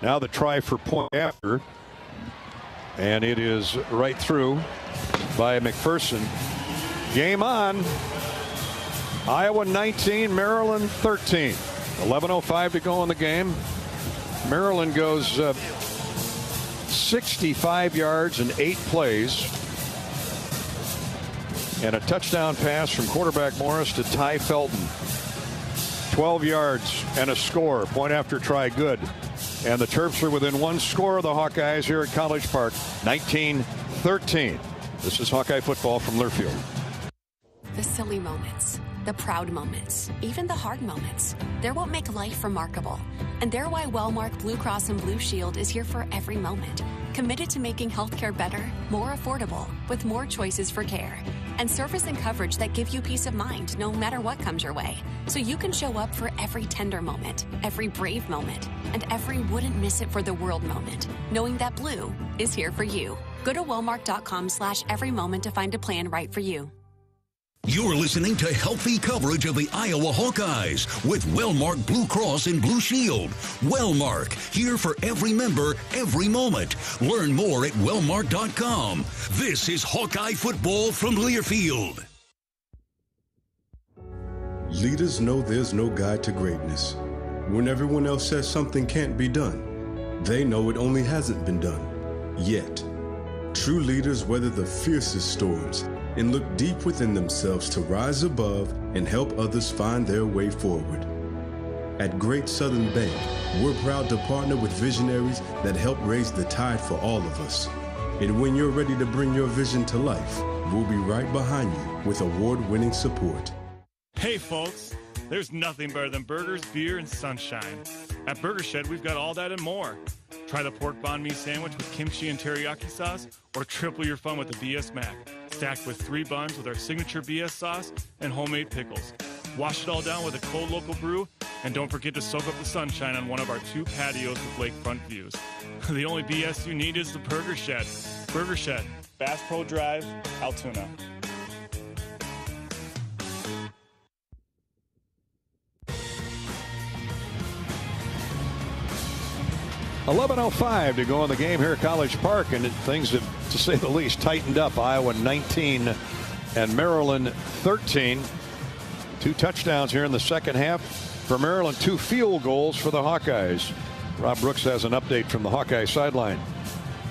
S1: Now the try for point after. And it is right through by McPherson. Game on. Iowa 19, Maryland 13. 11:05 to go in the game. Maryland goes 65 yards in 8 plays. And a touchdown pass from quarterback Morris to Ty Felton. 12 yards and a score. Point after try good. And the Terps are within 1 score of the Hawkeyes here at College Park. 19-13. This is Hawkeye football from Learfield.
S12: The silly moments, the proud moments, even the hard moments. They're what make life remarkable. And they're why Wellmark Blue Cross and Blue Shield is here for every moment. Committed to making healthcare better, more affordable, with more choices for care. And service and coverage that give you peace of mind no matter what comes your way. So you can show up for every tender moment, every brave moment, and every wouldn't miss it for the world moment, knowing that Blue is here for you. Go to Wellmark.com/every moment to find a plan right for you.
S2: You're listening to healthy coverage of the Iowa Hawkeyes with Wellmark Blue Cross and Blue Shield. Wellmark, here for every member, every moment. Learn more at Wellmark.com. This is Hawkeye football from Learfield.
S21: Leaders know there's no guide to greatness. When everyone else says something can't be done, they know it only hasn't been done yet. True leaders weather the fiercest storms and look deep within themselves to rise above and help others find their way forward. At Great Southern Bank, we're proud to partner with visionaries that help raise the tide for all of us. And when you're ready to bring your vision to life, we'll be right behind you with award-winning support.
S22: Hey folks, there's nothing better than burgers, beer, and sunshine. At Burger Shed, we've got all that and more. Try the pork banh mi sandwich with kimchi and teriyaki sauce, or triple your fun with the BS Mac, stacked with 3 buns with our signature BS sauce and homemade pickles. Wash it all down with a cold local brew, and don't forget to soak up the sunshine on one of our 2 patios with lakefront views. The only BS you need is the Burger Shed. Burger Shed, Bass Pro Drive, Altoona.
S1: 11:05 to go in the game here at College Park, and things have, to say the least, tightened up. Iowa 19 and Maryland 13. 2 touchdowns here in the second half for Maryland, 2 field goals for the Hawkeyes. Rob Brooks has an update from the Hawkeye sideline.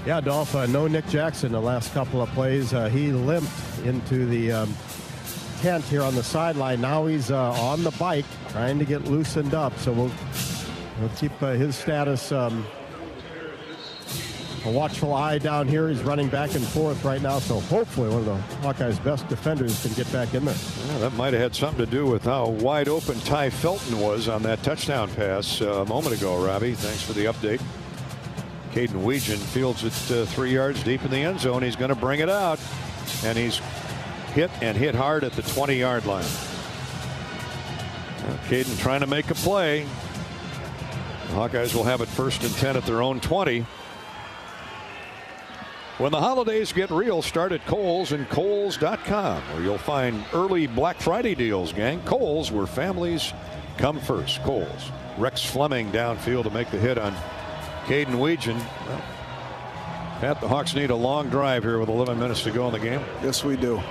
S3: Yeah, Dolph, no Nick Jackson the last couple of plays. He limped into the tent here on the sideline. Now he's on the bike trying to get loosened up. So we'll keep his status a watchful eye down here. He's running back and forth right now. So hopefully one of the Hawkeyes' best defenders can get back in there.
S1: Yeah, that might have had something to do with how wide open Ty Felton was on that touchdown pass a moment ago, Robbie. Thanks for the update. Caden Weegan fields it 3 yards deep in the end zone. He's going to bring it out, and he's hit hard at the 20-yard line. Caden trying to make a play. The Hawkeyes will have it 1st and 10 at their own 20. When the holidays get real, start at Kohl's and Kohls.com, where you'll find early Black Friday deals, gang. Kohl's, where families come first. Kohl's. Rex Fleming downfield to make the hit on Caden Weegan. Well, Pat, the Hawks need a long drive here with 11 minutes to go in the game.
S17: Yes, we do.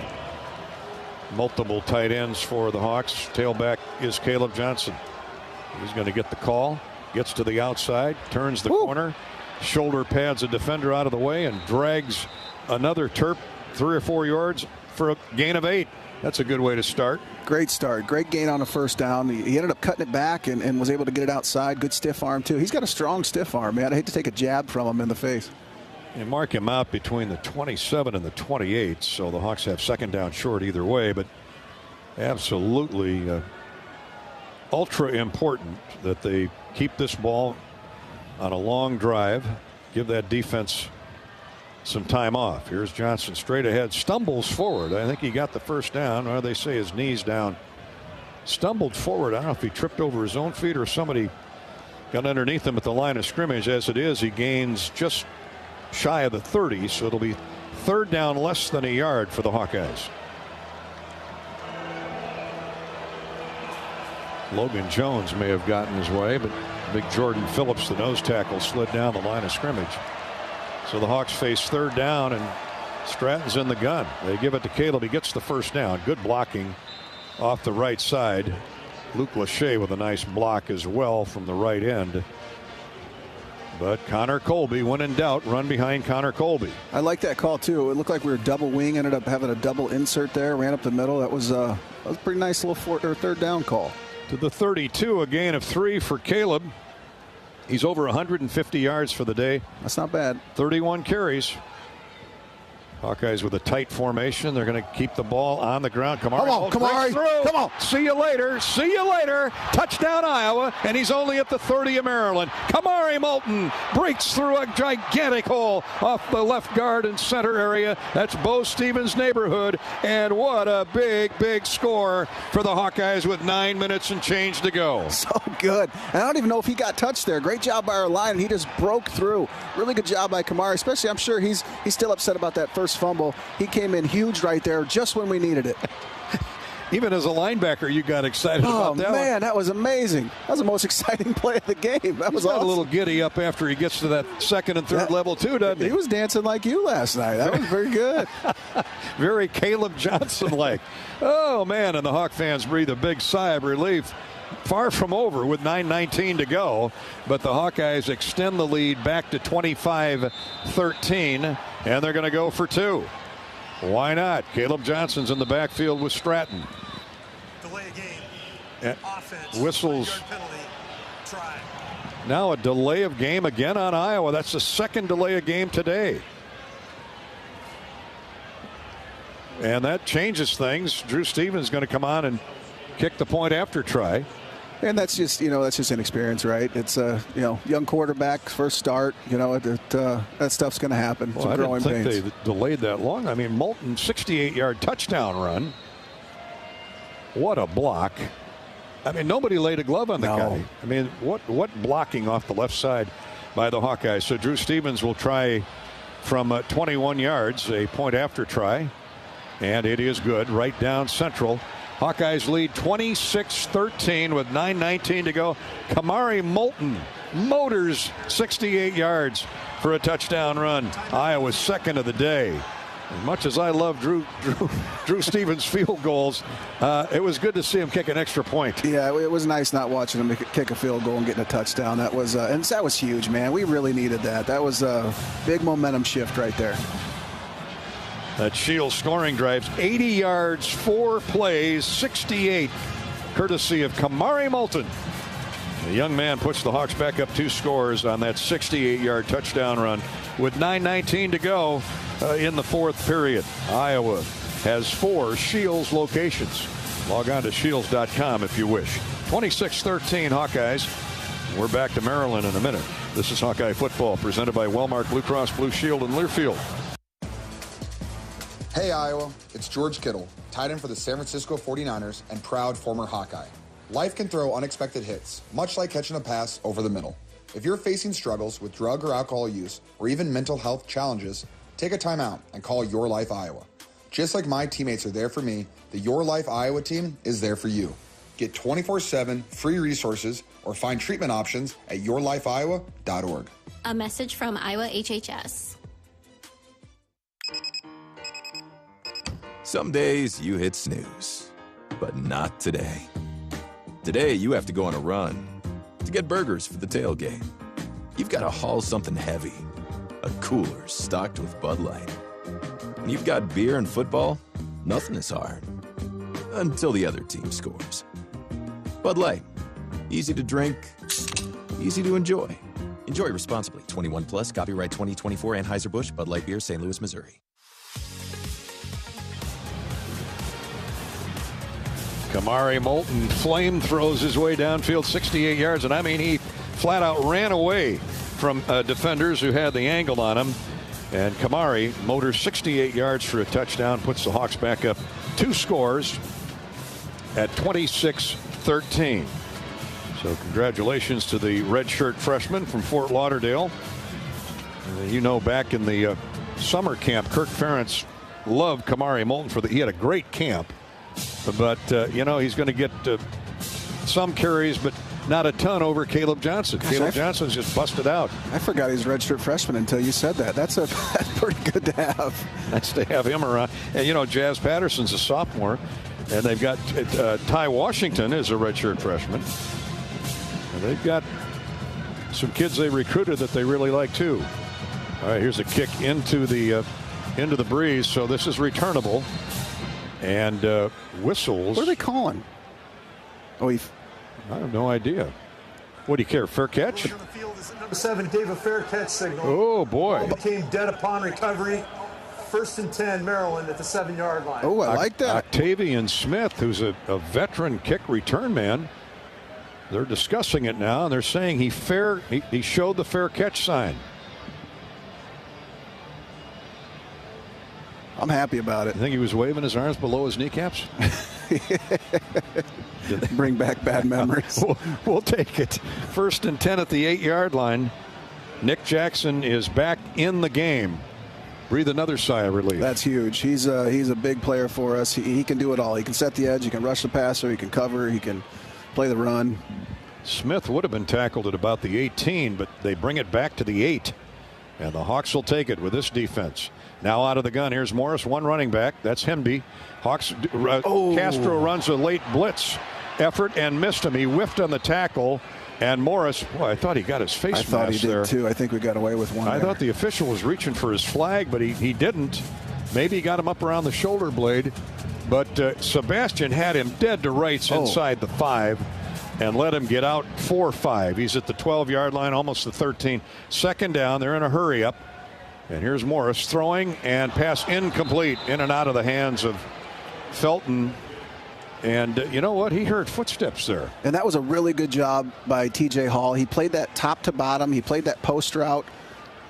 S1: Multiple tight ends for the Hawks. Tailback is Caleb Johnson. He's going to get the call. Gets to the outside. Turns the corner. Shoulder pads a defender out of the way and drags another Terp 3 or 4 yards for a gain of 8. That's a good way to start.
S17: Great start. Great gain on a first down. He ended up cutting it back and was able to get it outside. Good stiff arm, too. He's got a strong stiff arm, man. I hate to take a jab from him in the face.
S1: And mark him out between the 27 and the 28. So the Hawks have second down short either way. But absolutely ultra important that they keep this ball on a long drive. Give that defense some time off. Here's Johnson straight ahead, stumbles forward. I think he got the first down, or they say his knees down. Stumbled forward. I don't know if he tripped over his own feet or somebody got underneath him at the line of scrimmage. As it is, he gains just shy of the 30, so it'll be 3rd down, less than a yard for the Hawkeyes. Logan Jones may have gotten his way, but big Jordan Phillips, the nose tackle, slid down the line of scrimmage. So the Hawks face 3rd down, and Stratton's in the gun. They give it to Caleb. He gets the first down. Good blocking off the right side. Luke Lachey with a nice block as well from the right end. But Connor Colby, when in doubt, run behind Connor Colby.
S17: I like that call, too. It looked like we were double wing, ended up having a double insert there, ran up the middle. That was a pretty nice little 3rd down call.
S1: To the 32, a gain of 3 for Caleb. He's over 150 yards for the day.
S17: That's not bad.
S1: 31 carries. Hawkeyes with a tight formation. They're going to keep the ball on the ground. Kamari.
S17: Come on.
S1: See you later. See you later. Touchdown Iowa. And he's only at the 30 of Maryland. Kamari Moulton breaks through a gigantic hole off the left guard and center area. That's Bo Stevens' neighborhood. And what a big score for the Hawkeyes with 9 minutes and change to go.
S17: So good. And I don't even know if he got touched there. Great job by our line. And he just broke through. Really good job by Kamari. Especially, I'm sure he's still upset about that first fumble. He came in huge right there just when we needed it.
S1: Even as a linebacker, you got excited about that.
S17: Oh, man, that was amazing. That was the most exciting play of the game. That was awesome.
S1: A little giddy up after he gets to that 2nd and 3rd level, too, doesn't he?
S17: He was dancing like you last night. That was very good.
S1: Very Caleb Johnson-like. Oh, man, and the Hawk fans breathe a big sigh of relief. Far from over with 9:19 to go, but the Hawkeyes extend the lead back to 25-13, and they're going to go for 2. Why not? Caleb Johnson's in the backfield with Stratton.
S5: Delay a game. Offense.
S1: Whistles.
S5: Penalty. Try.
S1: Now a delay of game again on Iowa. That's the 2nd delay of game today. And that changes things. Drew Stevens going to come on and kick the point after try.
S17: And that's just inexperience, right? It's young quarterback, first start. That stuff's going to happen.
S1: Well, I didn't think they delayed that long. I mean, Moulton 68-yard touchdown run. What a block! I mean, nobody laid a glove on the guy. I mean, what blocking off the left side by the Hawkeyes? So Drew Stevens will try from 21 yards, a point after try, and it is good right down central. Hawkeyes lead 26-13 with 9:19 to go. Kamari Moulton motors 68 yards for a touchdown run. Iowa's second of the day. As much as I love Drew Stevens' field goals, it was good to see him kick an extra point.
S17: Yeah, it was nice not watching him kick a field goal and getting a touchdown. That was huge, man. We really needed that. That was a big momentum shift right there.
S1: That Shields scoring drives, 80 yards, 4 plays, 68, courtesy of Kamari Moulton. The young man puts the Hawks back up 2 scores on that 68-yard touchdown run with 9:19 to go in the fourth period. Iowa has 4 Shields locations. Log on to shields.com if you wish. 26-13 Hawkeyes. We're back to Maryland in a minute. This is Hawkeye football presented by Wellmark Blue Cross Blue Shield in Learfield.
S10: Hey Iowa, it's George Kittle, tight end for the San Francisco 49ers and proud former Hawkeye. Life can throw unexpected hits, much like catching a pass over the middle. If you're facing struggles with drug or alcohol use or even mental health challenges, take a time out and call Your Life Iowa. Just like my teammates are there for me, the Your Life Iowa team is there for you. Get 24/7 free resources or find treatment options at yourlifeiowa.org.
S19: A message from Iowa HHS.
S4: Some days you hit snooze, but not today. Today you have to go on a run to get burgers for the tailgate. You've got to haul something heavy, a cooler stocked with Bud Light. When you've got beer and football, nothing is hard. Until the other team scores. Bud Light. Easy to drink, easy to enjoy. Enjoy responsibly. 21 plus, copyright 2024 Anheuser-Busch, Bud Light Beer, St. Louis, Missouri.
S1: Kamari Moulton flame throws his way downfield 68 yards, and I mean he flat out ran away from defenders who had the angle on him. And Kamari motors 68 yards for a touchdown, puts the Hawks back up 2 scores at 26-13. So congratulations to the redshirt freshman from Fort Lauderdale. You know, back in the summer camp, Kirk Ferentz loved Kamari Moulton he had a great camp. But, you know, he's going to get some carries, but not a ton over Caleb Johnson.
S17: Gosh,
S1: Caleb Johnson's just busted out.
S17: I forgot he's a redshirt freshman until you said that. That's pretty good to have.
S1: Nice to have him around. And, you know, Jazz Patterson's a sophomore. And they've got Ty Washington is a redshirt freshman. And they've got some kids they recruited that they really like, too. All right, here's a kick into the breeze. So this is returnable. And whistles.
S17: What are they calling? Oh, I
S1: have no idea. What do you care? Fair catch?
S5: Number 7 gave a fair catch signal.
S1: Oh, boy.
S5: Ball became dead upon recovery. 1st and 10, Maryland at the 7-yard line.
S17: Oh, I like that.
S1: Octavian Smith, who's a veteran kick return man. They're discussing it now, and they're saying he showed the fair catch sign.
S17: I'm happy about it.
S1: You think he was waving his arms below his kneecaps?
S17: Bring back bad memories.
S1: We'll take it. 1st and 10 at the 8-yard line. Nick Jackson is back in the game. Breathe another sigh of relief.
S17: That's huge. He's a big player for us. He can do it all. He can set the edge. He can rush the passer. He can cover. He can play the run.
S1: Smith would have been tackled at about the 18, but they bring it back to the 8. And the Hawks will take it with this defense. Now out of the gun. Here's Morris, one running back. That's Hemby. Hawks. Castro runs a late blitz effort and missed him. He whiffed on the tackle. And Morris, boy, I thought he got his face mask there.
S17: I thought he did too. I think we got away with one.
S1: I thought the official was reaching for his flag, but he didn't. Maybe he got him up around the shoulder blade. But Sebastian had him dead to rights inside the 5 and let him get out 4-5. He's at the 12-yard line, almost the 13. 2nd down. They're in a hurry up. And here's Morris throwing, and pass incomplete, in and out of the hands of Felton. And you know what? He heard footsteps there.
S17: And that was a really good job by T.J. Hall. He played that top to bottom. He played that post route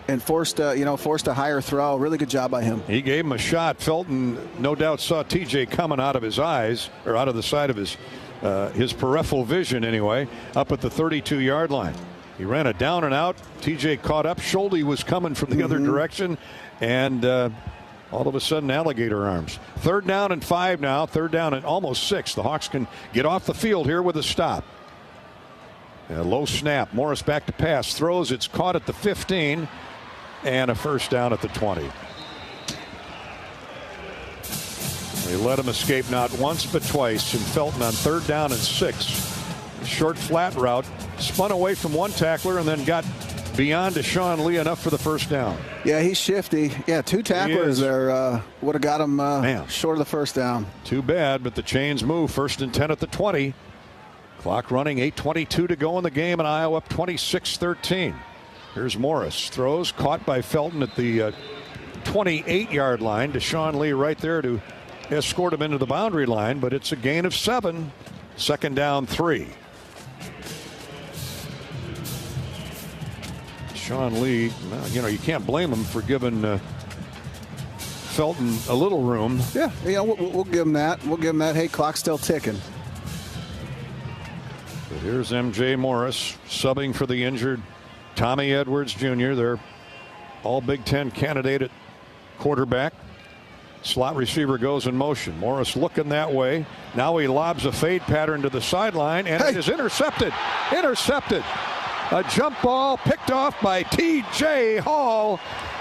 S17: and forced a higher throw. Really good job by him.
S1: He gave him a shot. Felton no doubt saw T.J. coming out of his eyes, or out of the side of his peripheral vision anyway, up at the 32-yard line. He ran a down and out. TJ caught up. Schulte was coming from the other direction. And all of a sudden, alligator arms. 3rd down and 5 now. 3rd down and almost 6. The Hawks can get off the field here with a stop. A low snap. Morris back to pass. Throws. It's caught at the 15. And a first down at the 20. They let him escape not once but twice. And Felton on 3rd down and 6. Short flat route. Spun away from one tackler and then got beyond Deshaun Lee enough for the first down.
S17: Yeah, he's shifty. Yeah, 2 tacklers there would have got him short of the first down.
S1: Too bad, but the chains move. 1st and 10 at the 20. Clock running, 8:22 to go in the game, and Iowa up 26-13. Here's Morris. Throws, caught by Felton at the 28-yard line. Deshaun Lee right there to escort him into the boundary line, but it's a gain of 7. 2nd down, 3. Deshaun Lee, you can't blame him for giving Felton a little room.
S17: Yeah, we'll give him that. We'll give him that. Hey, clock's still ticking.
S1: But here's M.J. Morris subbing for the injured Tommy Edwards Jr. Their all Big Ten candidate at quarterback. Slot receiver goes in motion. Morris looking that way. Now he lobs a fade pattern to the sideline, and it is intercepted. Intercepted. A jump ball picked off by T.J. Hall.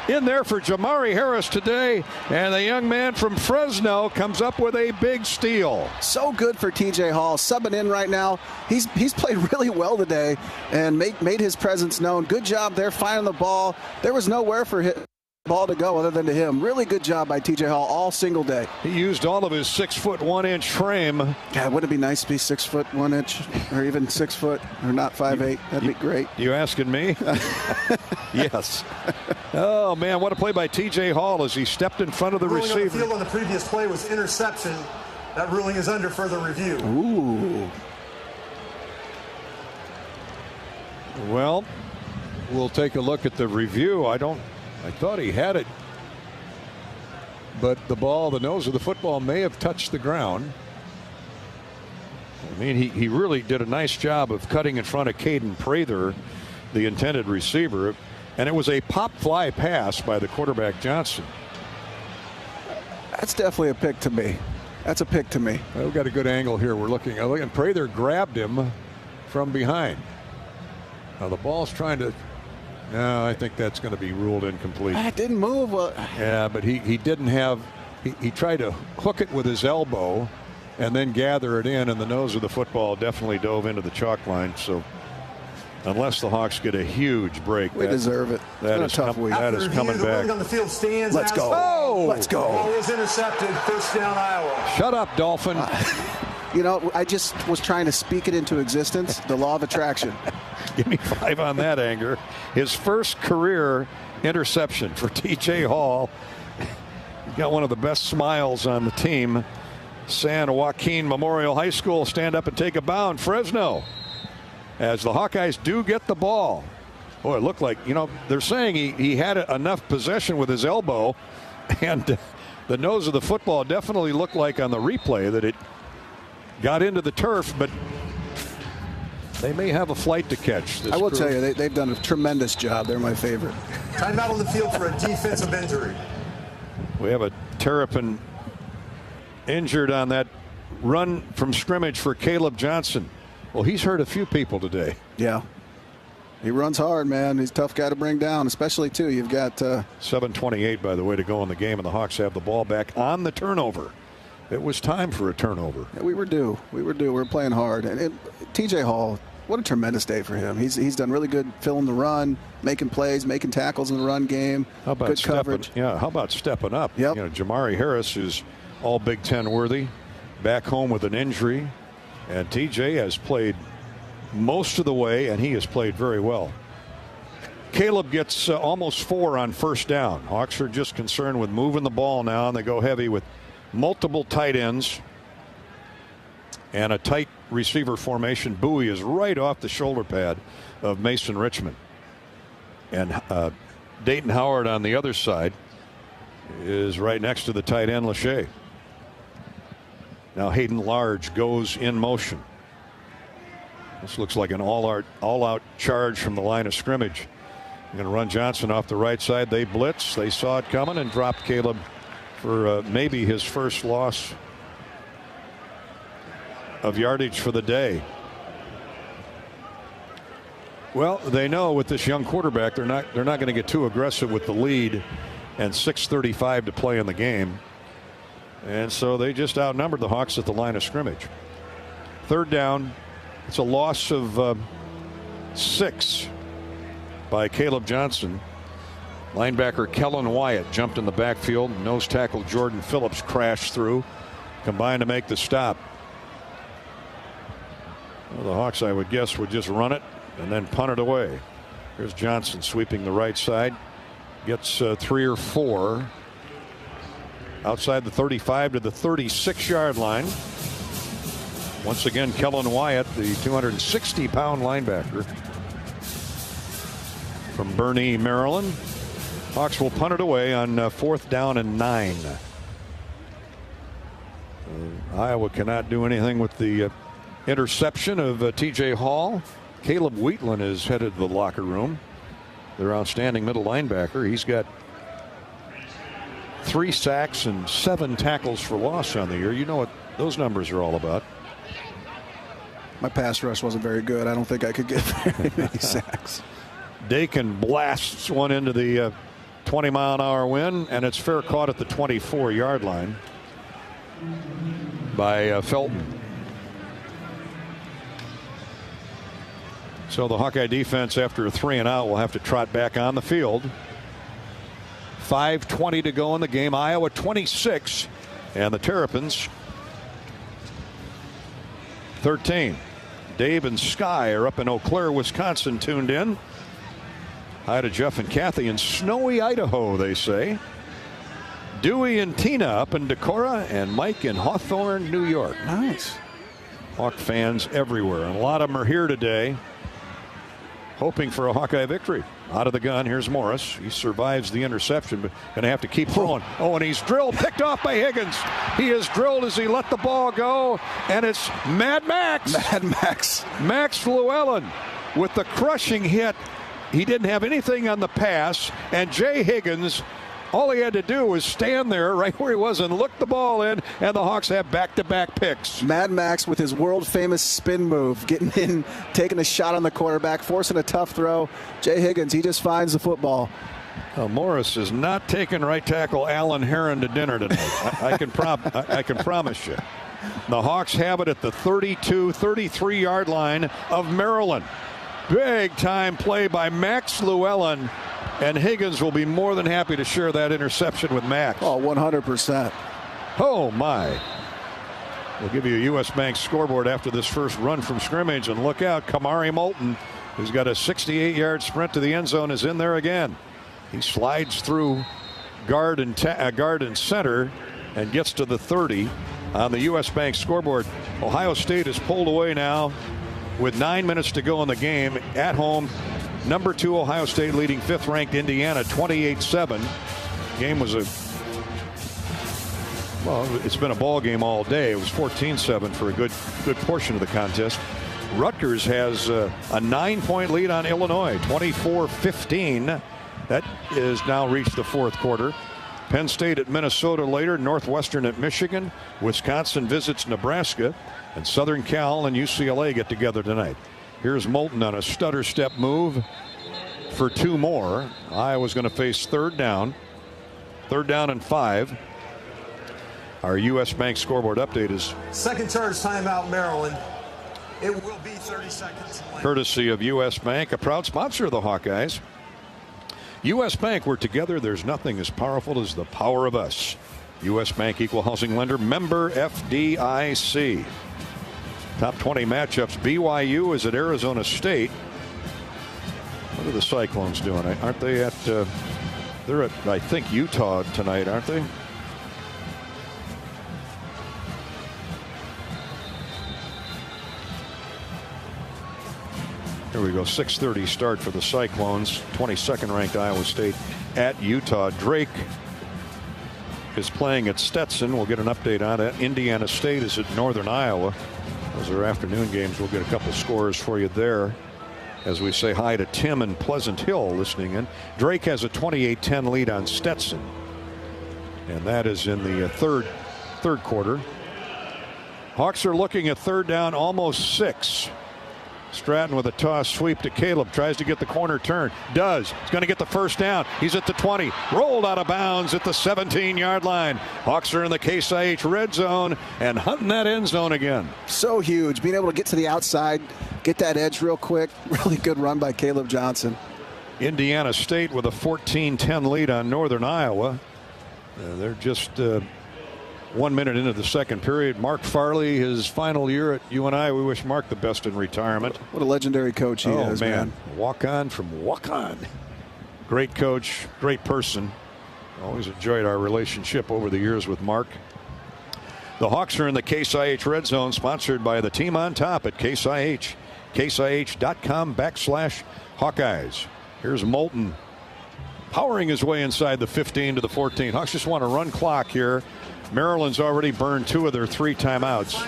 S1: In there for Jamari Harris today, and the young man from Fresno comes up with a big steal.
S17: So good for T.J. Hall, subbing in right now. He's played really well today and made his presence known. Good job there finding the ball. There was nowhere for the ball to go other than to him. Really good job by T.J. Hall all single day.
S1: He used all of his 6'1" frame.
S17: Yeah, wouldn't it be nice to be 6'1", or even 6 foot, or not 5'8"? That'd be great.
S1: You asking me? Yes. Oh, man, what a play by T.J. Hall as he stepped in front of the receiver.
S5: On the field on the previous play was interception. That ruling is under further review.
S17: Ooh.
S1: Well, we'll take a look at the review. I thought he had it, but the nose of the football may have touched the ground. I mean, he really did a nice job of cutting in front of Caden Prather, the intended receiver, and it was a pop fly pass by the quarterback Johnson.
S17: That's definitely a pick to me. That's a pick to me.
S1: We've got a good angle here. We're looking, and Prather grabbed him from behind. Now the ball's trying to. No, I think that's going to be ruled incomplete.
S17: It didn't move.
S1: Yeah, but he didn't have. He tried to hook it with his elbow, and then gather it in, and the nose of the football definitely dove into the chalk line. So, unless the Hawks get a huge break,
S17: we deserve it.
S1: That is tough week. That is coming back.
S5: On the field stands.
S17: Let's go.
S1: Oh,
S17: let's go.
S5: Ball is intercepted. First down, Iowa.
S1: Shut up, Dolphin.
S17: I just was trying to speak it into existence. The law of attraction.
S1: Give me 5 on that, Anger. His first career interception for T.J. Hall. He's got one of the best smiles on the team. San Joaquin Memorial High School stand up and take a bound. Fresno, as the Hawkeyes do get the ball. Boy, it looked like, they're saying he had enough possession with his elbow, and the nose of the football definitely looked like on the replay that it got into the turf, but they may have a flight to catch.
S17: I will tell you, they've done a tremendous job. They're my favorite.
S5: Timeout on the field for a defensive injury.
S1: We have a Terrapin injured on that run from scrimmage for Caleb Johnson. Well, he's hurt a few people today.
S17: Yeah. He runs hard, man. He's a tough guy to bring down, especially, too. You've got
S1: 7:28, by the way, to go in the game, and the Hawks have the ball back on the turnover. It was time for a turnover.
S17: Yeah, we were due. We were playing hard. And T.J. Hall, what a tremendous day for him. He's done really good filling the run, making plays, making tackles in the run game.
S1: How about
S17: good coverage?
S1: How about stepping up?
S17: Yep.
S1: Jamari Harris is all Big Ten worthy, back home with an injury. And T.J. has played most of the way, and he has played very well. Caleb gets almost 4 on first down. Hawks are just concerned with moving the ball now, and they go heavy with multiple tight ends and a tight receiver formation. Bowie is right off the shoulder pad of Mason Richmond. And Dayton Howard on the other side is right next to the tight end, Lachey. Now Hayden Large goes in motion. This looks like an all-out charge from the line of scrimmage. Going to run Johnson off the right side. They blitz. They saw it coming and dropped Caleb for maybe his first loss of yardage for the day. Well, they know with this young quarterback, they're not going to get too aggressive with the lead and 6:35 to play in the game. And so they just outnumbered the Hawks at the line of scrimmage. Third down, it's a loss of 6 by Caleb Johnson. Linebacker Kellen Wyatt jumped in the backfield. Nose tackle Jordan Phillips crashed through, combined to make the stop. Well, the Hawks, I would guess, would just run it and then punt it away. Here's Johnson sweeping the right side. Gets 3 or 4. Outside the 35 to the 36-yard line. Once again, Kellen Wyatt, the 260-pound linebacker from Burney, Maryland. Hawks will punt it away on 4th down and 9. Iowa cannot do anything with the interception of T.J. Hall. Caleb Wheatland is headed to the locker room. Their outstanding middle linebacker. He's got 3 sacks and 7 tackles for loss on the year. You know what those numbers are all about.
S17: My pass rush wasn't very good. I don't think I could get very many sacks.
S1: Dakin blasts one into the 20-mile-an-hour wind, and it's fair caught at the 24-yard line by Felton. So the Hawkeye defense, after a 3 and out, will have to trot back on the field. 5:20 to go in the game. Iowa 26 and the Terrapins 13. Dave and Sky are up in Eau Claire, Wisconsin, tuned in. Hi to Jeff and Kathy in snowy Idaho, they say. Dewey and Tina up in Decorah, and Mike in Hawthorne, New York.
S17: Nice. Hawk
S1: fans everywhere, and a lot of them are here today hoping for a Hawkeye victory. Out of the gun, here's Morris. He survives the interception, but going to have to keep throwing. Oh, and he's drilled, picked off by Higgins. He is drilled as he let the ball go, and it's Mad Max. Max Llewellyn with the crushing hit. He didn't have anything on the pass, and Jay Higgins, all he had to do was stand there right where he was and look the ball in, and the Hawks have back-to-back picks.
S17: Mad Max with his world-famous spin move, getting in, taking a shot on the quarterback, forcing a tough throw. Jay Higgins, he just finds the football.
S1: Morris is not taking right tackle Alan Heron to dinner tonight. I can promise you. The Hawks have it at the 32, 33-yard line of Maryland. Big-time play by Max Llewellyn. And Higgins will be more than happy to share that interception with Max.
S17: Oh, 100%.
S1: Oh, my. We'll give you a U.S. Bank scoreboard after this first run from scrimmage. And look out, Kamari Moulton, who's got a 68-yard sprint to the end zone, is in there again. He slides through guard and center and gets to the 30 on the U.S. Bank scoreboard. Ohio State is pulled away now with 9 minutes to go in the game at home. Number 2 Ohio State leading 5th-ranked Indiana 28-7. Game was it's been a ball game all day. It was 14-7 for a good portion of the contest. Rutgers has a 9-point lead on Illinois, 24-15. That is now reached the 4th quarter. Penn State at Minnesota later, Northwestern at Michigan, Wisconsin visits Nebraska, and Southern Cal and UCLA get together tonight. Here's Moulton on a stutter step move for 2 more. Iowa's going to face 3rd down. 3rd down and 5. Our U.S. Bank scoreboard update is
S5: second charge timeout, Maryland. It will be 30 seconds.
S1: Courtesy of U.S. Bank, a proud sponsor of the Hawkeyes. U.S. Bank, we're together. There's nothing as powerful as the power of us. U.S. Bank Equal Housing Lender, member FDIC. Top 20 matchups. BYU is at Arizona State. What are the Cyclones doing? Aren't they at, they're at, I think, Utah tonight, aren't they? Here we go, 6:30 start for the Cyclones. 22nd ranked Iowa State at Utah. Drake is playing at Stetson. We'll get an update on it. Indiana State is at Northern Iowa. Those are afternoon games. We'll get a couple scores for you there as we say hi to Tim in Pleasant Hill listening in. Drake has a 28-10 lead on Stetson, and that is in the third quarter. Hawks are looking at 3rd down, almost 6. Stratton with a toss sweep to Caleb. Tries to get the corner turn. Does. He's going to get the first down. He's at the 20. Rolled out of bounds at the 17-yard line. Hawks are in the Case IH red zone and hunting that end zone again.
S17: So huge. Being able to get to the outside, get that edge real quick. Really good run by Caleb Johnson.
S1: Indiana State with a 14-10 lead on Northern Iowa. They're just 1 minute into the second period. Mark Farley, his final year at UNI. We wish Mark the best in retirement.
S17: What a legendary coach he is, man.
S1: Walk on from walk on. Great coach, great person. Always enjoyed our relationship over the years with Mark. The Hawks are in the Case IH red zone, sponsored by the team on top at Case IH. CaseIH.com/Hawkeyes. Here's Moulton powering his way inside the 15 to the 14. Hawks just want to run clock here. Maryland's already burned 2 of their 3 timeouts,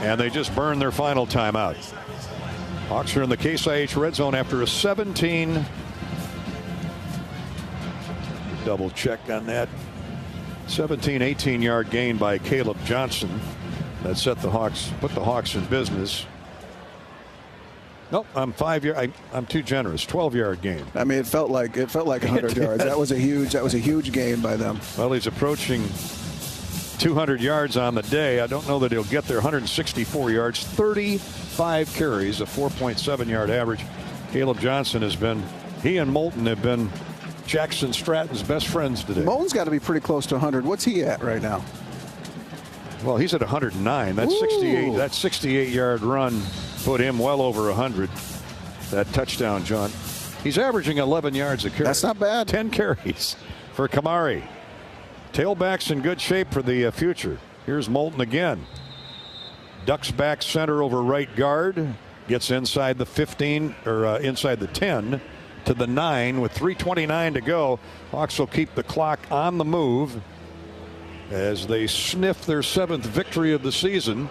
S1: and they just burned their final timeout. Hawks are in the Case IH red zone after a 17. Double check on that. 18-yard gain by Caleb Johnson. That set the Hawks, put the Hawks in business. Nope, I'm too generous. 12-yard gain.
S17: I mean, it felt like 100 yards. That was a huge gain by them.
S1: Well, he's approaching 200 yards on the day. I don't know that he'll get there. 164 yards, 35 carries, a 4.7-yard average. Caleb Johnson he and Moulton have been Jackson Stratton's best friends today.
S17: Moulton's got to be pretty close to 100. What's he at right now?
S1: Well, he's at 109. That's 68. That 68-yard run put him well over 100. That touchdown, John. He's averaging 11 yards a carry.
S17: That's not bad.
S1: 10 carries for Kamari. Tailback's in good shape for the future. Here's Moulton again. Ducks back center over right guard. Gets inside the 15 or inside the 10 to the 9 with 3:29 to go. Hawks will keep the clock on the move as they sniff their 7th victory of the season.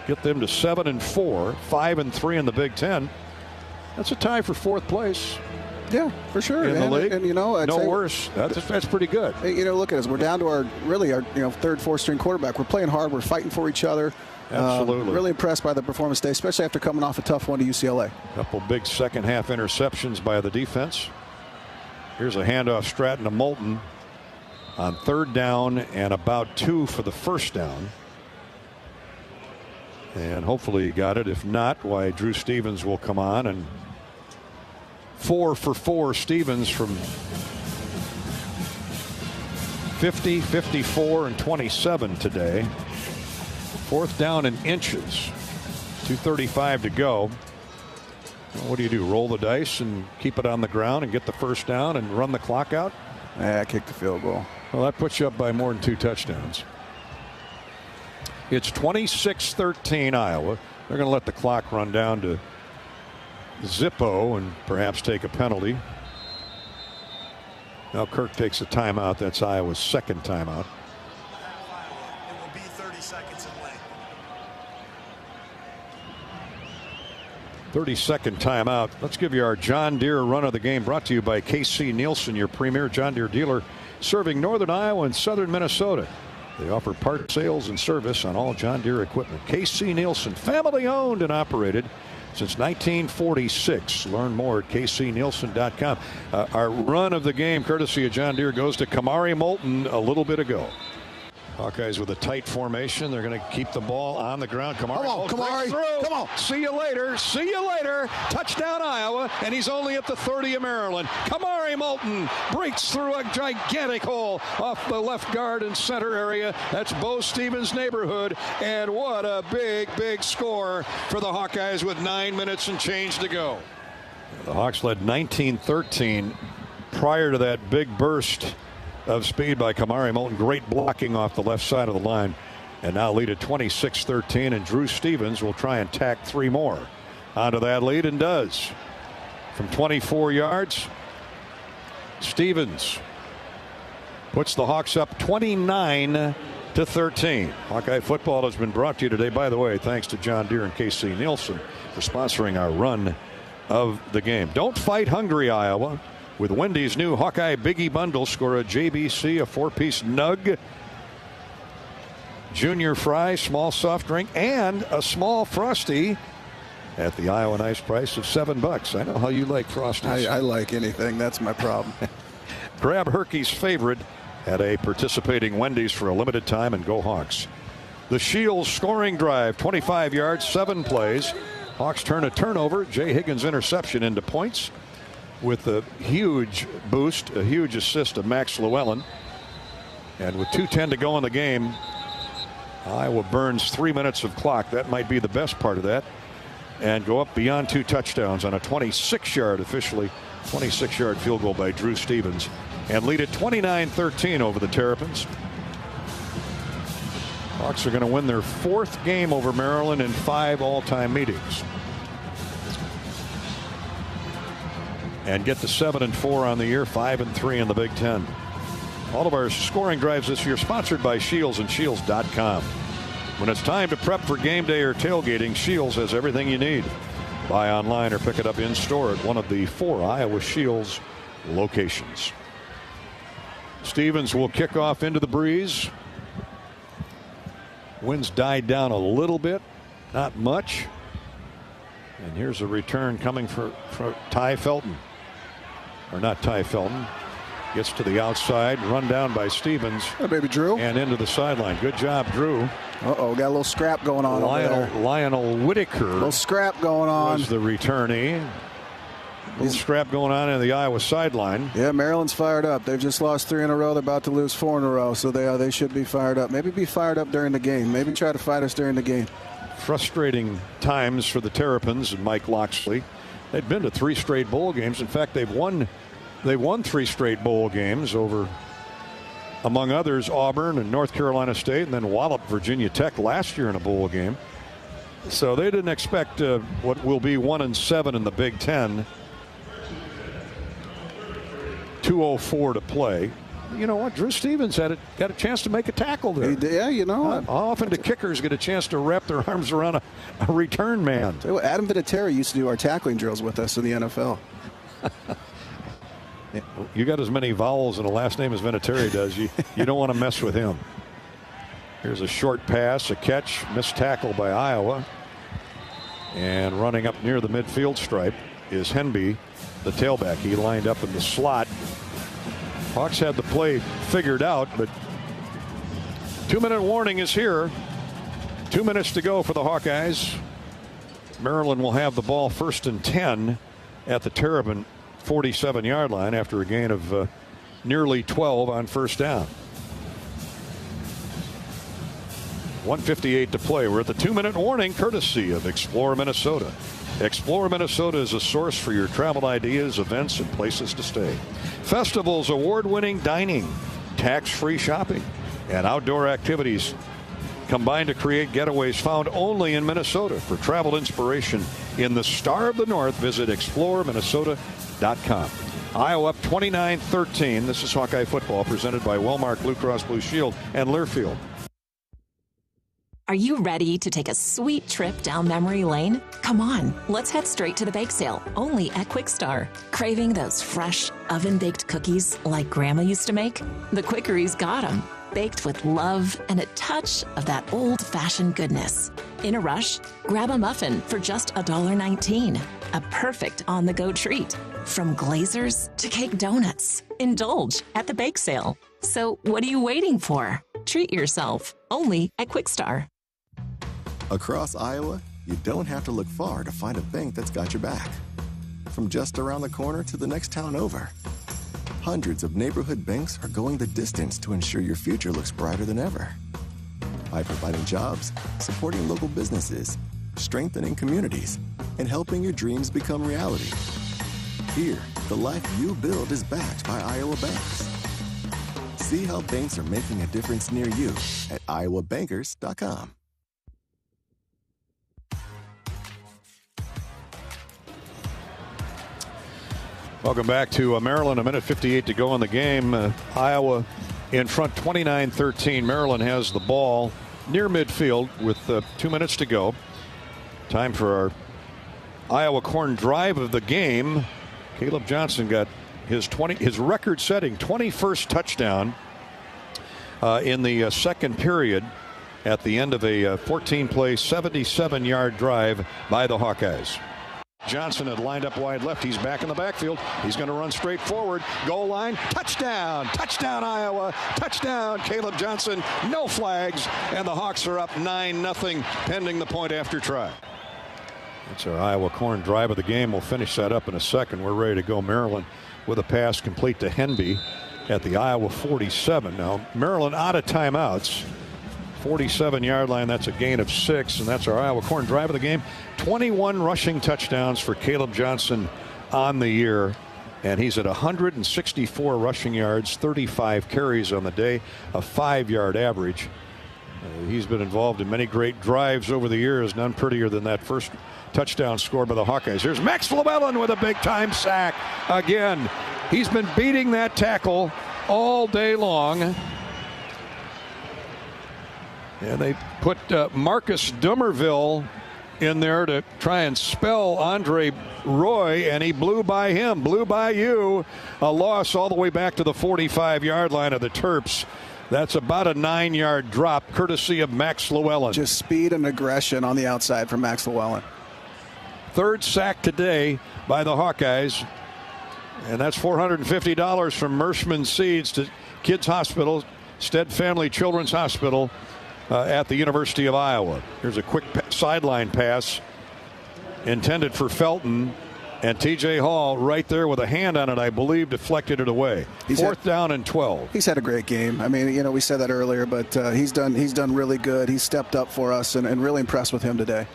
S1: Get them to 7-4, 5-3 in the Big Ten. That's a tie for 4th place.
S17: Yeah, for sure.
S1: In the league.
S17: And
S1: no worse. That's pretty good.
S17: Look at us. We're down to our 3rd, 4th string quarterback. We're playing hard. We're fighting for each other.
S1: Absolutely.
S17: Really impressed by the performance today, especially after coming off a tough one to UCLA.
S1: Couple big second half interceptions by the defense. Here's a handoff Stratton to Moulton on 3rd down and about 2 for the 1st down. And hopefully he got it. If not, Drew Stevens will come on, and 4 for 4 Stevens from 50, 54, and 27 today. 4th down in inches. 2:35 to go. Well, what do? Roll the dice and keep it on the ground and get the 1st down and run the clock out?
S17: Kick the field goal.
S1: Well, that puts you up by more than 2 touchdowns. It's 26-13 Iowa. They're going to let the clock run down to Zippo and perhaps take a penalty. Now Kirk takes a timeout. That's Iowa's 2nd timeout.
S5: It will be 30 seconds in length.
S1: 32nd timeout. Let's give you our John Deere run of the game, brought to you by KC Nielsen, your premier John Deere dealer serving northern Iowa and southern Minnesota. They offer part sales and service on all John Deere equipment. KC Nielsen, family owned and operated since 1946. Learn more at kcnielsen.com. Our run of the game, courtesy of John Deere, goes to Kamari Moulton a little bit ago. Hawkeyes with a tight formation. They're going to keep the ball on the ground. Kamari.
S17: Come on.
S1: See you later. Touchdown, Iowa. And he's only at the 30 of Maryland. Kamari Moulton breaks through a gigantic hole off the left guard and center area. That's Bo Stevens' neighborhood. And what a big score for the Hawkeyes with 9 minutes and change to go. The Hawks led 19-13 prior to that big burst of speed by Kamari Moulton. Great blocking off the left side of the line, and now lead at 26-13, and Drew Stevens will try and tack 3 more onto that lead, and does. From 24 yards, Stevens puts the Hawks up 29-13. Hawkeye football has been brought to you today, by the way, thanks to John Deere and KC Nielsen for sponsoring our run of the game. Don't fight hungry, Iowa. With Wendy's new Hawkeye Biggie Bundle, score a JBC, a 4-piece nug, junior fry, small soft drink, and a small Frosty at the Iowa nice price of $7. I know how you like Frosties.
S17: I like anything. That's my problem.
S1: Grab Herky's favorite at a participating Wendy's for a limited time and go Hawks. The Shields scoring drive, 25 yards, 7 plays. Hawks turn a turnover. Jay Higgins' interception into points with a huge boost, a huge assist of Max Llewellyn. And with 2:10 to go in the game, Iowa burns 3 minutes of clock. That might be the best part of that. And go up beyond 2 touchdowns on a 26-yard, officially 26-yard field goal by Drew Stevens. And lead at 29-13 over the Terrapins. Hawks are going to win their 4th game over Maryland in 5 all-time meetings. And get to 7-4 on the year, 5-3 in the Big Ten. All of our scoring drives this year sponsored by Shields and Shields.com. When it's time to prep for game day or tailgating, Shields has everything you need. Buy online or pick it up in store at one of the 4 Iowa Shields locations. Stevens will kick off into the breeze. Winds died down a little bit, not much. And here's a return coming for Ty Felton. Or not Ty Felton. Gets to the outside, run down by Stevens.
S17: Oh, baby Drew.
S1: And into the sideline. Good job, Drew.
S17: Uh-oh, got a little scrap going on over there.
S1: Lionel Whitaker.
S17: A little scrap going on.
S1: Was the returnee. A little scrap going on in the Iowa sideline.
S17: Yeah, Maryland's fired up. They've just lost 3 in a row. They're about to lose 4 in a row, so they should be fired up. Maybe be fired up during the game. Maybe try to fight us during the game. Frustrating
S1: times for the Terrapins and Mike Loxley. They've been to 3 straight bowl games. In fact, they've won 3 straight bowl games over, among others, Auburn and North Carolina State, and then walloped Virginia Tech last year in a bowl game. So they didn't expect what will be 1-7 in the Big Ten. 2:04 to play. You know what? Drew Stevens got a chance to make a tackle there.
S17: Yeah, you know.
S1: How often do kickers get a chance to wrap their arms around a return man?
S17: Adam Vinatieri used to do our tackling drills with us in the NFL.
S1: You got as many vowels in a last name as Vinatieri does. You don't want to mess with him. Here's a short pass, a catch, missed tackle by Iowa. And running up near the midfield stripe is Henby, the tailback. He lined up in the slot. Hawks had the play figured out, but 2-minute warning is here. 2 minutes to go for the Hawkeyes. Maryland will have the ball 1st and 10 at the Terrapin 47-yard line after a gain of nearly 12 on 1st down. 1:58 to play. We're at the 2-minute warning courtesy of Explore Minnesota. Explore Minnesota is a source for your travel ideas, events, and places to stay. Festivals, award-winning dining, tax-free shopping, and outdoor activities combined to create getaways found only in Minnesota. For travel inspiration in the Star of the North, visit exploreminnesota.com. Iowa up 29-13. This is Hawkeye football presented by Wellmark Blue Cross Blue Shield and Learfield.
S11: Are you ready to take a sweet trip down memory lane? Come on, let's head straight to the bake sale, only at Quick Star. Craving those fresh, oven-baked cookies like Grandma used to make? The Quickery's got them, baked with love and a touch of that old-fashioned goodness. In a rush? Grab a muffin for just $1.19. A perfect on-the-go treat. From glazers to cake donuts. Indulge at the bake sale. So what are you waiting for? Treat yourself, only at Quick Star.
S15: Across Iowa, you don't have to look far to find a bank that's got your back. From just around the corner to the next town over, hundreds of neighborhood banks are going the distance to ensure your future looks brighter than ever. By providing jobs, supporting local businesses, strengthening communities, and helping your dreams become reality. Here, the life you build is backed by Iowa banks. See how banks are making a difference near you at iowabankers.com.
S1: Welcome back to Maryland. 1:58 to go in the game. Iowa in front 29-13. Maryland has the ball near midfield with 2 minutes to go. Time for our Iowa corn drive of the game. Caleb Johnson got his record-setting 21st touchdown in the second period. at the end of a 14-play, 77-yard drive by the Hawkeyes. Johnson had lined up wide left. He's back in the backfield. He's going to run straight forward. Goal line. Touchdown. Touchdown, Iowa. Touchdown, Caleb Johnson. No flags. And the Hawks are up 9-0 pending the point after try. That's our Iowa Corn drive of the game. We'll finish that up in a second. We're ready to go. Maryland with a pass complete to Henby at the Iowa 47. Now, Maryland out of timeouts. 47-yard line. That's a gain of 6, and that's our Iowa Corn drive of the game. 21 rushing touchdowns for Caleb Johnson on the year, and he's at 164 rushing yards, 35 carries on the day, a 5-yard average. He's been involved in many great drives over the years, none prettier than that first touchdown scored by the Hawkeyes. Here's Max Llewellyn with a big-time sack. Again, he's been beating that tackle all day long. And they put Marcus Dummerville in there to try and spell Andre Roy, and he blew by him, blew by you. A loss all the way back to the 45-yard line of the Terps. That's about a 9-yard drop, courtesy of Max Llewellyn.
S17: Just speed and aggression on the outside from Max Llewellyn.
S1: Third sack today by the Hawkeyes. And that's $450 from Mershman Seeds to Kids Hospital, Stead Family Children's Hospital, at the University of Iowa. Here's a quick sideline pass intended for Felton, and T.J. Hall right there with a hand on it, I believe, deflected it away. Fourth down and 12.
S17: He's had a great game. I mean, we said that earlier, but he's done really good. He's stepped up for us, and really impressed with him today.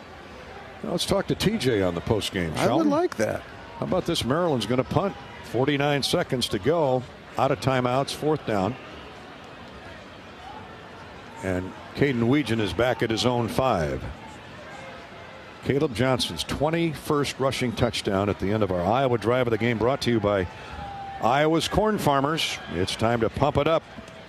S1: Now let's talk to T.J. on the postgame.
S17: I would like that.
S1: How about this? Maryland's going to punt. 49 seconds to go. Out of timeouts. Fourth down. And Caden Weegan is back at his own 5. Caleb Johnson's 21st rushing touchdown at the end of our Iowa drive of the game, brought to you by Iowa's Corn Farmers. It's time to pump it up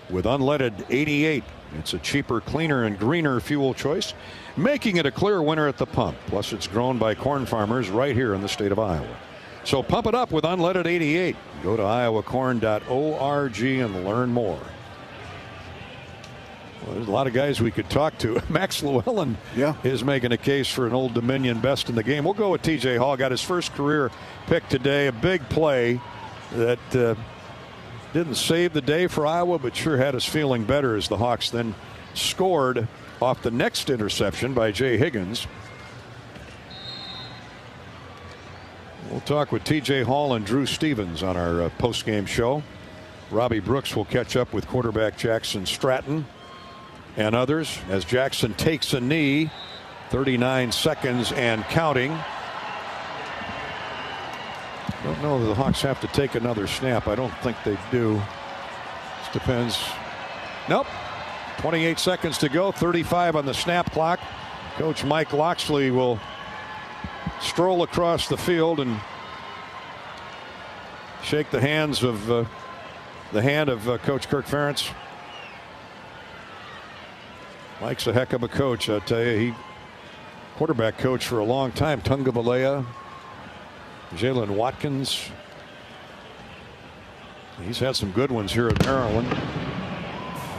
S1: with unleaded 88. It's a cheaper, cleaner, and greener fuel choice, making it a clear winner at the pump. Plus, it's grown by corn farmers right here in the state of Iowa. So pump it up with unleaded 88. Go to iowacorn.org and learn more. Well, there's a lot of guys we could talk to. Max Llewellyn is making a case for an Old Dominion best in the game. We'll go with T.J. Hall. Got his first career pick today. A big play that didn't save the day for Iowa, but sure had us feeling better as the Hawks then scored off the next interception by Jay Higgins. We'll talk with T.J. Hall and Drew Stevens on our post-game show. Robbie Brooks will catch up with quarterback Jackson Stratton and others as Jackson takes a knee. 39 seconds and counting. Don't know if the Hawks have to take another snap. I don't think they do. Just depends. Nope. 28 seconds to go. 35 on the snap clock. Coach Mike Loxley will stroll across the field and shake the hand of Coach Kirk Ferentz. Mike's a heck of a coach, I tell you. He quarterback coach for a long time. Tunga Balea, Jalen Watkins. He's had some good ones here at Maryland.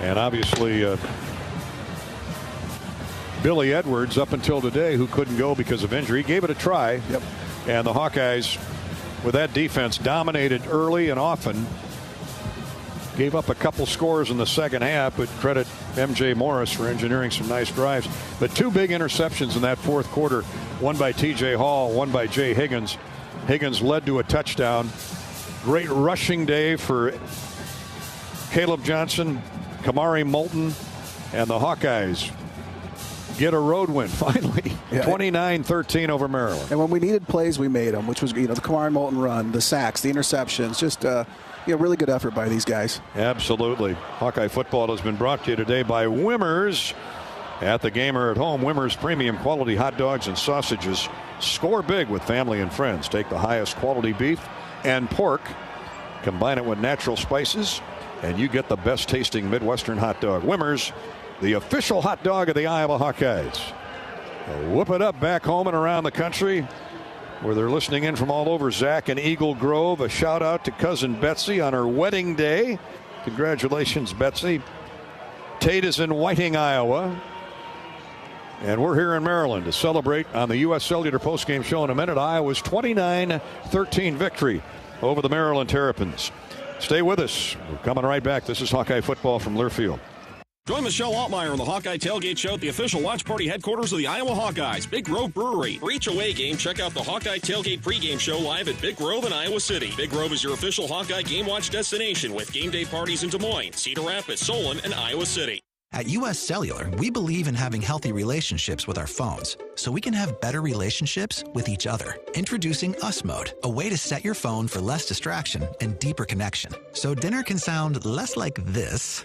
S1: And obviously Billy Edwards up until today, who couldn't go because of injury. He gave it a try.
S17: Yep.
S1: And the Hawkeyes, with that defense, dominated early and often. Gave up a couple scores in the second half, but credit M.J. Morris for engineering some nice drives. But two big interceptions in that fourth quarter, one by T.J. Hall, one by Jay Higgins. Higgins led to a touchdown. Great rushing day for Caleb Johnson, Kamari Moulton, and the Hawkeyes get a road win finally. 29-13 over Maryland.
S17: And when we needed plays, we made them, which was the Kamari Moulton run, the sacks, the interceptions, just really good effort by these guys.
S1: Absolutely. Hawkeye football has been brought to you today by Wimmers. At the game or at home, Wimmers premium quality hot dogs and sausages. Score big with family and friends. Take the highest quality beef and pork, combine it with natural spices, and you get the best tasting Midwestern hot dog. Wimmers, the official hot dog of the Iowa Hawkeyes. Whoop it up back home and around the country, where they're listening in from all over. Zach in Eagle Grove. A shout out to cousin Betsy on her wedding day. Congratulations, Betsy. Tate is in Whiting, Iowa. And we're here in Maryland to celebrate on the U.S. Cellular postgame show in a minute. Iowa's 29-13 victory over the Maryland Terrapins. Stay with us. We're coming right back. This is Hawkeye football from Learfield.
S16: Join Michelle Altmeyer on the Hawkeye Tailgate Show at the official watch party headquarters of the Iowa Hawkeyes, Big Grove Brewery. For each away game, check out the Hawkeye Tailgate pregame show live at Big Grove in Iowa City. Big Grove is your official Hawkeye game watch destination with game day parties in Des Moines, Cedar Rapids, Solon, and Iowa City.
S13: At US Cellular, we believe in having healthy relationships with our phones, so we can have better relationships with each other. Introducing Us Mode, a way to set your phone for less distraction and deeper connection. So dinner can sound less like this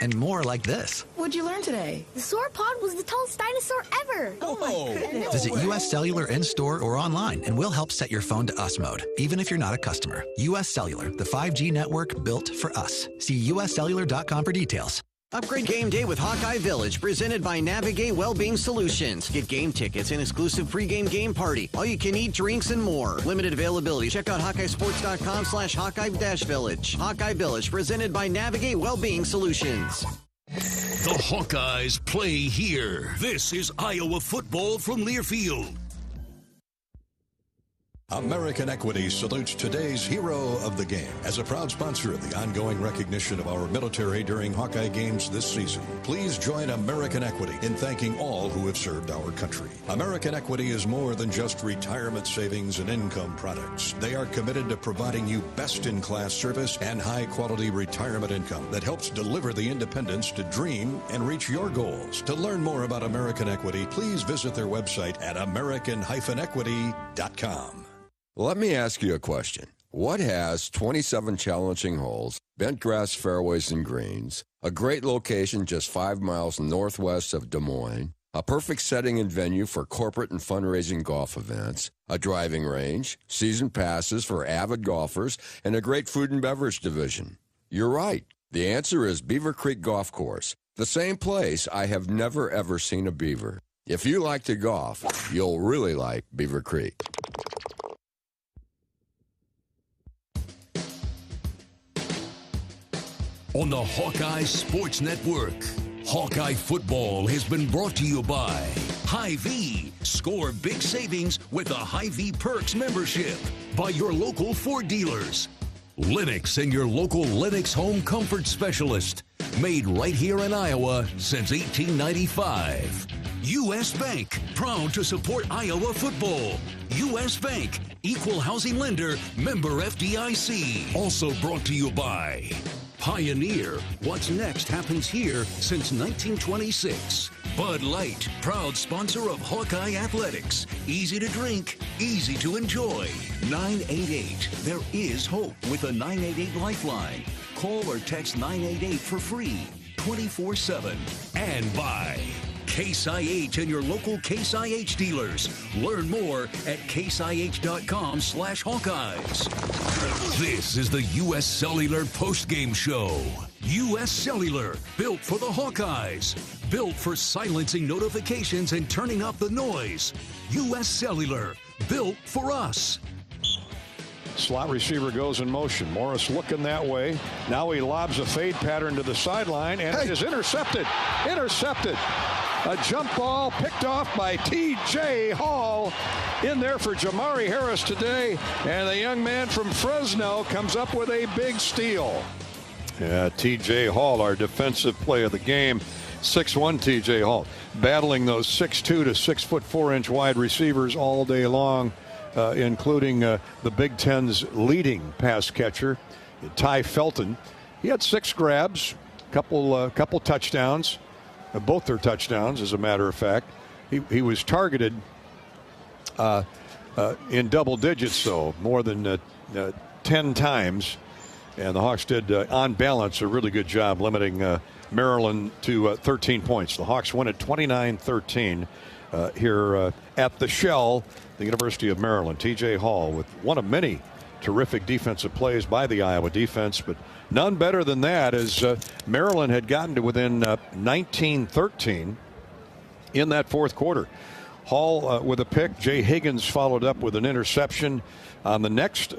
S13: and more like this.
S14: What'd you learn today? The sauropod was the tallest dinosaur ever. Oh my goodness.
S13: Visit US Cellular in-store or online, and we'll help set your phone to Us Mode, even if you're not a customer. US Cellular, the 5G network built for us. See uscellular.com for details.
S18: Upgrade game day with Hawkeye Village, presented by Navigate Wellbeing Solutions. Get game tickets, an exclusive pregame game party, all you can eat, drinks, and more. Limited availability. Check out HawkeyeSports.com/Hawkeye-Village. Hawkeye Village, presented by Navigate Wellbeing Solutions.
S2: The Hawkeyes play here. This is Iowa football from Learfield.
S8: American Equity salutes today's hero of the game. As a proud sponsor of the ongoing recognition of our military during Hawkeye games this season, please join American Equity in thanking all who have served our country. American Equity is more than just retirement savings and income products. They are committed to providing you best-in-class service and high-quality retirement income that helps deliver the independence to dream and reach your goals. To learn more about American Equity, please visit their website at american-equity.com.
S23: Let me ask you a question. What has 27 challenging holes, bent grass fairways and greens, a great location just 5 miles northwest of Des Moines, a perfect setting and venue for corporate and fundraising golf events, a driving range, season passes for avid golfers, and a great food and beverage division? You're right. The answer is Beaver Creek Golf Course, the same place I have never ever seen a beaver. If you like to golf, you'll really like Beaver Creek.
S2: On the Hawkeye Sports Network, Hawkeye football has been brought to you by Hy-Vee. Score big savings with a Hy-Vee Perks membership. By your local Ford dealers. Lennox and your local Lennox home comfort specialist. Made right here in Iowa since 1895. U.S. Bank, proud to support Iowa football. U.S. Bank, equal housing lender, member FDIC. Also brought to you by Pioneer. What's next happens here since 1926. Bud Light, proud sponsor of Hawkeye Athletics. Easy to drink, easy to enjoy. 988. There is hope with a 988 lifeline. Call or text 988 for free, 24/7. And by Case IH and your local Case IH dealers. Learn more at caseih.com/Hawkeyes. This is the U.S. Cellular postgame show. U.S. Cellular, built for the Hawkeyes. Built for silencing notifications and turning up the noise. U.S. Cellular, built for us.
S1: Slot receiver goes in motion. Morris looking that way. Now he lobs a fade pattern to the sideline, and it is intercepted. Intercepted. A jump ball picked off by T.J. Hall. In there for Jamari Harris today. And the young man from Fresno comes up with a big steal. Yeah, T.J. Hall, our defensive play of the game. 6'1" T.J. Hall. Battling those 6'2" to 6'4" wide receivers all day long. Including the Big Ten's leading pass catcher, Ty Felton. He had 6 grabs, couple touchdowns, both their touchdowns, as a matter of fact. He was targeted in double digits, though, more than 10 times. And the Hawks did, on balance, a really good job limiting Maryland to 13 points. The Hawks win at 29-13 here at the Shell, the University of Maryland. T.J. Hall with one of many terrific defensive plays by the Iowa defense, but none better than that, as Maryland had gotten to within 19-13 in that fourth quarter. Hall with a pick. Jay Higgins followed up with an interception on the next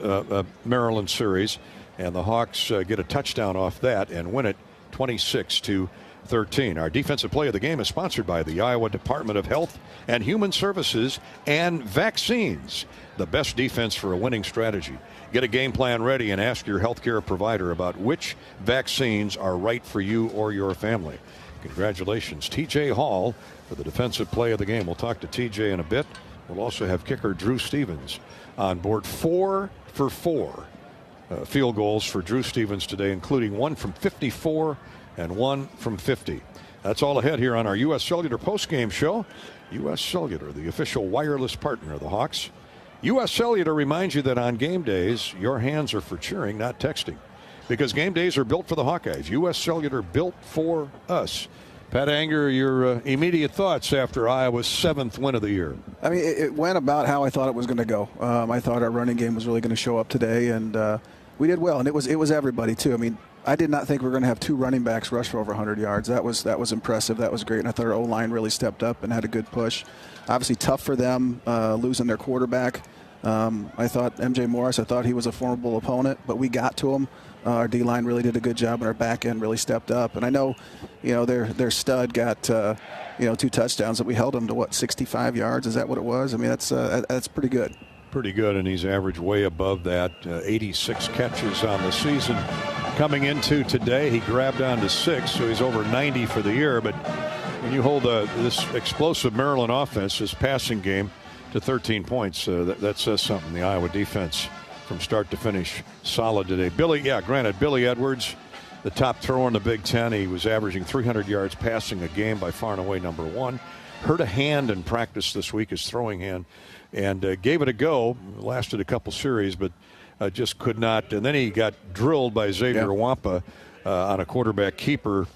S1: Maryland series, and the Hawks get a touchdown off that and win it 26-13. 13. Our defensive play of the game is sponsored by the Iowa Department of Health and Human Services and vaccines. The best defense for a winning strategy. Get a game plan ready and ask your healthcare provider about which vaccines are right for you or your family. Congratulations, TJ Hall, for the defensive play of the game. We'll talk to TJ in a bit. We'll also have kicker Drew Stevens on board. 4 for 4 field goals for Drew Stevens today, including 1 from 54 and 1 from 50. That's all ahead here on our U.S. Cellular postgame show. U.S. Cellular, the official wireless partner of the Hawks. U.S. Cellular reminds you that on game days, your hands are for cheering, not texting. Because game days are built for the Hawkeyes. U.S. Cellular, built for us. Pat Anger, your immediate thoughts after Iowa's 7th win of the year?
S17: I mean, it went about how I thought it was going to go. I thought our running game was really going to show up today, and we did well. And it was everybody, too. I mean, I did not think we were going to have 2 running backs rush for over 100 yards. That was impressive. That was great. And I thought our O-line really stepped up and had a good push. Obviously tough for them losing their quarterback. I thought M.J. Morris, I thought he was a formidable opponent, but we got to him. Our D-line really did a good job, and our back end really stepped up. And I know, their stud got, 2 touchdowns, that we held him to, 65 yards? Is that what it was? I mean, that's pretty good.
S1: Pretty good, and he's averaged way above that. 86 catches on the season. Coming into today, he grabbed on to 6, so he's over 90 for the year. But when you hold this explosive Maryland offense, this passing game, to 13 points, that says something. The Iowa defense from start to finish solid today. Billy Edwards, the top thrower in the Big Ten. He was averaging 300 yards passing a game, by far and away number 1. Hurt a hand in practice this week, his throwing hand, and gave it a go. Lasted a couple series, but just could not. And then he got drilled by Xavier Wampa on a quarterback keeper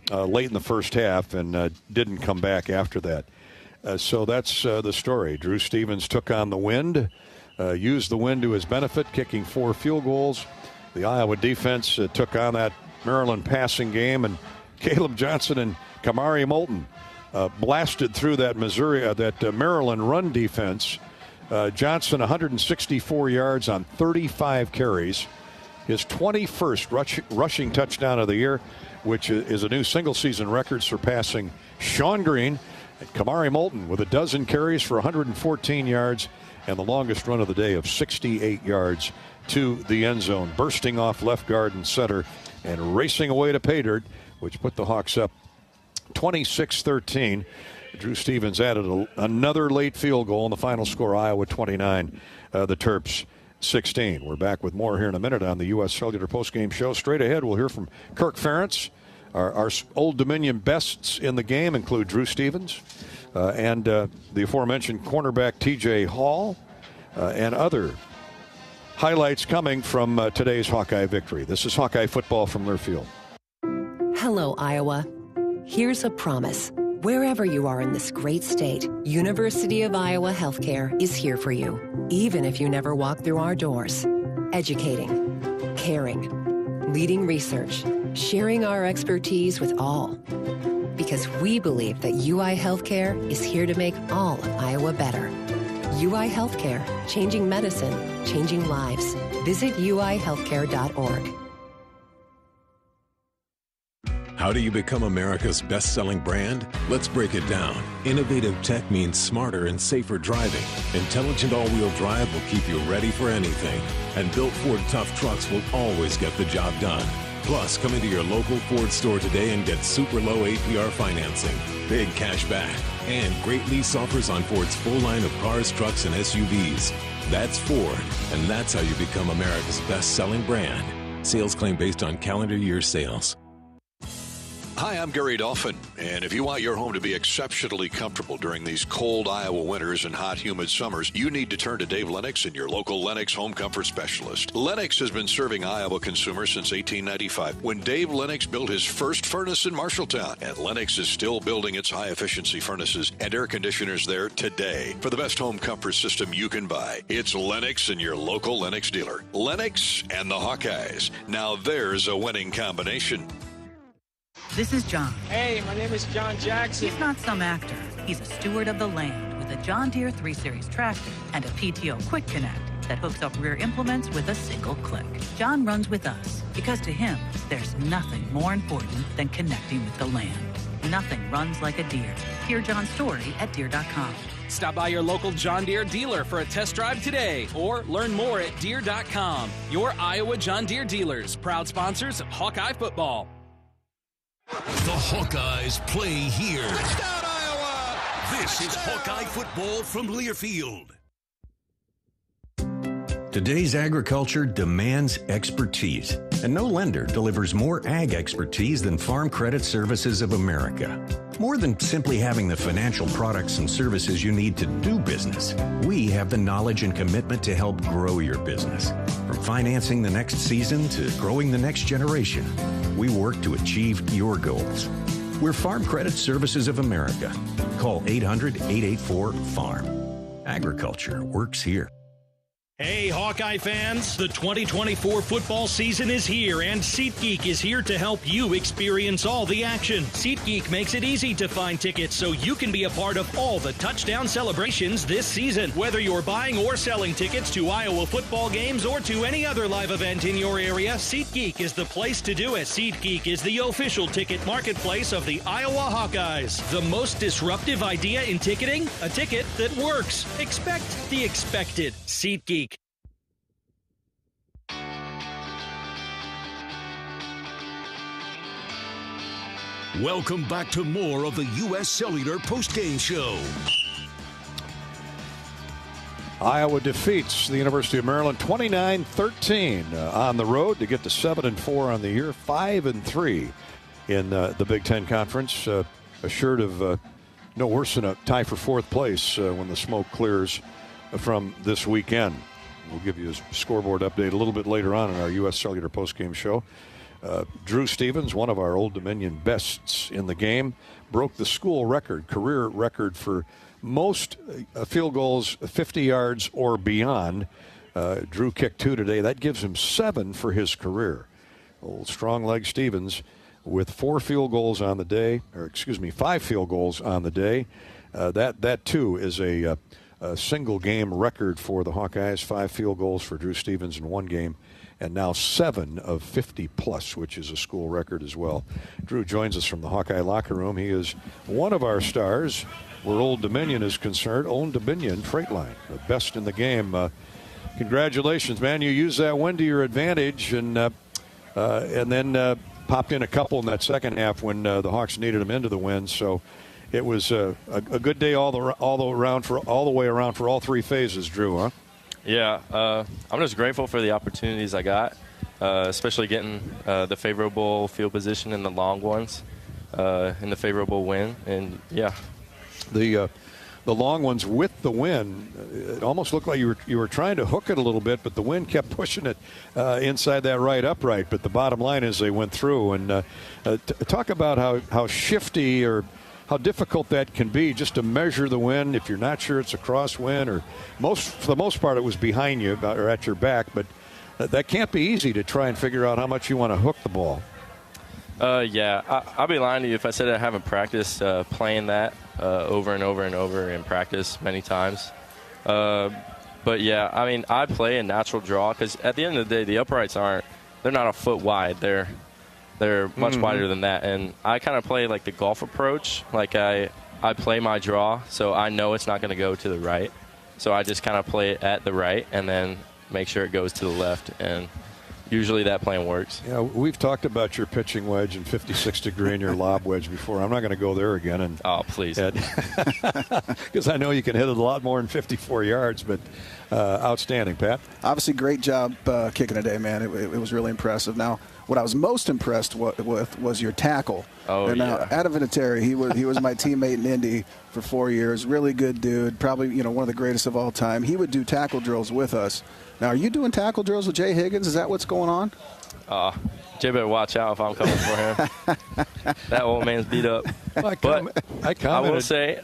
S1: late in the first half, and didn't come back after that. So that's the story. Drew Stevens took on the wind, used the wind to his benefit, kicking 4 field goals. The Iowa defense took on that Maryland passing game, and Caleb Johnson and Kamari Moulton blasted through that Maryland run defense. Johnson 164 yards on 35 carries. His 21st rushing touchdown of the year, which is a new single-season record, surpassing Sean Green. And Kamari Moulton with 12 carries for 114 yards and the longest run of the day of 68 yards to the end zone, bursting off left guard and center and racing away to pay dirt, which put the Hawks up 26-13. Drew Stevens added another late field goal in the final score. Iowa 29, the Terps 16. We're back with more here in a minute on the U.S. Cellular postgame show. Straight ahead, we'll hear from Kirk Ferentz. Our Old Dominion bests in the game include Drew Stevens and the aforementioned cornerback T.J. Hall and other highlights coming from today's Hawkeye victory. This is Hawkeye football from Learfield.
S6: Hello, Iowa. Here's a promise. Wherever you are in this great state, University of Iowa Healthcare is here for you, even if you never walk through our doors. Educating, caring, leading research, sharing our expertise with all. Because we believe that UI Healthcare is here to make all of Iowa better. UI Healthcare, changing medicine, changing lives. Visit uihealthcare.org.
S7: How do you become America's best-selling brand? Let's break it down. Innovative tech means smarter and safer driving. Intelligent all-wheel drive will keep you ready for anything. And built Ford tough trucks will always get the job done. Plus, come into your local Ford store today and get super low APR financing, big cash back, and great lease offers on Ford's full line of cars, trucks, and SUVs. That's Ford, and that's how you become America's best-selling brand. Sales claim based on calendar year sales.
S1: Hi, I'm Gary Dolphin, and if you want your home to be exceptionally comfortable during these cold Iowa winters and hot, humid summers, you need to turn to Dave Lennox and your local Lennox home comfort specialist. Lennox has been serving Iowa consumers since 1895, when Dave Lennox built his first furnace in Marshalltown, and Lennox is still building its high-efficiency furnaces and air conditioners there today. For the best home comfort system you can buy, it's Lennox and your local Lennox dealer. Lennox and the Hawkeyes. Now there's a winning combination.
S20: This is John.
S24: Hey, my name is John Jackson.
S20: He's not some actor. He's a steward of the land with a John Deere 3 Series tractor and a PTO Quick Connect. that hooks up rear implements with a single click. John runs with us because to him, there's nothing more important than connecting with the land. Nothing runs like a Deere. Hear John's story at Deere.com.
S9: Stop by your local John Deere dealer for a test drive today or learn more at Deere.com. Your Iowa John Deere dealers, proud sponsors of Hawkeye football.
S2: The Hawkeyes play here. Touchdown, Iowa! This is Hawkeye football from Learfield.
S12: Today's agriculture demands expertise, and no lender delivers more ag expertise than Farm Credit Services of America. More than simply having the financial products and services you need to do business, we have the knowledge and commitment to help grow your business. From financing the next season to growing the next generation, we work to achieve your goals. We're Farm Credit Services of America. Call 800-884-FARM. Agriculture works here.
S21: Hey, Hawkeye fans, the 2024 football season is here, and SeatGeek is here to help you experience all the action. SeatGeek makes it easy to find tickets so you can be a part of all the touchdown celebrations this season. Whether you're buying or selling tickets to Iowa football games or to any other live event in your area, SeatGeek is the place to do it. SeatGeek is the official ticket marketplace of the Iowa Hawkeyes. The most disruptive idea in ticketing? A ticket that works. Expect the expected. SeatGeek.
S2: Welcome back to more of the U.S. Cellular Postgame Show.
S1: Iowa defeats the University of Maryland 29-13 on the road to get to 7-4 on the year, 5-3 in the Big Ten Conference. Assured of no worse than a tie for fourth place when the smoke clears from this weekend. We'll give you a scoreboard update a little bit later on in our U.S. Cellular Postgame Show. Drew Stevens, one of our Old Dominion bests in the game, broke the school record, career record for most field goals 50 yards or beyond. Drew kicked 2 today. That gives him 7 for his career. Old strong leg Stevens with 5 field goals on the day. That too is a single game record for the Hawkeyes. 5 field goals for Drew Stevens in one game. And now 7 of 50 plus, which is a school record as well. Drew joins us from the Hawkeye locker room. He is one of our stars where Old Dominion is concerned. Old Dominion Freight Line, the best in the game. Congratulations, man. You used that win to your advantage and then popped in a couple in that second half when the Hawks needed them into the win. So it was a good day all the way around for all 3 phases, Drew, huh?
S22: Yeah, I'm just grateful for the opportunities I got, especially getting the favorable field position in the long ones, and the favorable win. And yeah,
S1: the long ones with the win, it almost looked like you were trying to hook it a little bit, but the wind kept pushing it inside that right upright. But the bottom line is they went through. And talk about how shifty or how difficult that can be just to measure the wind if you're not sure it's a crosswind, or for the most part it was behind you or at your back, but that can't be easy to try and figure out how much you want to hook the ball.
S22: Yeah, I'll be lying to you if I said I haven't practiced playing that over and over and over in practice many times. But yeah, I mean, I play a natural draw because at the end of the day, the uprights they're not a foot wide. They're much wider than that, and I kind of play like the golf approach. Like I play my draw, so I know it's not going to go to the right. So I just kind of play it at the right and then make sure it goes to the left, and usually that plan works.
S1: Yeah, we've talked about your pitching wedge and 56 degree and your lob wedge before. I'm not going to go there again. And
S22: oh, please.
S1: Because I know you can hit it a lot more than 54 yards, but outstanding, Pat.
S17: Obviously, great job kicking today, man. It was really impressive. Now, what I was most impressed with was your tackle.
S22: Oh,
S17: and now,
S22: yeah.
S17: Adam Vinatieri, he was my teammate in Indy for 4 years. Really good dude. Probably one of the greatest of all time. He would do tackle drills with us. Now, are you doing tackle drills with Jay Higgins? Is that what's going on?
S22: Jay better watch out if I'm coming for him. That old man's beat up. I will say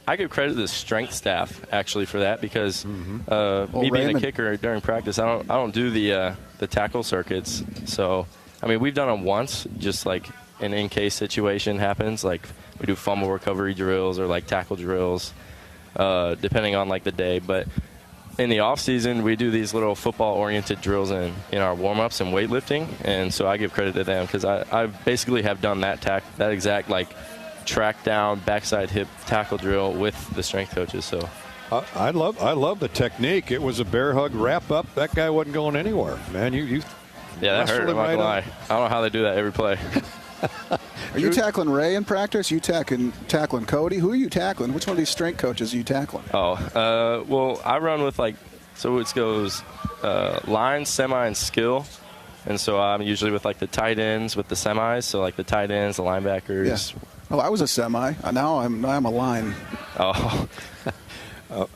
S22: I give credit to the strength staff actually for that because me being a kicker during practice, I don't do the tackle circuits. So I mean, we've done them once, just like an in-case situation happens. Like we do fumble recovery drills or like tackle drills, depending on like the day. But in the off season, we do these little football-oriented drills in our warm-ups and weightlifting, and so I give credit to them because I basically have done that exact track down backside hip tackle drill with the strength coaches. So
S1: I love the technique. It was a bear hug wrap up. That guy wasn't going anywhere, man. You
S22: that hurt. I'm not gonna lie. I don't know how they do that every play.
S17: Are you tackling Ray in practice? You tackling Cody? Who are you tackling? Which one of these strength coaches are you tackling?
S22: Well, I run with so it goes line, semi, and skill. And so I'm usually with the tight ends with the semis. So the tight ends, the linebackers.
S17: Yeah. Oh, I was a semi. Now I'm a line.
S1: Oh.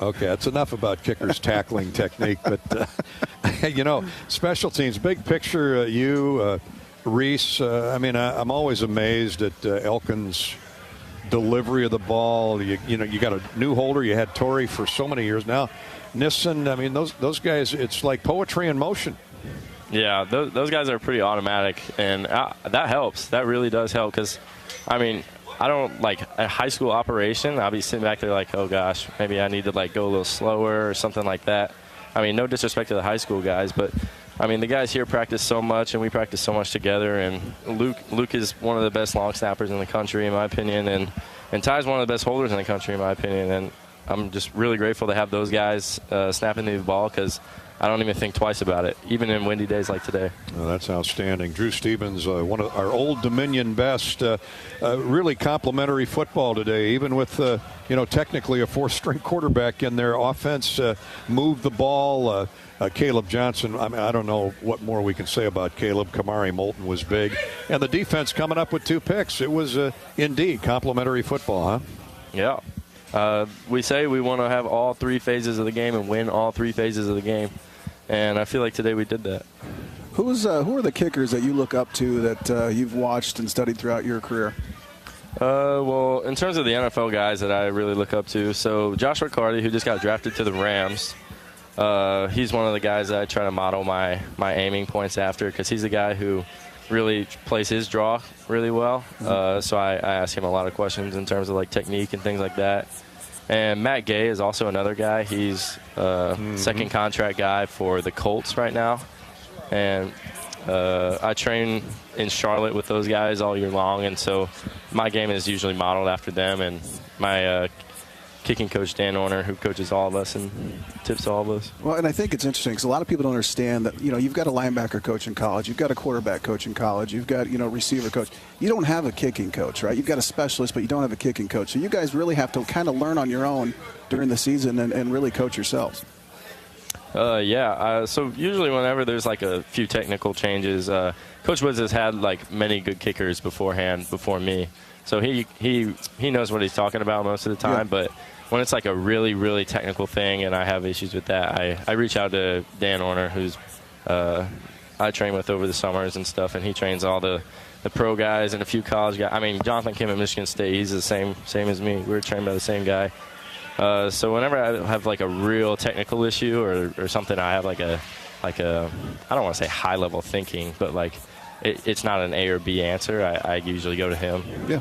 S1: Okay, that's enough about kickers' tackling technique. But, special teams, big picture, you, Reese, I'm always amazed at Elkin's delivery of the ball. You got a new holder. You had Torrey for so many years now. Nissen, those guys, it's like poetry in motion.
S22: Yeah, those guys are pretty automatic, and that helps. That really does help because, I don't a high school operation. I'll be sitting back there oh gosh, maybe I need to go a little slower or something like that. No disrespect to the high school guys, but the guys here practice so much and we practice so much together. And Luke is one of the best long snappers in the country, in my opinion, and Ty's one of the best holders in the country, in my opinion. And I'm just really grateful to have those guys snapping the ball because I don't even think twice about it, even in windy days like today.
S1: Well, that's outstanding. Drew Stevens, one of our Old Dominion best, really complimentary football today, even with, technically a fourth-string quarterback in their offense, moved the ball. Caleb Johnson, I don't know what more we can say about Caleb. Kamari Moulton was big. And the defense coming up with 2 picks. It was indeed complimentary football, huh?
S22: Yeah. We say we want to have all 3 phases of the game and win all 3 phases of the game. And I feel like today we did that.
S17: Who are the kickers that you look up to that you've watched and studied throughout your career?
S22: Well, in terms of the NFL guys that I really look up to, so Josh McCarty, who just got drafted to the Rams, he's one of the guys that I try to model my aiming points after because he's the guy who really plays his draw really well. So I ask him a lot of questions in terms of technique and things like that. And Matt Gay is also another guy. He's second contract guy for the Colts right now. And I train in Charlotte with those guys all year long, and so my game is usually modeled after them. And my kicking coach, Dan Orner, who coaches all of us and tips all of us.
S17: Well, and I think it's interesting because a lot of people don't understand that, you've got a linebacker coach in college, you've got a quarterback coach in college, you've got, receiver coach. You don't have a kicking coach, right? You've got a specialist, but you don't have a kicking coach. So you guys really have to kind of learn on your own during the season and really coach yourselves.
S22: So usually whenever there's a few technical changes, Coach Woods has had many good kickers beforehand before me. So he knows what he's talking about most of the time, but when it's a really, really technical thing and I have issues with that, I reach out to Dan Orner, who's I train with over the summers and stuff, and he trains all the pro guys and a few college guys. Jonathan Kim at Michigan State, he's the same as me. We were trained by the same guy. So whenever I have a real technical issue or something, I have a I don't want to say high level thinking, but it's not an A or B answer. I usually go to him.
S1: Yeah.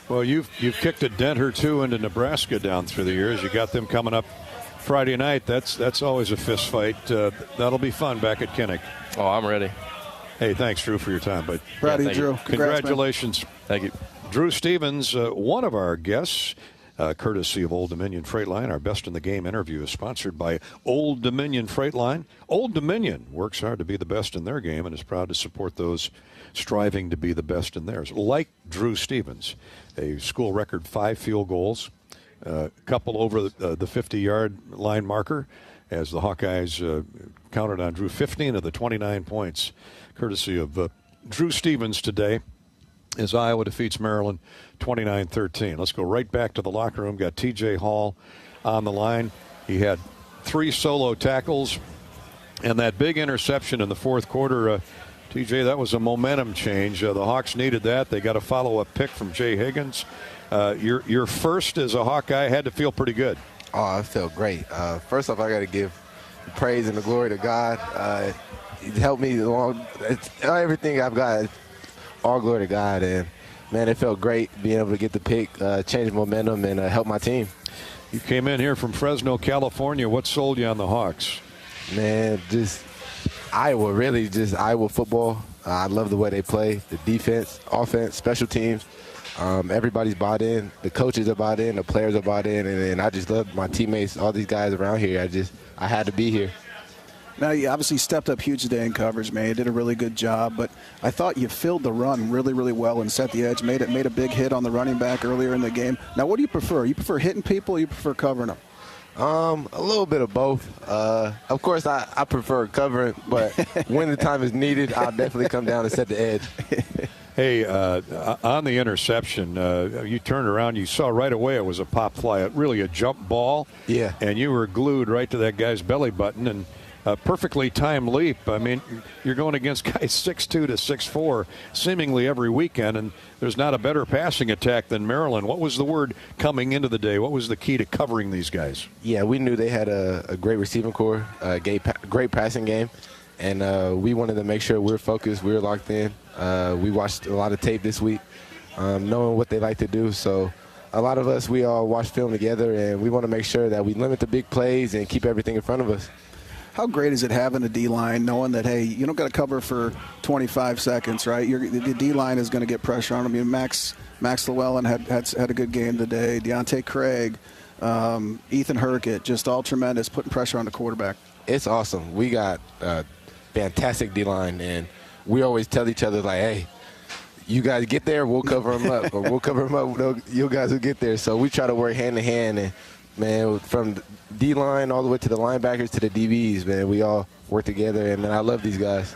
S1: Well, you've kicked a dent or two into Nebraska down through the years. You got them coming up Friday night. That's always a fist fight. That'll be fun back at Kinnick.
S22: Oh, I'm ready.
S1: Hey, thanks, Drew, for your time, bud.
S17: Proud of you, Drew.
S1: Congratulations.
S22: Thank you.
S1: Drew Stevens, one of our guests, courtesy of Old Dominion Freight Line. Our Best in the Game interview is sponsored by Old Dominion Freight Line. Old Dominion works hard to be the best in their game and is proud to support those striving to be the best in theirs, like Drew Stevens. A school record 5 field goals, a couple over the 50-yard line marker as the Hawkeyes counted on Drew. 15 of the 29 points, courtesy of Drew Stevens today, as Iowa defeats Maryland 29-13. Let's go right back to the locker room. Got T.J. Hall on the line. He had 3 solo tackles and that big interception in the fourth quarter. TJ, that was a momentum change. The Hawks needed that. They got a follow-up pick from Jay Higgins. Your first as a Hawkeye had to feel pretty good.
S3: Oh, I felt great. First off, I got to give the praise and the glory to God. He helped me along. Everything I've got, all glory to God. And, man, it felt great being able to get the pick, change momentum, and help my team.
S1: You came in here from Fresno, California. What sold you on the Hawks?
S3: Man, just Iowa, really, just Iowa football. I love the way they play, the defense, offense, special teams. Everybody's bought in. The coaches are bought in. The players are bought in. And I just love my teammates, all these guys around here. I had to be here.
S17: Now, you obviously stepped up huge today in coverage, man. You did a really good job, but I thought you filled the run really, really well and set the edge, made a big hit on the running back earlier in the game. Now, what do you prefer? You prefer hitting people or you prefer covering them?
S3: A little bit of both. Of course, I prefer covering, but when the time is needed, I'll definitely come down and set the edge.
S1: Hey, on the interception, you turned around, you saw right away it was a pop fly, really a jump ball.
S3: Yeah.
S1: And you were glued right to that guy's belly button, and a perfectly timed leap. I mean, you're going against guys 6'2" to 6'4" seemingly every weekend, and there's not a better passing attack than Maryland. What was the word coming into the day? What was the key to covering these guys?
S3: Yeah, we knew they had a great receiving core, a great passing game, and we wanted to make sure we were focused, we were locked in. We watched a lot of tape this week, knowing what they like to do. So a lot of us, we all watch film together, and we want to make sure that we limit the big plays and keep everything in front of us.
S17: How great is it having a D-line, knowing that, hey, you don't got to cover for 25 seconds, right? The D-line is going to get pressure on them. I mean, Max Llewellyn had a good game today. Deontay Craig, Ethan Hurkett, just all tremendous, putting pressure on the quarterback.
S3: It's awesome. We got a fantastic D-line, and we always tell each other, like, hey, you guys get there, we'll cover them up. Or we'll cover them up, you guys will get there. So we try to work hand-to-hand, and man, from the D-line all the way to the linebackers to the DBs, man, we all work together, and I love these guys.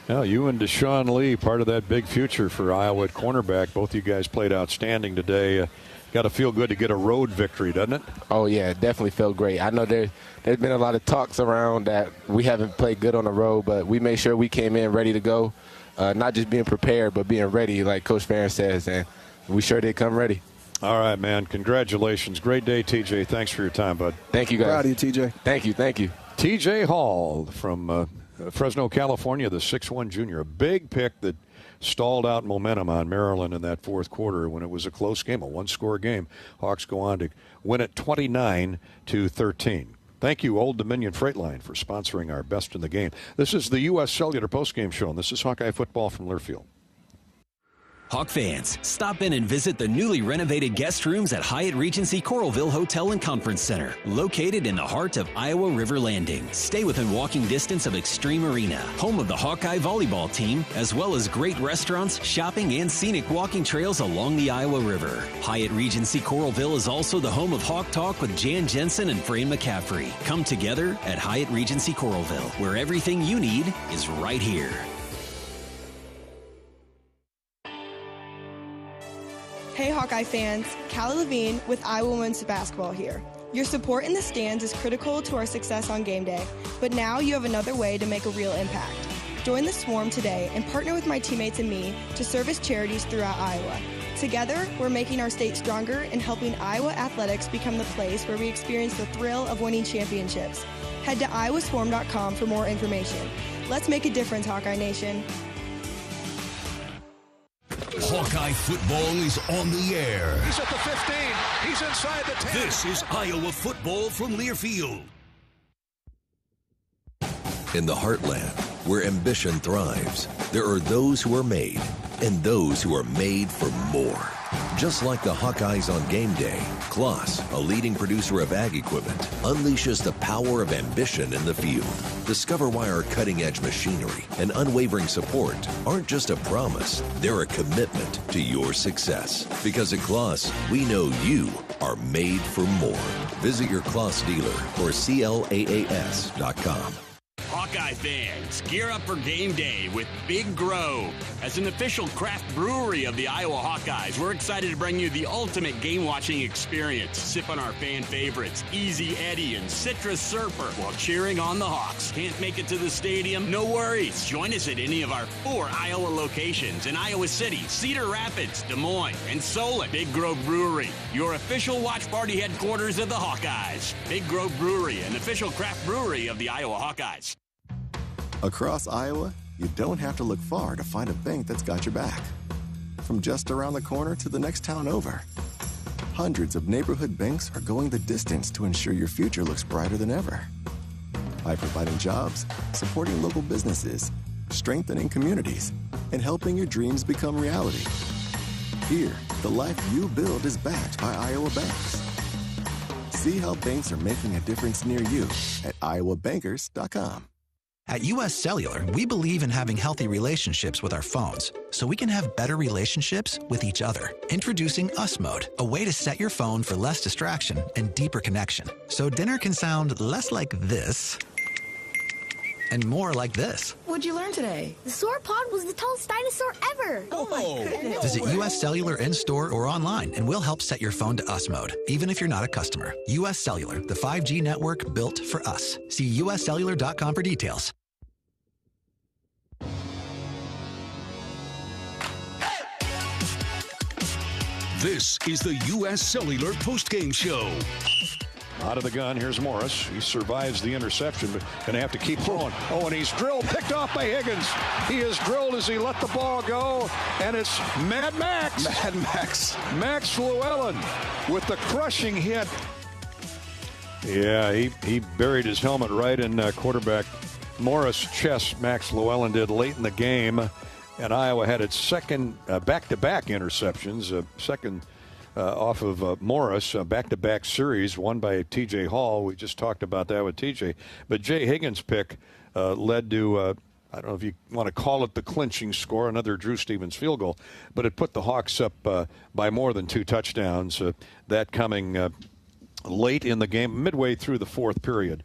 S1: Now, you and Deshaun Lee, part of that big future for Iowa at cornerback. Both you guys played outstanding today. Got to feel good to get a road victory, doesn't it?
S3: Oh, yeah, it definitely felt great. I know there's been a lot of talks around that we haven't played good on the road, but we made sure we came in ready to go, not just being prepared, but being ready, like Coach Farron says, and we sure did come ready.
S1: All right, man. Congratulations. Great day, TJ. Thanks for your time, bud.
S3: Thank you, guys.
S17: Proud of you, TJ.
S3: Thank you.
S1: TJ Hall from Fresno, California, the 6'1 junior. A big pick that stalled out momentum on Maryland in that fourth quarter when it was a close game, a one-score game. Hawks go on to win it 29-13. Thank you, Old Dominion Freight Line, for sponsoring our Best in the Game. This is the U.S. Cellular Postgame Show, and this is Hawkeye Football from Learfield.
S4: Hawk fans, stop in and visit the newly renovated guest rooms at Hyatt Regency Coralville Hotel and Conference Center, located in the heart of Iowa River Landing. Stay within walking distance of Extreme Arena, home of the Hawkeye volleyball team, as well as great restaurants, shopping, and scenic walking trails along the Iowa River. Hyatt Regency Coralville is also the home of Hawk Talk with Jan Jensen and Fran McCaffrey. Come together at Hyatt Regency Coralville, where everything you need is right here.
S5: Hey Hawkeye fans, Callie Levine with Iowa Women's Basketball here. Your support in the stands is critical to our success on game day, but now you have another way to make a real impact. Join the Swarm today and partner with my teammates and me to service charities throughout Iowa. Together, we're making our state stronger and helping Iowa athletics become the place where we experience the thrill of winning championships. Head to iowaswarm.com for more information. Let's make a difference, Hawkeye Nation.
S2: Hawkeye football is on the air.
S10: He's at the 15. He's inside the 10.
S2: This is Iowa football from Learfield. In the heartland, where ambition thrives, there are those who are made and those who are made for more. Just like the Hawkeyes on game day, Kloss, a leading producer of ag equipment, unleashes the power of ambition in the field. Discover why our cutting-edge machinery and unwavering support aren't just a promise, they're a commitment to your success. Because at Kloss, we know you are made for more. Visit your Kloss dealer or CLAAS.com.
S19: Hawkeye fans, gear up for game day with Big Grove. As an official craft brewery of the Iowa Hawkeyes, we're excited to bring you the ultimate game-watching experience. Sip on our fan favorites, Easy Eddie and Citrus Surfer, while cheering on the Hawks. Can't make it to the stadium? No worries. Join us at any of our 4 Iowa locations in Iowa City, Cedar Rapids, Des Moines, and Solon. Big Grove Brewery, your official watch party headquarters of the Hawkeyes. Big Grove Brewery, an official craft brewery of the Iowa Hawkeyes.
S15: Across Iowa, you don't have to look far to find a bank that's got your back. From just around the corner to the next town over. Hundreds of neighborhood banks are going the distance to ensure your future looks brighter than ever. By providing jobs, supporting local businesses, strengthening communities, and helping your dreams become reality. Here, the life you build is backed by Iowa banks. See how banks are making a difference near you at iowabankers.com.
S11: At U.S. Cellular, we believe in having healthy relationships with our phones, so we can have better relationships with each other. Introducing Us Mode, a way to set your phone for less distraction and deeper connection. So dinner can sound less like this and more like this.
S13: What'd you learn today?
S14: The sauropod was the tallest dinosaur ever.
S13: Oh my goodness.
S11: Visit U.S. Cellular in-store or online, and we'll help set your phone to Us Mode, even if you're not a customer. U.S. Cellular, the 5G network built for us. See uscellular.com for details.
S2: This is the U.S. Cellular Postgame Show.
S1: Out of the gun, here's Morris. He survives the interception, but going to have to keep throwing. Oh, and he's drilled, picked off by Higgins. He is drilled as he let the ball go, and it's Mad Max. Max Llewellyn with the crushing hit. Yeah, he buried his helmet right in quarterback Morris' chest. Max Llewellyn did late in the game, and Iowa had its second back-to-back interceptions, second off of Morris, back-to-back series, won by T.J. Hall. We just talked about that with T.J. But Jay Higgins' pick led to, I don't know if you want to call it the clinching score, another Drew Stevens field goal, but it put the Hawks up by more than 2 touchdowns, that coming late in the game, midway through the fourth period.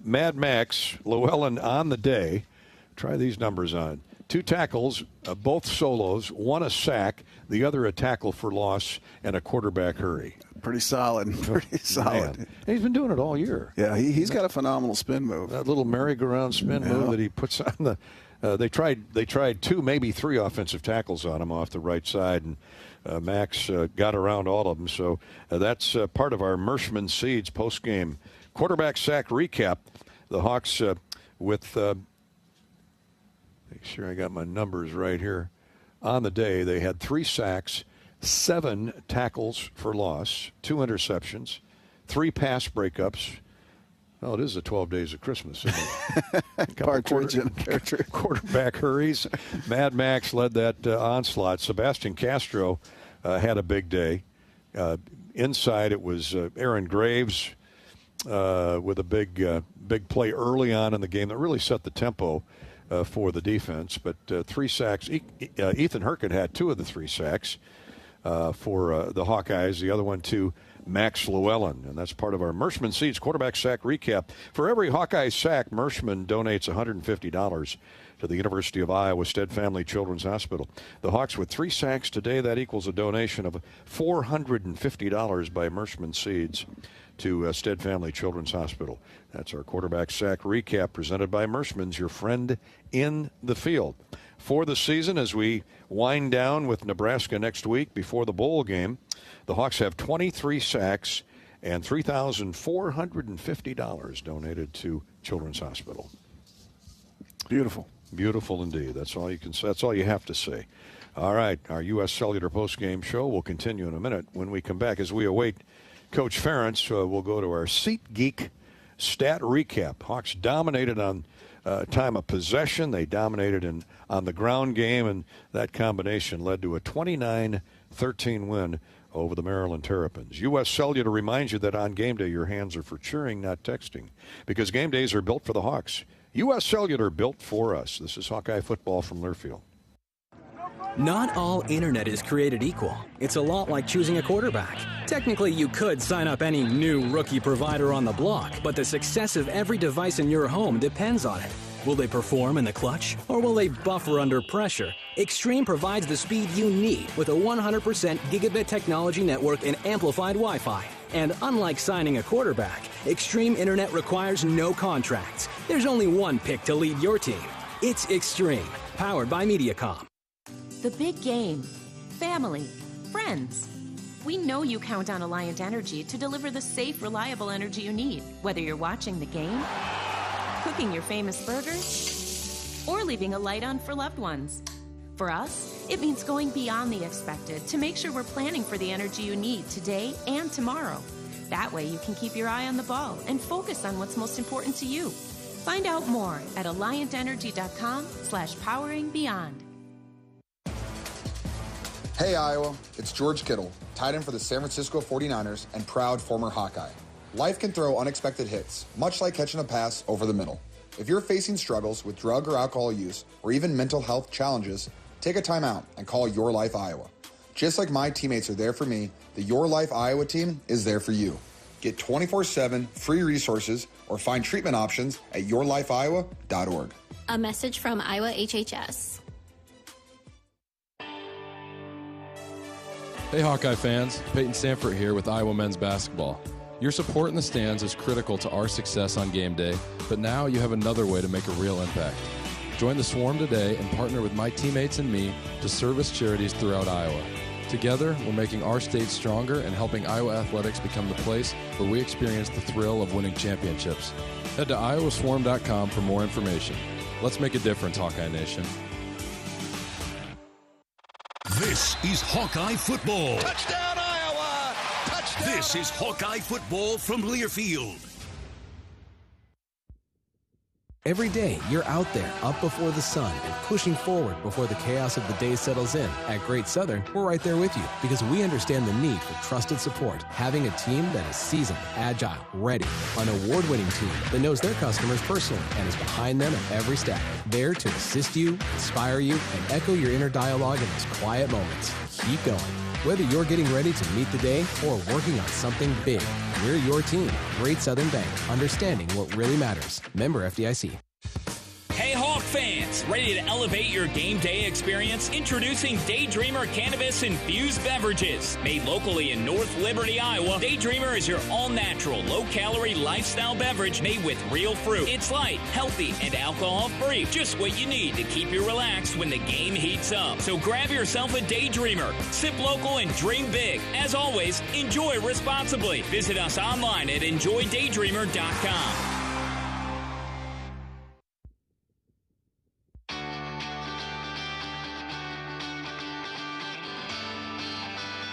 S1: Mad Max Llewellyn on the day, try these numbers on. 2 tackles, both solos, 1 a sack, the other a tackle for loss, and a quarterback hurry.
S17: Pretty solid. Pretty solid.
S1: Man. He's been doing it all year.
S17: Yeah, he's got a phenomenal spin move.
S1: That little merry-go-round spin move that he puts on the they tried 2, maybe 3 offensive tackles on him off the right side, and Max got around all of them. So that's part of our Mershman Seeds post-game quarterback sack recap. The Hawks with make sure I got my numbers right here. On the day, they had 3 sacks, 7 tackles for loss, 2 interceptions, 3 pass breakups. Well, it is the 12 days of Christmas, isn't it?
S17: Partridge and
S1: quarterback hurries. Mad Max led that onslaught. Sebastian Castro had a big day. Inside, it was Aaron Graves with a big play early on in the game that really set the tempo for the defense. But 3 sacks. Ethan Hurkett had 2 of the 3 sacks for the Hawkeyes. The other one to Max Llewellyn, and that's part of our Mershman Seeds quarterback sack recap. For every Hawkeye sack, Mershman donates $150 to the University of Iowa Stead Family Children's Hospital. The Hawks with 3 sacks today, that equals a donation of $450 by Mershman Seeds to Stead Family Children's Hospital. That's our quarterback sack recap presented by Mershman's, your friend in the field. For the season, as we wind down with Nebraska next week before the bowl game, the Hawks have 23 sacks and $3,450 donated to Children's Hospital.
S17: Beautiful.
S1: Beautiful indeed. That's all you can say. That's all you have to say. All right, our U.S. Cellular postgame show will continue in a minute. When we come back, as we await Coach Ferentz, we'll go to our SeatGeek stat recap. Hawks dominated on time of possession. They dominated on the ground game, and that combination led to a 29-13 win over the Maryland Terrapins. U.S. Cellular reminds you that on game day, your hands are for cheering, not texting, because game days are built for the Hawks. U.S. Cellular, built for us. This is Hawkeye football from Learfield.
S16: Not all internet is created equal. It's a lot like choosing a quarterback. Technically, you could sign up any new rookie provider on the block, but the success of every device in your home depends on it. Will they perform in the clutch, or will they buffer under pressure? Extreme provides the speed you need with a 100% gigabit technology network and amplified Wi-Fi. And unlike signing a quarterback, Extreme Internet requires no contracts. There's only one pick to lead your team. It's Extreme, powered by Mediacom.
S25: The big game. Family. Friends. We know you count on Alliant Energy to deliver the safe, reliable energy you need, whether you're watching the game, cooking your famous burgers, or leaving a light on for loved ones. For us, it means going beyond the expected to make sure we're planning for the energy you need today and tomorrow. That way you can keep your eye on the ball and focus on what's most important to you. Find out more at AlliantEnergy.com/poweringbeyond.
S6: Hey Iowa, it's George Kittle, tight end for the San Francisco 49ers and proud former Hawkeye. Life can throw unexpected hits, much like catching a pass over the middle. If you're facing struggles with drug or alcohol use or even mental health challenges, take a time out and call Your Life Iowa. Just like my teammates are there for me, the Your Life Iowa team is there for you. Get 24/7 free resources or find treatment options at yourlifeiowa.org.
S7: A message from Iowa HHS.
S8: Hey Hawkeye fans, Peyton Sanford here with Iowa men's basketball. Your support in the stands is critical to our success on game day, but now you have another way to make a real impact. Join the Swarm today and partner with my teammates and me to service charities throughout Iowa. Together, we're making our state stronger and helping Iowa athletics become the place where we experience the thrill of winning championships. Head to iowaswarm.com for more information. Let's make a difference, Hawkeye Nation.
S2: This is Hawkeye football.
S10: Touchdown, Iowa! Touchdown!
S2: This is Hawkeye football from Learfield.
S18: Every day, you're out there, up before the sun, and pushing forward before the chaos of the day settles in. At Great Southern, we're right there with you because we understand the need for trusted support. Having a team that is seasoned, agile, ready. An award-winning team that knows their customers personally and is behind them at every step. There to assist you, inspire you, and echo your inner dialogue in those quiet moments. Keep going. Whether you're getting ready to meet the day or working on something big, we're your team. Great Southern Bank, understanding what really matters. Member FDIC.
S21: Hey Hawk fans, ready to elevate your game day experience? Introducing Daydreamer Cannabis Infused Beverages. Made locally in North Liberty, Iowa, Daydreamer is your all-natural, low-calorie lifestyle beverage made with real fruit. It's light, healthy, and alcohol-free. Just what you need to keep you relaxed when the game heats up. So grab yourself a Daydreamer. Sip local and dream big. As always, enjoy responsibly. Visit us online at enjoydaydreamer.com.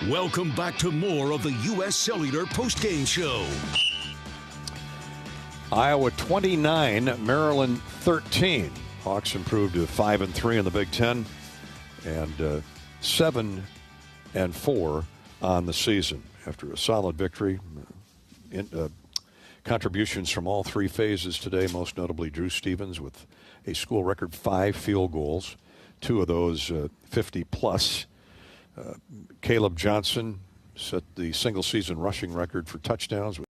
S2: Welcome back to more of the U.S. Cellular Postgame Show.
S1: Iowa 29, Maryland 13. Hawks improved to 5-3 in the Big Ten and 7-4 on the season after a solid victory. Contributions from all three phases today, most notably Drew Stevens with a school record 5 field goals, 2 of those 50-plus. Caleb Johnson set the single-season rushing record for touchdowns with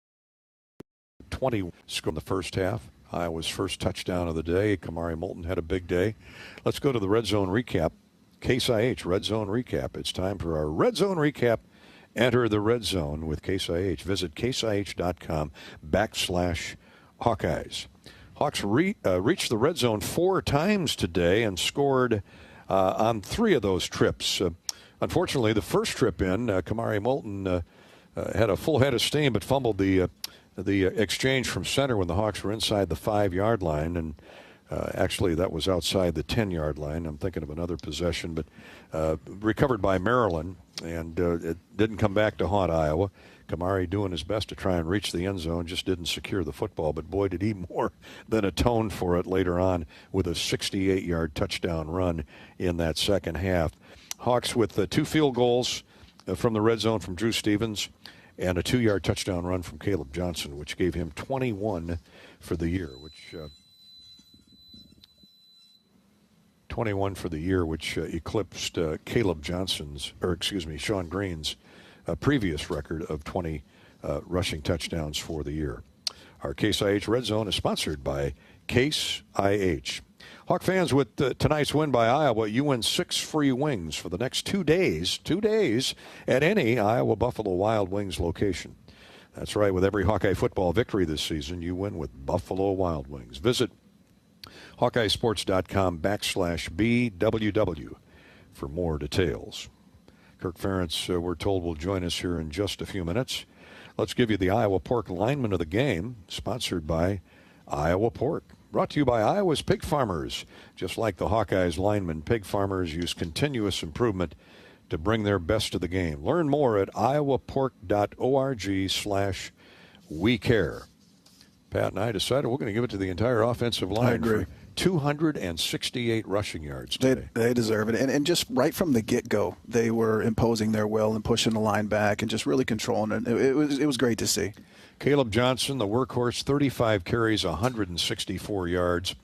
S1: 20 scored in the first half. Iowa's first touchdown of the day. Kamari Moulton had a big day. Let's go to the Red Zone Recap. Case IH Red Zone Recap. It's time for our Red Zone Recap. Enter the Red Zone with Case IH. Visit caseih.com/Hawkeyes. Hawks reached the Red Zone 4 times today and scored on 3 of those trips. Unfortunately, the first trip in, Kamari Moulton had a full head of steam but fumbled the exchange from center when the Hawks were inside the 5-yard line. And actually, that was outside the 10-yard line. I'm thinking of another possession, but recovered by Maryland. And it didn't come back to haunt Iowa. Kamari doing his best to try and reach the end zone, just didn't secure the football. But boy, did he more than atone for it later on with a 68-yard touchdown run in that second half. Hawks with 2 field goals from the red zone from Drew Stevens and a 2-yard touchdown run from Caleb Johnson, which gave him 21 for the year, which 21 for the year, which eclipsed Sean Green's previous record of 20 rushing touchdowns for the year. Our Case IH Red Zone is sponsored by Case IH. Hawk fans, with tonight's win by Iowa, you win 6 free wings for the next 2 days at any Iowa Buffalo Wild Wings location. That's right, with every Hawkeye football victory this season, you win with Buffalo Wild Wings. Visit HawkeyeSports.com/BWW for more details. Kirk Ferentz, we're told, will join us here in just a few minutes. Let's give you the Iowa Pork lineman of the game, sponsored by Iowa Pork. brought to you by Iowa's Pig Farmers. Just like the Hawkeyes linemen, pig farmers use continuous improvement to bring their best to the game. Learn more at iowapork.org/WeCare. Pat and I decided we're going to give it to the entire offensive line.
S17: I agree.
S1: For 268 rushing yards today.
S17: They deserve it. And just right from the get-go, they were imposing their will and pushing the line back and just really controlling it. It was great to see.
S1: Caleb Johnson, the workhorse, 35 carries, 164 yards,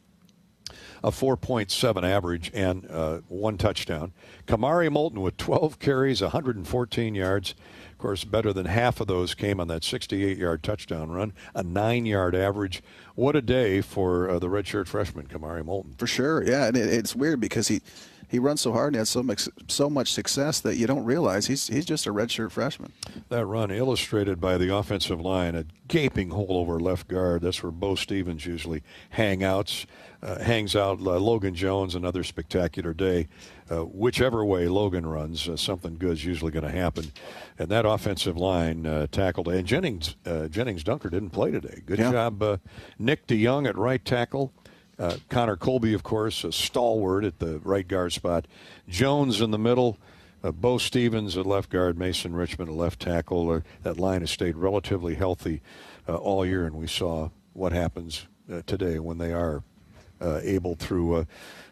S1: a 4.7 average, and 1 touchdown. Kamari Moulton with 12 carries, 114 yards. Of course, better than half of those came on that 68-yard touchdown run, a 9-yard average. What a day for the redshirt freshman, Kamari Moulton.
S17: For sure, yeah. And it's weird because he runs so hard and has so much success that you don't realize he's just a redshirt freshman.
S1: That run illustrated by the offensive line, a gaping hole over left guard. That's where Bo Stevens usually hangs out. Logan Jones, another spectacular day. Whichever way Logan runs, something good is usually going to happen. And that offensive line tackled. And Jennings Dunker didn't play today. Good job, Nick DeYoung at right tackle. Connor Colby, of course, a stalwart at the right guard spot. Jones in the middle. Bo Stevens at left guard. Mason Richmond at left tackle. That line has stayed relatively healthy all year, and we saw what happens today when they are able through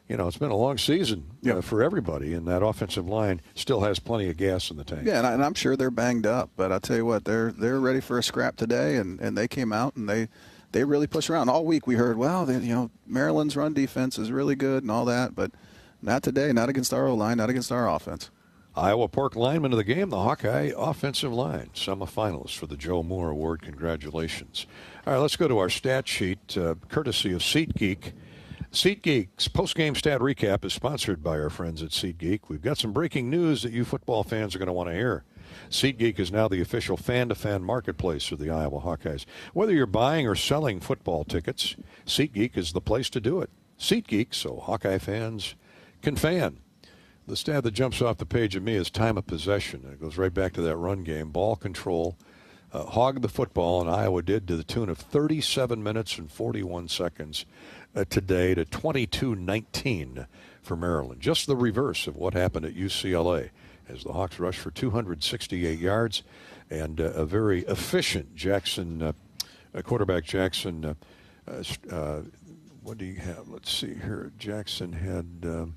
S1: it's been a long season for everybody, and that offensive line still has plenty of gas in the tank.
S17: Yeah, and I'm sure they're banged up, but I'll tell you what, they're ready for a scrap today, and they came out and they really pushed around. All week we heard, Maryland's run defense is really good and all that, but not today, not against our O-line, not against our offense.
S1: Iowa Pork lineman of the game, the Hawkeye offensive line, semifinalists for the Joe Moore Award. Congratulations. All right, let's go to our stat sheet, courtesy of SeatGeek. SeatGeek's postgame stat recap is sponsored by our friends at SeatGeek. We've got some breaking news that you football fans are going to want to hear. SeatGeek is now the official fan-to-fan marketplace of the Iowa Hawkeyes. Whether you're buying or selling football tickets, SeatGeek is the place to do it. SeatGeek, so Hawkeye fans can fan. The stat that jumps off the page of me is time of possession. It goes right back to that run game. Ball control, hog the football, and Iowa did to the tune of 37 minutes and 41 seconds today to 22-19 for Maryland. Just the reverse of what happened at UCLA as the Hawks rushed for 268 yards and a very efficient quarterback Jackson. What do you have? Let's see here. Jackson had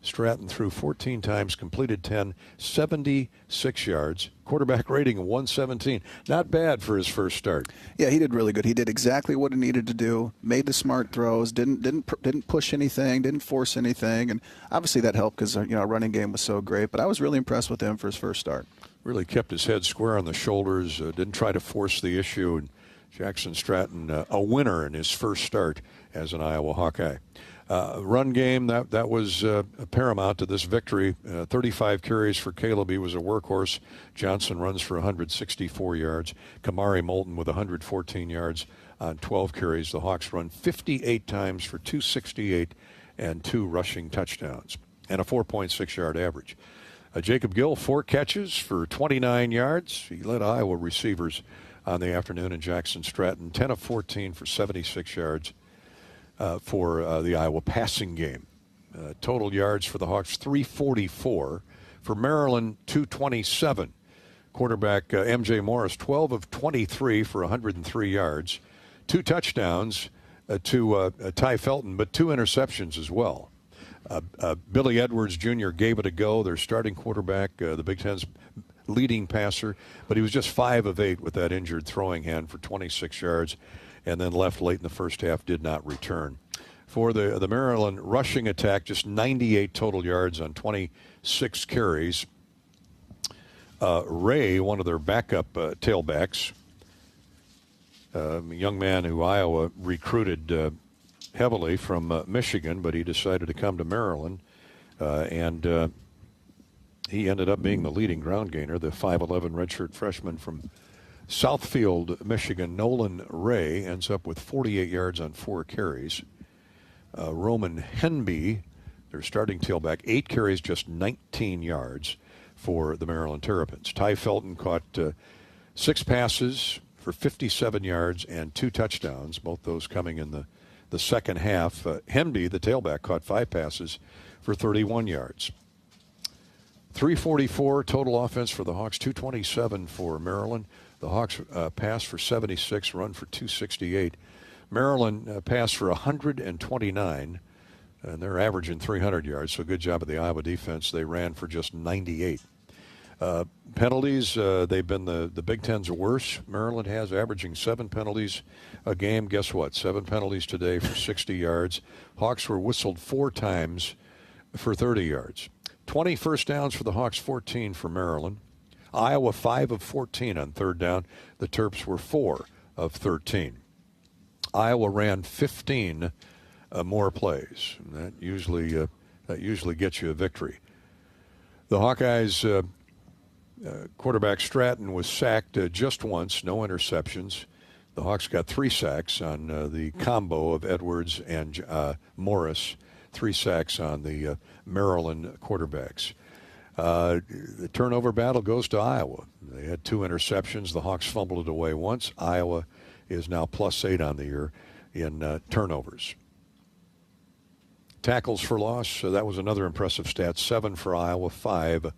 S1: Stratton threw 14 times, completed 10, 76 yards. Quarterback rating of 117. Not bad for his first start.
S17: Yeah, he did really good. He did exactly what he needed to do. Made the smart throws. Didn't push anything. Didn't force anything. And obviously that helped because our running game was so great. But I was really impressed with him for his first start.
S1: Really kept his head square on the shoulders. Didn't try to force the issue. And Jackson Stratton, a winner in his first start as an Iowa Hawkeye. Run game, that was paramount to this victory. 35 carries for Caleb. He was a workhorse. Johnson runs for 164 yards. Kamari Moulton with 114 yards on 12 carries. The Hawks run 58 times for 268 and 2 rushing touchdowns and a 4.6-yard average. Jacob Gill, 4 catches for 29 yards. He led Iowa receivers on the afternoon, and Jackson Stratton, 10 of 14 for 76 yards. For the Iowa passing game. Total yards for the Hawks, 344. For Maryland, 227. Quarterback M.J. Morris, 12 of 23 for 103 yards. 2 touchdowns to Ty Felton, but 2 interceptions as well. Billy Edwards Jr. gave it a go, their starting quarterback, the Big Ten's leading passer, but he was just 5 of 8 with that injured throwing hand for 26 yards. And then left late in the first half, did not return. For the Maryland rushing attack, just 98 total yards on 26 carries. Ray, one of their backup tailbacks, a young man who Iowa recruited heavily from Michigan, but he decided to come to Maryland. And he ended up being the leading ground gainer, the 5'11 redshirt freshman from Southfield, Michigan. Nolan Ray ends up with 48 yards on 4 carries. Roman Henby, their starting tailback, 8 carries, just 19 yards for the Maryland Terrapins. Ty Felton caught 6 passes for 57 yards and 2 touchdowns, both those coming in the the second half. Hemby, the tailback, caught 5 passes for 31 yards. 344 total offense for the Hawks, 227 for Maryland. The Hawks passed for 76, run for 268. Maryland passed for 129, and they're averaging 300 yards, so good job of the Iowa defense. They ran for just 98. Penalties, they've been the Big Ten's worst. Maryland has, averaging 7 penalties a game. Guess what? 7 penalties today for 60 yards. Hawks were whistled 4 times for 30 yards. 20 first downs for the Hawks, 14 for Maryland. Iowa 5 of 14 on third down. The Terps were 4 of 13. Iowa ran 15 more plays. And that usually gets you a victory. The Hawkeyes quarterback Stratton was sacked just once, no interceptions. The Hawks got 3 sacks on the combo of Edwards and Morris. 3 sacks on the Maryland quarterbacks. The turnover battle goes to Iowa. They had 2 interceptions. The Hawks fumbled it away once. Iowa is now +8 on the year in turnovers. Tackles for loss, that was another impressive stat. 7 for Iowa, 5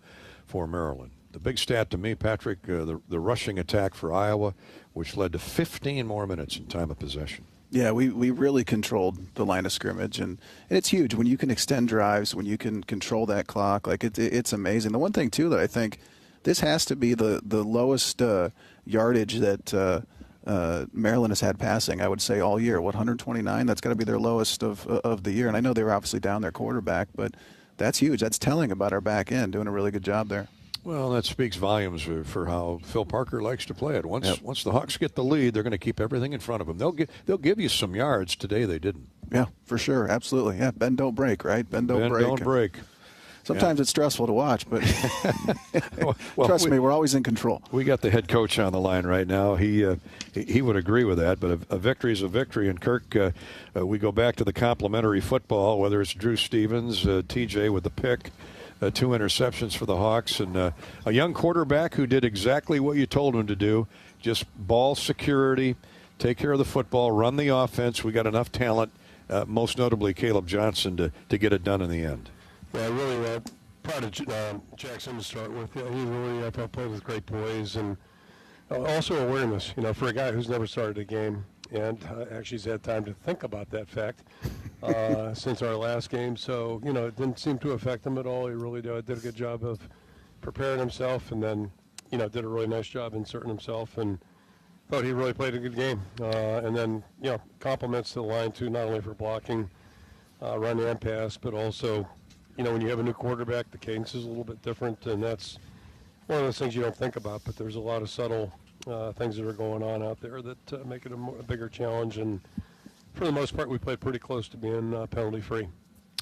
S1: for Maryland. The big stat to me, Patrick, the rushing attack for Iowa, which led to 15 more minutes in time of possession.
S17: Yeah, we really controlled the line of scrimmage, and it's huge when you can extend drives, when you can control that clock. Like it's amazing. The one thing too that I think this has to be the lowest yardage that Maryland has had passing, I would say, all year. 129. That's got to be their lowest of the year. And I know they were obviously down their quarterback, but that's huge. That's telling about our back end doing a really good job there.
S1: Well, that speaks volumes for how Phil Parker likes to play it. Once the Hawks get the lead, they're going to keep everything in front of them. They'll give you some yards. Today they didn't.
S17: Yeah, for sure, absolutely. Yeah, bend don't break, right? Bend don't break. Sometimes it's stressful to watch, but trust me, we're always in control.
S1: We got the head coach on the line right now. He would agree with that, but a victory is a victory. And Kirk, we go back to the complimentary football, whether it's Drew Stevens, TJ with the pick. 2 interceptions for the Hawks, and a young quarterback who did exactly what you told him to do, just ball security, take care of the football, run the offense. We got enough talent, most notably Caleb Johnson, to get it done in the end.
S9: Yeah, really proud of Jackson to start with. Yeah, he really played with great poise and also awareness, for a guy who's never started a game. And actually he's had time to think about that fact since our last game. So, it didn't seem to affect him at all. He really did a good job of preparing himself and then, did a really nice job inserting himself and thought he really played a good game. And then, compliments to the line, too, not only for blocking, run and pass, but also, when you have a new quarterback, the cadence is a little bit different. And that's one of those things you don't think about, but there's a lot of subtle things that are going on out there that make it a bigger challenge. And for the most part, we played pretty close to being penalty-free.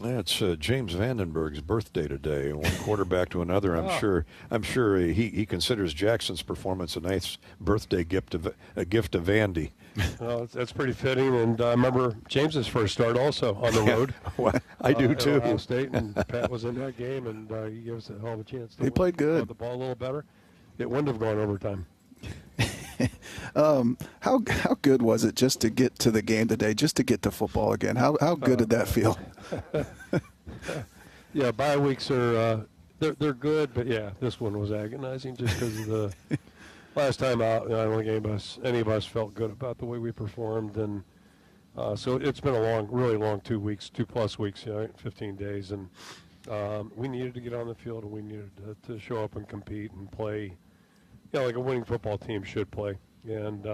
S1: Yeah, it's James Vandenberg's birthday today. One quarterback to another. I'm sure he considers Jackson's performance a nice birthday gift of Vandy.
S9: Well, that's pretty fitting. And I remember James's first start also on the road.
S1: Well, I do too.
S9: Ohio State, and Pat was in that game, and he gave us a hell of a chance.
S17: He played good.
S9: The ball a little better. It wouldn't have gone overtime.
S17: How good was it just to get to the game today, just to get to football again? How good did that feel?
S9: Yeah, bye weeks are they're good, but yeah, this one was agonizing just because of the last time out. I don't think any of us felt good about the way we performed, and so it's been a really long 2 weeks, 2+ weeks, 15 days, and we needed to get on the field and we needed to show up and compete and play. Like a winning football team should play. And,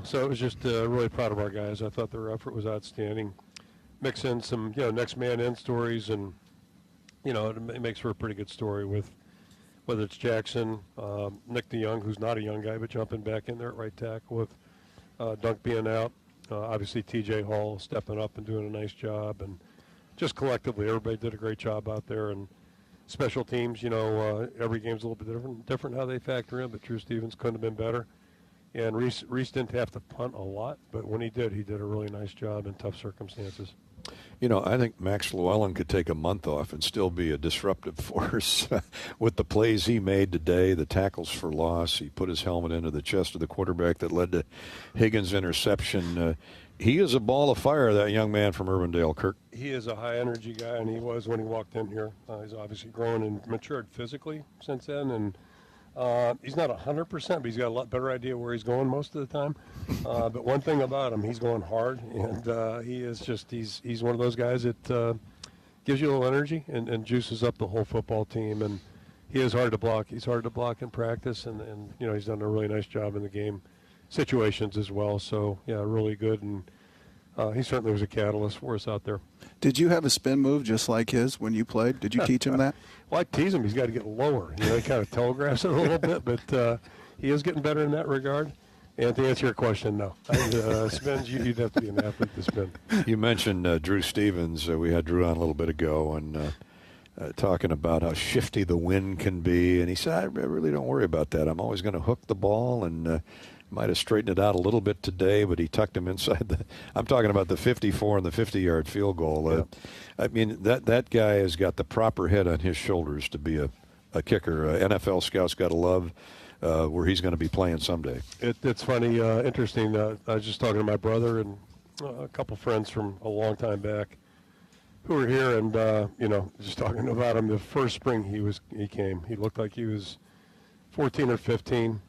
S9: so it was just really proud of our guys. I thought their effort was outstanding. Mix in some, next man in stories, and, it makes for a pretty good story with whether it's Jackson, Nick DeYoung, who's not a young guy, but jumping back in there at right tackle with Dunk being out. Obviously, TJ Hall stepping up and doing a nice job. And just collectively, everybody did a great job out there. And special teams, every game's a little bit different how they factor in, but Drew Stevens couldn't have been better. And Reese didn't have to punt a lot, but when he did a really nice job in tough circumstances.
S1: You know, I think Max Llewellyn could take a month off and still be a disruptive force with the plays he made today, the tackles for loss. He put his helmet into the chest of the quarterback that led to Higgins' interception. He is a ball of fire, that young man from Urbandale, Kirk.
S9: He is a high-energy guy, and he was when he walked in here. He's obviously grown and matured physically since then, and he's not 100%, but he's got a lot better idea where he's going most of the time. But one thing about him, he's going hard, and he is just he's one of those guys that gives you a little energy and juices up the whole football team. And he is hard to block. He's hard to block in practice, and you know, he's done a really nice job in the game situations as well. So yeah, really good, and he certainly was a catalyst for us out there.
S17: Did you have a spin move just like his when you played? Did you teach him that?
S9: Well, I tease him. He's got to get lower. You know, he kind of telegraphs it a little bit, but he is getting better in that regard. And to answer your question, no. Spins, you'd have to be an athlete to spin.
S1: You mentioned Drew Stevens. We had Drew on a little bit ago, and talking about how shifty the wind can be. And he said, I really don't worry about that. I'm always going to hook the ball, and might have straightened it out a little bit today, but he tucked him inside I'm talking about the 54 and the 50-yard field goal.
S9: Yeah.
S1: I mean, that guy has got the proper head on his shoulders to be a kicker. NFL scouts got to love where he's going to be playing someday.
S9: It's funny, interesting. I was just talking to my brother and a couple friends from a long time back who were here, and you know, just talking about him. The first spring he came, he looked like he was 14 or 15.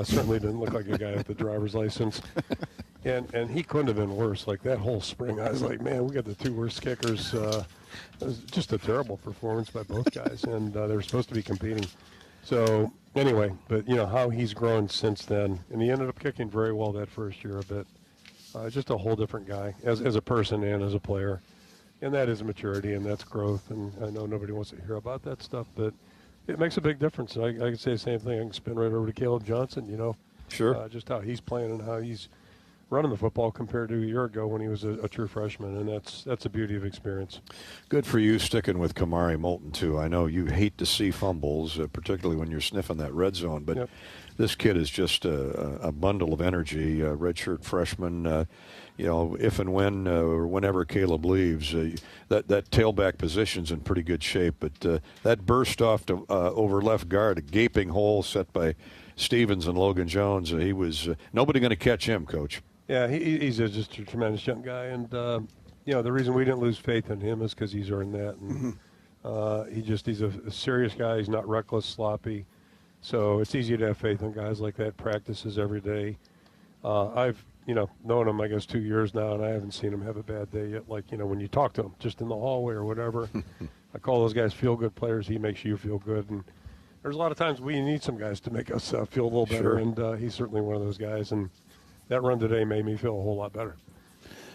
S9: Certainly didn't look like a guy with a driver's license. And he couldn't have been worse. Like that whole spring, I was like, man, we got the two worst kickers. It was just a terrible performance by both guys, and they were supposed to be competing. So anyway, but you know how he's grown since then, and he ended up kicking very well that first year. But just a whole different guy as a person and as a player, and that is maturity and that's growth. And I know nobody wants to hear about that stuff, but it makes a big difference. I can say the same thing. I can spin right over to Caleb Johnson, you know.
S1: Sure.
S9: Just how he's playing and how he's running the football compared to a year ago when he was a true freshman, and that's a beauty of experience.
S1: Good for you sticking with Kamari Moulton, too. I know you hate to see fumbles, particularly when you're sniffing that red zone, but this kid is just a bundle of energy, redshirt freshman. You know, if and when or whenever Caleb leaves, that tailback position's in pretty good shape. But that burst off to over left guard, a gaping hole set by Stevens and Logan Jones. He was nobody going to catch him, Coach.
S9: Yeah, he's just a tremendous young guy, and you know the reason we didn't lose faith in him is because he's earned that, and he's a serious guy. He's not reckless, sloppy, so it's easy to have faith in guys like that. Practices every day. I've known him, I guess, 2 years now, and I haven't seen him have a bad day yet. Like, when you talk to him just in the hallway or whatever, I call those guys feel-good players. He makes you feel good, and there's a lot of times we need some guys to make us feel a little better, and he's certainly one of those guys, and that run today made me feel a whole lot better.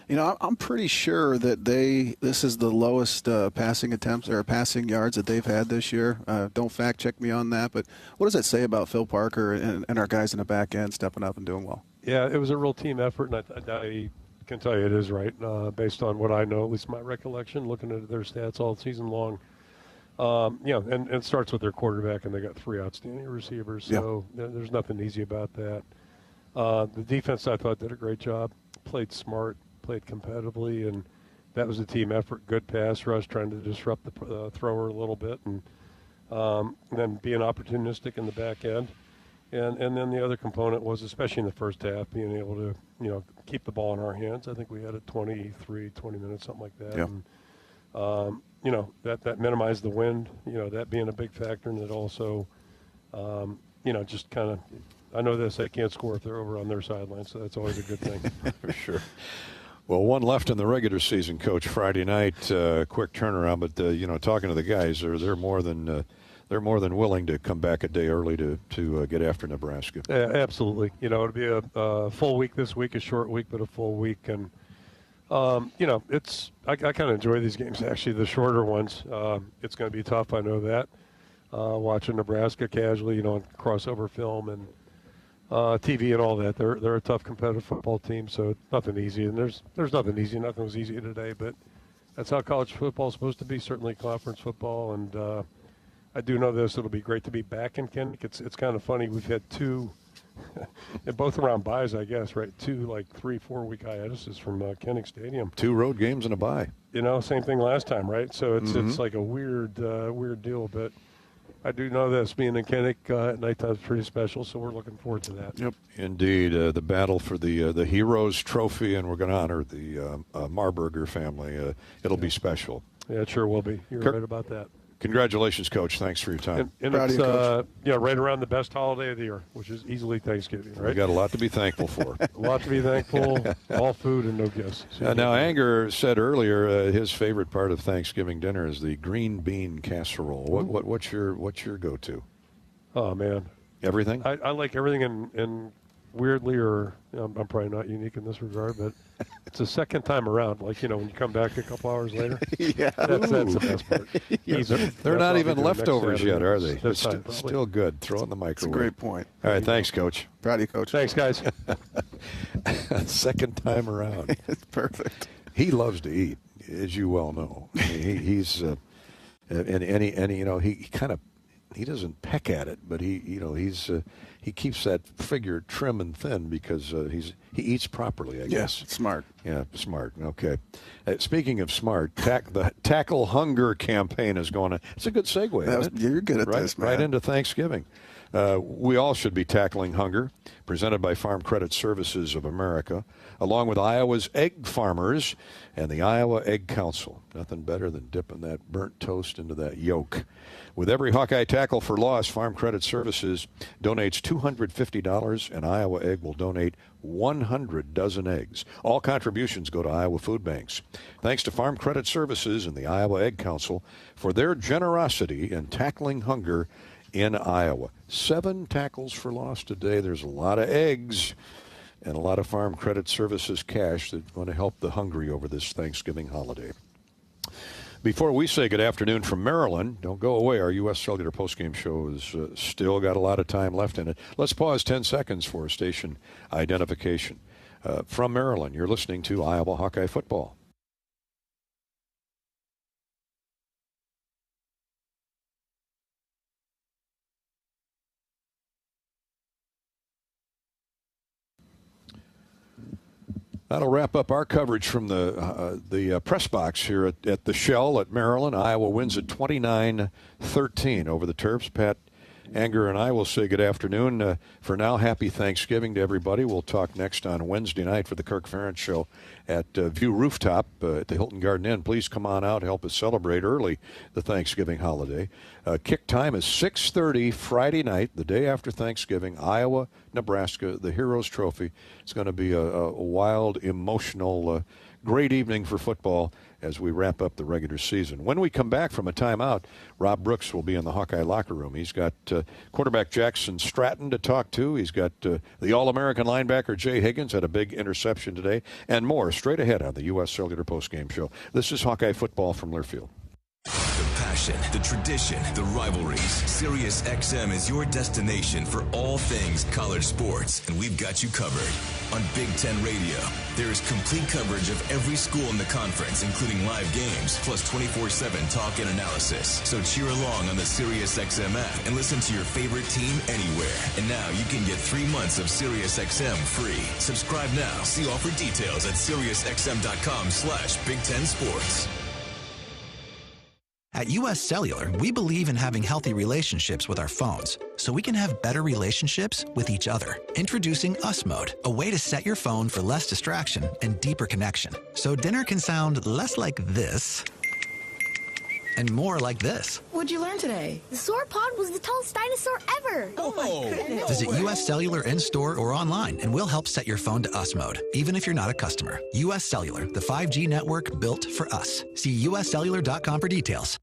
S17: You know, I'm pretty sure that this is the lowest passing attempts or passing yards that they've had this year. Don't fact check me on that, but what does that say about Phil Parker and our guys in the back end stepping up and doing well? Yeah,
S9: it was a real team effort, and I can tell you it is right, based on what I know, at least my recollection, looking at their stats all season long. And it starts with their quarterback, and they got 3 outstanding receivers, so there's nothing easy about that. The defense, I thought, did a great job, played smart, played competitively, and that was a team effort. Good pass rush, trying to disrupt the thrower a little bit, and then being opportunistic in the back end. And then the other component was, especially in the first half, being able to, keep the ball in our hands. I think we had it 20 minutes, something like that.
S17: Yeah.
S9: And, that minimized the wind, that being a big factor. And it also, just kind of, I know this, they can't score if they're over on their sideline, so that's always a good thing.
S1: For sure. Well, one left in the regular season, Coach. Friday night, quick turnaround. But, talking to the guys, they're more than willing to come back a day early to get after Nebraska.
S9: Yeah, absolutely. It'll be a full week this week, a short week, but a full week. And, I kind of enjoy these games, actually, the shorter ones. It's going to be tough, I know that. Watching Nebraska casually, on crossover film and TV and all that. They're a tough competitive football team, so nothing easy. And there's nothing easy. Nothing was easy today, but that's how college football is supposed to be, certainly conference football. And I do know this. It'll be great to be back in Kennewick. It's kind of funny. We've had 2, and both around byes, I guess, right? 2 3-4 week hiatuses from Kennewick Stadium.
S1: 2 road games and a bye.
S9: same thing last time, right? So it's like a weird deal, but I do know this. Being in Kinnick at nighttime is pretty special, so we're looking forward to that.
S1: Yep, indeed. The battle for the Heroes Trophy, and we're going to honor the Marburger family. It'll be special.
S9: Yeah, it sure will be. You're right about that.
S1: Congratulations, Coach. Thanks for your time.
S9: And it's right around the best holiday of the year, which is easily Thanksgiving, right?
S1: We got a lot to be thankful for.
S9: A lot to be thankful. All food and no gifts.
S1: Now, Anger said earlier his favorite part of Thanksgiving dinner is the green bean casserole. What's your go-to?
S9: Oh man,
S1: everything.
S9: I like everything, and weirdly, or I'm probably not unique in this regard, but it's the second time around. Like, when you come back a couple hours later.
S1: Yeah.
S9: That's the best part.
S1: They're not even leftovers yet, are they?
S9: It's
S1: still good. Throw it in the microwave.
S17: That's a great point.
S1: All right, thanks, Coach.
S17: Proud of you, Coach.
S9: Thanks, guys.
S1: Second time around.
S17: It's perfect.
S1: He loves to eat, as you well know. I mean, he's he doesn't peck at it, but he keeps that figure trim and thin because he eats properly, I guess.
S17: Yes, smart.
S1: Yeah, smart. Okay. Speaking of smart, the Tackle Hunger campaign is going on. It's a good segue, isn't it?
S17: You're good at this, man.
S1: Right into Thanksgiving. We all should be tackling hunger, presented by Farm Credit Services of America, along with Iowa's egg farmers and the Iowa Egg Council. Nothing better than dipping that burnt toast into that yolk. With every Hawkeye tackle for loss, Farm Credit Services donates $250, and Iowa Egg will donate 100 dozen eggs. All contributions go to Iowa food banks. Thanks to Farm Credit Services and the Iowa Egg Council for their generosity in tackling hunger in Iowa. 7 tackles for loss today. There's a lot of eggs and a lot of Farm Credit Services cash that's going to help the hungry over this Thanksgiving holiday. Before we say good afternoon from Maryland, don't go away. Our U.S. Cellular postgame show has still got a lot of time left in it. Let's pause 10 seconds for station identification. From Maryland, you're listening to Iowa Hawkeye Football. That'll wrap up our coverage from the press box here at the Shell at Maryland. Iowa wins at 29-13 over the Terps. Pat Anger and I will say good afternoon. For now, happy Thanksgiving to everybody. We'll talk next on Wednesday night for the Kirk Ferentz Show at View Rooftop at the Hilton Garden Inn. Please come on out, help us celebrate early the Thanksgiving holiday. Kick time is 6:30 Friday night, the day after Thanksgiving. Iowa, Nebraska, the Heroes Trophy. It's going to be a wild, emotional, great evening for football as we wrap up the regular season. When we come back from a timeout, Rob Brooks will be in the Hawkeye locker room. He's got quarterback Jackson Stratton to talk to. He's got the All-American linebacker Jay Higgins, had a big interception today, and more straight ahead on the U.S. Cellular postgame show. This is Hawkeye football from Learfield.
S12: The passion, the tradition, the rivalries. Sirius XM is your destination for all things college sports, and we've got you covered. On Big Ten Radio, there is complete coverage of every school in the conference, including live games, plus 24/7 talk and analysis. So cheer along on the Sirius XM app and listen to your favorite team anywhere. And now you can get 3 months of Sirius XM free. Subscribe now. See offer details at SiriusXM.com/Big Ten Sports.
S11: At U.S. Cellular, we believe in having healthy relationships with our phones, so we can have better relationships with each other. Introducing Us Mode, a way to set your phone for less distraction and deeper connection. So dinner can sound less like this and more like this.
S13: What'd you learn today?
S14: The sauropod was the tallest dinosaur ever.
S13: Oh my goodness.
S11: Visit U.S. Cellular in-store or online, and we'll help set your phone to Us Mode, even if you're not a customer. U.S. Cellular, the 5G network built for us. See uscellular.com for details.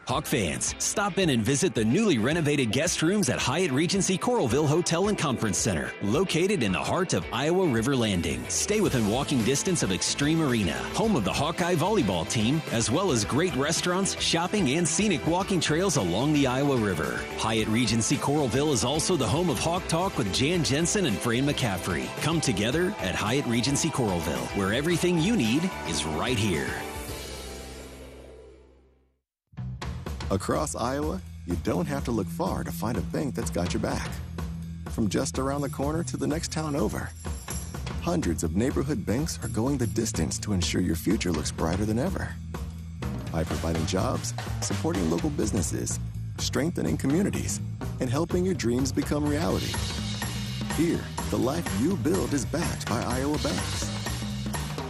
S4: Hawk fans, stop in and visit the newly renovated guest rooms at Hyatt Regency Coralville Hotel and Conference Center, located in the heart of Iowa River Landing. Stay within walking distance of Extreme Arena, home of the Hawkeye volleyball team, as well as great restaurants, shopping, and scenic walking trails along the Iowa River. Hyatt Regency Coralville is also the home of Hawk Talk with Jan Jensen and Fran McCaffrey. Come together at Hyatt Regency Coralville, where everything you need is right here.
S15: Across Iowa, you don't have to look far to find a bank that's got your back. From just around the corner to the next town over, Hundreds of neighborhood banks are going the distance to ensure your future looks brighter than ever. By providing jobs, supporting local businesses, strengthening communities, and helping your dreams become reality. Here, the life you build is backed by Iowa banks.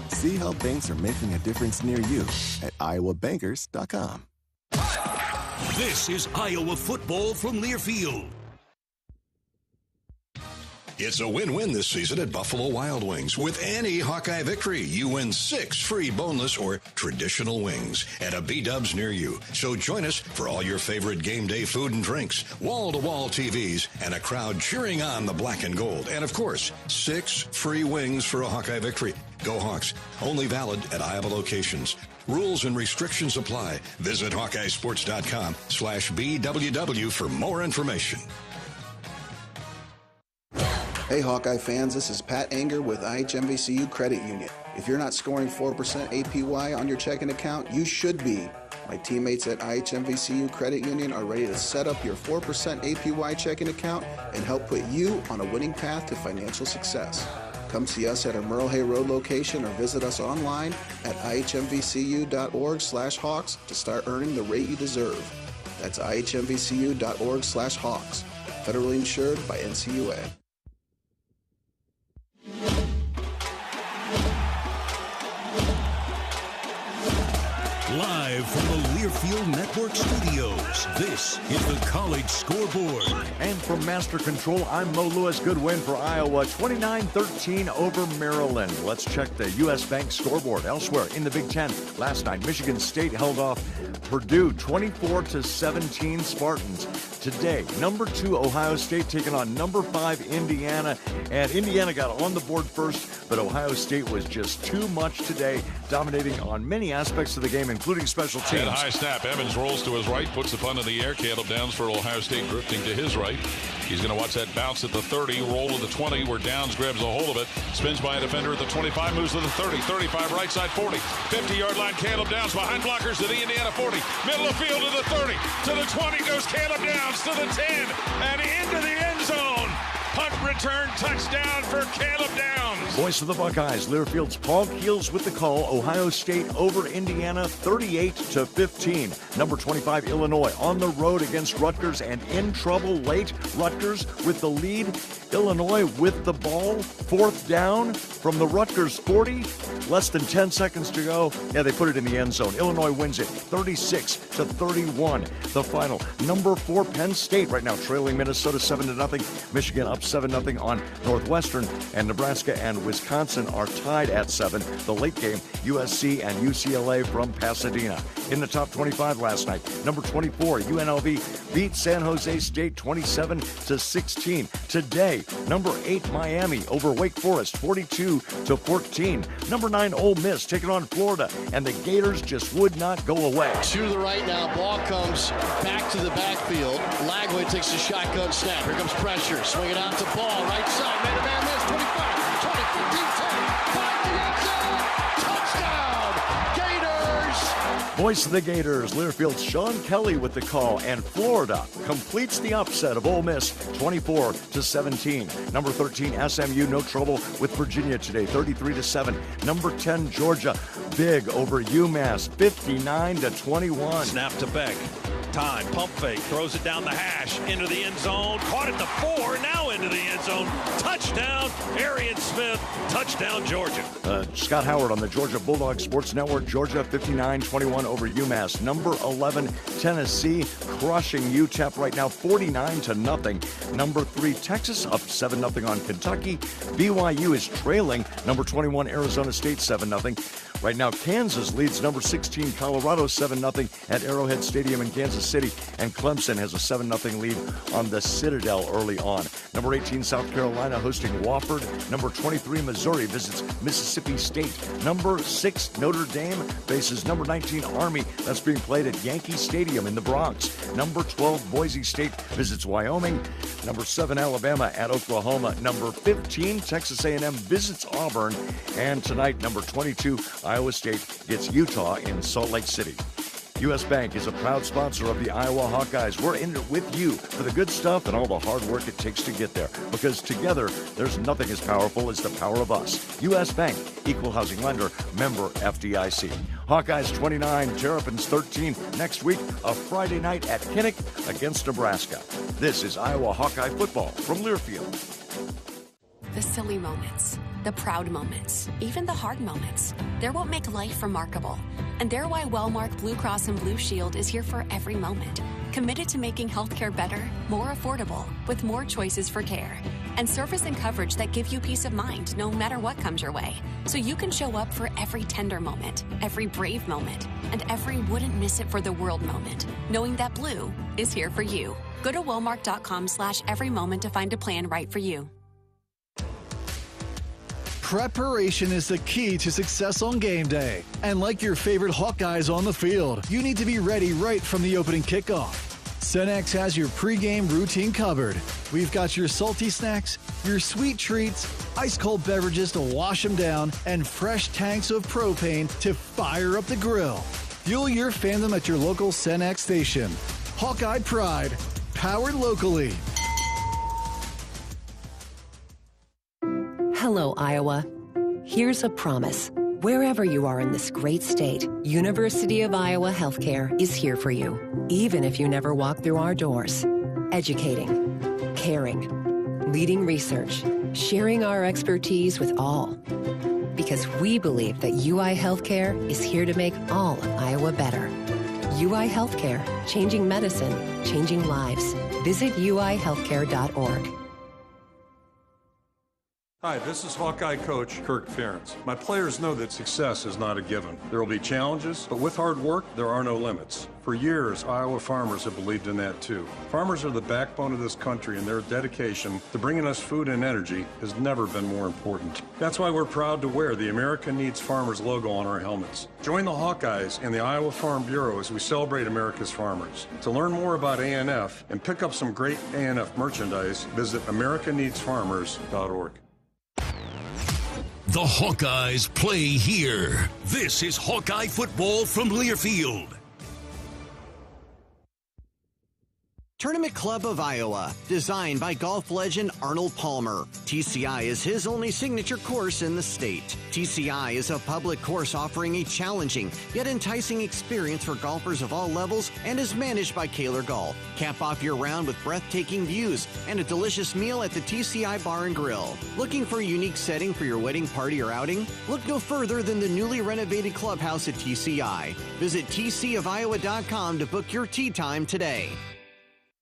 S15: See how banks are making a difference near you at iowabankers.com.
S2: This is Iowa football from Learfield.
S1: It's a win-win this season at Buffalo Wild Wings. With any Hawkeye victory, you win 6 free boneless or traditional wings at a B-Dubs near you. So join us for all your favorite game day food and drinks, wall-to-wall TVs, and a crowd cheering on the black and gold. And, of course, 6 free wings for a Hawkeye victory. Go Hawks. Only valid at Iowa locations. Rules and restrictions apply. Visit HawkeyeSports.com/BWW for more information.
S17: Hey Hawkeye fans, this is Pat Anger with IHMVCU Credit Union. If you're not scoring 4% APY on your checking account, you should be. My teammates at IHMVCU Credit Union are ready to set up your 4% APY checking account and help put you on a winning path to financial success. Come see us at our Merle Hay Road location or visit us online at ihmvcu.org/Hawks to start earning the rate you deserve. That's ihmvcu.org/Hawks. Federally insured by NCUA.
S2: Live from the Learfield Network studios, this is the College Scoreboard.
S3: And from Master Control, I'm Mo Lewis. Good win for Iowa, 29-13 over Maryland. Let's check the U.S. Bank scoreboard. Elsewhere in the Big Ten, last night, Michigan State held off Purdue 24-17 Spartans. Today, number 2 Ohio State taking on number 5 Indiana. And Indiana got on the board first, but Ohio State was just too much today, dominating on many aspects of the game, including special teams.
S20: And a high snap. Evans rolls to his right, puts the punt in the air. Caleb Downs for Ohio State drifting to his right. He's going to watch that bounce at the 30, roll to the 20, where Downs grabs a hold of it, spins by a defender at the 25, moves to the 30, 35, right side 40, 50-yard line. Caleb Downs behind blockers to the Indiana 40, middle of field to the 30, to the 20 goes Caleb Downs, to the 10, and into the end zone. Punt return touchdown for Caleb Downs.
S3: Voice of the Buckeyes, Learfield's Paul Keels with the call. Ohio State over Indiana 38-15. Number 25 Illinois on the road against Rutgers and in trouble late. Rutgers with the lead. Illinois with the ball. 4th down from the Rutgers 40. Less than 10 seconds to go. Yeah, they put it in the end zone. Illinois wins it 36-31. The final. Number 4 Penn State right now trailing Minnesota 7-0. Michigan up 7-0 on Northwestern, and Nebraska and Wisconsin are tied at 7. The late game, USC and UCLA from Pasadena. In the top 25 last night, number 24 UNLV beat San Jose State 27-16. Today, number 8 Miami over Wake Forest 42-14. Number 9 Ole Miss taking on Florida, and the Gators just would not go away.
S22: To the right now, ball comes back to the backfield. Lagway takes a shotgun snap. Here comes pressure. Swing it out to Ball, right side. Made a man miss. 25, 20, 15, 10. 5 to the end zone. Touchdown, Gators.
S3: Voice of the Gators, Learfield's Sean Kelly with the call, and Florida completes the upset of Ole Miss 24-17. Number 13 SMU, no trouble with Virginia today, 33-7. Number 10 Georgia, big over UMass, 59-21.
S21: Snap to Beck. Time, pump fake, throws it down the hash, into the end zone, caught at the 4, now into the end zone. Touchdown, Arian Smith, touchdown, Georgia.
S3: Scott Howard on the Georgia Bulldog Sports Network. Georgia 59-21 over UMass. Number 11 Tennessee crushing UTEP right now 49-0. Number 3 Texas up 7-0 on Kentucky. BYU is trailing number 21 Arizona State 7-0. Right now, Kansas leads number 16 Colorado 7-0 at Arrowhead Stadium in Kansas City, and Clemson has a 7-0 lead on the Citadel early on. Number 18 South Carolina hosting Wofford. Number 23 Missouri visits Mississippi State. Number 6 Notre Dame faces number 19 Army. That's being played at Yankee Stadium in the Bronx. Number 12 Boise State visits Wyoming. Number 7 Alabama at Oklahoma. Number 15 Texas A&M visits Auburn. And tonight, number 22 Iowa State gets Utah in Salt Lake City. U.S. Bank is a proud sponsor of the Iowa Hawkeyes. We're in it with you for the good stuff and all the hard work it takes to get there. Because together, there's nothing as powerful as the power of us. U.S. Bank, equal housing lender, member FDIC. Hawkeyes 29, Terrapins 13. Next week, a Friday night at Kinnick against Nebraska. This is Iowa Hawkeye football from Learfield.
S5: The silly moments, the proud moments, even the hard moments. They're what make life remarkable. And they're why Wellmark Blue Cross and Blue Shield is here for every moment. Committed to making healthcare better, more affordable, with more choices for care. And service and coverage that give you peace of mind no matter what comes your way. So you can show up for every tender moment, every brave moment, and every wouldn't miss it for the world moment, knowing that Blue is here for you. Go to Wellmark.com/every moment to find a plan right for you.
S16: Preparation is the key to success on game day. And like your favorite Hawkeyes on the field, you need to be ready right from the opening kickoff. Cenex has your pregame routine covered. We've got your salty snacks, your sweet treats, ice-cold beverages to wash them down, and fresh tanks of propane to fire up the grill. Fuel your fandom at your local Cenex station. Hawkeye Pride, powered locally.
S19: Hello, Iowa. Here's a promise. Wherever you are in this great state, University of Iowa Healthcare is here for you, even if you never walk through our doors. Educating, caring, leading research, sharing our expertise with all. Because we believe that UI Healthcare is here to make all of Iowa better. UI Healthcare, changing medicine, changing lives. Visit uihealthcare.org.
S23: Hi, this is Hawkeye coach Kirk Ferentz. My players know that success is not a given. There will be challenges, but with hard work, there are no limits. For years, Iowa farmers have believed in that too. Farmers are the backbone of this country, and their dedication to bringing us food and energy has never been more important. That's why we're proud to wear the America Needs Farmers logo on our helmets. Join the Hawkeyes and the Iowa Farm Bureau as we celebrate America's farmers. To learn more about ANF and pick up some great ANF merchandise, visit americaneedsfarmers.org.
S2: The Hawkeyes play here. This is Hawkeye football from Learfield.
S24: Tournament Club of Iowa, designed by golf legend Arnold Palmer. TCI is his only signature course in the state. TCI is a public course offering a challenging yet enticing experience for golfers of all levels and is managed by Kaler Golf. Cap off your round with breathtaking views and a delicious meal at the TCI Bar and Grill. Looking for a unique setting for your wedding party or outing? Look no further than the newly renovated clubhouse at TCI. Visit tcofiowa.com to book your tee time today.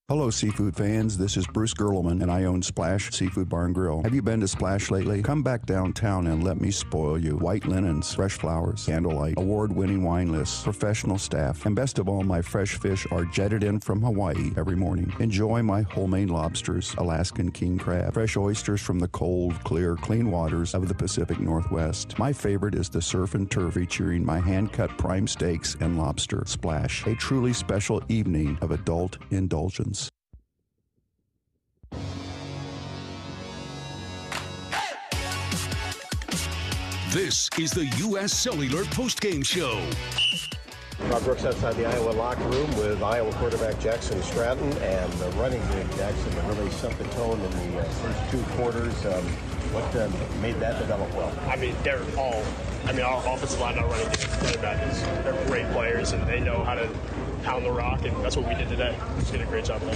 S26: Hello, seafood fans. This is Bruce Gerleman, and I own Splash Seafood Bar and Grill. Have you been to Splash lately? Come back downtown and let me spoil you. White linens, fresh flowers, candlelight, award-winning wine lists, professional staff, and best of all, my fresh fish are jetted in from Hawaii every morning. Enjoy my homemade lobsters, Alaskan king crab, fresh oysters from the cold, clear, clean waters of the Pacific Northwest. My favorite is the surf and turf featuring my hand-cut prime steaks and lobster. Splash, a truly special evening of adult indulgence.
S2: This is the U.S. Cellular Postgame Show.
S27: Rob Brooks outside the Iowa locker room with Iowa quarterback Jackson Stratton and the running game Jackson that really set the tone in the first two quarters. What made that develop well?
S28: I mean, our offensive line, our running game, they're great players and they know how to pound the rock, and that's what we did today. Just did a great job there.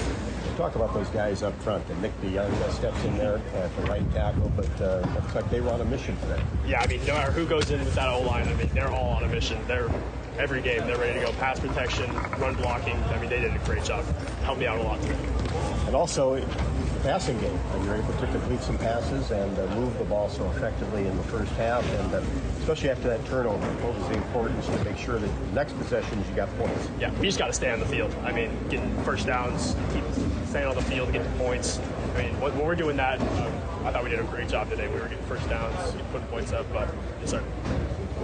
S27: Talk about those guys up front. And Nick DeYoung steps in there at the right tackle, but it looks like they were on a mission today.
S28: Yeah, I mean, no matter who goes in with that O-line, I mean, they're all on a mission. Every game, they're ready to go. Pass protection, run blocking. I mean, they did a great job. Helped me out a lot today.
S27: And also, the passing game. You're able to complete some passes and move the ball so effectively in the first half, and especially after that turnover. What was the importance to make sure that the next possessions you got points?
S28: Yeah, we just got to stay on the field. I mean, getting first downs, keep staying on the field, getting points. I mean, when we're doing that, I thought we did a great job today. We were getting first downs, putting points up, but yes, sir.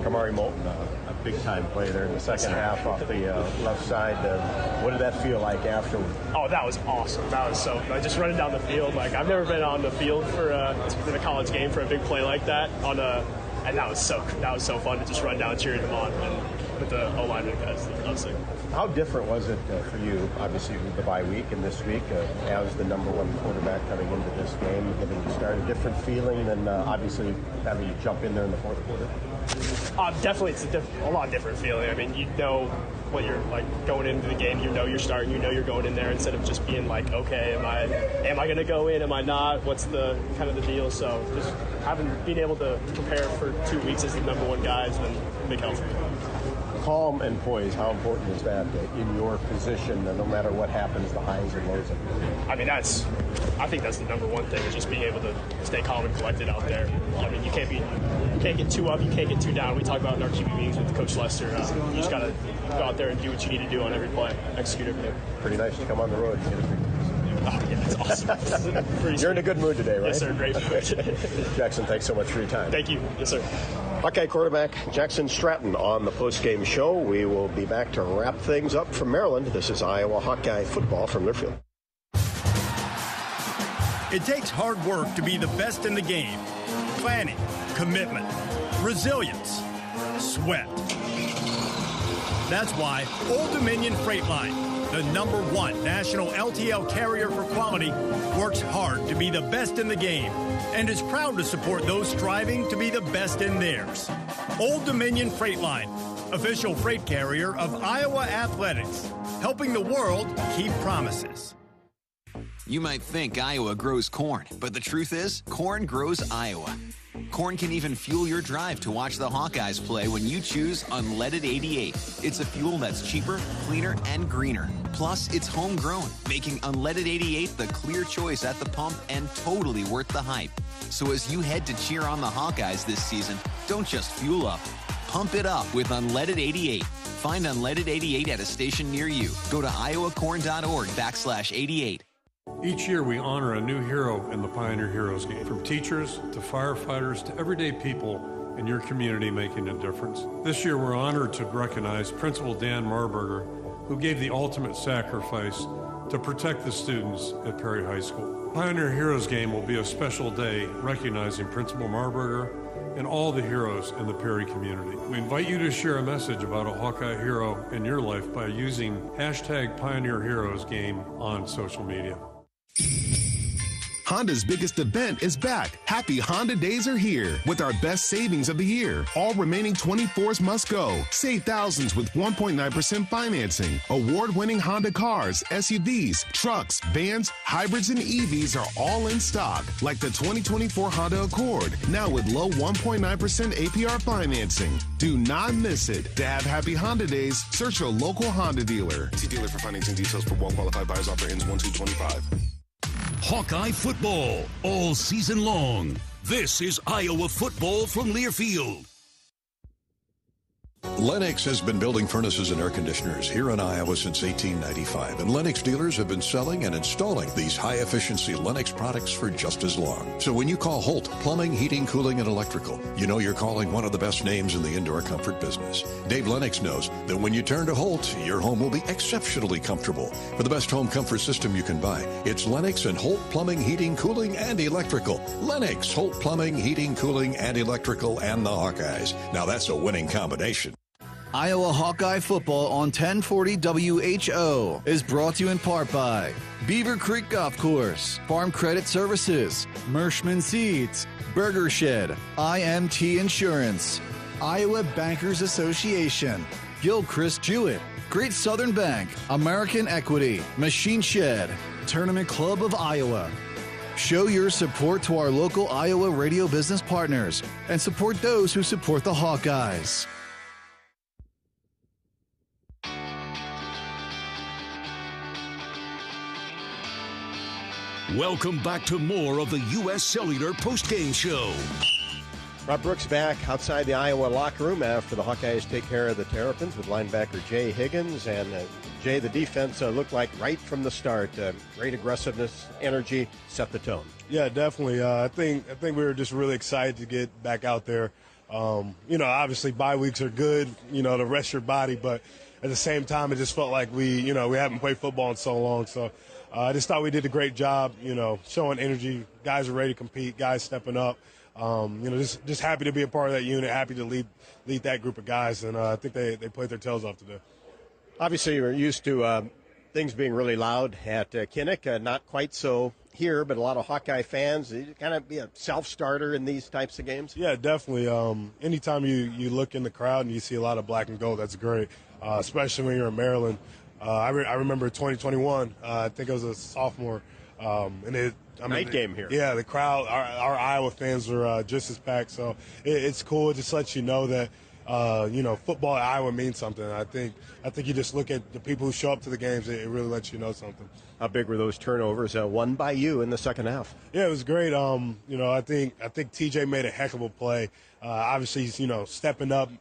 S27: Kamari Moulton, a big-time play there in the second half off the left side. What did that feel like afterward?
S28: Oh, that was awesome. That was so just running down the field. Like, I've never been on the field for in a college game for a big play like that. And that was so fun to just run down and cheering him on. And with the O-lineman guys, obviously.
S27: How different was it for you, obviously, with the bye week and this week, as the number one quarterback coming into this game, getting to start? A different feeling than obviously having to jump in there in the fourth quarter?
S28: Definitely, it's a lot different feeling. I mean, you know what you're like going into the game. You know you're starting. You know you're going in there instead of just being like, okay, am I going to go in? Am I not? What's the kind of the deal? So just being able to prepare for 2 weeks as the number one guy has been a big help for me.
S27: Calm and poise, how important is that in your position, no matter what happens, the highs and lows of it?
S28: I mean, I think that's the number one thing, is just being able to stay calm and collected out there. I mean, you can't get too up, you can't get too down. We talk about in our QB meetings with Coach Lester. You just got to go out there and do what you need to do on every play, execute everything.
S27: Pretty nice to come on the road and get a
S28: Oh, yeah, it's awesome.
S27: You're in a good mood today, right?
S28: Yes, sir. Great mood.
S27: Jackson, thanks so much for your time.
S28: Thank you. Yes, sir.
S27: Hawkeye quarterback Jackson Stratton on the postgame show. We will be back to wrap things up from Maryland. This is Iowa Hawkeye football from Learfield.
S6: It takes hard work to be the best in the game. Planning, commitment, resilience, sweat. That's why Old Dominion Freight Line, the #1 national LTL carrier for quality, works hard to be the best in the game and is proud to support those striving to be the best in theirs. Old Dominion Freight Line, official freight carrier of Iowa Athletics, helping the world keep promises.
S7: You might think Iowa grows corn, but the truth is, corn grows Iowa. Corn can even fuel your drive to watch the Hawkeyes play when you choose Unleaded 88. It's a fuel that's cheaper, cleaner, and greener. Plus, it's homegrown, making Unleaded 88 the clear choice at the pump and totally worth the hype. So as you head to cheer on the Hawkeyes this season, don't just fuel up. Pump it up with Unleaded 88. Find Unleaded 88 at a station near you. Go to iowacorn.org/88.
S23: Each year we honor a new hero in the Pioneer Heroes game, from teachers to firefighters to everyday people in your community making a difference. This year we're honored to recognize Principal Dan Marburger, who gave the ultimate sacrifice to protect the students at Perry High School. Pioneer Heroes game will be a special day recognizing Principal Marburger and all the heroes in the Perry community. We invite you to share a message about a Hawkeye hero in your life by using #PioneerHeroesGame on social media.
S8: Honda's biggest event is back. Happy Honda Days are here with our best savings of the year. All remaining 24s must go. Save thousands with 1.9% financing. Award-winning Honda cars, SUVs, trucks, vans, hybrids, and EVs are all in stock, like the 2024 Honda Accord, now with low 1.9% APR financing. Do not miss it. To have happy Honda Days, search your local Honda dealer.
S9: See dealer for financing details for well-qualified buyers. Offer ends 1/2/25.
S2: Hawkeye football all season long. This is Iowa football from Learfield.
S1: Lennox has been building furnaces and air conditioners here in Iowa since 1895, and Lennox dealers have been selling and installing these high-efficiency Lennox products for just as long. So when you call Holt Plumbing, Heating, Cooling, and Electrical, you know you're calling one of the best names in the indoor comfort business. Dave Lennox knows that when you turn to Holt, your home will be exceptionally comfortable. For the best home comfort system you can buy, it's Lennox and Holt Plumbing, Heating, Cooling, and Electrical. Lennox, Holt Plumbing, Heating, Cooling, and Electrical, and the Hawkeyes. Now that's a winning combination.
S16: Iowa Hawkeye football on 1040 WHO is brought to you in part by Beaver Creek Golf Course, Farm Credit Services, Mershman Seeds, Burger Shed, IMT Insurance, Iowa Bankers Association, Gilchrist Jewett, Great Southern Bank, American Equity, Machine Shed, Tournament Club of Iowa. Show your support to our local Iowa radio business partners and support those who support the Hawkeyes.
S2: Welcome back to more of the U.S. Cellular postgame show.
S27: Rob Brooks back outside the Iowa locker room after the Hawkeyes take care of the Terrapins with linebacker Jay Higgins. And Jay, the defense looked like right from the start, great aggressiveness, energy, set the tone.
S10: Yeah, definitely. I think we were just really excited to get back out there. Obviously bye weeks are good, to rest your body, but at the same time, it just felt like we haven't played football in so long. So I just thought we did a great job, showing energy. Guys are ready to compete, guys stepping up. Just happy to be a part of that unit, happy to lead that group of guys, and I think they played their tails off today.
S4: Obviously, you're used to things being really loud at Kinnick, not quite so here, but a lot of Hawkeye fans. You kind of be a self-starter in these types of games?
S10: Yeah, definitely. Anytime you look in the crowd and you see a lot of black and gold, that's great, especially when you're in Maryland. I remember 2021, I think I was a sophomore, night
S4: game here.
S10: Yeah, the crowd, our Iowa fans were just as packed, so it's cool. It just lets you know that football at Iowa means something. I think you just look at the people who show up to the games, it really lets you know something.
S4: How big were those turnovers won by you in the second half?
S10: Yeah, it was great. I think TJ made a heck of a play. Obviously, he's stepping up,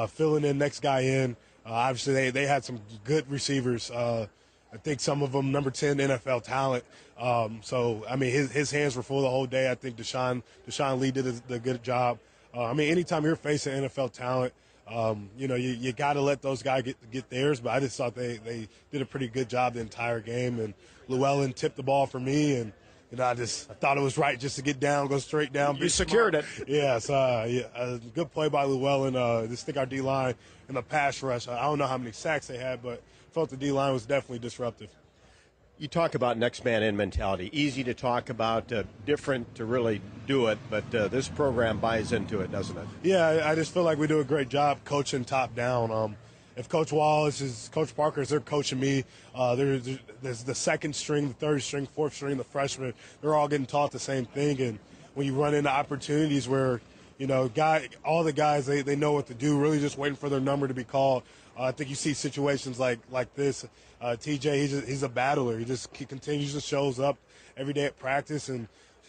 S10: filling in next guy in. Obviously, they had some good receivers. I think some of them number 10 NFL talent. His hands were full the whole day. I think Deshaun Lee did a good job. Anytime you're facing NFL talent, you got to let those guys get theirs. But I just thought they did a pretty good job the entire game. And Llewellyn tipped the ball for me, and I thought it was right just to get down, go straight down.
S4: You secured it.
S10: Yes, a good play by Llewellyn. I just think our D-line in the pass rush, I don't know how many sacks they had, but I felt the D-line was definitely disruptive.
S4: You talk about next man in mentality. Easy to talk about, different to really do it, but this program buys into it, doesn't it?
S10: Yeah, I just feel like we do a great job coaching top down. If Coach Wallace Coach Parker, they're coaching me. There's the second string, the third string, fourth string, the freshmen. They're all getting taught the same thing. And when you run into opportunities where, all the guys, they know what to do, really just waiting for their number to be called. I think you see situations like this. TJ, he's a battler. He continues to shows up every day at practice, and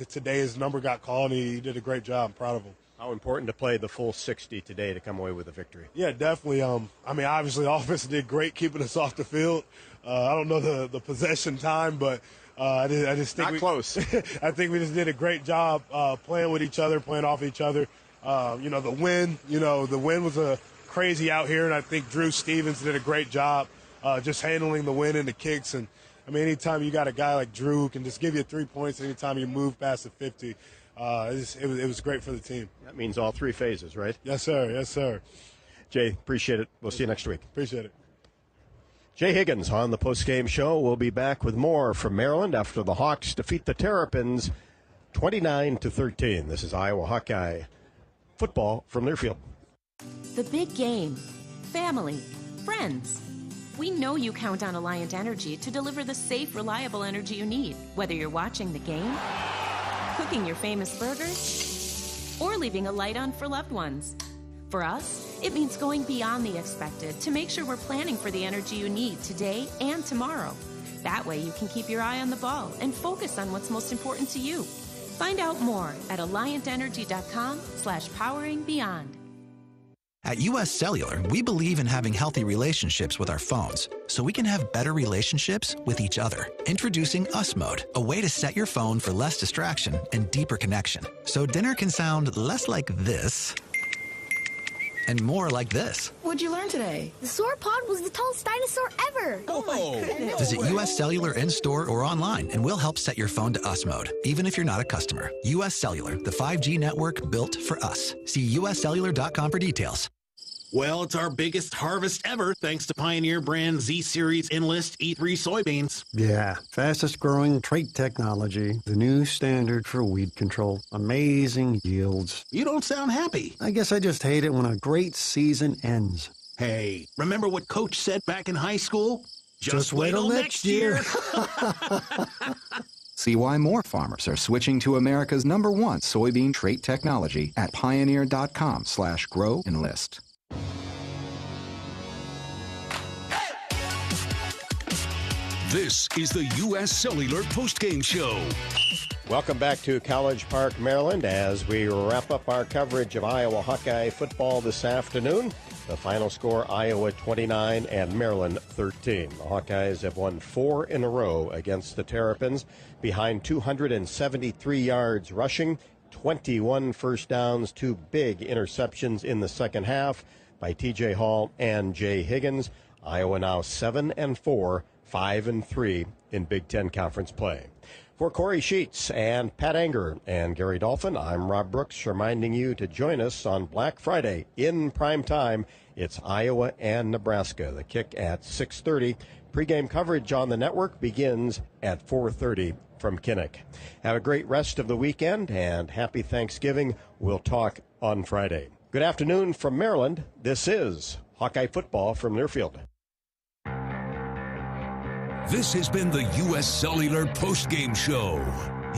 S10: today his number got called, and he did a great job. I'm proud of him.
S4: How important to play the full 60 today to come away with a victory?
S10: Yeah, definitely. Obviously, offense did great keeping us off the field. I don't know the possession time, but I just think
S4: not close.
S10: I think we just did a great job playing with each other, playing off each other. The win was crazy out here, and I think Drew Stevens did a great job just handling the win and the kicks. And anytime you got a guy like Drew who can just give you 3 points anytime you move past the 50, it was great for the team.
S4: That means all three phases, right?
S10: Yes, sir. Yes, sir.
S4: Jay, appreciate it. We'll see you next week.
S10: Appreciate it.
S4: Jay Higgins on the postgame show. We'll be back with more from Maryland after the Hawks defeat the Terrapins 29-13. This is Iowa Hawkeye football from their field.
S11: The big game. Family. Friends. We know you count on Alliant Energy to deliver the safe, reliable energy you need, whether you're watching the game, cooking your famous burgers, or leaving a light on for loved ones. For us, it means going beyond the expected to make sure we're planning for the energy you need today and tomorrow. That way you can keep your eye on the ball and focus on what's most important to you. Find out more at alliantenergy.com/poweringbeyond.
S12: At U.S. Cellular, we believe in having healthy relationships with our phones, so we can have better relationships with each other. Introducing Us Mode, a way to set your phone for less distraction and deeper connection. So dinner can sound less like this and more like this.
S13: What'd you learn today? The sauropod was the tallest dinosaur ever.
S12: Oh my goodness. Visit U.S. Cellular in-store or online, and we'll help set your phone to Us Mode, even if you're not a customer. U.S. Cellular, the 5G network built for us. See uscellular.com for details.
S14: Well, it's our biggest harvest ever thanks to Pioneer brand Z-Series Enlist E3 soybeans.
S15: Yeah, fastest growing trait technology, the new standard for weed control. Amazing yields.
S14: You don't sound happy.
S15: I guess I just hate it when a great season ends.
S14: Hey, remember what Coach said back in high school?
S15: Just wait till next year.
S18: See why more farmers are switching to America's #1 soybean trait technology at pioneer.com/grow-enlist.
S2: This is the U.S. Cellular Postgame Show.
S4: Welcome back to College Park, Maryland, as we wrap up our coverage of Iowa Hawkeye football this afternoon. The final score, Iowa 29 and Maryland 13. The Hawkeyes have won 4 in a row against the Terrapins, behind 273 yards rushing, 21 first downs, 2 big interceptions in the second half by T.J. Hall and Jay Higgins. Iowa now 7-4, 5-3 in Big Ten Conference play. For Corey Sheets and Pat Anger and Gary Dolphin, I'm Rob Brooks, reminding you to join us on Black Friday in prime time. It's Iowa and Nebraska. The kick at 6:30. Pregame coverage on the network begins at 4:30 from Kinnick. Have a great rest of the weekend and happy Thanksgiving. We'll talk on Friday. Good afternoon from Maryland. This is Hawkeye football from Learfield.
S2: This has been the U.S. Cellular Postgame Show.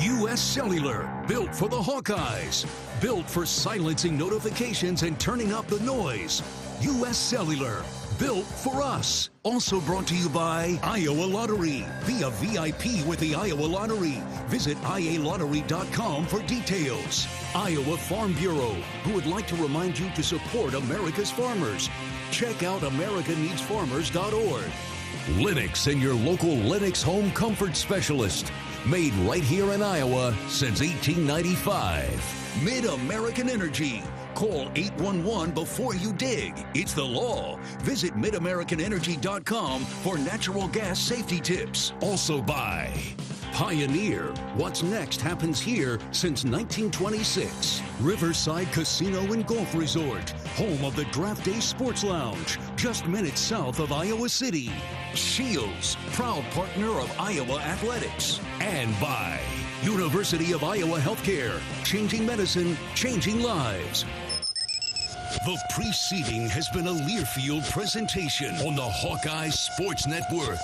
S2: U.S. Cellular, built for the Hawkeyes. Built for silencing notifications and turning up the noise. U.S. Cellular, built for us. Also brought to you by Iowa Lottery. Be a VIP with the Iowa Lottery. Visit ialottery.com for details. Iowa Farm Bureau, who would like to remind you to support America's farmers. Check out americaneedsfarmers.org. Lennox and your local Lennox home comfort specialist. Made right here in Iowa since 1895. Mid-American Energy. Call 811 before you dig. It's the law. Visit midamericanenergy.com for natural gas safety tips. Also by Pioneer. What's next happens here since 1926. Riverside Casino and Golf Resort. Home of the Draft Day Sports Lounge. Just minutes south of Iowa City. Shields, proud partner of Iowa Athletics. And by University of Iowa Healthcare. Changing medicine, changing lives. The preceding has been a Learfield presentation on the Hawkeye Sports Network.